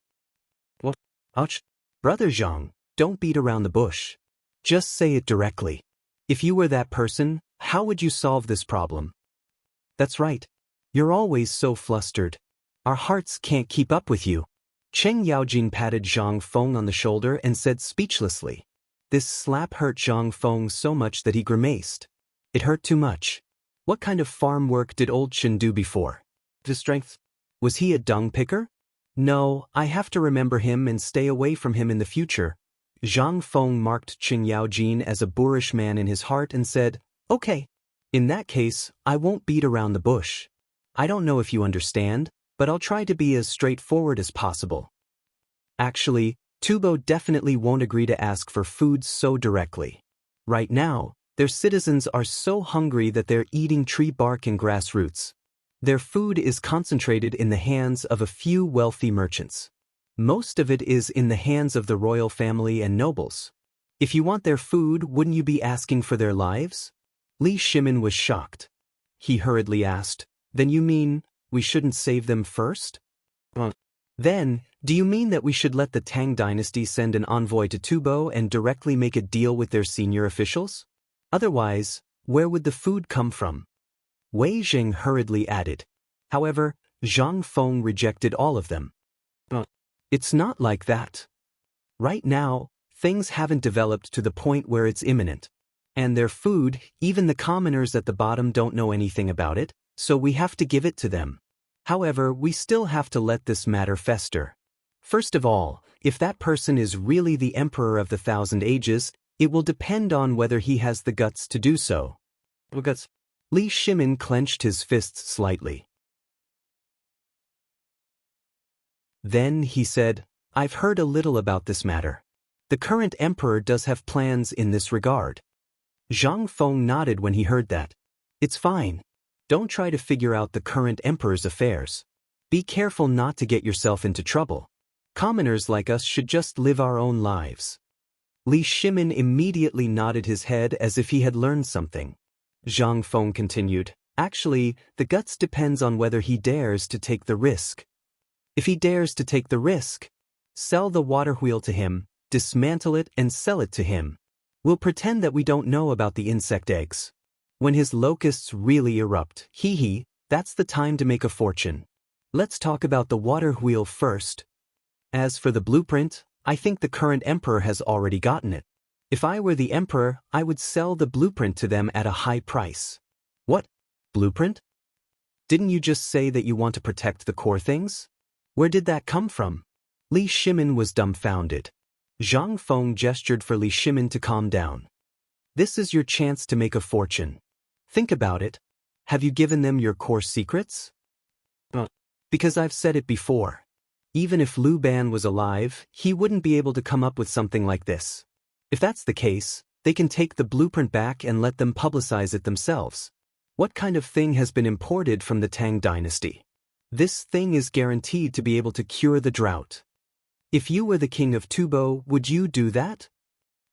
What? Ouch. Brother Zhang, don't beat around the bush. Just say it directly. If you were that person, how would you solve this problem? That's right. You're always so flustered. Our hearts can't keep up with you. Cheng Yaojin patted Zhang Feng on the shoulder and said speechlessly. This slap hurt Zhang Feng so much that he grimaced. It hurt too much. What kind of farm work did old Chen do before? To strength? Was he a dung picker? No, I have to remember him and stay away from him in the future. Zhang Feng marked Cheng Yaojin as a boorish man in his heart and said, Okay. In that case, I won't beat around the bush. I don't know if you understand, but I'll try to be as straightforward as possible. Actually, Tubo definitely won't agree to ask for food so directly. Right now, Their citizens are so hungry that they're eating tree bark and grass roots. Their food is concentrated in the hands of a few wealthy merchants. Most of it is in the hands of the royal family and nobles. If you want their food, wouldn't you be asking for their lives? Li Shimin was shocked. He hurriedly asked, "Then you mean we shouldn't save them first?" "Then, do you mean that we should let the Tang dynasty send an envoy to Tubo and directly make a deal with their senior officials? Otherwise, where would the food come from?" Wei Zheng hurriedly added. However, Zhang Feng rejected all of them. "It's not like that. Right now, things haven't developed to the point where it's imminent. And their food, even the commoners at the bottom don't know anything about it, so we have to give it to them. However, we still have to let this matter fester. First of all, if that person is really the Emperor of the Thousand Ages, it will depend on whether he has the guts to do so." Li Shimin clenched his fists slightly. Then he said, "I've heard a little about this matter. The current emperor does have plans in this regard." Zhang Feng nodded when he heard that. "It's fine. Don't try to figure out the current emperor's affairs. Be careful not to get yourself into trouble. Commoners like us should just live our own lives." Li Shimin immediately nodded his head as if he had learned something. Zhang Feng continued, "Actually, the guts depends on whether he dares to take the risk. If he dares to take the risk, sell the water wheel to him, dismantle it and sell it to him. We'll pretend that we don't know about the insect eggs. When his locusts really erupt, that's the time to make a fortune. Let's talk about the water wheel first. As for the blueprint, I think the current emperor has already gotten it. If I were the emperor, I would sell the blueprint to them at a high price." "What? Blueprint? Didn't you just say that you want to protect the core things? Where did that come from?" Li Shimin was dumbfounded. Zhang Feng gestured for Li Shimin to calm down. "This is your chance to make a fortune. Think about it. Have you given them your core secrets?" "Because I've said it before. Even if Lu Ban was alive, he wouldn't be able to come up with something like this. If that's the case, they can take the blueprint back and let them publicize it themselves. What kind of thing has been imported from the Tang dynasty? This thing is guaranteed to be able to cure the drought. If you were the king of Tubo, would you do that?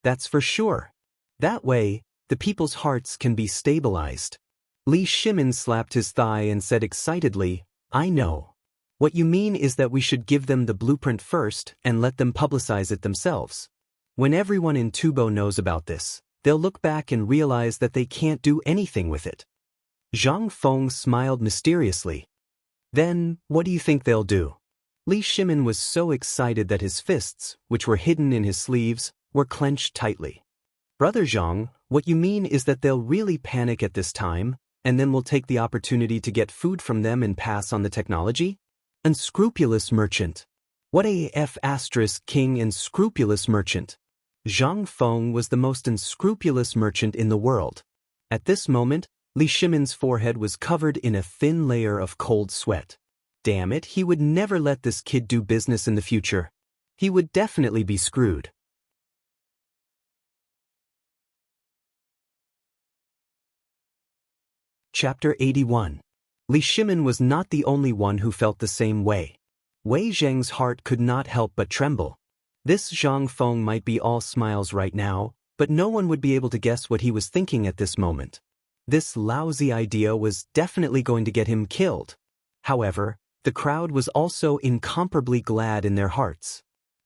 That's for sure. That way, the people's hearts can be stabilized." Li Shimin slapped his thigh and said excitedly, "I know. What you mean is that we should give them the blueprint first and let them publicize it themselves. When everyone in Tubo knows about this, they'll look back and realize that they can't do anything with it." Zhang Feng smiled mysteriously. "Then, what do you think they'll do?" Li Shimin was so excited that his fists, which were hidden in his sleeves, were clenched tightly. "Brother Zhang, what you mean is that they'll really panic at this time, and then we'll take the opportunity to get food from them and pass on the technology? Unscrupulous merchant. What a king and scrupulous merchant." Zhang Feng was the most unscrupulous merchant in the world. At this moment, Li Shimin's forehead was covered in a thin layer of cold sweat. Damn it, he would never let this kid do business in the future. He would definitely be screwed. Chapter 81. Li Shimin was not the only one who felt the same way. Wei Zheng's heart could not help but tremble. This Zhang Feng might be all smiles right now, but no one would be able to guess what he was thinking at this moment. This lousy idea was definitely going to get him killed. However, the crowd was also incomparably glad in their hearts.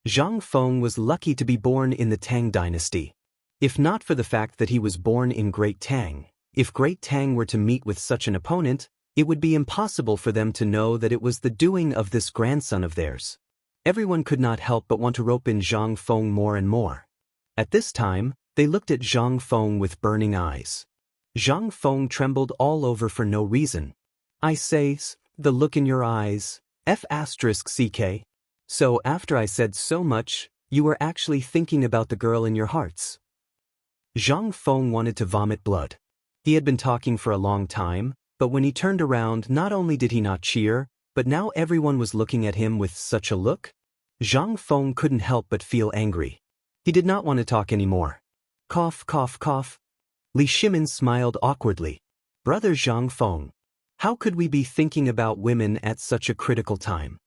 Zhang Feng was lucky to be born in the Tang dynasty. If not for the fact that he was born in Great Tang, if Great Tang were to meet with such an opponent, it would be impossible for them to know that it was the doing of this grandson of theirs. Everyone could not help but want to rope in Zhang Feng more and more. At this time, they looked at Zhang Feng with burning eyes. Zhang Feng trembled all over for no reason. "I say, the look in your eyes, *CK. So after I said so much, you were actually thinking about the girl in your hearts." Zhang Feng wanted to vomit blood. He had been talking for a long time, but when he turned around, not only did he not cheer, but now everyone was looking at him with such a look. Zhang Feng couldn't help but feel angry. He did not want to talk anymore. Cough, cough, cough. Li Shimin smiled awkwardly. Brother Zhang Feng. How could we be thinking about women at such a critical time?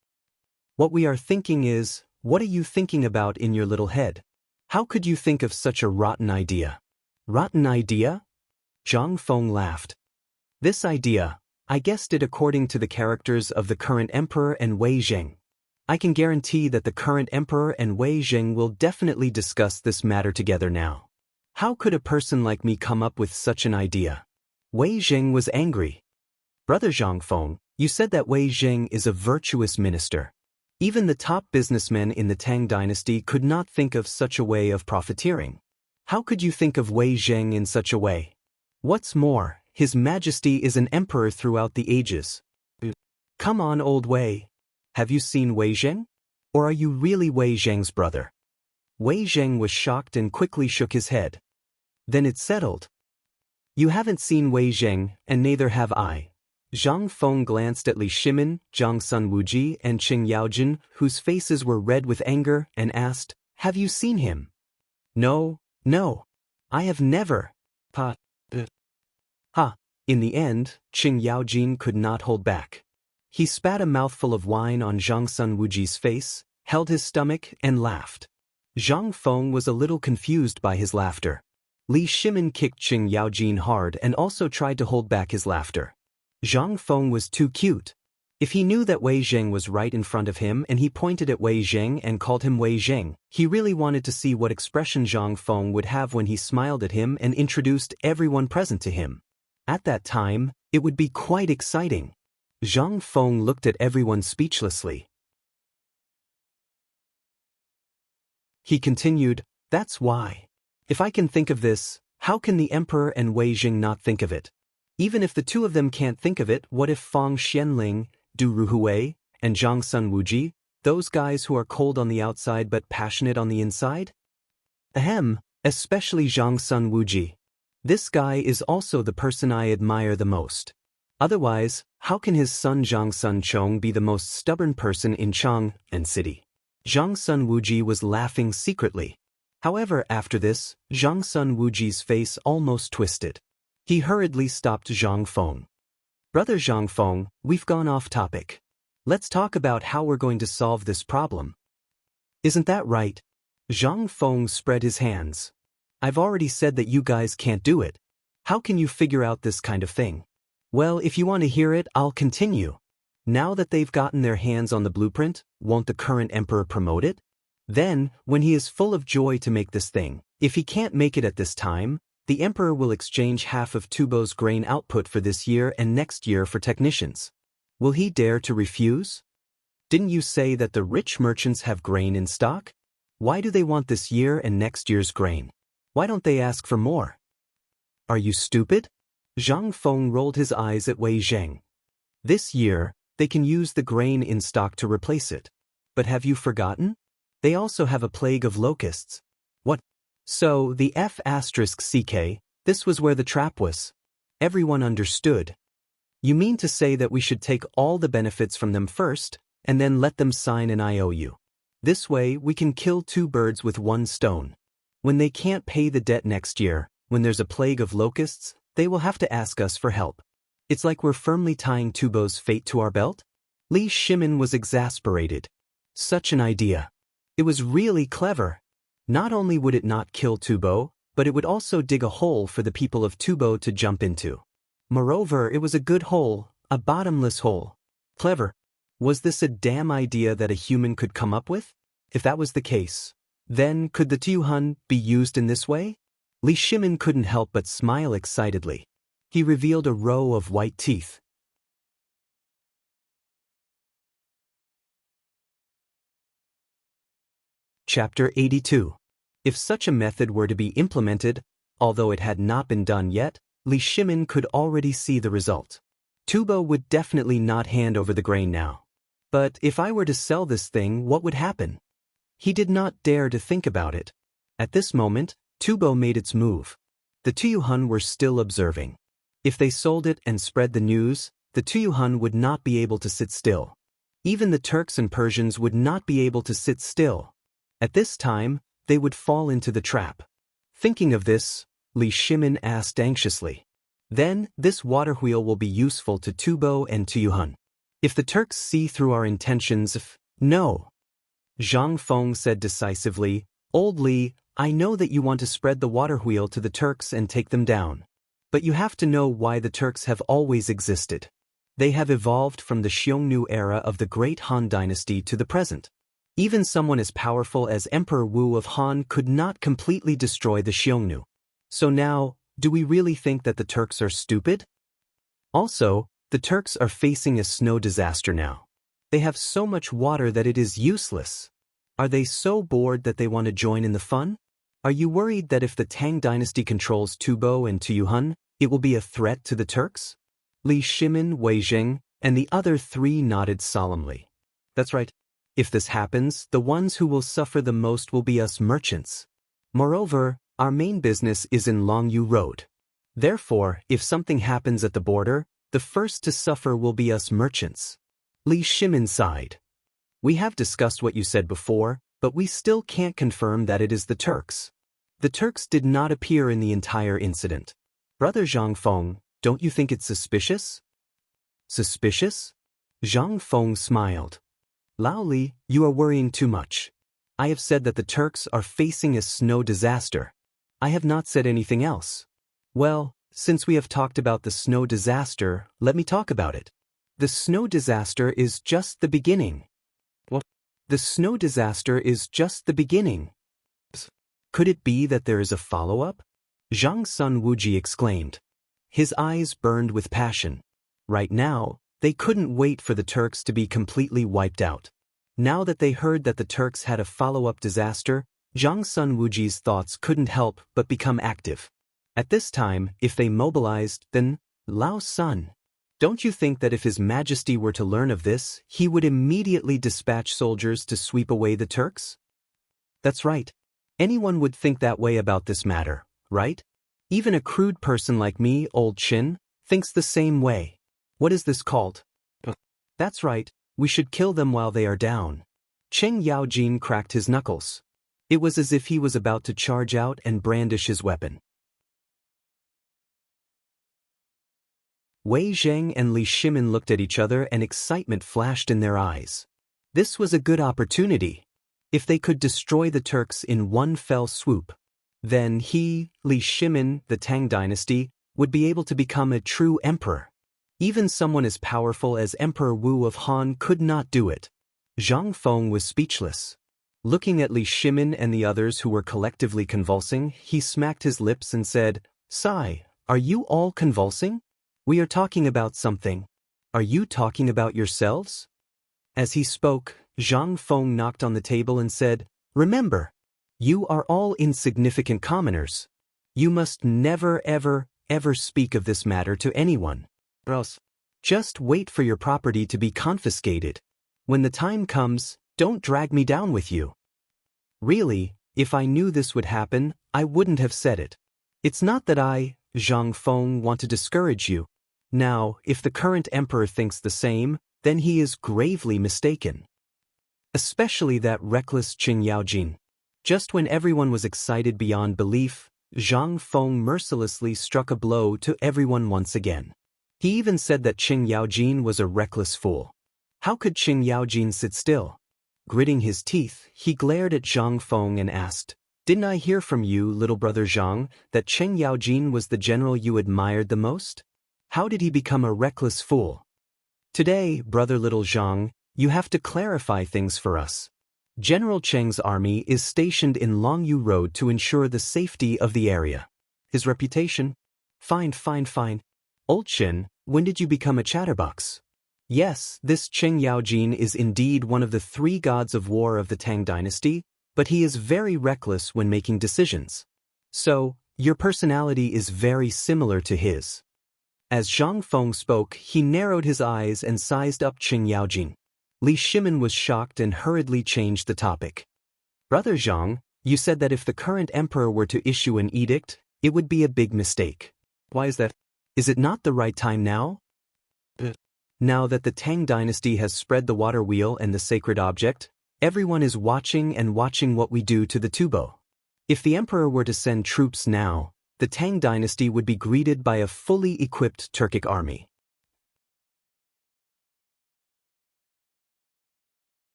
What we are thinking is, what are you thinking about in your little head? How could you think of such a rotten idea? Rotten idea? Zhang Feng laughed. This idea, I guessed it according to the characters of the current emperor and Wei Zheng. I can guarantee that the current emperor and Wei Zheng will definitely discuss this matter together now. How could a person like me come up with such an idea? Wei Zheng was angry. Brother Zhang Feng, you said that Wei Zheng is a virtuous minister. Even the top businessmen in the Tang dynasty could not think of such a way of profiteering. How could you think of Wei Zheng in such a way? What's more, His Majesty is an emperor throughout the ages. Come on, old Wei. Have you seen Wei Zheng? Or are you really Wei Zheng's brother? Wei Zheng was shocked and quickly shook his head. Then it settled. You haven't seen Wei Zheng, and neither have I. Zhang Feng glanced at Li Shimin, Zhang Sunwuji, and Qing Yaojin, whose faces were red with anger, and asked, Have you seen him? No. I have never. Ha. In the end, Qing Yaojin could not hold back. He spat a mouthful of wine on Zhang Sunwuji's face, held his stomach, and laughed. Zhang Feng was a little confused by his laughter. Li Shimin kicked Qing Yaojin hard and also tried to hold back his laughter. Zhang Feng was too cute. If he knew that Wei Zheng was right in front of him and he pointed at Wei Zheng and called him Wei Zheng, he really wanted to see what expression Zhang Feng would have when he smiled at him and introduced everyone present to him. At that time, it would be quite exciting. Zhang Feng looked at everyone speechlessly. He continued, That's why. If I can think of this, how can the emperor and Wei Zheng not think of it? Even if the two of them can't think of it, what if Fang Xianling, Du Ruhui, and Zhang Sunwuji, those guys who are cold on the outside but passionate on the inside? Ahem, especially Zhang Sunwuji. This guy is also the person I admire the most. Otherwise, how can his son Zhang Sunchong be the most stubborn person in Chang and city? Zhang Sunwuji was laughing secretly. However, after this, Zhang Sunwuji's face almost twisted. He hurriedly stopped Zhang Feng. Brother Zhang Feng, we've gone off topic. Let's talk about how we're going to solve this problem. Isn't that right? Zhang Feng spread his hands. I've already said that you guys can't do it. How can you figure out this kind of thing? Well, if you want to hear it, I'll continue. Now that they've gotten their hands on the blueprint, won't the current emperor promote it? Then, when he is full of joy to make this thing, if he can't make it at this time, the emperor will exchange half of Tubo's grain output for this year and next year for technicians. Will he dare to refuse? Didn't you say that the rich merchants have grain in stock? Why do they want this year and next year's grain? Why don't they ask for more? Are you stupid? Zhang Feng rolled his eyes at Wei Zheng. This year, they can use the grain in stock to replace it. But have you forgotten? They also have a plague of locusts. What? So, the F***CK, this was where the trap was. Everyone understood. You mean to say that we should take all the benefits from them first, and then let them sign an IOU. This way, we can kill two birds with one stone. When they can't pay the debt next year, when there's a plague of locusts, they will have to ask us for help. It's like we're firmly tying Tubo's fate to our belt? Li Shimin was exasperated. Such an idea. It was really clever. Not only would it not kill Tubo, but it would also dig a hole for the people of Tubo to jump into. Moreover, it was a good hole, a bottomless hole. Clever. Was this a damn idea that a human could come up with? If that was the case, then could the Tuyuhun be used in this way? Li Shimin couldn't help but smile excitedly. He revealed a row of white teeth. Chapter 82. If such a method were to be implemented, although it had not been done yet, Li Shimin could already see the result. Tubo would definitely not hand over the grain now. But if I were to sell this thing, what would happen? He did not dare to think about it. At this moment, Tubo made its move. The Tuyuhun were still observing. If they sold it and spread the news, the Tuyuhun would not be able to sit still. Even the Turks and Persians would not be able to sit still. At this time, they would fall into the trap. Thinking of this, Li Shimin asked anxiously. Then, this water wheel will be useful to Tubo and to Yuhun. If the Turks see through our intentions, no. Zhang Feng said decisively, Old Li, I know that you want to spread the water wheel to the Turks and take them down. But you have to know why the Turks have always existed. They have evolved from the Xiongnu era of the Great Han Dynasty to the present. Even someone as powerful as Emperor Wu of Han could not completely destroy the Xiongnu. So now, do we really think that the Turks are stupid? Also, the Turks are facing a snow disaster now. They have so much water that it is useless. Are they so bored that they want to join in the fun? Are you worried that if the Tang dynasty controls Tubo and Tuyuhun, it will be a threat to the Turks? Li Shimin, Wei Zheng, and the other three nodded solemnly. That's right. If this happens, the ones who will suffer the most will be us merchants. Moreover, our main business is in Longyu Road. Therefore, if something happens at the border, the first to suffer will be us merchants. Li Shimin sighed. We have discussed what you said before, but we still can't confirm that it is the Turks. The Turks did not appear in the entire incident. Brother Zhang Feng, don't you think it's suspicious? Suspicious? Zhang Feng smiled. Lao Li, you are worrying too much. I have said that the Turks are facing a snow disaster. I have not said anything else. Well, since we have talked about the snow disaster, let me talk about it. The snow disaster is just the beginning. What? The snow disaster is just the beginning. Could it be that there is a follow-up? Zhang Sun Wuji exclaimed. His eyes burned with passion. Right now, they couldn't wait for the Turks to be completely wiped out. Now that they heard that the Turks had a follow-up disaster, Zhang Sun Wuji's thoughts couldn't help but become active. At this time, if they mobilized, then, Lao Sun. Don't you think that if His Majesty were to learn of this, he would immediately dispatch soldiers to sweep away the Turks? That's right. Anyone would think that way about this matter, right? Even a crude person like me, Old Chin, thinks the same way. What is this called? That's right, we should kill them while they are down. Cheng Yaojin cracked his knuckles. It was as if he was about to charge out and brandish his weapon. Wei Zheng and Li Shimin looked at each other and excitement flashed in their eyes. This was a good opportunity. If they could destroy the Turks in one fell swoop, then he, Li Shimin, the Tang dynasty, would be able to become a true emperor. Even someone as powerful as Emperor Wu of Han could not do it. Zhang Feng was speechless. Looking at Li Shimin and the others who were collectively convulsing, he smacked his lips and said, Sai, are you all convulsing? We are talking about something. Are you talking about yourselves? As he spoke, Zhang Feng knocked on the table and said, Remember, you are all insignificant commoners. You must never ever speak of this matter to anyone. Or else, just wait for your property to be confiscated. When the time comes, don't drag me down with you. Really, if I knew this would happen, I wouldn't have said it. It's not that I, Zhang Feng, want to discourage you. Now, if the current emperor thinks the same, then he is gravely mistaken. Especially that reckless Qing Yaojin. Just when everyone was excited beyond belief, Zhang Feng mercilessly struck a blow to everyone once again. He even said that Qing Yaojin was a reckless fool. How could Qing Yaojin sit still? Gritting his teeth, he glared at Zhang Feng and asked, Didn't I hear from you, little brother Zhang, that Qing Yaojin was the general you admired the most? How did he become a reckless fool? Today, brother little Zhang, you have to clarify things for us. General Cheng's army is stationed in Longyu Road to ensure the safety of the area. His reputation? Fine. Old Qin, when did you become a chatterbox? Yes, this Qing Yaojin is indeed one of the three gods of war of the Tang dynasty, but he is very reckless when making decisions. So, your personality is very similar to his. As Zhang Feng spoke, he narrowed his eyes and sized up Qing Yaojin. Li Shimin was shocked and hurriedly changed the topic. Brother Zhang, you said that if the current emperor were to issue an edict, it would be a big mistake. Why is that? Is it not the right time now? Now that the Tang dynasty has spread the water wheel and the sacred object, everyone is watching what we do to the Tubo. If the emperor were to send troops now, the Tang dynasty would be greeted by a fully equipped Turkic army.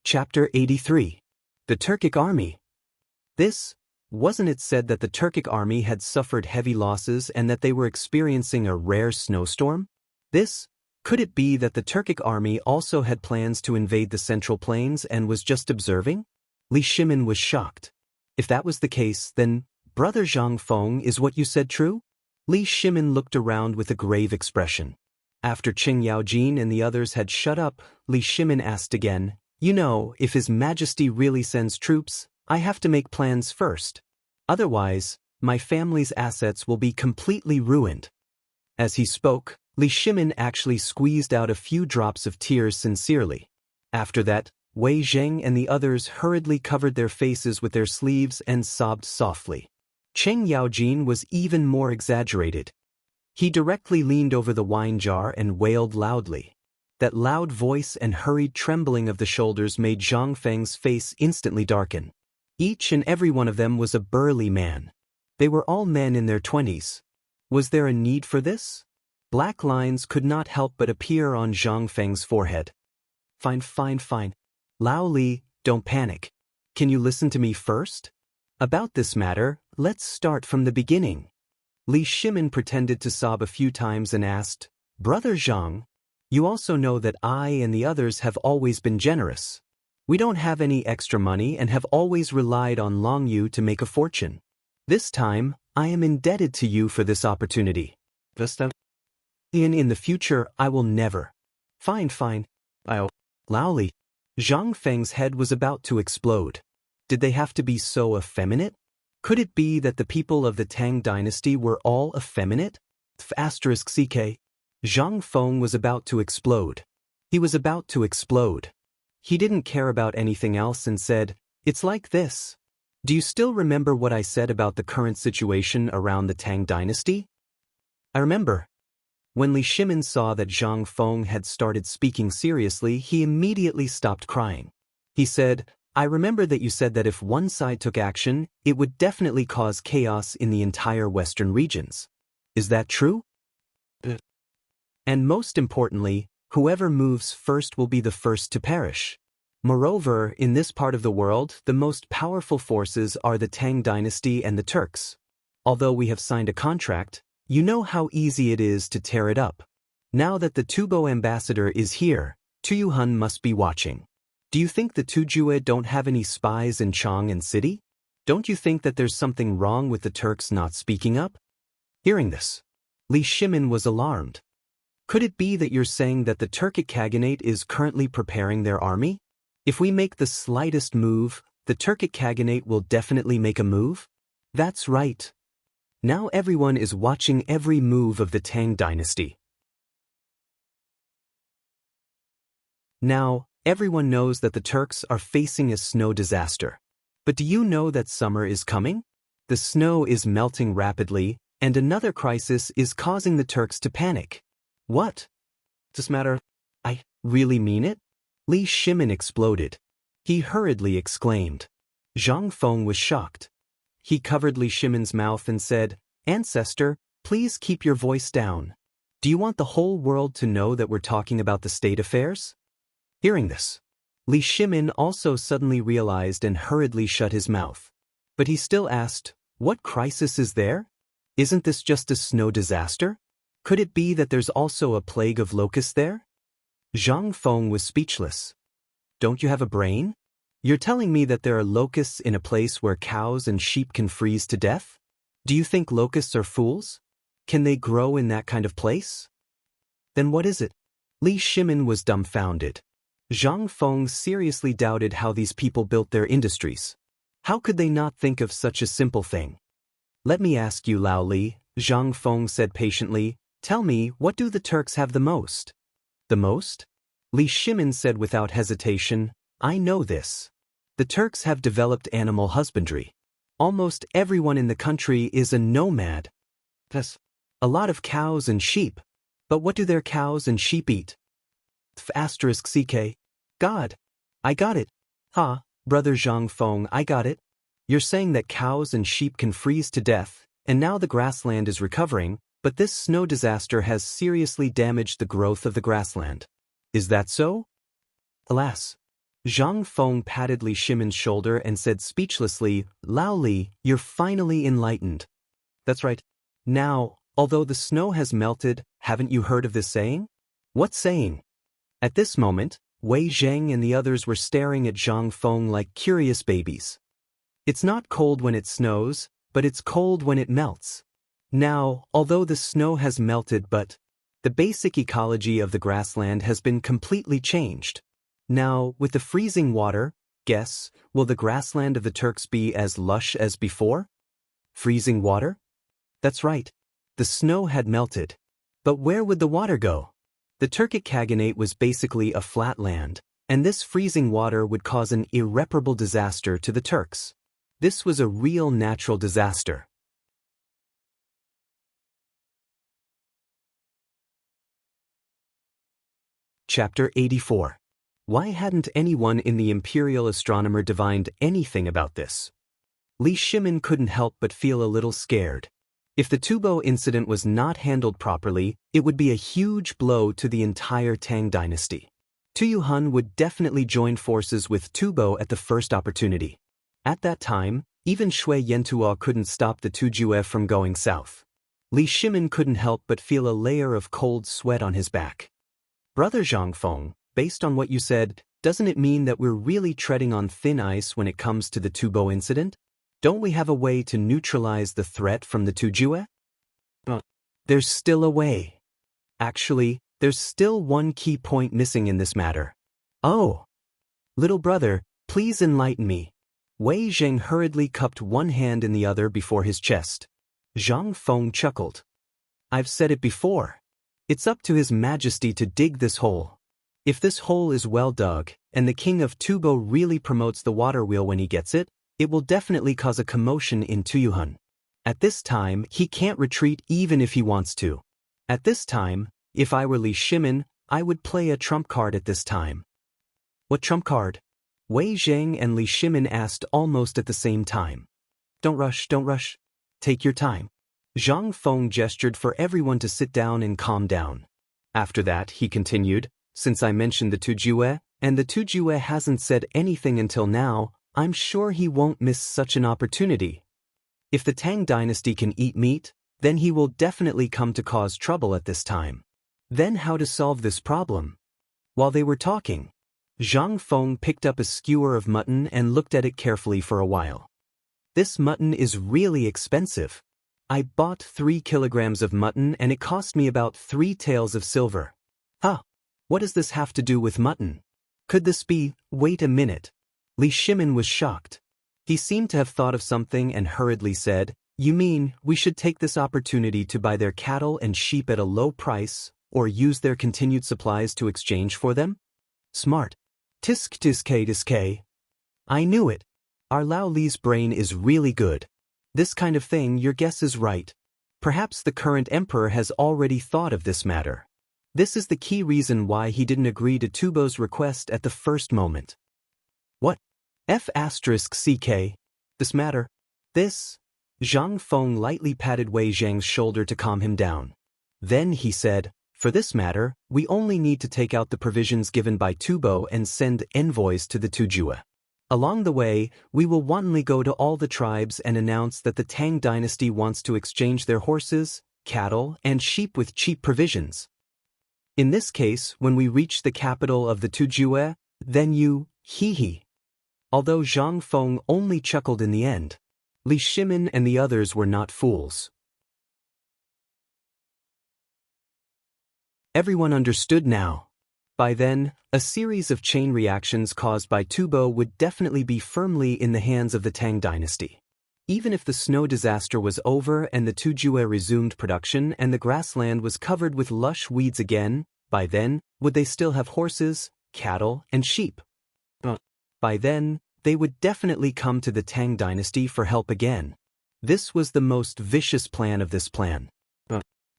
Chapter 83. The Turkic Army. Wasn't it said that the Turkic army had suffered heavy losses and that they were experiencing a rare snowstorm? Could it be that the Turkic army also had plans to invade the Central Plains and was just observing? Li Shimin was shocked. If that was the case, then, Brother Zhang Feng, is what you said true? Li Shimin looked around with a grave expression. After Qing Yaojin and the others had shut up, Li Shimin asked again, "You know, if His Majesty really sends troops, I have to make plans first. Otherwise, my family's assets will be completely ruined." As he spoke, Li Shimin actually squeezed out a few drops of tears sincerely. After that, Wei Zheng and the others hurriedly covered their faces with their sleeves and sobbed softly. Qing Yaojin was even more exaggerated. He directly leaned over the wine jar and wailed loudly. That loud voice and hurried trembling of the shoulders made Zhang Feng's face instantly darken. Each and every one of them was a burly man. They were all men in their 20s. Was there a need for this? Black lines could not help but appear on Zhang Feng's forehead. Fine. Lao Li, don't panic. Can you listen to me first? About this matter, let's start from the beginning. Li Shimin pretended to sob a few times and asked, "Brother Zhang, you also know that I and the others have always been generous. We don't have any extra money and have always relied on Long Yu to make a fortune. This time, I am indebted to you for this opportunity. In the future, I will never." Fine. Lao Li. Zhang Feng's head was about to explode. Did they have to be so effeminate? Could it be that the people of the Tang dynasty were all effeminate? *CK. Zhang Feng was about to explode. He was about to explode. He didn't care about anything else and said, "It's like this. Do you still remember what I said about the current situation around the Tang dynasty?" "I remember." When Li Shimin saw that Zhang Feng had started speaking seriously, he immediately stopped crying. He said, "I remember that you said that if one side took action, it would definitely cause chaos in the entire western regions. Is that true? And most importantly, whoever moves first will be the first to perish. Moreover, in this part of the world, the most powerful forces are the Tang dynasty and the Turks. Although we have signed a contract, you know how easy it is to tear it up. Now that the Tubo ambassador is here, Tuyuhun must be watching. Do you think the Tujue don't have any spies in Chang'an City? Don't you think that there's something wrong with the Turks not speaking up?" Hearing this, Li Shimin was alarmed. "Could it be that you're saying that the Turkic Khaganate is currently preparing their army? If we make the slightest move, the Turkic Khaganate will definitely make a move?" "That's right. Now everyone is watching every move of the Tang dynasty. Now, everyone knows that the Turks are facing a snow disaster. But do you know that summer is coming? The snow is melting rapidly, and another crisis is causing the Turks to panic." "What? Does matter? I really mean it?" Li Shimin exploded. He hurriedly exclaimed. Zhang Feng was shocked. He covered Li Shimin's mouth and said, "Ancestor, please keep your voice down. Do you want the whole world to know that we're talking about the state affairs?" Hearing this, Li Shimin also suddenly realized and hurriedly shut his mouth. But he still asked, "What crisis is there? Isn't this just a snow disaster? Could it be that there's also a plague of locusts there?" Zhang Feng was speechless. "Don't you have a brain? You're telling me that there are locusts in a place where cows and sheep can freeze to death? Do you think locusts are fools? Can they grow in that kind of place? Then what is it?" Li Shimin was dumbfounded. Zhang Feng seriously doubted how these people built their industries. How could they not think of such a simple thing? "Let me ask you, Lao Li," Zhang Feng said patiently, "tell me, what do the Turks have the most?" "The most?" Li Shimin said without hesitation, "I know this. The Turks have developed animal husbandry. Almost everyone in the country is a nomad. That's a lot of cows and sheep. But what do their cows and sheep eat?" *CK. God. I got it. Ha, Brother Zhang Feng, I got it. You're saying that cows and sheep can freeze to death, and now the grassland is recovering, but this snow disaster has seriously damaged the growth of the grassland. Is that so? Alas. Zhang Feng patted Li Shimon's shoulder and said speechlessly, Lao Li, you're finally enlightened. That's right. Now, although the snow has melted, haven't you heard of this saying? What saying? At this moment, Wei Zheng and the others were staring at Zhang Feng like curious babies. It's not cold when it snows, but it's cold when it melts. Now, although the snow has melted, but the basic ecology of the grassland has been completely changed. Now, with the freezing water, guess, will the grassland of the Turks be as lush as before? Freezing water? That's right. The snow had melted. But where would the water go? The Turkic Khaganate was basically a flat land, and this freezing water would cause an irreparable disaster to the Turks. This was a real natural disaster. Chapter 84. Why hadn't anyone in the Imperial Astronomer divined anything about this? Li Shimon couldn't help but feel a little scared. If the Tubo incident was not handled properly, it would be a huge blow to the entire Tang dynasty. Tuyuhun would definitely join forces with Tubo at the first opportunity. At that time, even Shui Yentuo couldn't stop the Tujue from going south. Li Shimon couldn't help but feel a layer of cold sweat on his back. Brother Zhang Feng, based on what you said, doesn't it mean that we're really treading on thin ice when it comes to the Tubo incident? Don't we have a way to neutralize the threat from the Tujue? There's still a way. Actually, there's still one key point missing in this matter. Oh! Little brother, please enlighten me. Wei Zheng hurriedly cupped one hand in the other before his chest. Zhang Feng chuckled. I've said it before. It's up to His Majesty to dig this hole. If this hole is well dug, and the king of Tubo really promotes the water wheel when he gets it, it will definitely cause a commotion in Tuyuhun. At this time, he can't retreat even if he wants to. At this time, if I were Li Shimon, I would play a trump card at this time. What trump card? Wei Zheng and Li Shimon asked almost at the same time. Don't rush, don't rush. Take your time. Zhang Feng gestured for everyone to sit down and calm down. After that, he continued, since I mentioned the Tujue, and the Tujue hasn't said anything until now, I'm sure he won't miss such an opportunity. If the Tang dynasty can eat meat, then he will definitely come to cause trouble at this time. Then how to solve this problem? While they were talking, Zhang Feng picked up a skewer of mutton and looked at it carefully for a while. This mutton is really expensive. I bought 3 kilograms of mutton and it cost me about 3 taels of silver. Huh, what does this have to do with mutton? Could this be, wait a minute. Li Shimon was shocked. He seemed to have thought of something and hurriedly said, You mean, we should take this opportunity to buy their cattle and sheep at a low price, or use their continued supplies to exchange for them? Smart. Tisk tiske. I knew it. Our Lao Li's brain is really good. This kind of thing, your guess is right. Perhaps the current emperor has already thought of this matter. This is the key reason why he didn't agree to Tubo's request at the first moment. What? F***ck. This matter? This? Zhang Feng lightly patted Wei Zheng's shoulder to calm him down. Then he said, For this matter, we only need to take out the provisions given by Tubo and send envoys to the Tujue. Along the way, we will wantonly go to all the tribes and announce that the Tang dynasty wants to exchange their horses, cattle, and sheep with cheap provisions. In this case, when we reach the capital of the Tujue, then you, hee. Although Zhang Feng only chuckled in the end, Li Shimon and the others were not fools. Everyone understood now. By then, a series of chain reactions caused by Tubo would definitely be firmly in the hands of the Tang dynasty. Even if the snow disaster was over and the Tujue resumed production and the grassland was covered with lush weeds again, by then, would they still have horses, cattle, and sheep? By then, they would definitely come to the Tang dynasty for help again. This was the most vicious plan of this plan.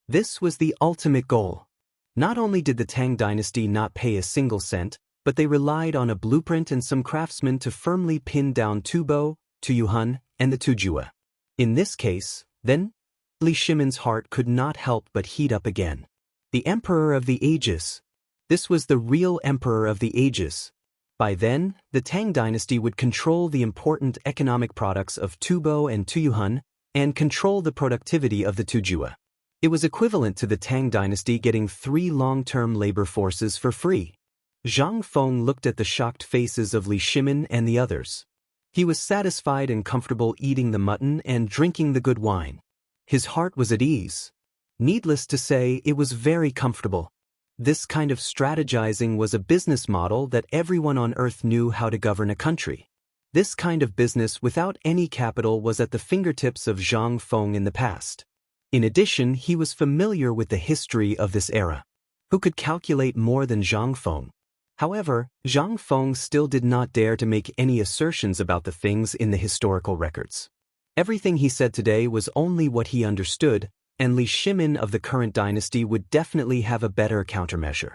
This was the ultimate goal. Not only did the Tang dynasty not pay a single cent, but they relied on a blueprint and some craftsmen to firmly pin down Tubo, Tuyuhun, and the Tujua. In this case, then, Li Shimin's heart could not help but heat up again. The Emperor of the Ages. This was the real Emperor of the Ages. By then, the Tang dynasty would control the important economic products of Tubo and Tuyuhun, and control the productivity of the Tujua. It was equivalent to the Tang dynasty getting 3 long-term labor forces for free. Zhang Feng looked at the shocked faces of Li Shimin and the others. He was satisfied and comfortable eating the mutton and drinking the good wine. His heart was at ease. Needless to say, it was very comfortable. This kind of strategizing was a business model that everyone on Earth knew how to govern a country. This kind of business without any capital was at the fingertips of Zhang Feng in the past. In addition, he was familiar with the history of this era. Who could calculate more than Zhang Feng? However, Zhang Feng still did not dare to make any assertions about the things in the historical records. Everything he said today was only what he understood, and Li Shimin of the current dynasty would definitely have a better countermeasure.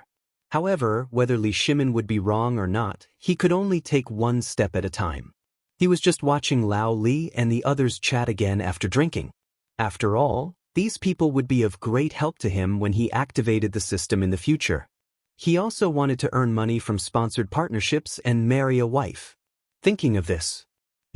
However, whether Li Shimin would be wrong or not, he could only take one step at a time. He was just watching Lao Li and the others chat again after drinking. After all, these people would be of great help to him when he activated the system in the future. He also wanted to earn money from sponsored partnerships and marry a wife. Thinking of this,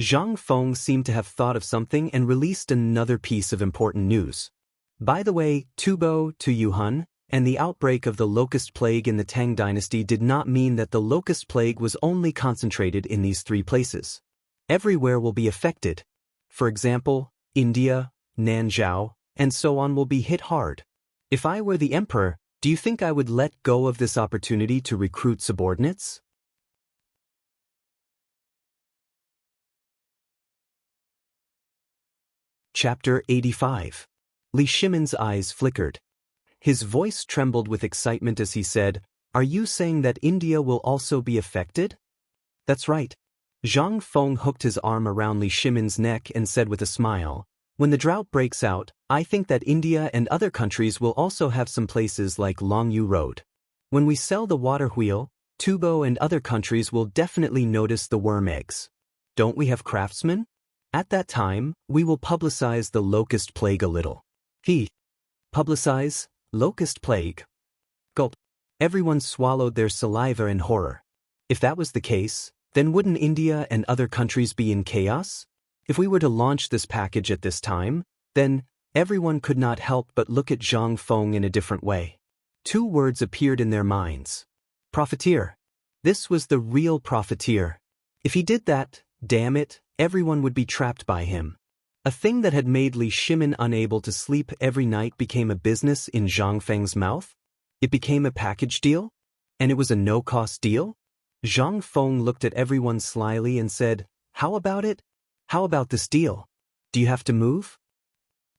Zhang Feng seemed to have thought of something and released another piece of important news. By the way, Tubo, Tuyuhun, and the outbreak of the locust plague in the Tang dynasty did not mean that the locust plague was only concentrated in these 3 places. Everywhere will be affected. For example, India, Nanzhao, and so on will be hit hard. If I were the emperor, do you think I would let go of this opportunity to recruit subordinates? Chapter 85. Li Shimin's eyes flickered. His voice trembled with excitement as he said, "Are you saying that India will also be affected?" "That's right." Zhang Feng hooked his arm around Li Shimin's neck and said with a smile, "When the drought breaks out, I think that India and other countries will also have some places like Longyu Road. When we sell the water wheel, Tubo and other countries will definitely notice the worm eggs. Don't we have craftsmen? At that time, we will publicize the locust plague a little." Publicize? Locust plague? Gulp. Everyone swallowed their saliva in horror. If that was the case, then wouldn't India and other countries be in chaos? If we were to launch this package at this time, then everyone could not help but look at Zhang Feng in a different way. 2 words appeared in their minds. Profiteer. This was the real profiteer. If he did that, damn it, everyone would be trapped by him. A thing that had made Li Shimin unable to sleep every night became a business in Zhang Feng's mouth? It became a package deal? And it was a no-cost deal? Zhang Feng looked at everyone slyly and said, "How about it? How about this deal? Do you have to move?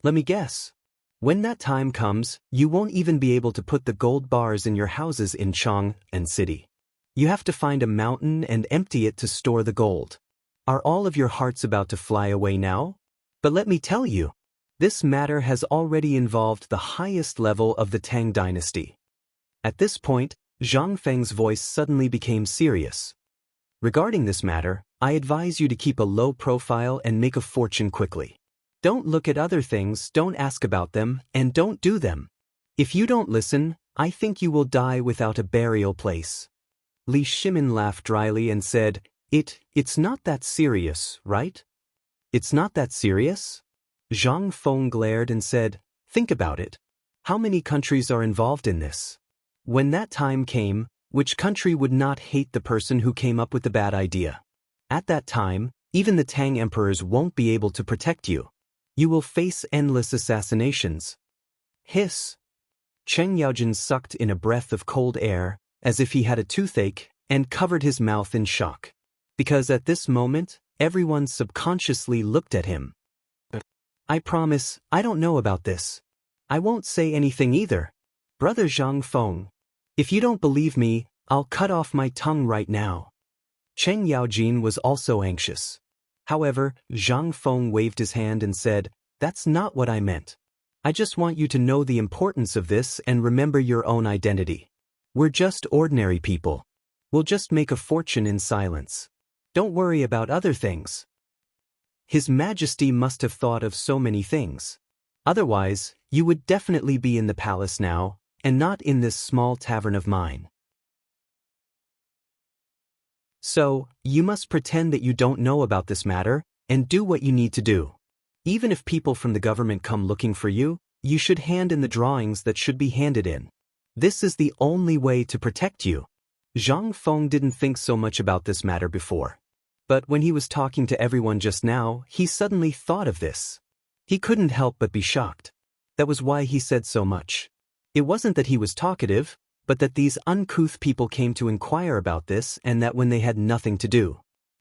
Let me guess. When that time comes, you won't even be able to put the gold bars in your houses in Chong and City. You have to find a mountain and empty it to store the gold. Are all of your hearts about to fly away now? But let me tell you, this matter has already involved the highest level of the Tang dynasty." At this point, Zhang Feng's voice suddenly became serious. "Regarding this matter, I advise you to keep a low profile and make a fortune quickly. Don't look at other things, don't ask about them, and don't do them. If you don't listen, I think you will die without a burial place." Li Shimin laughed dryly and said, It's not that serious, right? It's not that serious? Zhang Feng glared and said, "Think about it. How many countries are involved in this? When that time came, which country would not hate the person who came up with the bad idea? At that time, even the Tang emperors won't be able to protect you. You will face endless assassinations." Hiss. Cheng Yaojin sucked in a breath of cold air, as if he had a toothache, and covered his mouth in shock. Because at this moment, everyone subconsciously looked at him. "I promise, I don't know about this. I won't say anything either. Brother Zhang Feng. If you don't believe me, I'll cut off my tongue right now." Cheng Yaojin was also anxious. However, Zhang Feng waved his hand and said, "That's not what I meant. I just want you to know the importance of this and remember your own identity. We're just ordinary people. We'll just make a fortune in silence. Don't worry about other things." His Majesty must have thought of so many things. Otherwise, you would definitely be in the palace now, and not in this small tavern of mine. So, you must pretend that you don't know about this matter, and do what you need to do. Even if people from the government come looking for you, you should hand in the drawings that should be handed in. This is the only way to protect you. Zhang Feng didn't think so much about this matter before. But when he was talking to everyone just now, he suddenly thought of this. He couldn't help but be shocked. That was why he said so much. It wasn't that he was talkative, but that these uncouth people came to inquire about this and that when they had nothing to do.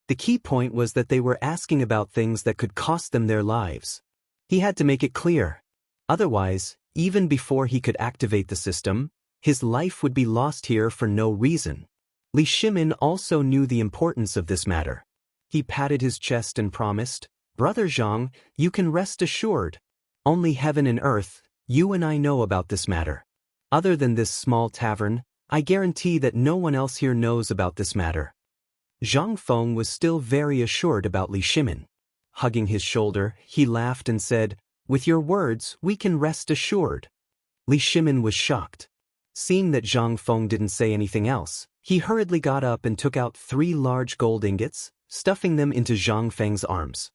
The key point was that they were asking about things that could cost them their lives. He had to make it clear. Otherwise, even before he could activate the system, his life would be lost here for no reason. Li Shimin also knew the importance of this matter. He patted his chest and promised, "Brother Zhang, you can rest assured. Only heaven and earth, you and I know about this matter. Other than this small tavern, I guarantee that no one else here knows about this matter." Zhang Feng was still very assured about Li Shimin. Hugging his shoulder, he laughed and said, "With your words, we can rest assured." Li Shimin was shocked. Seeing that Zhang Feng didn't say anything else, he hurriedly got up and took out 3 large gold ingots, stuffing them into Zhang Feng's arms.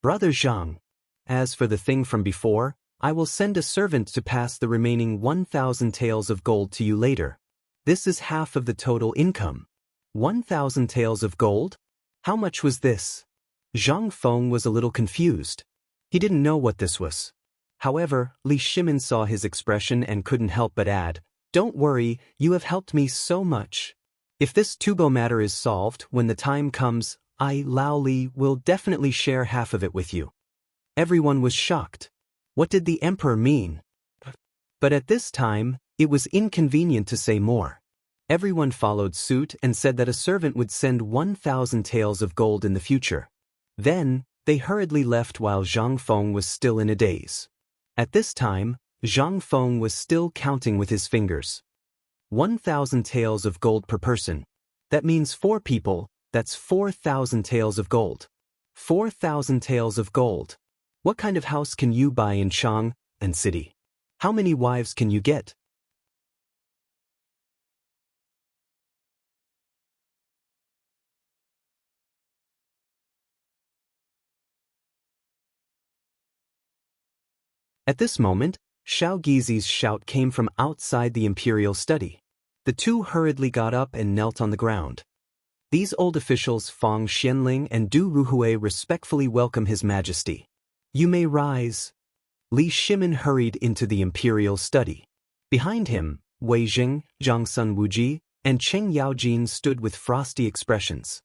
"Brother Zhang, as for the thing from before, I will send a servant to pass the remaining 1,000 taels of gold to you later. This is half of the total income." 1,000 taels of gold? How much was this? Zhang Feng was a little confused. He didn't know what this was. However, Li Shimin saw his expression and couldn't help but add, "Don't worry, you have helped me so much. If this Tubo matter is solved, when the time comes, I, Lao Li, will definitely share half of it with you." Everyone was shocked. What did the emperor mean? But at this time, it was inconvenient to say more. Everyone followed suit and said that a servant would send 1,000 taels of gold in the future. Then, they hurriedly left while Zhang Feng was still in a daze. At this time, Zhang Feng was still counting with his fingers. 1,000 taels of gold per person. That means 4 people, that's 4,000 taels of gold. 4,000 taels of gold. What kind of house can you buy in Chang and city? How many wives can you get? At this moment, Xiao Gizi's shout came from outside the imperial study. The two hurriedly got up and knelt on the ground. These old officials Fang Xianling and Du Ruhui respectfully welcome His Majesty. "You may rise." Li Shimin hurried into the imperial study. Behind him, Wei Jing, Zhang Sun Wuji, and Cheng Yaojin stood with frosty expressions.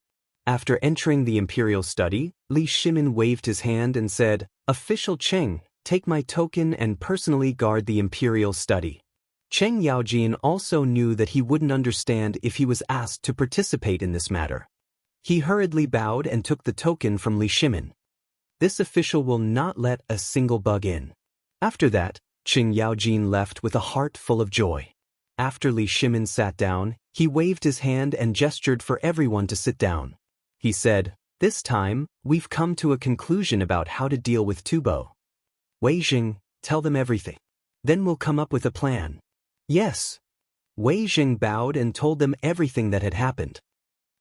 After entering the imperial study, Li Shimin waved his hand and said, "Official Cheng, take my token and personally guard the imperial study." Cheng Yaojin also knew that he wouldn't understand if he was asked to participate in this matter. He hurriedly bowed and took the token from Li Shimin. This official will not let a single bug in. After that, Cheng Yaojin left with a heart full of joy. After Li Shimin sat down, he waved his hand and gestured for everyone to sit down. He said, "This time, we've come to a conclusion about how to deal with Tubo. Wei Jing, tell them everything. Then we'll come up with a plan." "Yes." Wei Jing bowed and told them everything that had happened.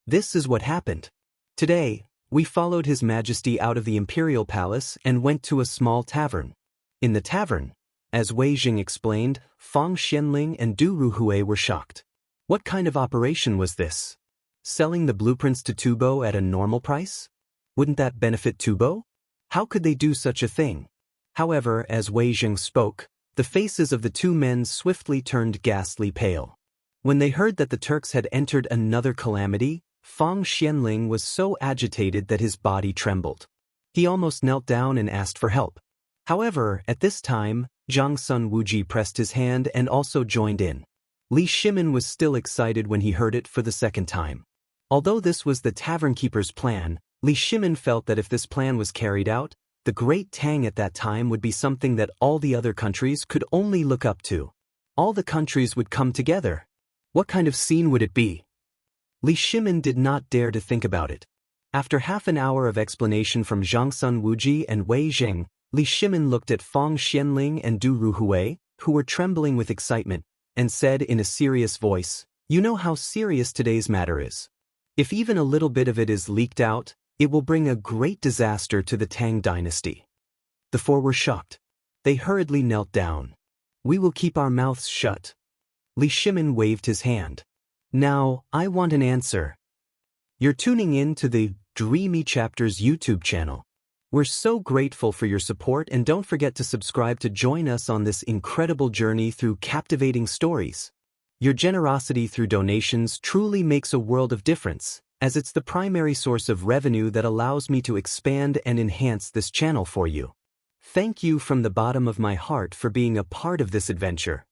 This is what happened. Today, we followed His Majesty out of the imperial palace and went to a small tavern. In the tavern, as Wei Jing explained, Fang Xianling and Du Ruhui were shocked. What kind of operation was this? Selling the blueprints to Tubo at a normal price? Wouldn't that benefit Tubo? How could they do such a thing? However, as Wei Jing spoke, the faces of the two men swiftly turned ghastly pale. When they heard that the Turks had entered another calamity, Fang Xianling was so agitated that his body trembled. He almost knelt down and asked for help. However, at this time, Zhang Sun Wuji pressed his hand and also joined in. Li Shimin was still excited when he heard it for the second time. Although this was the tavern keeper's plan, Li Shimin felt that if this plan was carried out, the Great Tang at that time would be something that all the other countries could only look up to. All the countries would come together. What kind of scene would it be? Li Shimin did not dare to think about it. After half an hour of explanation from Zhang Sun Wuji and Wei Zheng, Li Shimin looked at Fang Xianling and Du Ruhui, who were trembling with excitement, and said in a serious voice, "You know how serious today's matter is. If even a little bit of it is leaked out, it will bring a great disaster to the Tang dynasty." The four were shocked. They hurriedly knelt down. "We will keep our mouths shut." Li Shimin waved his hand. "Now, I want an answer." You're tuning in to the Dreamy Chapters YouTube channel. We're so grateful for your support, and don't forget to subscribe to join us on this incredible journey through captivating stories. Your generosity through donations truly makes a world of difference, as it's the primary source of revenue that allows me to expand and enhance this channel for you. Thank you from the bottom of my heart for being a part of this adventure.